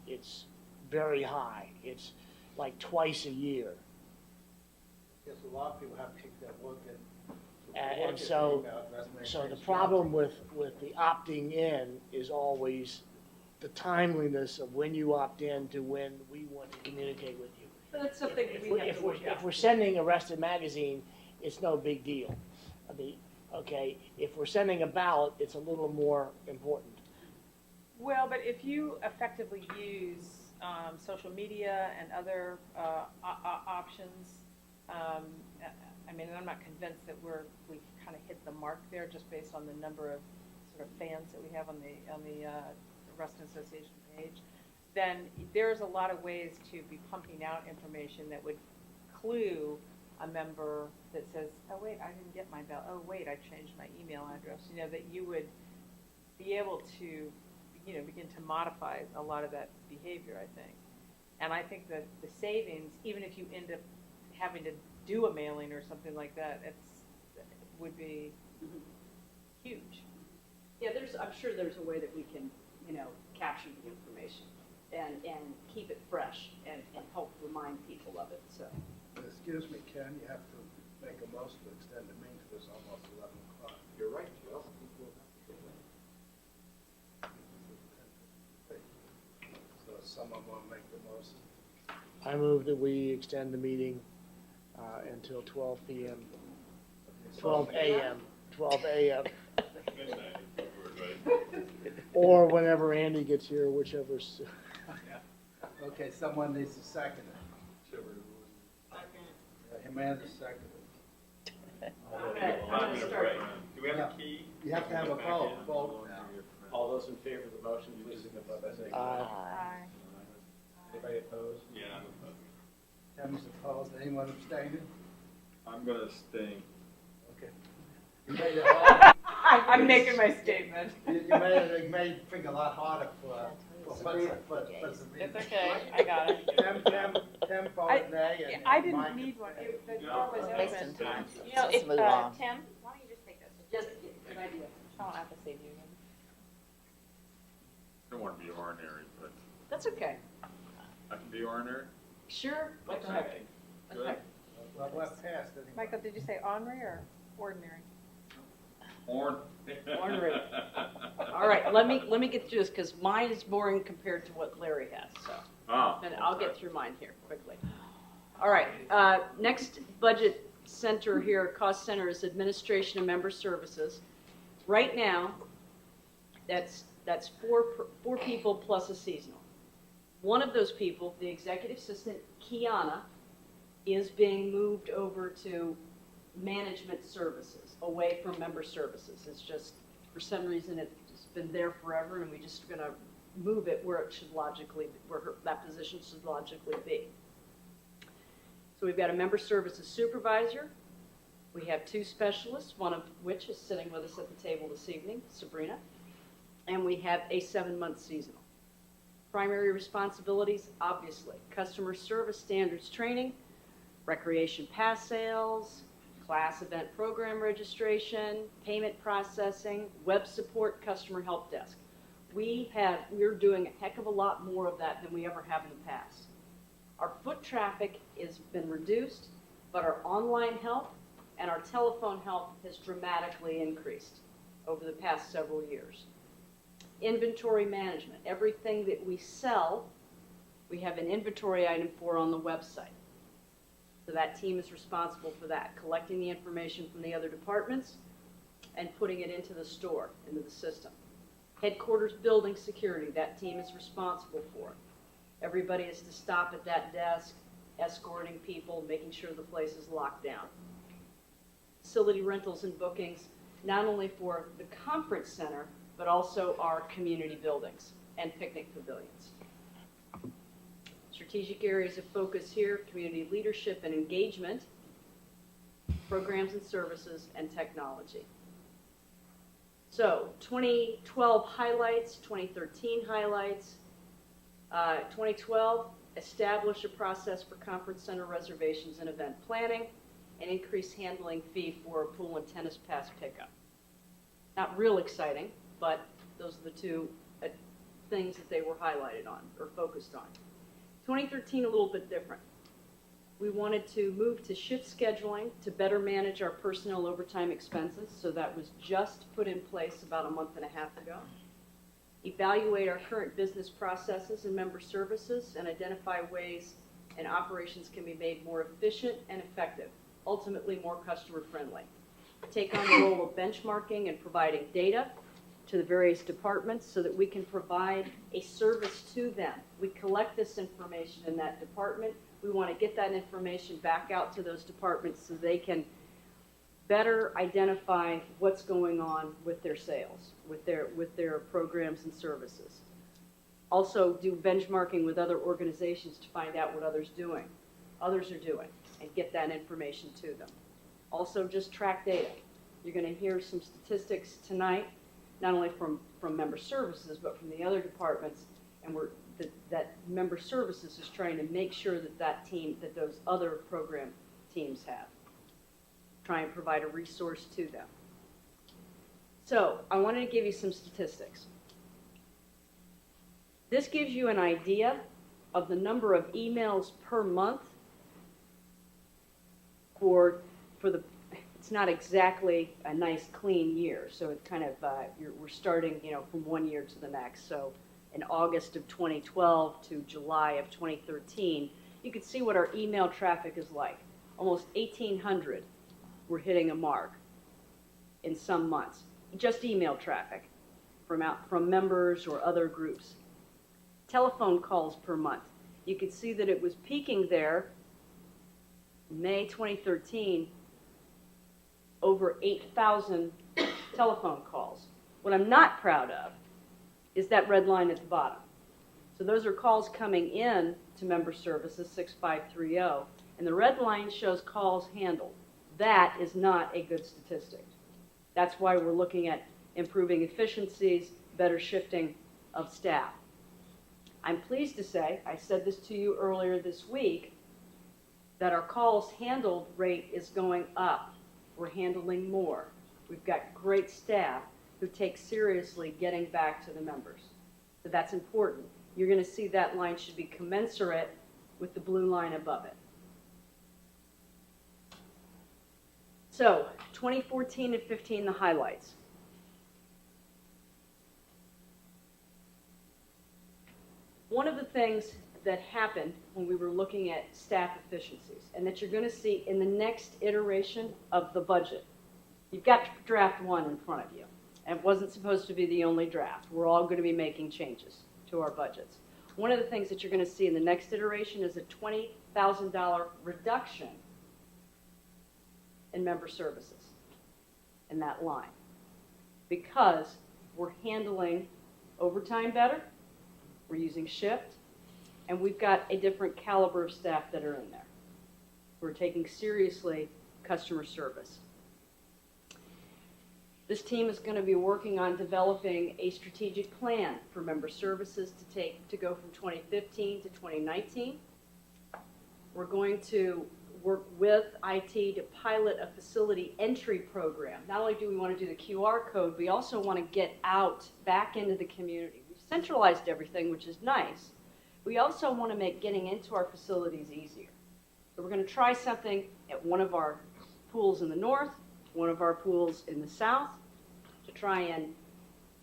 it's very high. It's like twice a year. Yes, a lot of people have to take that work And so the problem with the opting in is always the timeliness of when you opt in to when we want to communicate with you. But that's something we have to work out. If we're sending Arrested Magazine, it's no big deal. I mean, okay, if we're sending a ballot, it's a little more important. Well, but if you effectively use social media and other options, I mean, I'm not convinced that we've kind of hit the mark there just based on the number of sort of fans that we have on the Rustin Association page. Then there's a lot of ways to be pumping out information that would clue a member that says, oh wait, I didn't get my ballot. Oh wait, I changed my email address. That you would be able to, begin to modify a lot of that behavior, I think. And I think that the savings, even if you end up having to do a mailing or something like that, would be huge. Yeah, I'm sure there's a way that we can, capture the information and keep it fresh and help remind people of it. So. Excuse me, Ken, you have to make a motion to extend the meeting to this almost 11 o'clock. You're right, Joe. So someone want to make the motion? I move that we extend the meeting until 12 p.m. 12 a.m. 12 a.m. Or whenever Andy gets here, whichever's. Okay, someone needs to second it. Amanda seconded. Do we have a key? You have to have a vote now. All those in favor of the motion, please signify by saying Aye. Anybody opposed? Yeah, I'm opposed. Tim's opposed. Anyone abstaining? I'm going to abstain. Okay. You made it hard. I'm making my statement. You made things a lot harder for It's okay, I got it. Tim voted nay. And I didn't Mike need one. abstained. The door was Wasting open. time. Let's Let's move on. Tim, why don't you just take this? Just good idea. I don't have to save you. I don't want to be ordinary, but That's okay. I can be ordinary. Sure. Okay. Good. Well, we're past anyway. Michael, did you say ornery or ordinary? Ornery. All right, let me get through this because mine is boring compared to what Larry has. So Oh, And I'll okay. get through mine here quickly. All right, next budget center here, cost center, is administration and member services. Right now, that's four people plus a seasonal. One of those people, the executive assistant, Kiana, is being moved over to management services, away from member services. It's just, for some reason, it's been there forever, and we're just going to move it where it should logically, that position should logically be. So we've got a member services supervisor. We have 2 specialists, one of which is sitting with us at the table this evening, Sabrina. And we have a 7-month seasonal. Primary responsibilities, obviously, customer service standards training, recreation pass sales, class event program registration, payment processing, web support, customer help desk. We're doing a heck of a lot more of that than we ever have in the past. Our foot traffic has been reduced, but our online help and our telephone help has dramatically increased over the past several years. Inventory management, everything that we sell, we have an inventory item for on the website. So that team is responsible for that, collecting the information from the other departments and putting it into the store, into the system. Headquarters building security, that team is responsible for it. Everybody is to stop at that desk, escorting people, making sure the place is locked down. Facility rentals and bookings, not only for the conference center, but also our community buildings and picnic pavilions. Strategic areas of focus here, community leadership and engagement, programs and services, and technology. So 2012 highlights, 2013 highlights. 2012, establish a process for conference center reservations and event planning, and increase handling fee for pool and tennis pass pickup. Not real exciting, but those are the 2 things that they were highlighted on or focused on. 2013, a little bit different. We wanted to move to shift scheduling to better manage our personnel overtime expenses, so that was just put in place about a month and a half ago. Evaluate our current business processes and member services and identify ways and operations can be made more efficient and effective, ultimately more customer friendly. Take on the role of benchmarking and providing data to the various departments so that we can provide a service to them. We collect this information in that department. We want to get that information back out to those departments so they can better identify what's going on with their sales, with their programs and services. Also do benchmarking with other organizations to find out what others are doing, and get that information to them. Also just track data. You're going to hear some statistics tonight, not only from member services, but from the other departments, and that member services is trying to make sure that those other program teams have. Try and provide a resource to them. So I wanted to give you some statistics. This gives you an idea of the number of emails per month for the, it's not exactly a nice clean year, so it kind of, we're starting, from one year to the next. So in August of 2012 to July of 2013, you can see what our email traffic is like. Almost 1,800 were hitting a mark in some months. Just email traffic from members or other groups. Telephone calls per month. You can see that it was peaking there May 2013, over 8,000 telephone calls. What I'm not proud of is that red line at the bottom. So those are calls coming in to member services, 6530, and the red line shows calls handled. That is not a good statistic. That's why we're looking at improving efficiencies, better shifting of staff. I'm pleased to say, I said this to you earlier this week, that our calls handled rate is going up. We're handling more. We've got great staff who take seriously getting back to the members. So that's important. You're going to see that line should be commensurate with the blue line above it. So 2014 and 15, the highlights. One of the things that happened when we were looking at staff efficiencies, and that you're going to see in the next iteration of the budget. You've got draft 1 in front of you, and it wasn't supposed to be the only draft. We're all going to be making changes to our budgets. One of the things that you're going to see in the next iteration is a $20,000 reduction in member services in that line, because we're handling overtime better, we're using shift, and we've got a different caliber of staff that are in there. We're taking seriously customer service. This team is going to be working on developing a strategic plan for member services to go from 2015 to 2019. We're going to work with IT to pilot a facility entry program. Not only do we want to do the QR code, we also want to get out back into the community. We've centralized everything, which is nice. We also want to make getting into our facilities easier. So we're going to try something at one of our pools in the north, one of our pools in the south, to try and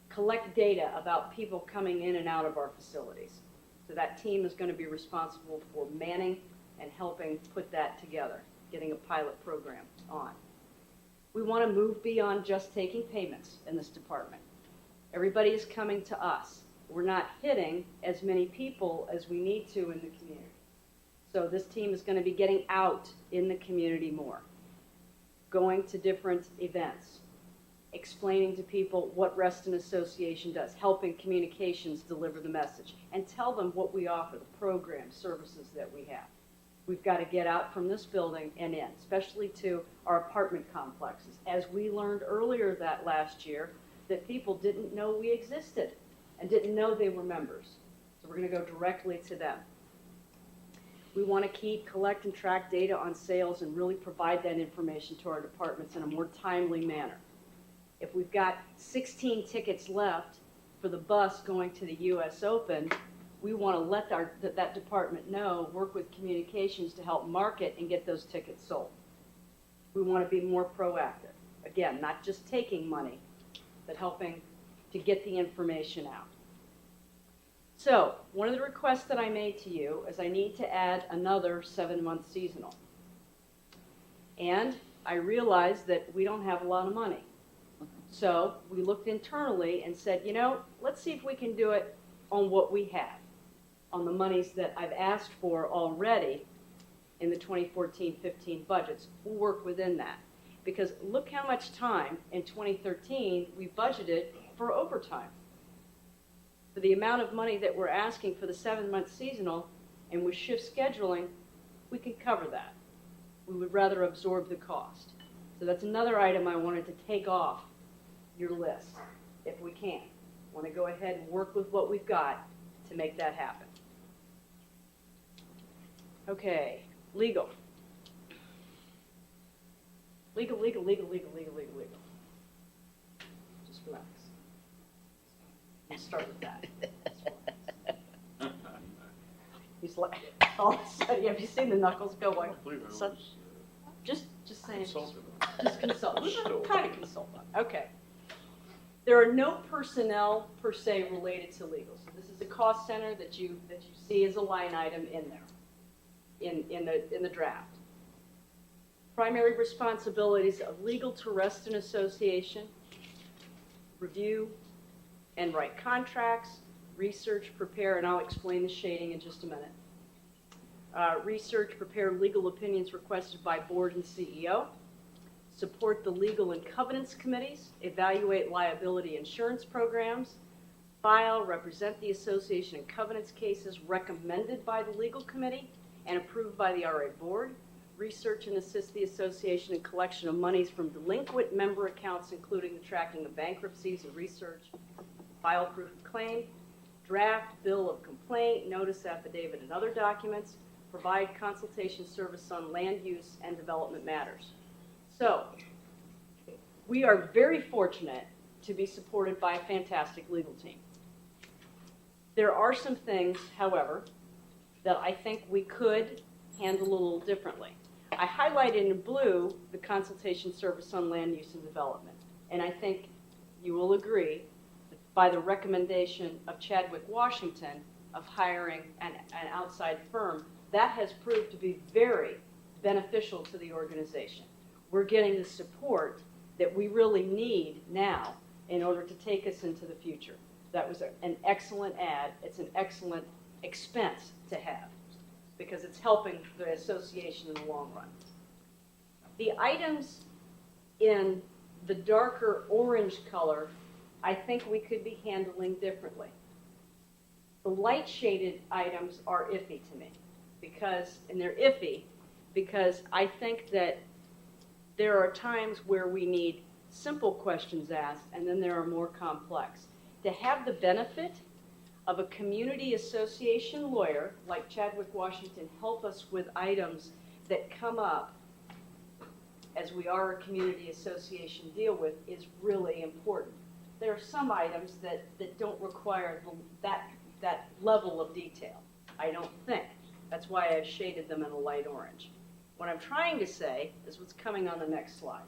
collect data about people coming in and out of our facilities. So that team is going to be responsible for manning and helping put that together, getting a pilot program on. We want to move beyond just taking payments in this department. Everybody is coming to us. We're not hitting as many people as we need to in the community. So this team is going to be getting out in the community more, going to different events, explaining to people what Reston Association does, helping communications deliver the message, and tell them what we offer, the programs, services that we have. We've got to get out from this building and in, especially to our apartment complexes. As we learned earlier that last year, that people didn't know we existed and didn't know they were members. So we're going to go directly to them. We want to collect and track data on sales and really provide that information to our departments in a more timely manner. If we've got 16 tickets left for the bus going to the U.S. Open, we want to let that department know, work with communications to help market and get those tickets sold. We want to be more proactive. Again, not just taking money, but helping to get the information out. So, one of the requests that I made to you is I need to add another 7-month seasonal. And I realized that we don't have a lot of money. So we looked internally and said, let's see if we can do it on what we have, on the monies that I've asked for already in the 2014-15 budgets. We'll work within that. Because look how much time in 2013 we budgeted for overtime. For the amount of money that we're asking for the 7-month seasonal, and with shift scheduling, we can cover that. We would rather absorb the cost. So that's another item I wanted to take off your list, if we can. Want to go ahead and work with what we've got to make that happen. Okay, legal. Legal. Just relax. We'll start with that. He's like, all of a sudden, have you seen the knuckles go like such? Just saying. Just consult. We're kind of consultant. Okay. There are no personnel per se related to legal. So this is a cost center that you see as a line item in there, in the draft. Primary responsibilities of legal to Reston Association: review and write contracts, research, prepare, and I'll explain the shading in just a minute. Research, prepare legal opinions requested by board and CEO. Support the legal and covenants committees, evaluate liability insurance programs, file, represent the association in covenants cases recommended by the legal committee and approved by the RA board, research and assist the association in collection of monies from delinquent member accounts, including the tracking of bankruptcies and research, file proof of claim, draft bill of complaint, notice affidavit and other documents, provide consultation service on land use and development matters. So, we are very fortunate to be supported by a fantastic legal team. There are some things, however, that I think we could handle a little differently. I highlighted in blue the consultation service on land use and development, and I think you will agree that by the recommendation of Chadwick Washington, of hiring an outside firm, that has proved to be very beneficial to the organization. We're getting the support that we really need now in order to take us into the future. That was an excellent ad. It's an excellent expense to have because it's helping the association in the long run. The items in the darker orange color, I think we could be handling differently. The light shaded items are iffy to me and they're iffy because I think that there are times where we need simple questions asked and then there are more complex. To have the benefit of a community association lawyer like Chadwick Washington help us with items that come up as we are a community association deal with is really important. There are some items that don't require that level of detail, I don't think. That's why I've shaded them in a light orange. What I'm trying to say is what's coming on the next slide.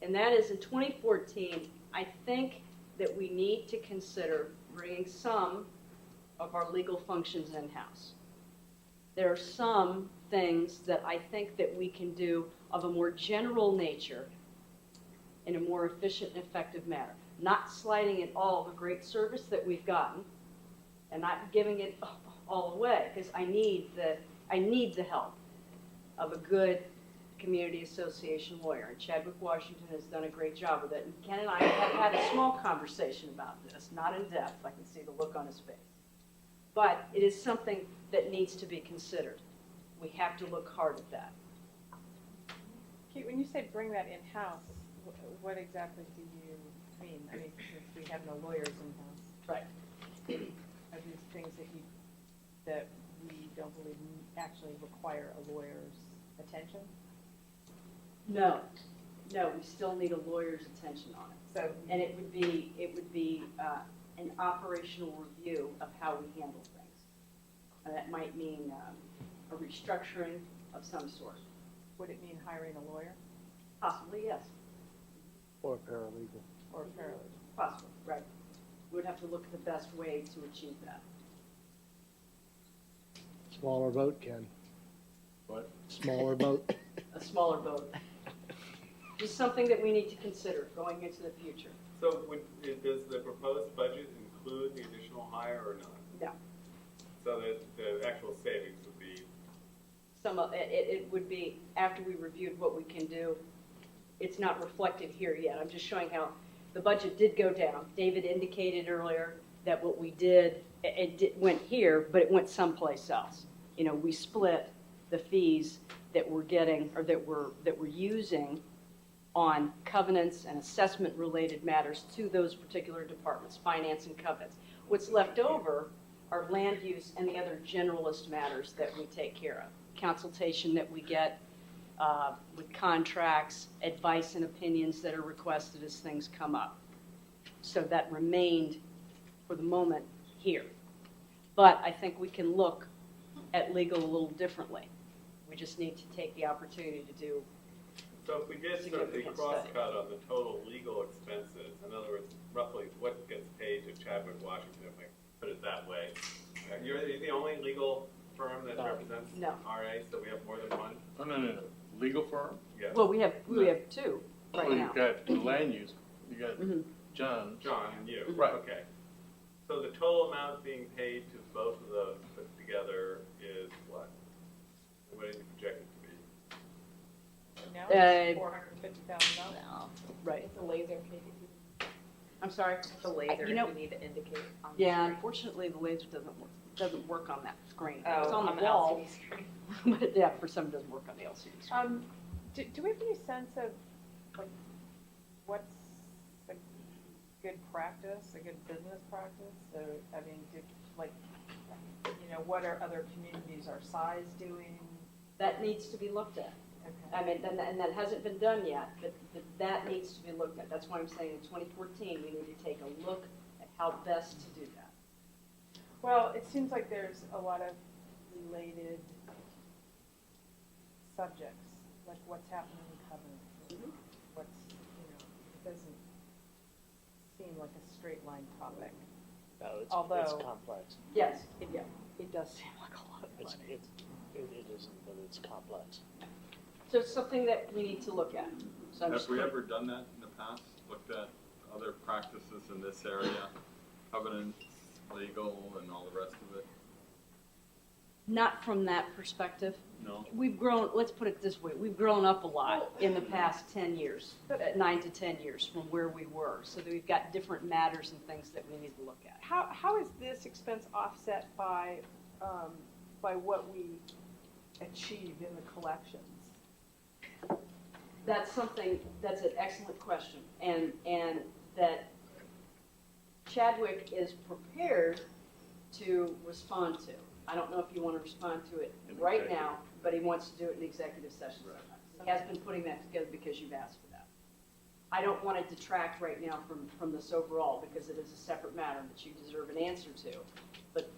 And that is in 2014, I think that we need to consider bringing some of our legal functions in-house. There are some things that I think that we can do of a more general nature in a more efficient and effective manner. Not sliding it all the great service that we've gotten and not giving it all away because I need the help of a good community association lawyer. And Chadwick Washington has done a great job with it. And Ken and I have had a small conversation about this, not in depth. I can see the look on his face. But it is something that needs to be considered. We have to look hard at that. Kate, when you say bring that in-house, what exactly do you mean? I mean, since we have no lawyers in-house. Right. Are these things that we don't believe actually require a lawyer's attention? No, we still need a lawyer's attention on it. So, and it would be an operational review of how we handle things. And that might mean a restructuring of some sort. Would it mean hiring a lawyer? Possibly, yes. Or paralegal. Or a paralegal? Possibly, right. We would have to look at the best way to achieve that. Smaller boat, Ken. What? Smaller boat. A smaller boat. Just something that we need to consider going into the future. So does the proposed budget include the additional hire or not? No. So that the actual savings would be? It would be after we reviewed what we can do. It's not reflected here yet. I'm just showing how the budget did go down. David indicated earlier that what we did, went here, but it went someplace else. You know, we split the fees that we're getting or that we're using on covenants and assessment related matters to those particular departments, finance and covenants. What's left over are land use and the other generalist matters that we take care of. Consultation that we get with contracts, advice and opinions that are requested as things come up. So that remained for the moment here. But I think we can look at legal a little differently. We just need to take the opportunity to do. So if we did sort of the cross-cut on the total legal expenses, in other words, roughly what gets paid to Chadwick Washington, if I put it that way. You're the only legal firm that represents RA, so we have more than one? Oh, no. Legal firm? Yes. Well, we have two right now. You've got the land use. You got John. John and you. Right. Okay. So the total amount being paid to both of those put together is what? What is it projected to be? Now it's $450,000. Right. It's a laser KDP. I'm sorry? It's a laser You know, if you need to indicate on the yeah, screen. unfortunately the laser doesn't work on that screen. Oh, It's on the an wall. LCD screen. But yeah, for some it doesn't work on the LCD screen. Do we have any sense of like what's a good practice, a good business practice? So I mean, what are other communities our size doing? That needs to be looked at. Okay. I mean, and that hasn't been done yet, but that needs to be looked at. That's why I'm saying in 2014 we need to take a look at how best to do that. Well, it seems like there's a lot of related subjects, like what's happening in covenants, what's, it doesn't seem like a straight line topic. No, it's Although- complex. Yes, it does seem like a lot of It's, money. it isn't, but it's complex. So it's something that we need to look at. So I'm Have just we putting- ever done that in the past? Looked at other practices in this area, covenants, legal, and all the rest of it? Not from that perspective. No? We've grown, let's put it this way, we've grown up a lot in the past 10 years, 9 to 10 years from where we were. So that we've got different matters and things that we need to look at. How is this expense offset by what we achieve in the collections? That's an excellent question, and that Chadwick is prepared to respond to. I don't know if you want to respond to it right now, but he wants to do it in executive session. He has been putting that together because you've asked for that. I don't want to detract right now from this overall, because it is a separate matter that you deserve an answer to. But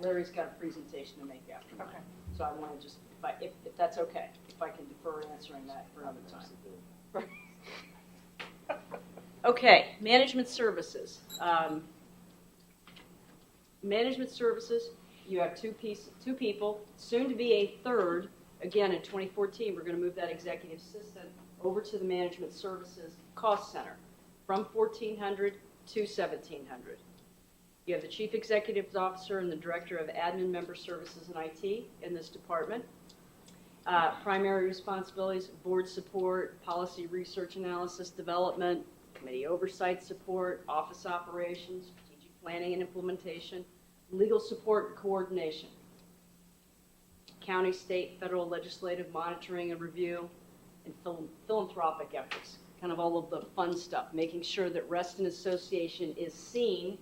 Larry's got a presentation to make after that. Okay. So I want to just, if that's okay, if I can defer answering that for another time. Okay, management services. Management services, you have two people, soon to be a third. Again, in 2014, we're going to move that executive assistant over to the management services cost center from 1,400 to 1,700. You have the chief executive officer and the director of admin, member services, and IT in this department. Primary responsibilities: board support, policy research analysis development, committee oversight support, office operations, strategic planning and implementation, legal support and coordination, county, state, federal, legislative monitoring and review, and philanthropic efforts, kind of all of the fun stuff, making sure that Reston Association is seen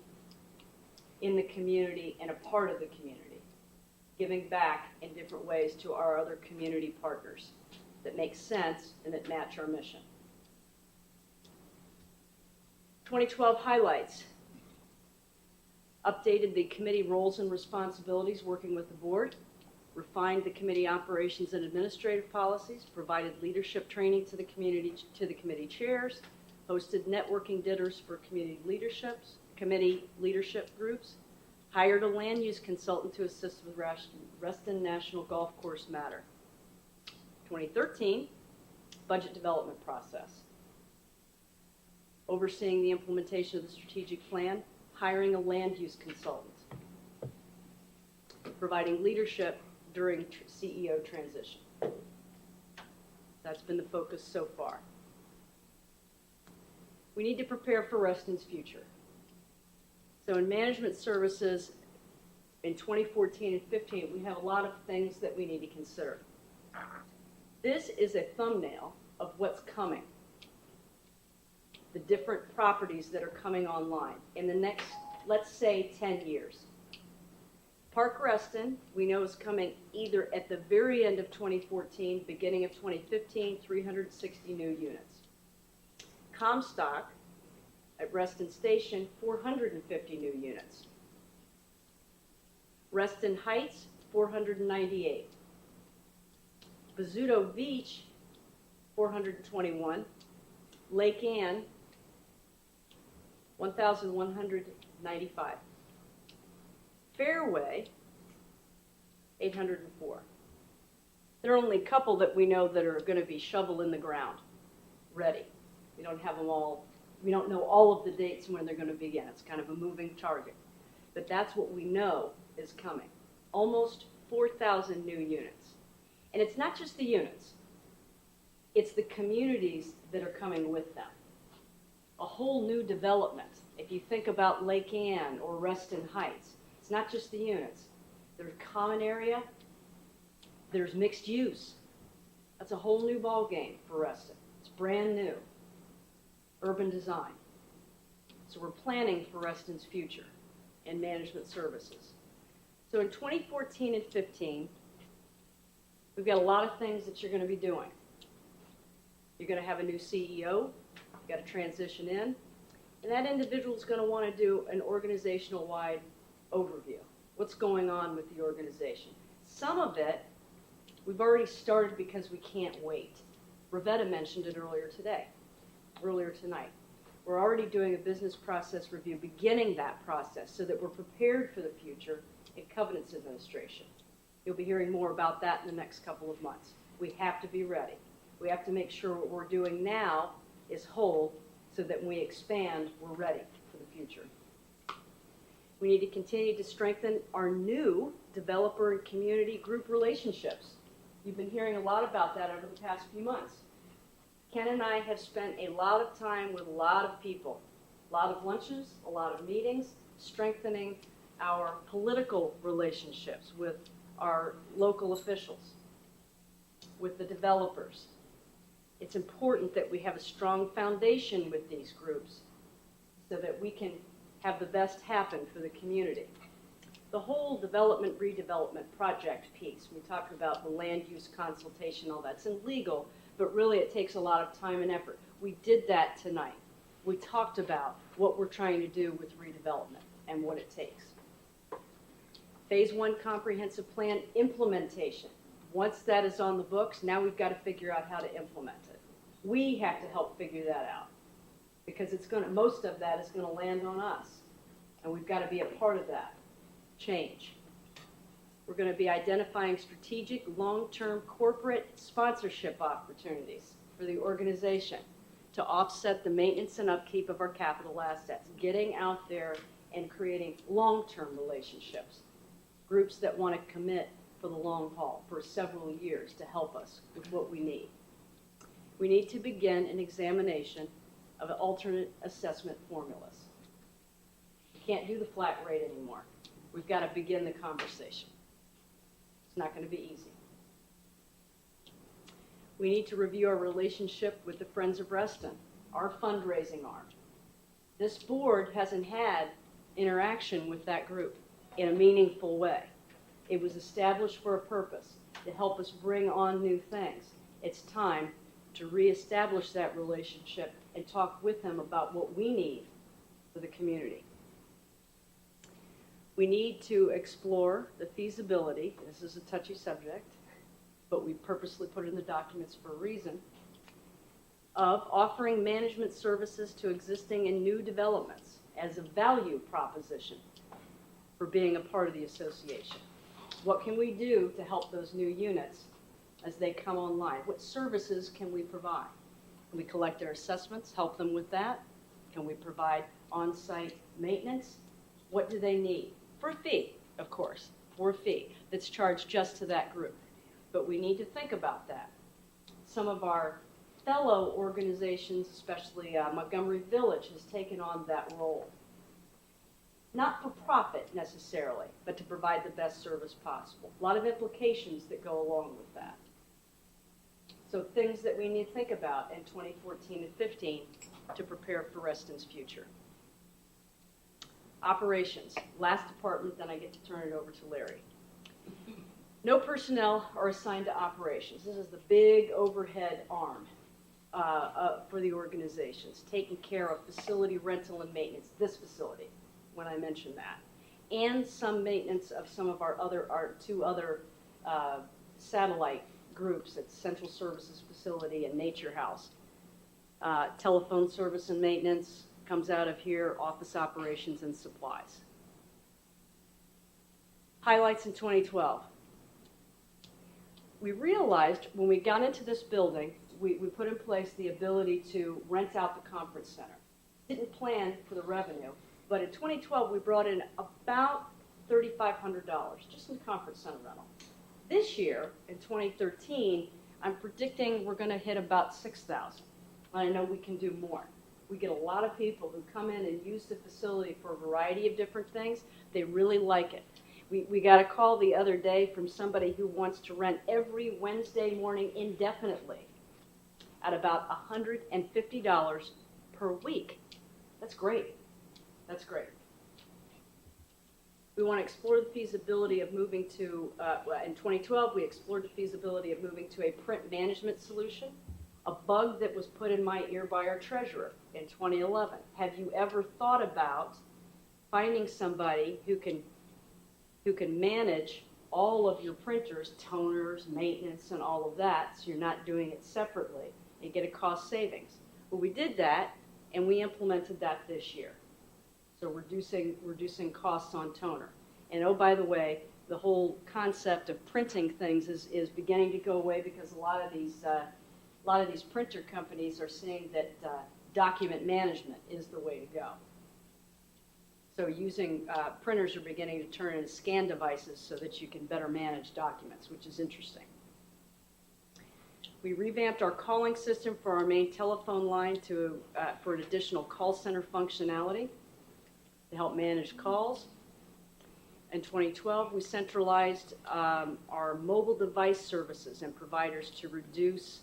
in the community and a part of the community, giving back in different ways to our other community partners that make sense and that match our mission. 2012 highlights. Updated the committee roles and responsibilities working with the board, refined the committee operations and administrative policies, provided leadership training to the committee chairs, hosted networking dinners for committee leadership groups, hired a land use consultant to assist with Reston National Golf Course matter. 2013, budget development process. Overseeing the implementation of the strategic plan, hiring a land use consultant, providing leadership during CEO transition. That's been the focus so far. We need to prepare for Reston's future. So in management services, in 2014 and 15, we have a lot of things that we need to consider. This is a thumbnail of what's coming. The different properties that are coming online in the next, let's say, 10 years. Park Reston, we know, is coming either at the very end of 2014, beginning of 2015, 360 new units. Comstock at Reston Station, 450 new units. Reston Heights, 498. Bozzuto Beach, 421. Lake Ann, 1,195. Fairway, 804. There are only a couple that we know that are going to be shovel in the ground, ready. We don't have them all. We don't know all of the dates when they're going to begin. It's kind of a moving target. But that's what we know is coming. Almost 4,000 new units. And it's not just the units. It's the communities that are coming with them. A whole new development. If you think about Lake Ann or Reston Heights, it's not just the units. There's common area. There's mixed use. That's a whole new ball game for Reston. It's brand new. Urban design. So we're planning for Reston's future in management services. So in 2014 and 15, we've got a lot of things that you're going to be doing. You're going to have a new CEO. You've got to transition in. And that individual is going to want to do an organizational-wide overview. What's going on with the organization? Some of it, we've already started because we can't wait. Ravetta mentioned it earlier tonight. We're already doing a business process review, beginning that process so that we're prepared for the future in covenants administration. You'll be hearing more about that in the next couple of months. We have to be ready. We have to make sure what we're doing now is whole so that when we expand, we're ready for the future. We need to continue to strengthen our new developer and community group relationships. You've been hearing a lot about that over the past few months. Ken and I have spent a lot of time with a lot of people, a lot of lunches, a lot of meetings, strengthening our political relationships with our local officials, with the developers. It's important that we have a strong foundation with these groups so that we can have the best happen for the community. The whole development, redevelopment project piece, we talked about the land use consultation, all that's in legal, but really it takes a lot of time and effort. We did that tonight. We talked about what we're trying to do with redevelopment and what it takes. Phase 1 comprehensive plan implementation. Once that is on the books, now we've got to figure out how to implement it. We have to help figure that out because most of that is going to land on us, and we've got to be a part of that change. We're going to be identifying strategic, long-term corporate sponsorship opportunities for the organization to offset the maintenance and upkeep of our capital assets, getting out there and creating long-term relationships, groups that want to commit for the long haul for several years to help us with what we need. We need to begin an examination of alternate assessment formulas. We can't do the flat rate anymore. We've got to begin the conversation. It's not going to be easy. We need to review our relationship with the Friends of Reston, our fundraising arm. This board hasn't had interaction with that group in a meaningful way. It was established for a purpose, to help us bring on new things. It's time to reestablish that relationship and talk with them about what we need for the community. We need to explore the feasibility, this is a touchy subject, but we purposely put it in the documents for a reason, of offering management services to existing and new developments as a value proposition for being a part of the association. What can we do to help those new units as they come online? What services can we provide? Can we collect their assessments, help them with that? Can we provide on-site maintenance? What do they need? For a fee, of course, for a fee that's charged just to that group. But we need to think about that. Some of our fellow organizations, especially Montgomery Village, has taken on that role. Not for profit necessarily, but to provide the best service possible. A lot of implications that go along with that. So things that we need to think about in 2014 and 15 to prepare for Reston's future. Operations, last department, then I get to turn it over to Larry. No personnel are assigned to operations. This is the big overhead arm for the organizations, taking care of facility rental and maintenance, this facility, when I mention that, and some maintenance of some of our two other satellite groups at Central Services Facility and Nature House. Telephone service and maintenance comes out of here, office operations and supplies. Highlights in 2012. We realized when we got into this building, we put in place the ability to rent out the conference center. Didn't plan for the revenue, but in 2012 we brought in about $3,500 just in the conference center rental. This year, in 2013, I'm predicting we're going to hit about $6,000. I know we can do more. We get a lot of people who come in and use the facility for a variety of different things. They really like it. We got a call the other day from somebody who wants to rent every Wednesday morning indefinitely at about $150 per week. That's great. That's great. We want to explore the feasibility of moving to, in 2012, we explored the feasibility of moving to a print management solution, a bug that was put in my ear by our treasurer in 2011. Have you ever thought about finding somebody who can manage all of your printers, toners, maintenance, and all of that, so you're not doing it separately, and get a cost savings? Well, we did that, and we implemented that this year. So reducing costs on toner. And oh, by the way, the whole concept of printing things is beginning to go away because a lot of these printer companies are seeing that document management is the way to go. So using printers are beginning to turn into scan devices so that you can better manage documents, which is interesting. We revamped our calling system for our main telephone line for an additional call center functionality to help manage calls. In 2012, we centralized our mobile device services and providers to reduce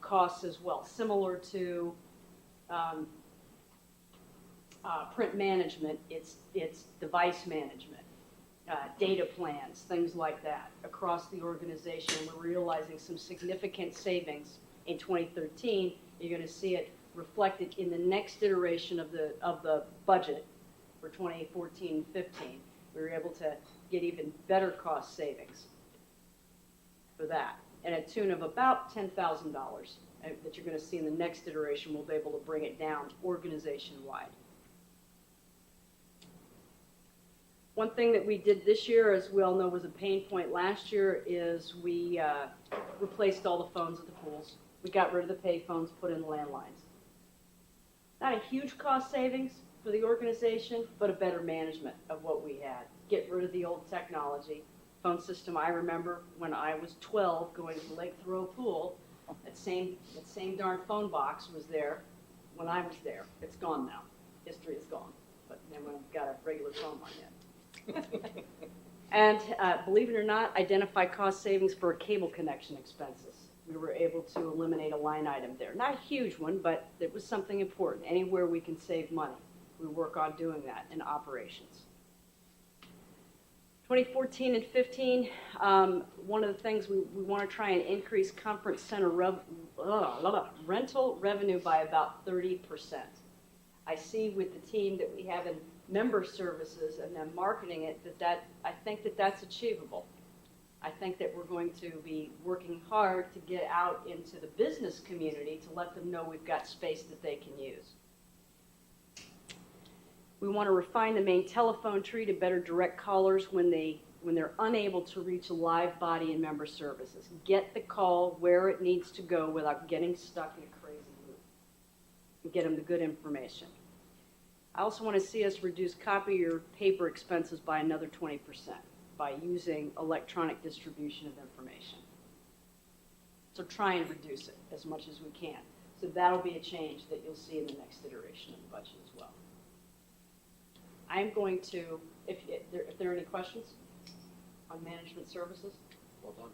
costs as well, similar to print management. It's device management, data plans, things like that across the organization. We're realizing some significant savings in 2013. You're going to see it reflected in the next iteration of the budget for 2014 and 15. We were able to get even better cost savings for that, and a tune of about $10,000 that you're going to see in the next iteration. We'll be able to bring it down organization-wide. One thing that we did this year, as we all know was a pain point last year, is we replaced all the phones at the pools. We got rid of the pay phones, put in landlines. Not a huge cost savings for the organization, but a better management of what we had. Get rid of the old technology. Phone system, I remember when I was 12 going to Lake Thoreau Pool, that same darn phone box was there when I was there. It's gone now. History is gone. But then we've got a regular phone line yet. And believe it or not, identify cost savings for cable connection expenses. We were able to eliminate a line item there. Not a huge one, but it was something important. Anywhere we can save money, we work on doing that in operations. 2014 and 15, one of the things we want to try and increase conference center rental revenue by about 30%. I see with the team that we have in member services and then marketing it I think that's achievable. I think that we're going to be working hard to get out into the business community to let them know we've got space that they can use. We want to refine the main telephone tree to better direct callers when they're unable to reach a live body in member services. Get the call where it needs to go without getting stuck in a crazy loop. And get them the good information. I also want to see us reduce copy or paper expenses by another 20% by using electronic distribution of information. So try and reduce it as much as we can. So that'll be a change that you'll see in the next iteration of the budget as well. I'm going to, if there are any questions on management services? Well done.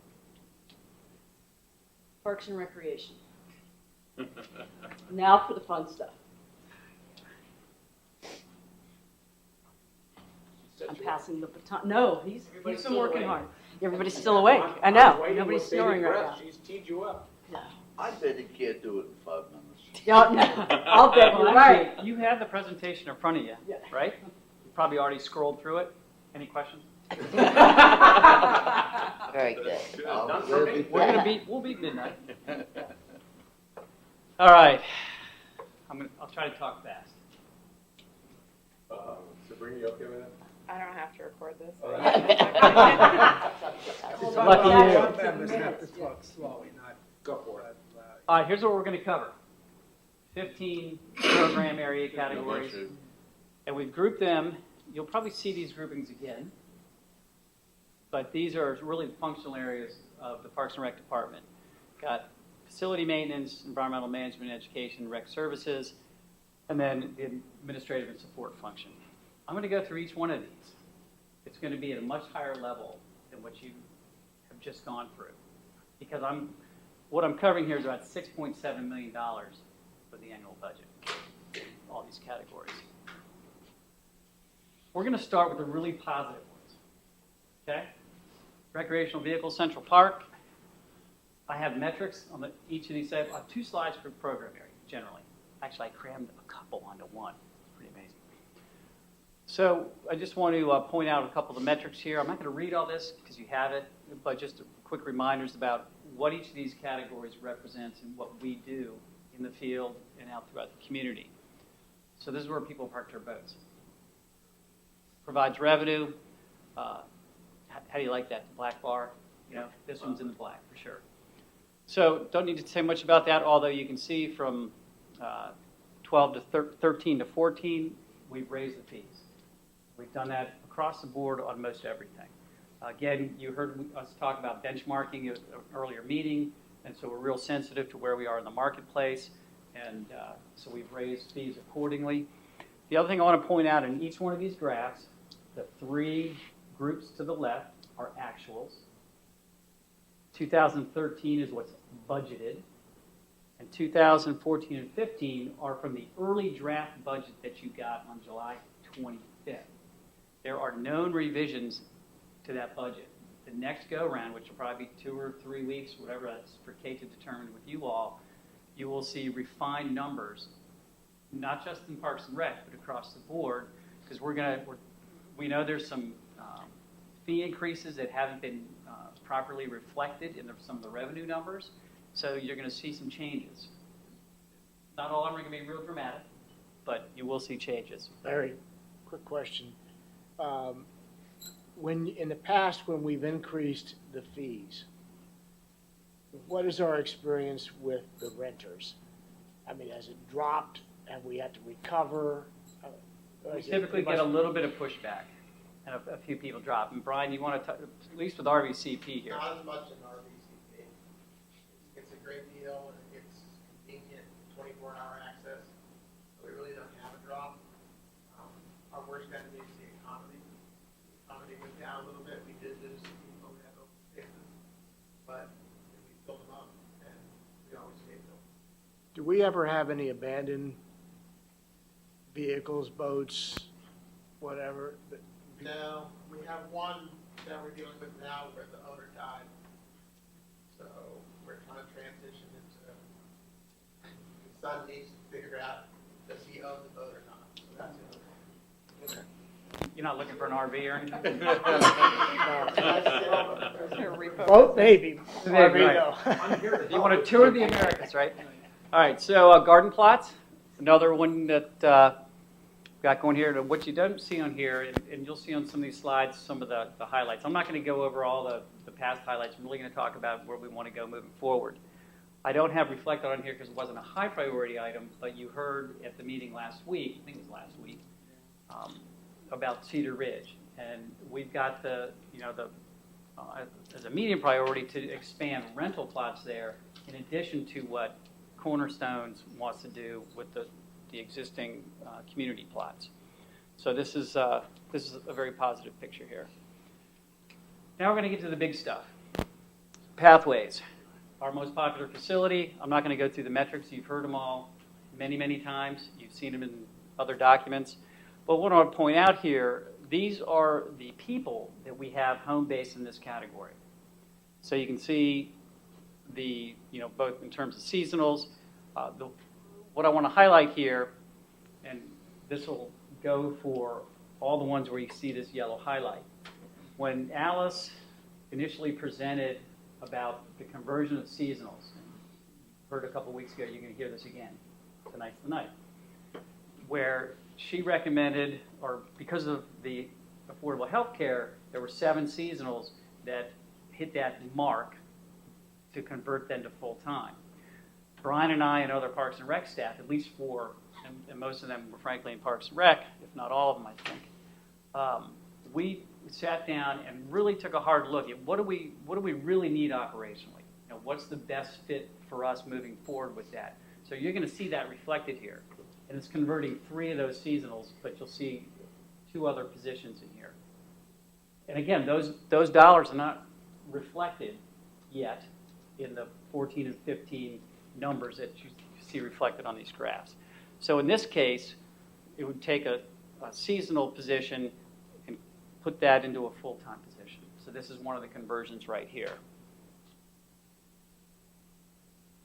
Parks and Recreation. Now for the fun stuff. I'm passing the baton. No, he's been working hard. Everybody's still awake. I know. Nobody's snoring right now. She's teed you up. No. I bet he can't do it in 5 minutes. No, I'll bet you're right. You have the presentation in front of you, right? You probably already scrolled through it. Any questions? Very good. We'll be midnight. All right. I'll try to talk fast. Sabrina, you okay with that? I don't have to record this. Lucky you. Members have to talk slowly, not go for it. All right, here's what we're going to cover. 15 program area categories. And we've grouped them. You'll probably see these groupings again. But these are really the functional areas of the Parks and Rec Department. Got facility maintenance, environmental management, education, rec services, and then the administrative and support function. I'm going to go through each one of these. It's going to be at a much higher level than what you have just gone through. Because what I'm covering here is about $6.7 million for the annual budget, all these categories. We're going to start with the really positive ones. Okay? Recreational vehicles, Central Park. I have metrics on each of these. I have 2 slides per program area, generally. Actually, I crammed a couple onto one. Pretty amazing. So I just want to point out a couple of the metrics here. I'm not going to read all this because you have it, but just quick reminders about what each of these categories represents and what we do in the field and out throughout the community. So this is where people park their boats. Provides revenue. How do you like that? The black bar? You know, this one's in the black for sure. So don't need to say much about that, although you can see from 12 to 13 to 14, we've raised the fees. We've done that across the board on most everything. Again, you heard us talk about benchmarking at an earlier meeting, and so we're real sensitive to where we are in the marketplace, and so we've raised fees accordingly. The other thing I want to point out in each one of these graphs, the three groups to the left are actuals. 2013 is what's budgeted, and 2014 and 15 are from the early draft budget that you got on July 25th. There are known revisions to that budget. The next go-round, which will probably be 2 or 3 weeks, whatever that's for Kate to determine with you all, you will see refined numbers, not just in Parks and Rec, but across the board, because we know there's some fee increases that haven't been properly reflected in some of the revenue numbers, so you're going to see some changes. Not all of them are going to be real dramatic, but you will see changes. Larry, quick question. When in the past, when we've increased the fees, what is our experience with the renters? I mean, has it dropped? Have we had to recover? We typically get a little bit of pushback, and a few people drop. And Brian, you want to, at least with RVCP here. Not as much in RVCP. It's a great deal, and it's convenient, 24-hour access. So we really don't have a drop. Our worst enemy is the economy. The economy went down a little bit. We did lose some people. We had open spaces, but we filled them up, and we always stay filled. Do we ever have any abandoned vehicles, boats, whatever? No, we have one that we're dealing with now where the owner died. So we're trying to transition into, the son needs to figure out, does he own the boat or not? So that's the other thing. You're not looking for an RV or anything? Boat, maybe. Right. You want to tour the Americas, right? All right, so garden plots, another one that got going here. What you don't see on here, and you'll see on some of these slides, some of the highlights. I'm not going to go over all the past highlights. I'm really going to talk about where we want to go moving forward. I don't have reflected on here because it wasn't a high priority item, but you heard at the meeting last week, I think it was last week, about Cedar Ridge. And we've got as a medium priority to expand rental plots there in addition to what Cornerstones wants to do with the existing community plots. So this is a very positive picture here. Now we're going to get to the big stuff. Pathways, our most popular facility. I'm not going to go through the metrics. You've heard them all many, many times. You've seen them in other documents. But what I want to point out here, these are the people that we have home base in this category. So you can see both in terms of seasonals. What I want to highlight here, and this will go for all the ones where you see this yellow highlight. When Alice initially presented about the conversion of seasonals, heard a couple weeks ago, you're going to hear this again. Tonight's the night. Where she recommended, or because of the affordable health care, there were 7 seasonals that hit that mark to convert them to full-time. Brian and I and other Parks and Rec staff, at least 4, and most of them were frankly in Parks and Rec, if not all of them, I think. We sat down and really took a hard look at what do we really need operationally? What's the best fit for us moving forward with that? So you're going to see that reflected here. And it's converting 3 of those seasonals, but you'll see 2 other positions in here. And again, those dollars are not reflected yet in the 14 and 15 numbers that you see reflected on these graphs. So in this case, it would take a seasonal position and put that into a full-time position. So this is one of the conversions right here.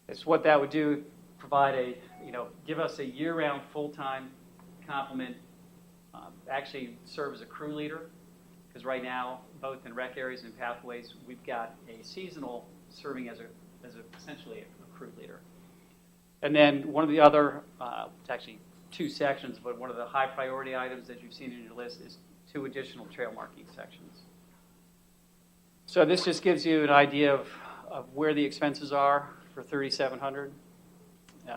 It's what that would do, provide give us a year-round full-time complement, actually serve as a crew leader, because right now, both in rec areas and pathways, we've got a seasonal serving as essentially a crew leader. And then one of the other, it's actually 2 sections, but one of the high priority items that you've seen in your list is 2 additional trail marking sections. So this just gives you an idea of where the expenses are for 3,700. You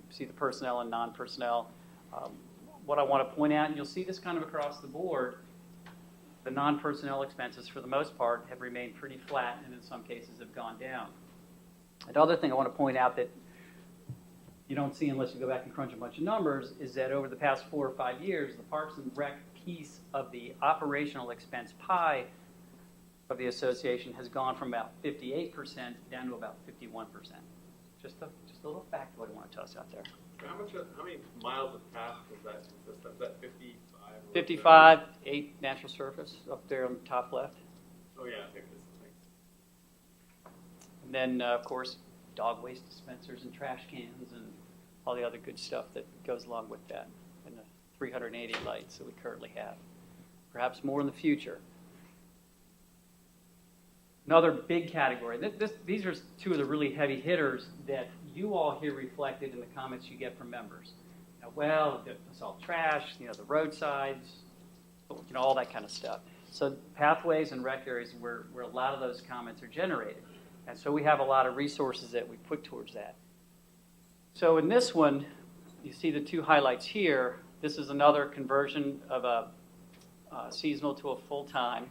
see the personnel and non-personnel. What I want to point out, and you'll see this kind of across the board, the non-personnel expenses for the most part have remained pretty flat and in some cases have gone down. Another thing I want to point out that you don't see unless you go back and crunch a bunch of numbers is that over the past 4 or 5 years, the Parks and Rec piece of the operational expense pie of the association has gone from about 58% down to about 51%. Just a little factoid I want to toss out there. How many miles of path does that consist of? Is that 55? 55, 8 natural surface up there on the top left. Oh yeah, I think this thing. And then, of course, dog waste dispensers and trash cans and all the other good stuff that goes along with that, and the 380 lights that we currently have. Perhaps more in the future. Another big category. These are 2 of the really heavy hitters that you all hear reflected in the comments you get from members. You know, well, it's all trash, the roadsides, all that kind of stuff. So pathways and rec areas where a lot of those comments are generated. And so we have a lot of resources that we put towards that. So in this one, you see the 2 highlights here. This is another conversion of a seasonal to a full-time.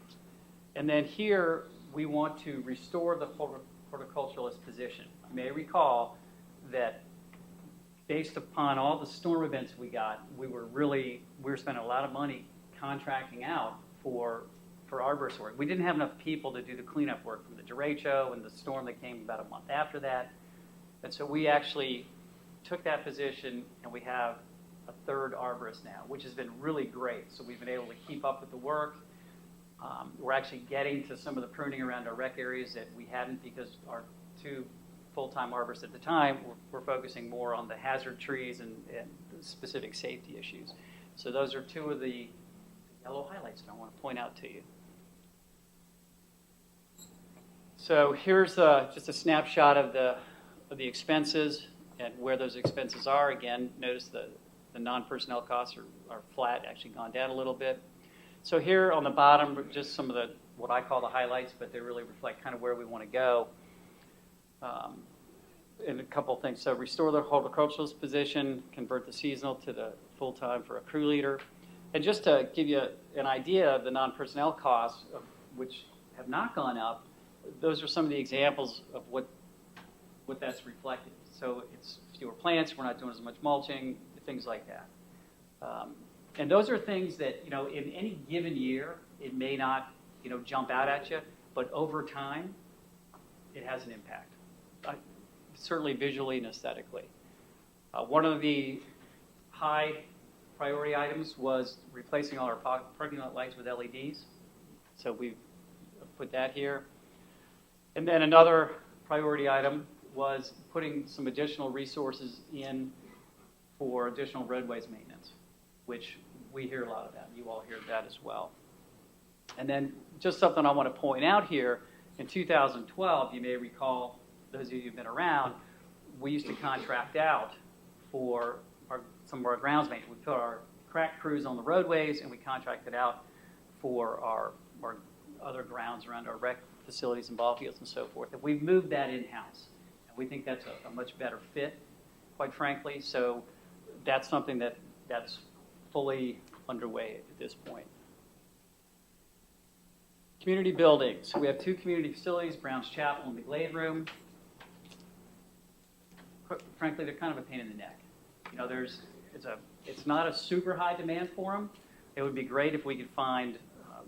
And then here, we want to restore the horticulturalist position. You may recall that based upon all the storm events we got, we were spending a lot of money contracting out for arborist work. We didn't have enough people to do the cleanup work from the derecho and the storm that came about a month after that. And so we actually took that position, and we have a 3rd arborist now, which has been really great. So we've been able to keep up with the work. We're actually getting to some of the pruning around our rec areas that we hadn't, because our 2 full-time arborists at the time were focusing more on the hazard trees and specific safety issues. So those are 2 of the yellow highlights that I want to point out to you. So here's just a snapshot of the expenses and where those expenses are. Again, notice the non-personnel costs are flat, actually gone down a little bit. So here on the bottom, just some of what I call the highlights, but they really reflect kind of where we want to go. And a couple of things. So restore the horticulturalist position, convert the seasonal to the full-time for a crew leader. And just to give you an idea of the non-personnel costs, which have not gone up, those are some of the examples of what that's reflected. So it's fewer plants, we're not doing as much mulching, things like that. And those are things that, in any given year, it may not, jump out at you, but over time, it has an impact, certainly visually and aesthetically. One of the high priority items was replacing all our parking lot lights with LEDs. So we've put that here. And then another priority item was putting some additional resources in for additional roadways maintenance, which we hear a lot of that. You all hear that as well. And then just something I want to point out here, in 2012, you may recall, those of you who've been around, we used to contract out for some of our grounds maintenance. We put our crack crews on the roadways, and we contracted out for our other grounds around our rec facilities and ball fields and so forth. And we've moved that in-house. And we think that's a much better fit, quite frankly. So that's something that's fully underway at this point. Community buildings. We have 2 community facilities, Brown's Chapel and the Glade Room. Frankly, they're kind of a pain in the neck. It's not a super high demand for them. It would be great if we could find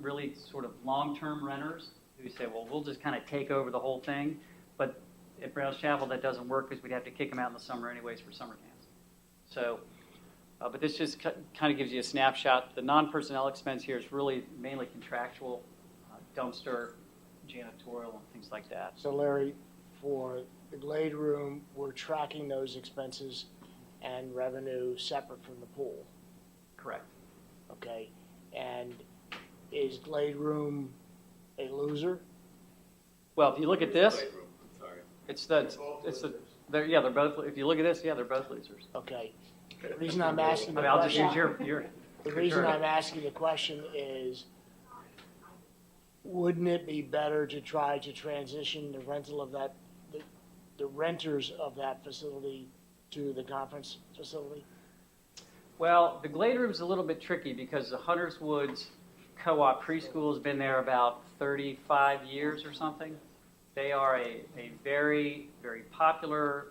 really sort of long-term renters who say, well, we'll just kind of take over the whole thing. But at Brown's Chapel, that doesn't work because we'd have to kick them out in the summer anyways for summer camps. So, but this just kind of gives you a snapshot. The non-personnel expense here is really mainly contractual, dumpster, janitorial, and things like that. So Larry, for the Glade Room, we're tracking those expenses and revenue separate from the pool. Correct. Okay. And is Glade Room a loser? Well, if you look at this, Glade Room, I'm sorry. it's the They're both, if you look at this, yeah, they're both losers. Okay. The reason I'm asking the I mean, I'll just question. use your. The reason I'm asking the question is, wouldn't it be better to try to transition the rental of that, the renters of that facility to the conference facility? Well, the Glade Room's a little bit tricky because the Hunters Woods Co-op Preschool has been there about 35 years or something. They are a very, very popular,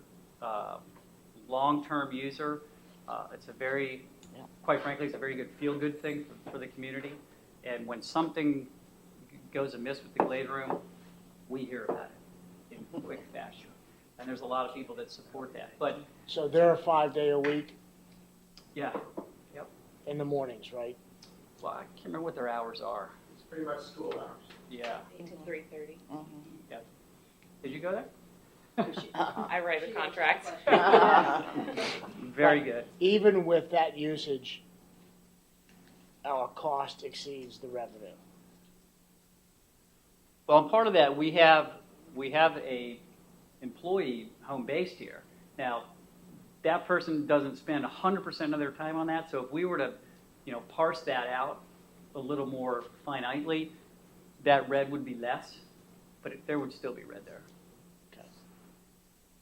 long-term user. It's a very, quite frankly, it's a very good feel-good thing for the community. And when something goes amiss with the Glade Room, we hear about it in quick fashion. And there's a lot of people that support that. But So they're a 5-day a week yeah, yep. in the mornings, right? Well, I can't remember what their hours are. It's pretty much school hours. Yeah. 8 to 3:30. Yep. Did you go there? I write the contract. Very But good. Even with that usage, our cost exceeds the revenue. Well, and part of that, we have a employee home based here. Now, that person doesn't spend 100% of their time on that. So if we were to, parse that out a little more finitely, that red would be less, but there would still be red there. Okay.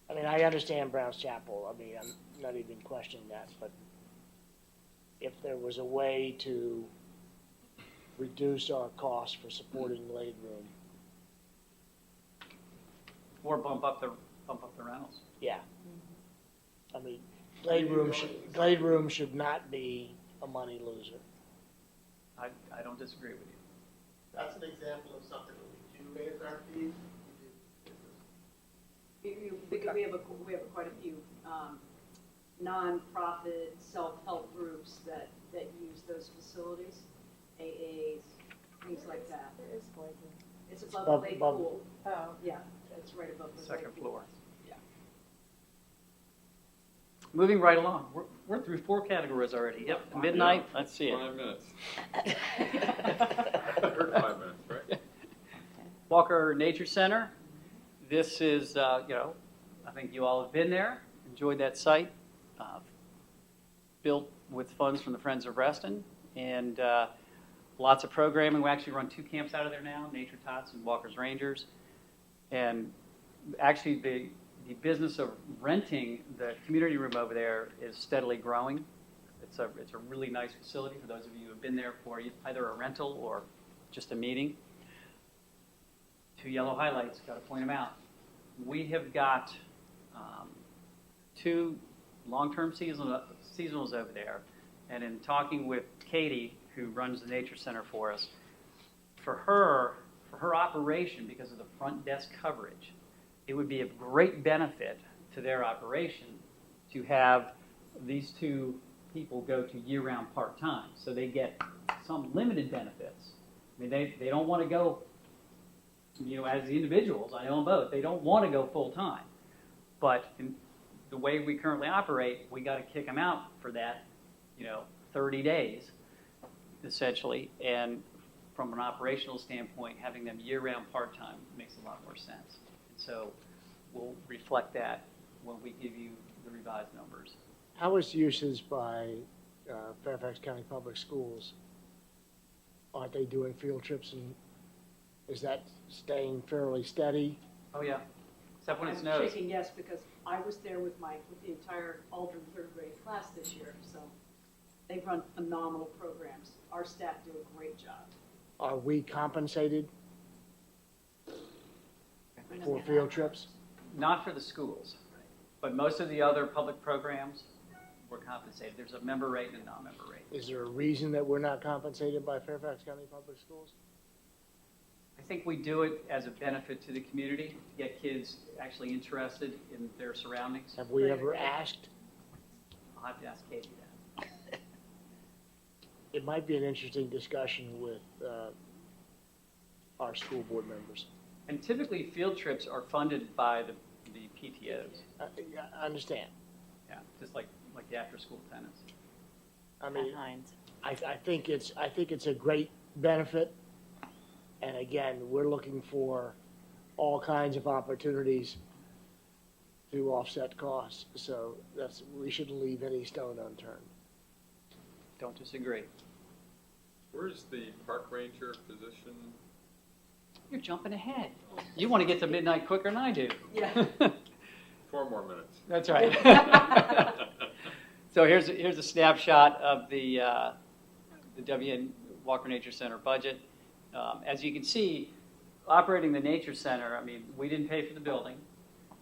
I mean, I understand Brown's Chapel. I mean, I'm not even questioning that, but if there was a way to reduce our cost for supporting Glade Room, Or bump up the rentals. yeah. I mean, Glade Room should not be a money loser. I don't disagree with you. That's an example of something where we do raise our fees. Because we have quite a few nonprofit self-help groups that use those facilities, AAs, things like that. There is Glade Room. It's above the lake above- pool. Oh. Yeah, it's right above the lake Second pool. floor. Yeah. Moving right along. We're through 4 categories already. Yep, midnight. Let's see it. 5 minutes. Heard 5 minutes, right? Walker Nature Center. This is, I think you all have been there, enjoyed that site. Built with funds from the Friends of Reston, and lots of programming. We actually run 2 camps out of there now, Nature Tots and Walker's Rangers. And actually the business of renting the community room over there is steadily growing. It's a really nice facility for those of you who have been there for either a rental or just a meeting. 2 yellow highlights, got to point them out. We have got 2 long-term seasonals over there, and in talking with Katie, who runs the Nature Center for us, for her operation, because of the front desk coverage, it would be of great benefit to their operation to have these 2 people go to year-round part-time, so they get some limited benefits. I mean, they don't want to go, as the individuals, I own both, they don't want to go full-time. But in the way we currently operate, we got to kick them out for that, 30 days, essentially. And from an operational standpoint, having them year-round part-time makes a lot more sense. And so we'll reflect that when we give you the revised numbers. How is usage by Fairfax County Public Schools? Aren't they doing field trips, and is that staying fairly steady? Oh, yeah. Except when it I'm snows. shaking yes, because I was there with the entire Aldrin 3rd grade class this year, so they've run phenomenal programs. Our staff do a great job. Are we compensated for field trips? Not for the schools, but most of the other public programs were compensated. There's a member rate and a non-member rate. Is there a reason that we're not compensated by Fairfax County Public Schools? I think we do it as a benefit to the community, to get kids actually interested in their surroundings. Have we ever asked? I'll have to ask Katie that. It might be an interesting discussion with our school board members. And typically, field trips are funded by the PTOs. I understand. Yeah, just like the after-school tenants. I mean, I think it's a great benefit. And again, we're looking for all kinds of opportunities to offset costs. So we shouldn't leave any stone unturned. Don't disagree. Where's the park ranger position? You're jumping ahead. You want to get to midnight quicker than I do. Yeah. 4 more minutes. That's right. So here's a snapshot of the WN Walker Nature Center budget. As you can see, operating the Nature Center, I mean, we didn't pay for the building,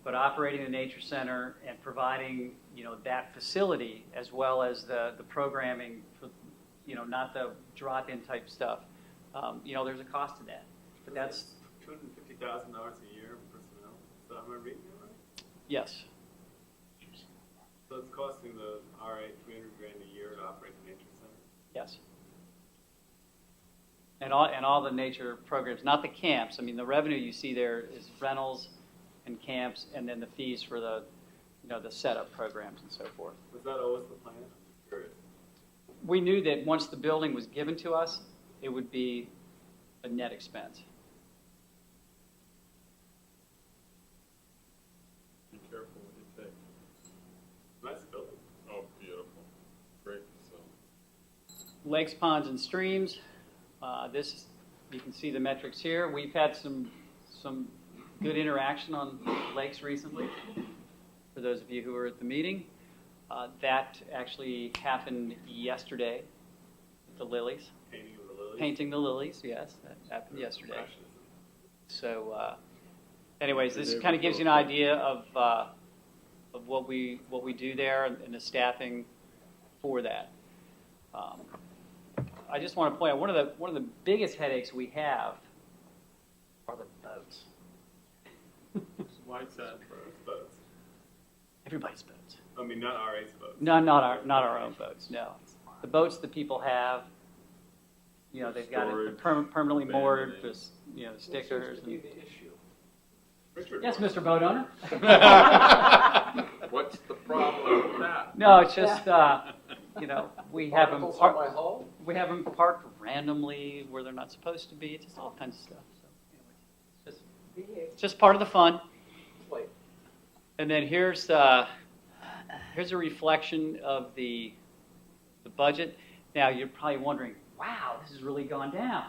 but operating the Nature Center and providing, that facility as well as the programming for, not the drop-in type stuff, there's a cost to that. But that's $250,000 a year in personnel. So am I reading it right? yes. So it's costing the RA $300,000 a year to operate the nature center. Yes. And all the nature programs, not the camps. I mean, the revenue you see there is rentals and camps, and then the fees for the, the setup programs and so forth. Was that always the plan? I'm curious. We knew that once the building was given to us, it would be a net expense. Be careful what you take. Nice building. Oh, beautiful. Great facility. Lakes, ponds, and streams. You can see the metrics here. We've had some good interaction on lakes recently. For those of you who were at the meeting, that actually happened yesterday. The lilies. Painting of the lilies. Painting the lilies. Yes, that happened yesterday. So, anyways, this kind of gives you an idea of what we do there and the staffing for that. I just want to point out one of the biggest headaches we have are the boats. White sand for boats. Everybody's boats. I mean, not RA's boats. No, not our own boats. No, the boats that people have. They've got it permanently moored, just stickers. And... Richard, yes, Mr. Boat Owner. What's the problem with that? No, it's just we have them Articles on my hull? we have them parked randomly where they're not supposed to be. It's just all kinds of stuff. So, anyways, it's just part of the fun. Wait. And then here's a reflection of the budget. Now you're probably wondering, wow, this has really gone down,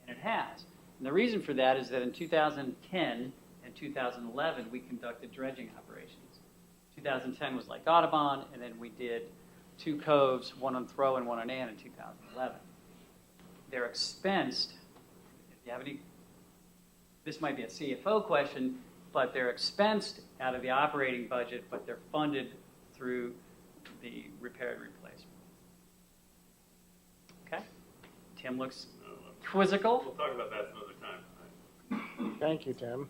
and it has. And the reason for that is that in 2010 and 2011 we conducted dredging operations. 2010 was Lake Audubon, and then we did 2 coves, one on Throw and one on Ann in 2011. They're expensed. If you have any, this might be a CFO question, but they're expensed out of the operating budget, but they're funded through the repair and replacement. Okay? Tim looks quizzical. We'll talk about that some other time. Thank you, Tim.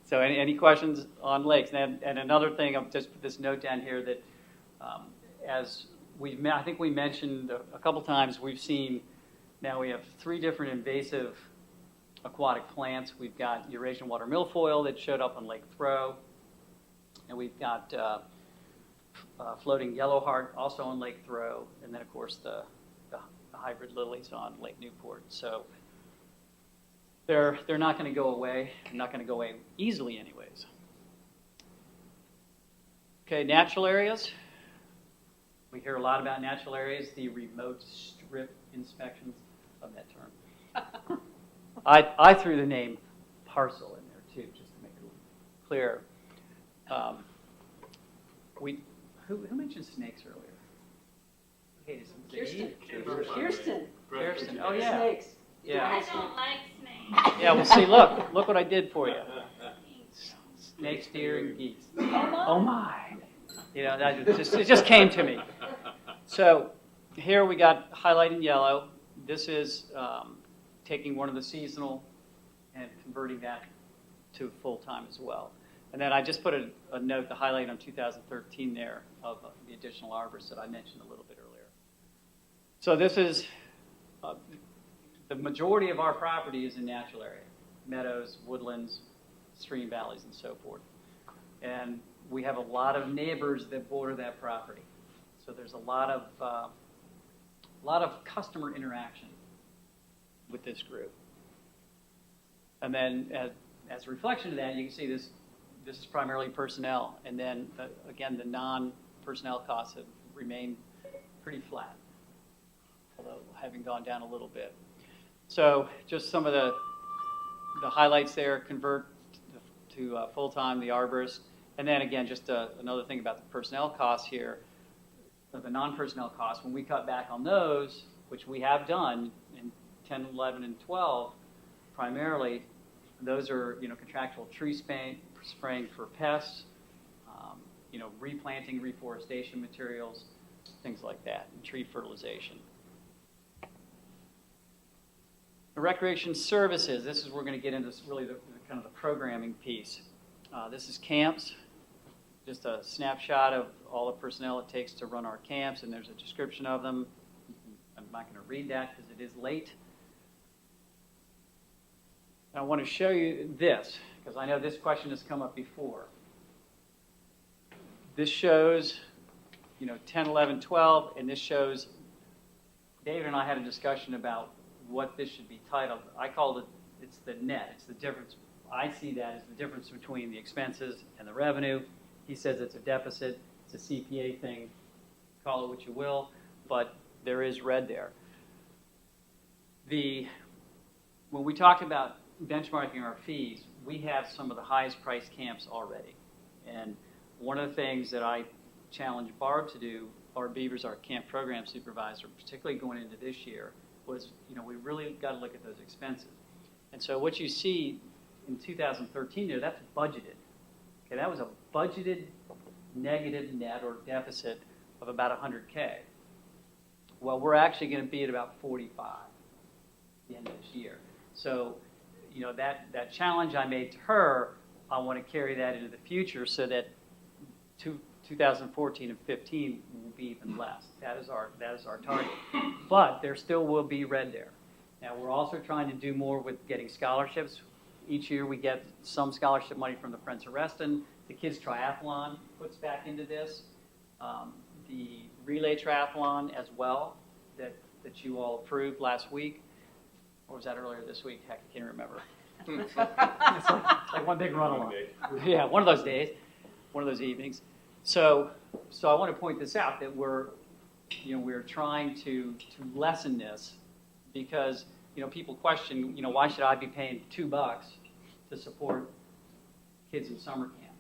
So any questions on lakes? And another thing, I'll just put this note down here that as I think we mentioned a couple times, we've seen, now we have 3 different invasive aquatic plants. We've got Eurasian water milfoil that showed up on Lake Throw, and we've got floating yellowheart also on Lake Throw, and then of course the hybrid lilies on Lake Newport. So they're not going to go away. They're not going to go away easily anyways. Okay, natural areas. We hear a lot about natural areas, the remote strip inspections of that term. I threw the name parcel in there too, just to make it clear. Who mentioned snakes earlier? Okay, Kirsten. Kirsten. Oh yeah. Snakes. Yeah. I don't like snakes. Yeah. Well, see, look what I did for you. Snakes, deer, and geese. Oh my. It just came to me. So here we got highlighted in yellow. This is taking one of the seasonal and converting that to full-time as well. And then I just put a note, the highlight on 2013 there of the additional arborists that I mentioned a little bit earlier. So this is, the majority of our property is in natural area, meadows, woodlands, stream valleys, and so forth. And we have a lot of neighbors that border that property. So there's a lot of customer interaction with this group. And then as a reflection of that, you can see this is primarily personnel, and then, again, the non-personnel costs have remained pretty flat, although having gone down a little bit. So just some of the highlights there: convert to full-time, the arborist, and then again, just another thing about the personnel costs here, the non-personnel costs. When we cut back on those, which we have done in 10, 11, and 12, primarily, those are contractual tree spraying for pests, replanting, reforestation materials, things like that, and tree fertilization. The recreation services, this is where we're going to get into really the kind of the programming piece. This is camps, just a snapshot of all the personnel it takes to run our camps, and there's a description of them. I'm not going to read that because it is late. I want to show you this, because I know this question has come up before. This shows, 10, 11, 12, and this shows, David and I had a discussion about what this should be titled. I called it, it's the net, it's the difference. I see that as the difference between the expenses and the revenue. He says it's a deficit, it's a CPA thing, call it what you will, but there is red there. When we talk about benchmarking our fees, we have some of the highest priced camps already. And one of the things that I challenged Barb to do, Barb Beavers, our camp program supervisor, particularly going into this year, was, we really got to look at those expenses. And so what you see in 2013 there, that's budgeted. Okay, that was a budgeted negative net or deficit of about $100K. Well, we're actually going to be at about 45 at the end of this year. So, that challenge I made to her, I want to carry that into the future so that 2014 and 15 will be even less. That is our target. But there still will be red there. Now, we're also trying to do more with getting scholarships. Each year we get some scholarship money from the Friends of Reston. The Kids Triathlon puts back into this. The Relay Triathlon as well that you all approved last week. Or was that earlier this week? Heck, I can't remember. It's like one big run along. Yeah, one of those days, one of those evenings. So I want to point this out that we're trying to lessen this because people question why should I be paying $2 to support kids in summer camp?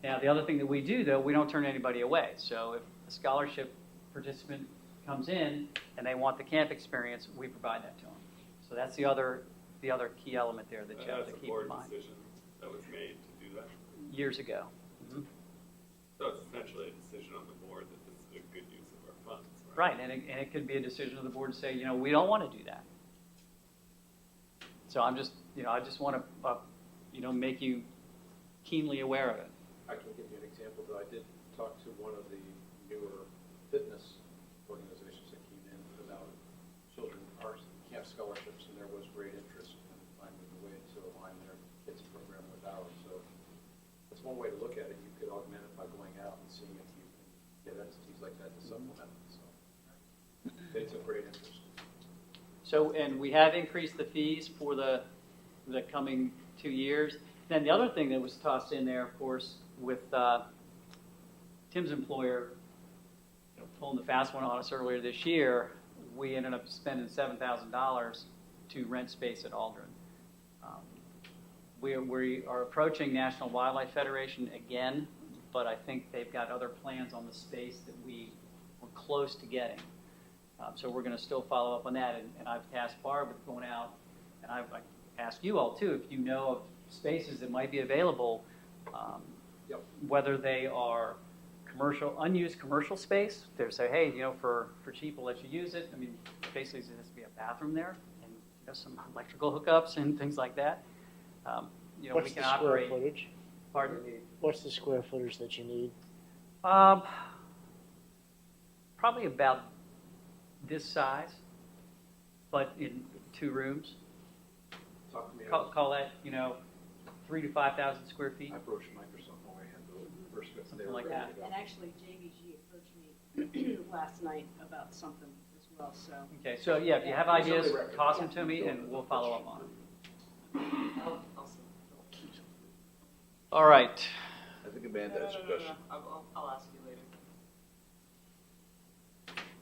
Now the other thing that we do though, we don't turn anybody away. So if a scholarship participant comes in and they want the camp experience, we provide that to them. So that's the other key element there that you have to keep in mind. That's a board decision that was made to do that? Years ago. Mm-hmm. So it's essentially a decision on the board that this is a good use of our funds, right? And it could be a decision of the board to say, we don't want to do that. So I'm just, I just want to, make you keenly aware of it. I can give you an example, though. I did talk to one of the newer fitness organizations that came in about children art camp scholarships, and there was great interest in finding a way to align their kids program with ours. So that's one way to look at it. You could augment it by going out and seeing if you can get entities like that to supplement it. So it's a great interest. So, and we have increased the fees for the coming 2 years. Then the other thing that was tossed in there, of course, with Tim's employer pulling the fast one on us earlier this year, we ended up spending $7,000 to rent space at Aldrin. We are approaching National Wildlife Federation again, but I think they've got other plans on the space that we were close to getting. So we're going to still follow up on that, and I've tasked Barb with going out, and I've asked you all too, if you know of spaces that might be available, whether they are unused commercial space. They say, hey, for cheap, we'll let you use it. I mean, basically there has to be a bathroom there and some electrical hookups and things like that. What's we can the operate. Square footage? Pardon? What's the square footage that you need? Probably about this size, but in 2 rooms. Talk to me. Call that, 3,000 to 5,000 square feet. I approached Microsoft when we had the first Something like that. And actually, JVG approached me last night about something as well. So Okay, so yeah, if you have ideas, toss them to me, and we'll follow up on them. I'll see. All right. I think Amanda has a question. I'll ask you later.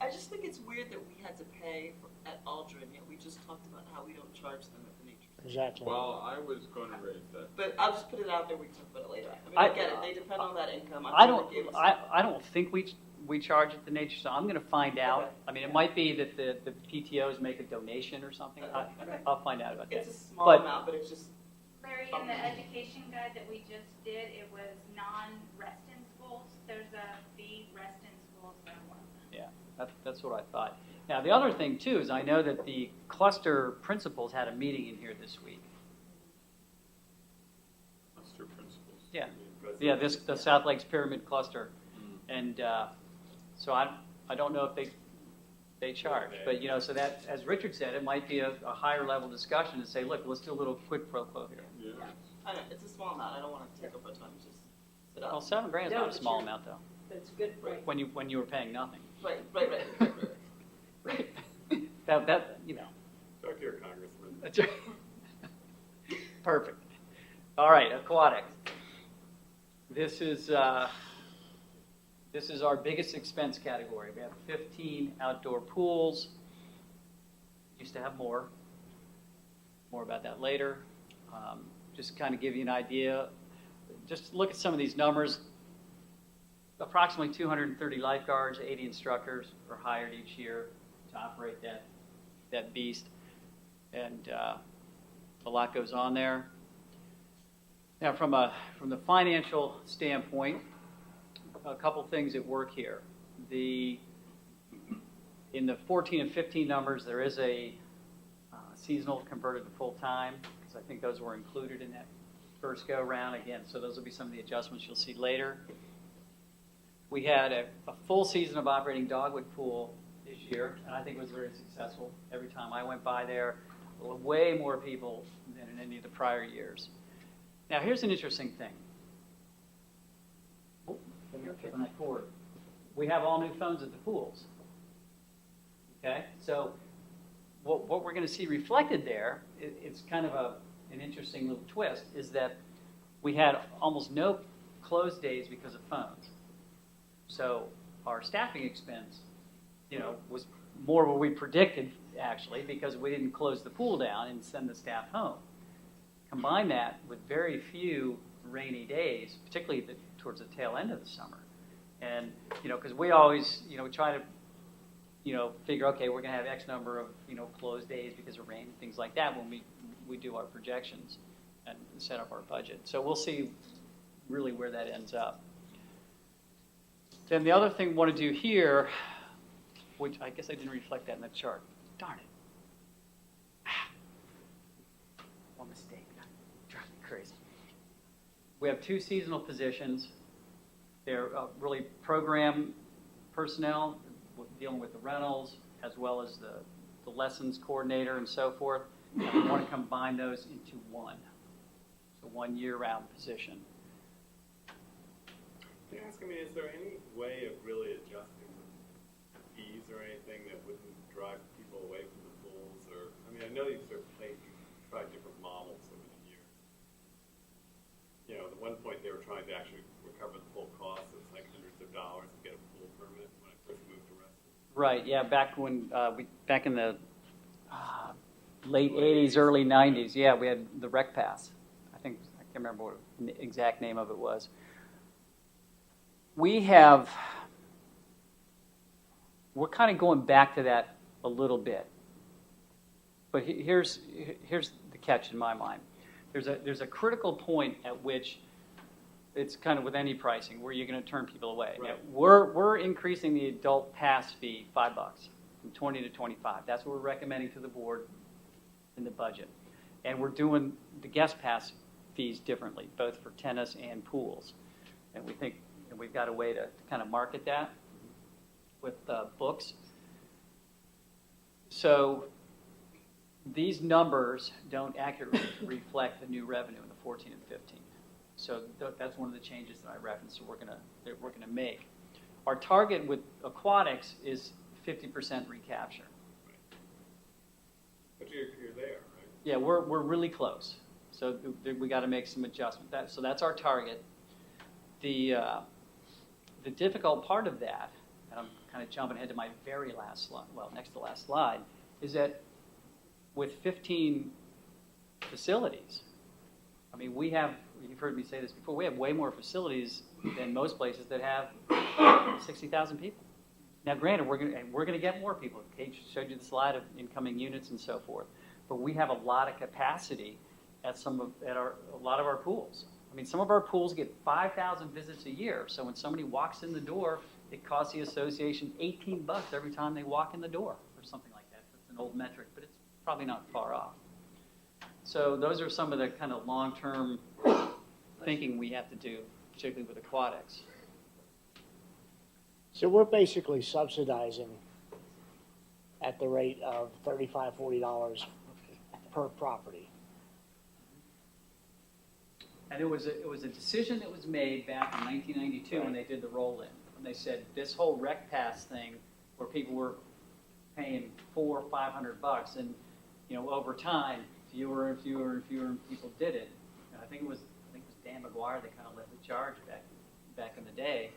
I just think it's weird that we had to pay at Aldrin, yet we just talked about how we don't charge them at the nature. Exactly. Well, I was going to raise that. But I'll just put it out there, we can talk about it later. I mean, I get it, they depend on that income. I'm I sure don't, they gave us- I don't think we charge at the nature center. I'm going to find out. I mean, it might be that the PTOs make a donation or something. I'll find out about that. It's a small But- amount, but it's just. Larry, in the education guide that we just did, it was non-Reston schools. There's a fee, Reston schools are one of them. Yeah, that's what I thought. Now, the other thing, too, is I know that the cluster principals had a meeting in here this week. Cluster principals. Yeah, yeah, the South Lakes Pyramid Cluster. And so I don't know if they charge. But, you know, so that, as Richard said, it might be a higher level discussion to say, look, let's do a little quid pro quo here. Yeah. I know, it's a small amount, I don't want to take up our time, just sit up. Well, $7,000 is No, not a but small you're- amount, though, That's a good point. when you were paying nothing. Right. That you know. Talk to your congressman. That's right. Perfect. All right, aquatics. This is our biggest expense category. We have 15 outdoor pools. Used to have more. More about that later. Just kind of give you an idea. Just look at some of these numbers. Approximately 230 lifeguards, 80 instructors are hired each year to operate that beast, and a lot goes on there. Now, from the financial standpoint, a couple things at work here. In the 14 and 15 numbers, there is a seasonal converted to full-time, because I think those were included in that first go-round. Again, so those will be some of the adjustments you'll see later. We had a full season of operating Dogwood Pool this year, and I think it was very successful. Every time I went by there, way more people than in any of the prior years. Now, here's an interesting thing. Oh, on that cord. We have all new phones at the pools. Okay, so what we're going to see reflected there, it's kind of an interesting little twist, is that we had almost no closed days because of phones. So our staffing expense, you know, was more what we predicted, actually, because we didn't close the pool down and send the staff home. Combine that with very few rainy days, particularly towards the tail end of the summer. And, you know, because we always, you know, try to, you know, figure, okay, we're going to have X number of, you know, closed days because of rain and things like that when we do our projections and set up our budget. So we'll see really where that ends up. Then the other thing we want to do here, which I guess I didn't reflect that in the chart. Darn it. One mistake. Drives me crazy. We have 2 seasonal positions. They're really program personnel dealing with the rentals as well as the lessons coordinator and so forth. And we want to combine those into one. So one year-round position. Can I ask, I mean, is there any way of really adjusting the fees or anything that wouldn't drive people away from the pools? Or, I mean, I know you've sort of tried different models over the years. You know, at one point they were trying to actually recover the full cost. It was like hundreds of dollars to get a pool permit when I first moved to Reston. Right, yeah, back when, back in the late 80s, early 90s, yeah, we had the Rec Pass. I can't remember what the exact name of it was. We're kind of going back to that a little bit. But here's the catch in my mind. There's a critical point at which it's kind of with any pricing where you're going to turn people away. Right. Now, we're increasing the adult pass fee $5 from 20 to 25. That's what we're recommending to the board in the budget. And we're doing the guest pass fees differently, both for tennis and pools. And we think we've got a way to kind of market that with books. So these numbers don't accurately reflect the new revenue in the 14 and 15. So that's one of the changes that I referenced that we're gonna make. Our target with aquatics is 50% recapture. But you're there, right? Yeah, we're really close. So we got to make some adjustment. So that's our target. The difficult part of that, and I'm kind of jumping ahead to my very last slide, well, next to last slide, is that with 15 facilities, I mean, you've heard me say this before, we have way more facilities than most places that have 60,000 people. Now, granted, we're going to get more people. Kate showed you the slide of incoming units and so forth, but we have a lot of capacity at a lot of our pools. I mean, some of our pools get 5,000 visits a year. So when somebody walks in the door, it costs the association $18 every time they walk in the door, or something like that. It's an old metric, but it's probably not far off. So those are some of the kind of long-term thinking we have to do, particularly with aquatics. So we're basically subsidizing at the rate of $35, $40 per property. And it was a decision that was made back in 1992 when they did the roll-in. When they said this whole rec pass thing, where people were paying $400 or $500, and over time, fewer and fewer and fewer people did it. And I think it was Dan McGuire that kind of led the charge back in the day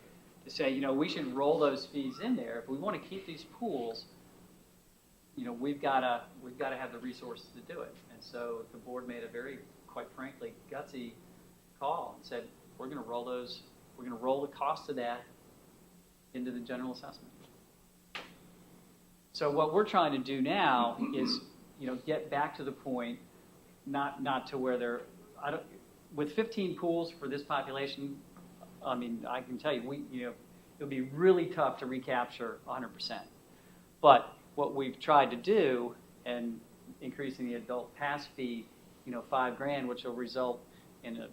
to say, we should roll those fees in there if we want to keep these pools. We've got to have the resources to do it. And so the board made a very, quite frankly, gutsy call and said, we're going to roll the cost of that into the general assessment. So what we're trying to do now is, get back to the point, not to where with 15 pools for this population, I mean, I can tell you, it would be really tough to recapture 100%. But what we've tried to do, and increasing the adult pass fee, $5,000, which will result in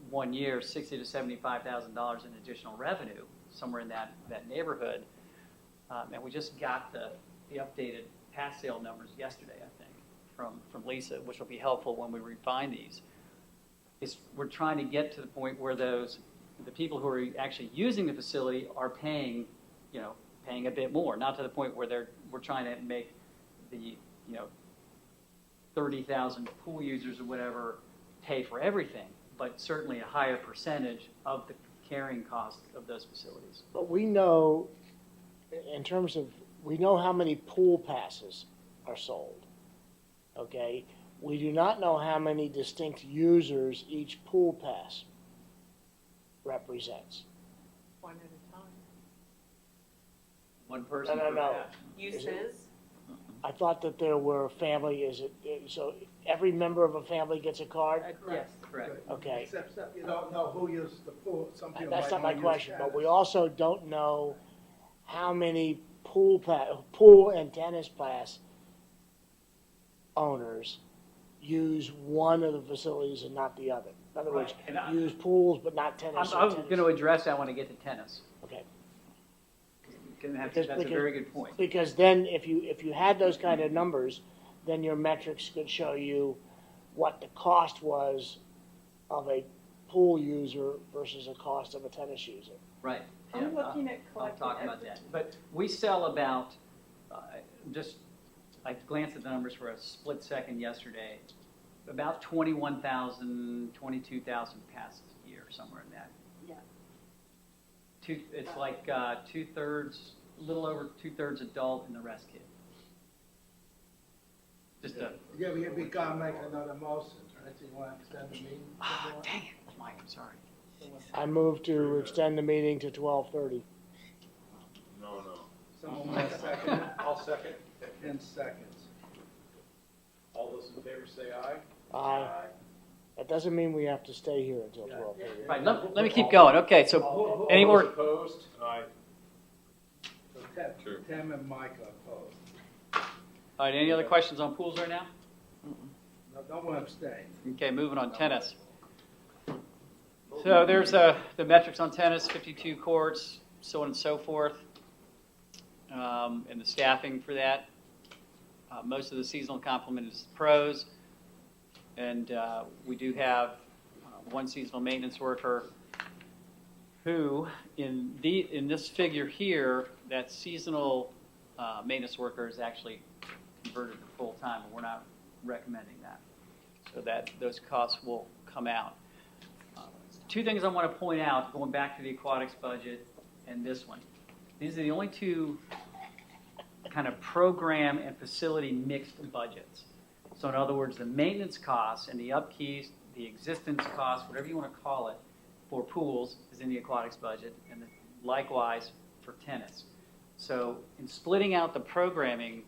1 year, $60,000 to $75,000 in additional revenue, somewhere in that neighborhood. And we just got the updated pass sale numbers yesterday, I think, from Lisa, which will be helpful when we refine these. We're trying to get to the point where the people who are actually using the facility are paying a bit more, not to the point where we're trying to make the 30,000 pool users or whatever pay for everything, but certainly a higher percentage of the carrying cost of those facilities. But we know, we know how many pool passes are sold, okay? We do not know how many distinct users each pool pass represents. One at a time. One person No. per pass. Uses? I thought that there were so every member of a family gets a card? Yes, correct. Okay. Except you don't know who uses the pool. Some people That's might not my only use question, but tennis. we also don't know how many pool and tennis pass owners use one of the facilities and not the other. In other words, use pools but not tennis. I'm going to address that when I get to tennis. Okay. That's a very good point. Because then if you had those kind of numbers, then your metrics could show you what the cost was of a pool user versus the cost of a tennis user. Right. I'm looking at I'll collecting talk about that. But we sell about, I glanced at the numbers for a split second yesterday, about 21,000, 22,000 passes a year, somewhere in that. Yeah. It's like two-thirds, a little over two-thirds adult and the rest kid. Yeah, we gotta make another motion, right? You want to extend the meeting? Dang it, Mike, I'm sorry. I move to extend the meeting to 12:30. No. Someone want to second it? I'll second. 10 seconds. All those in favor say aye. Aye. That doesn't mean we have to stay here until 12:30. Right, let me keep going. Okay, so any All those more? opposed? Aye. So Tim and Mike are opposed. All right, any other questions on pools right now? No, don't want to abstain. Okay, moving on, tennis. So there's the metrics on tennis, 52 courts, so on and so forth, and the staffing for that. Most of the seasonal complement is pros, and we do have one seasonal maintenance worker who, in this figure here, that seasonal maintenance worker is actually converted to full-time, and we're not recommending that. so that those costs will come out. Two things I want to point out, going back to the aquatics budget and this one. These are the only two kind of program and facility mixed budgets. So in other words, the maintenance costs and the upkeep, the existence costs, whatever you want to call it, for pools is in the aquatics budget, and likewise for tennis. So in splitting out the programming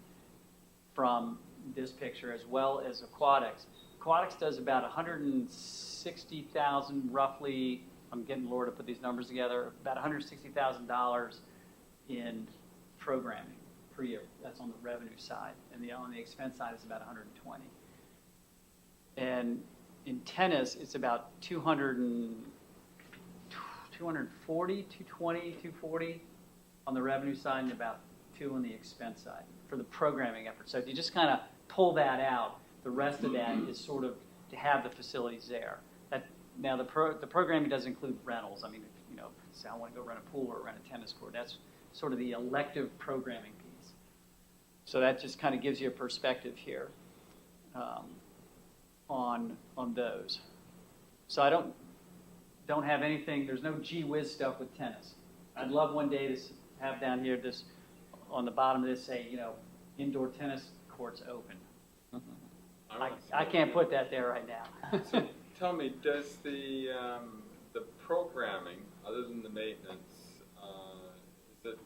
from this picture as well as aquatics, aquatics does about 160,000 roughly. I'm getting Laura to put these numbers together. About $160,000 in programming per year. That's on the revenue side, and on the expense side is about 120. And in tennis, it's about 240, 220, 240 on the revenue side, and about 2 on the expense side for the programming effort. So if you just kind of pull that out, the rest of that is sort of to have the facilities there. Now the programming does include rentals. I mean, if, say I want to go rent a pool or rent a tennis court, that's sort of the elective programming piece. So that just kind of gives you a perspective here on those. So I don't have anything. There's no gee whiz stuff with tennis. I'd love one day to have down here this on the bottom of this say, indoor tennis courts open. I can't put that there right now. So tell me, does the programming, other than the maintenance, is it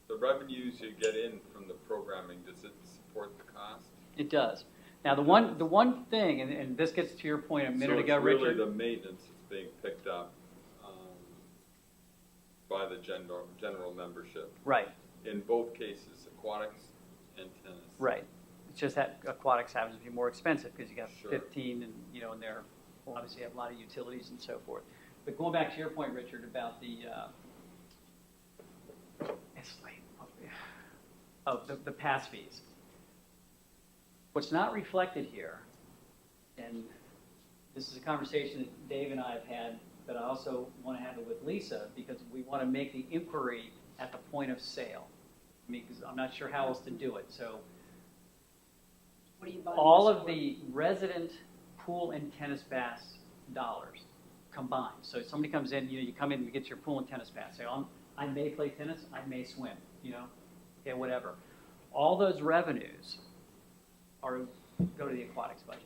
the revenues you get in from the programming? Does it support the cost? It does. Now the one thing, and this gets to your point a minute ago, Richard. Richard. So it's really the maintenance that's being picked up by the general membership. Right. In both cases, aquatics and tennis. Right. It's just that aquatics happens to be more expensive because you got Sure. 15 and, and they're obviously have a lot of utilities and so forth. But going back to your point, Richard, about the the pass fees. What's not reflected here, and this is a conversation that Dave and I have had, but I also want to have it with Lisa because we want to make the inquiry at the point of sale. I mean, because I'm not sure how else to do it. So What are you buying all this of for? the resident pool and tennis pass dollars combined. So somebody comes in, you come in and get your pool and tennis pass. Say, I may play tennis, I may swim, okay, whatever. All those revenues go to the aquatics budget.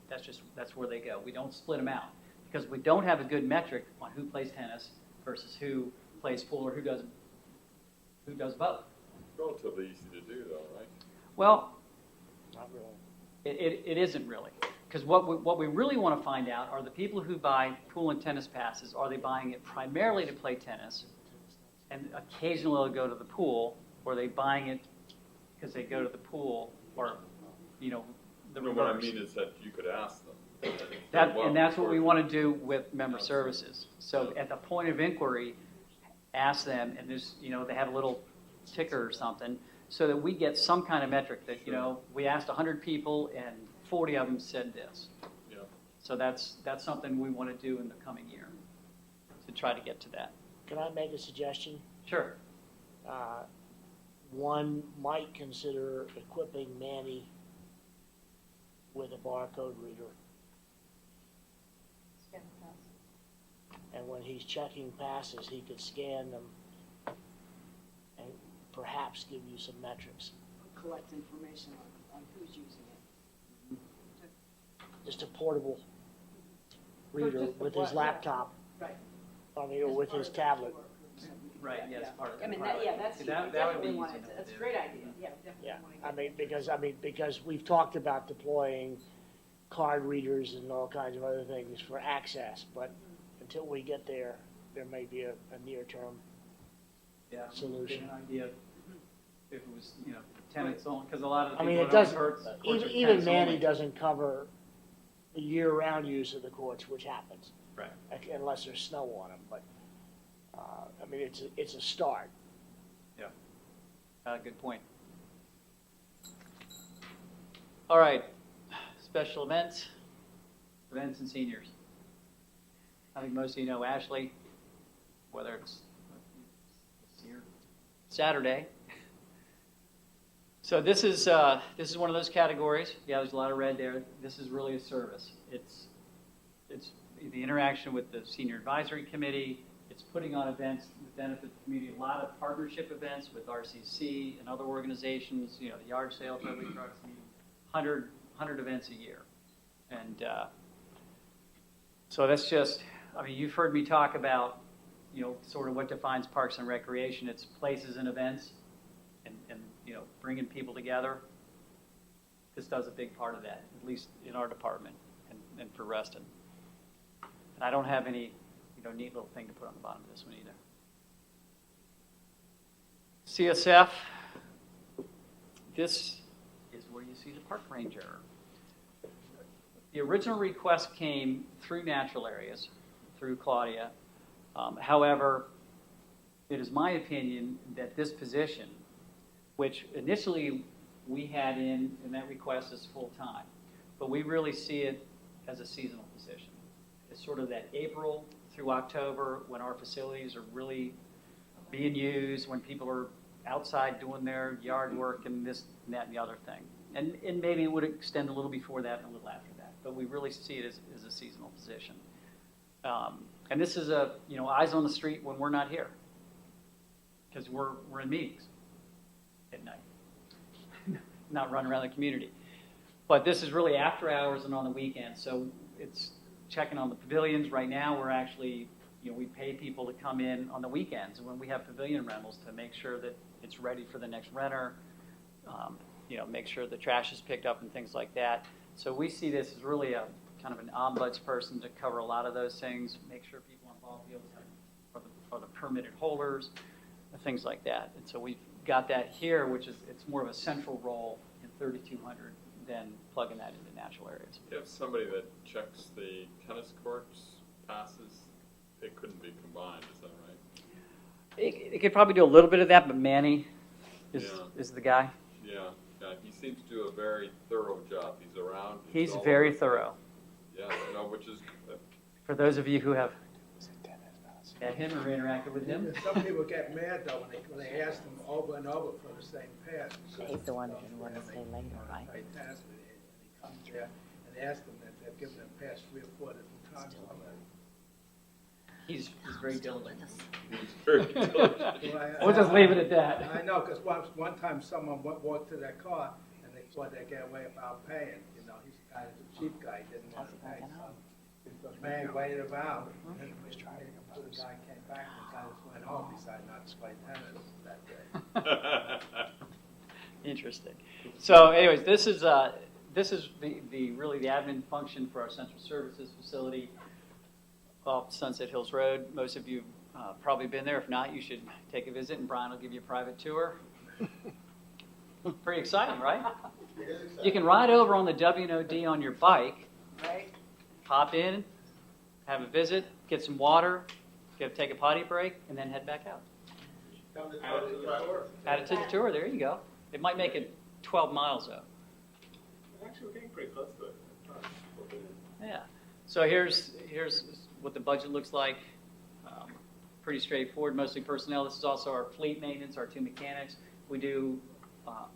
That's where they go. We don't split them out because we don't have a good metric on who plays tennis versus who plays pool or who does both. Relatively easy to do, though, right? Well, Not really. it isn't really, because what we really want to find out are the people who buy pool and tennis passes. Are they buying it primarily to play tennis, and occasionally they'll go to the pool, or are they buying it because they go to the pool, or the reverse? What I mean is that you could ask them. And that's what we want to do with member services. So at the point of inquiry, ask them, and there's they have a little ticker or something, so that we get some kind of metric that we asked 100 people and 40 of them said this. Yeah. So that's something we want to do in the coming year to try to get to that. Can I make a suggestion? Sure. One might consider equipping Manny with a barcode reader. And when he's checking passes, he could scan them and perhaps give you some metrics. Collect information on who's using it. Just a portable reader just the with his what? laptop. Right. I mean, or with his tablet. Right. Yeah. It's part of the I mean, product. that's, See, you that would definitely be want easy it. enough That's to a do. great idea. Yeah, definitely Yeah, want to get because we've talked about deploying card readers and all kinds of other things for access, but until we get there, there may be a near-term solution. An idea if it was tenants only, because a lot of the I mean, people it that doesn't, hurt, even Manny doesn't cover the year-round use of the courts, which happens. Right. Unless there's snow on them, but, I mean, it's a start. Yeah. Good point. All right. Special events and seniors. I think most of you know Ashley, whether it's here Saturday. So this is one of those categories. Yeah, there's a lot of red there. This is really a service. It's the interaction with the senior advisory committee. It's putting on events that benefit the community. A lot of partnership events with RCC and other organizations. You know, the yard sale, Totally Trucks, 100 events a year, and so that's just. I mean, you've heard me talk about, you know, sort of what defines parks and recreation. It's places and events, and you know, bringing people together. This does a big part of that, at least in our department and for Reston. And I don't have any, you know, neat little thing to put on the bottom of this one either. CSF. This is where you see the park ranger. The original request came through natural areas, through Claudia. However, it is my opinion that this position, which initially we had in that request is full-time, but we really see it as a seasonal position. It's sort of that April through October when our facilities are really being used, when people are outside doing their yard work and this and that and the other thing. And maybe it would extend a little before that and a little after that, but we really see it as a seasonal position. And this is a, you know, eyes on the street when we're not here, because we're in meetings at night, not running around the community. But this is really after hours and on the weekends, so it's checking on the pavilions. Right now, we're actually, you know, we pay people to come in on the weekends when we have pavilion rentals to make sure that it's ready for the next renter, you know, make sure the trash is picked up and things like that. So we see this as really a kind of an ombuds person to cover a lot of those things, make sure people on ball fields are the permitted holders, things like that. And so we've got that here, which is, it's more of a central role in 3200 than plugging that into natural areas. You have somebody that checks the tennis courts, passes, it couldn't be combined, is that right? It could probably do a little bit of that, but Manny is the guy. Yeah, he seems to do a very thorough job. He's around. He's very thorough. Yeah, no, which is good. For those of you who have met him or interacted with him. Some people get mad though when they ask them over and over for the same pass. He's the one who didn't want to stay later, right? He comes there and asks them that they've given them pass 3 or 4 different times already. He's very diligent. He's very diligent. We'll just leave it at that. I know, because one time someone walked to their car and they thought they'd get away without paying. You know, he's the guy, the cheap guy, didn't want to pay. So the man waited around. And the guy came back and the guy just went home, decided not to play tennis that day. Interesting. So, anyways, this is the really the admin function for our central services facility off Sunset Hills Road. Most of you probably been there. If not, you should take a visit, and Brian will give you a private tour. Pretty exciting, right? It is exciting. You can ride over on the W&OD on your bike, Right? hop in, have a visit, get some water, take a potty break, and then head back out. Come to the tour. Add it to the tour. There you go. It might make it 12 miles though. Actually, we're getting pretty close to it. Yeah. So here's what the budget looks like. Pretty straightforward, mostly personnel. This is also our fleet maintenance, our 2 mechanics. We do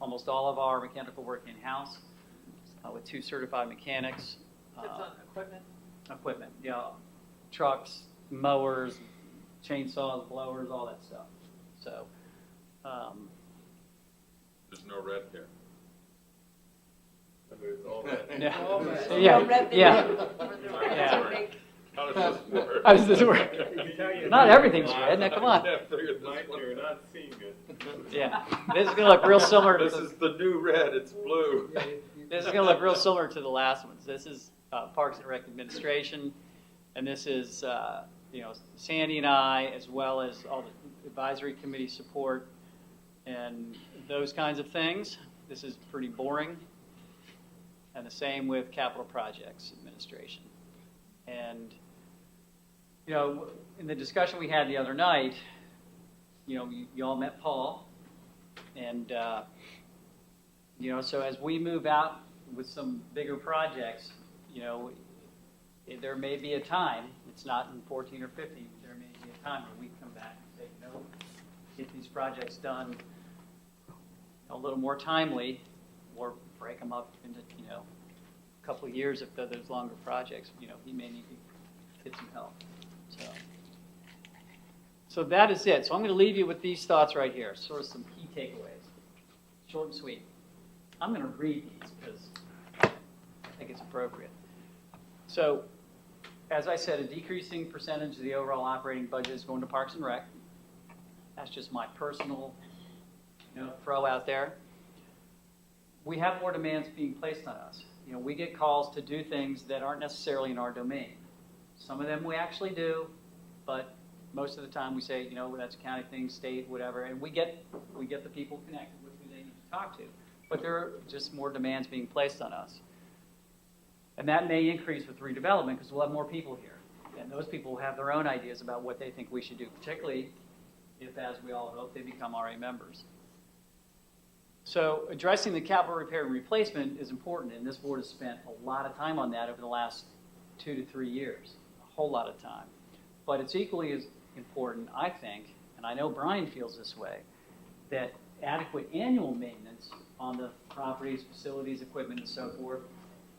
almost all of our mechanical work in-house with 2 certified mechanics. That's on equipment? Equipment, yeah. Trucks, mowers, chainsaws, blowers, all that stuff. So, There's no red here. It's all red. Yeah. How does this work? How does this work? Not everything's red. Now, come on. You're not seeing it. Yeah. This is going to look real similar to This is the new red. It's blue. This is going to look real similar to the last ones. This is Parks and Rec Administration, and this is Sandy and I, as well as all the advisory committee support and those kinds of things. This is pretty boring, and the same with Capital Projects Administration. And in the discussion we had the other night, you all met Paul, and so as we move out with some bigger projects, there may be a time, it's not in 14 or 15, there may be a time where we come back and say, get these projects done a little more timely, or break them up into, a couple of years if they're those longer projects, he may need to get some help. So that is it. So I'm going to leave you with these thoughts right here, sort of some key takeaways. Short and sweet. I'm going to read these because I think it's appropriate. So, as I said, a decreasing percentage of the overall operating budget is going to Parks and Rec. That's just my personal, throw out there. We have more demands being placed on us. We get calls to do things that aren't necessarily in our domain. Some of them we actually do, but most of the time we say, that's a county thing, state, whatever, and we get the people connected with who they need to talk to. But there are just more demands being placed on us. And that may increase with redevelopment because we'll have more people here. And those people will have their own ideas about what they think we should do, particularly if, as we all hope, they become RA members. So addressing the capital repair and replacement is important, and this board has spent a lot of time on that over the last 2 to 3 years, a whole lot of time. But it's equally as important, I think, and I know Brian feels this way, that adequate annual maintenance on the properties, facilities, equipment, and so forth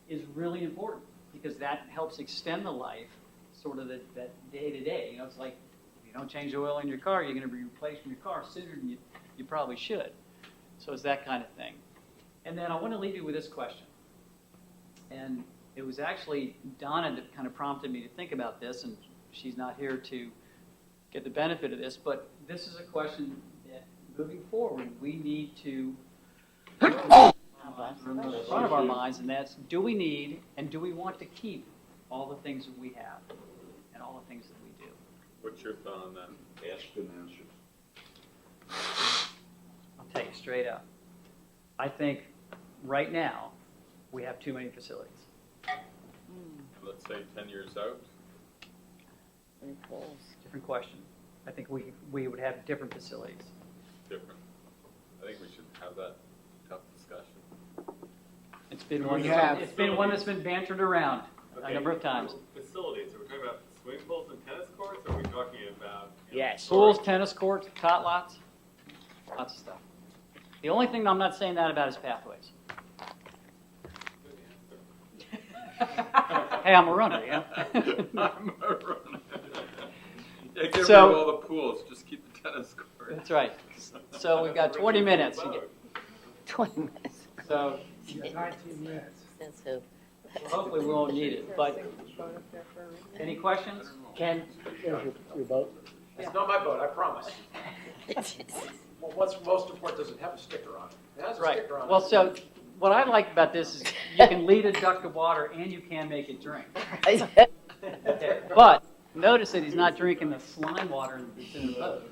is really important because that helps extend the life, sort of that day-to-day. It's like if you don't change the oil in your car, you're going to be replacing your car sooner than you probably should. So it's that kind of thing. And then I want to leave you with this question. And it was actually Donna that kind of prompted me to think about this, and she's not here to get the benefit of this, but this is a question that moving forward we need to in front of our minds, and that's, do we need and do we want to keep all the things that we have and all the things that we do? What's your thought on that? Asked and answered. I'll tell you straight up. I think right now we have too many facilities. Let's say 10 years out. Different question. I think we would have different facilities. Different. I think we should have that tough discussion. It's been one that's been bantered around a number of times. Facilities. Are we talking about swimming pools and tennis courts, or are we talking about Yes. Pools, tennis courts, tot lots, lots of stuff. The only thing I'm not saying that about is pathways. Hey, I'm a runner, I'm a runner. Yeah, get rid of So- all the pools. Just keep the tennis court. That's right. So we've got 20 minutes. 20 minutes. So 19 minutes. Since who? hopefully we won't need it. But any questions? Ken, here's your vote. It's not my boat, I promise. Well, what's most important, does it have a sticker on it? It has a Right. sticker on it. Well, so what I like about this is you can lead a duck to water and you can make it drink. Okay. But notice that he's not drinking the slime water that's in the boat.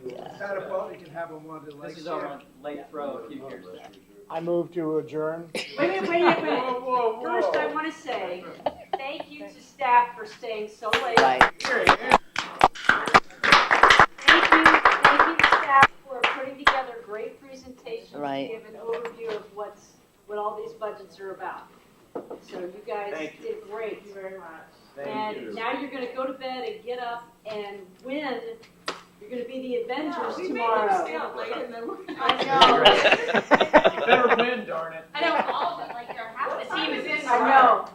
Is that a boat? You can have them on the lake. This is over on Lake Throw a few years back. I move to adjourn. Wait. First, I want to say thank you to staff for staying so late. Right. Thank you to staff for putting together great presentations Right. to give an overview of what all these budgets are about. So you guys Thank did great. Thank you very much. And now you're going to go to bed and get up and win. You're going to be the Avengers We tomorrow. made them stay out late and then we're. I know. You better win, darn it. I know, all of it, like, they're half the team is in. I know.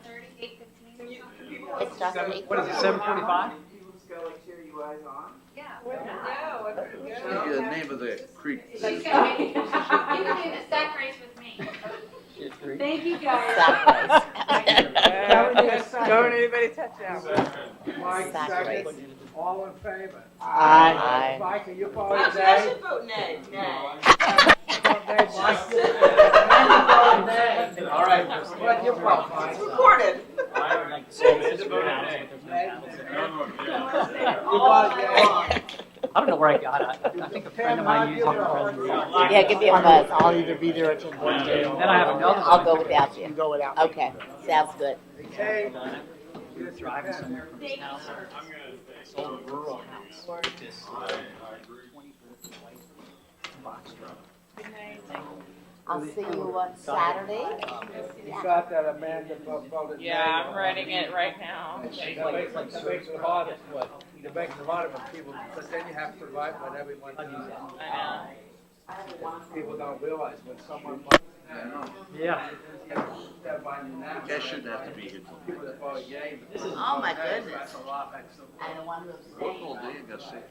7:30, 8:15. It's just What is it, 7:45? People just go like cheer you guys on. Yeah. No, The name of the creek. She's gonna make, you can do the sack race with me. Thank you, guys. Don't anybody touch that one. Mike, Sack second. race. All in favor? Aye. Mike, are you voting I nay? should vote nay. All right. What you vote, Mike? It's recorded. I don't know where I got it. I think a friend of mine used it for presentation. Yeah, give me a buzz. I'll either be there at some point. Then I have another. I'll go without You you. go without. Okay, sounds good. Okay. Driving somewhere from his house. I'm going to It's old rural house. This box truck. I'll see you on Saturday. You got that Amanda voted nay? Yeah, I'm writing it right now. That makes it harder, what? It makes it harder for people, because then you have to write what everyone. I know. People don't realize when someone. Yeah. That shouldn't have to be here till. People that bought a game. Oh, my goodness. That's a lot. I don't want to Work all day and got sick.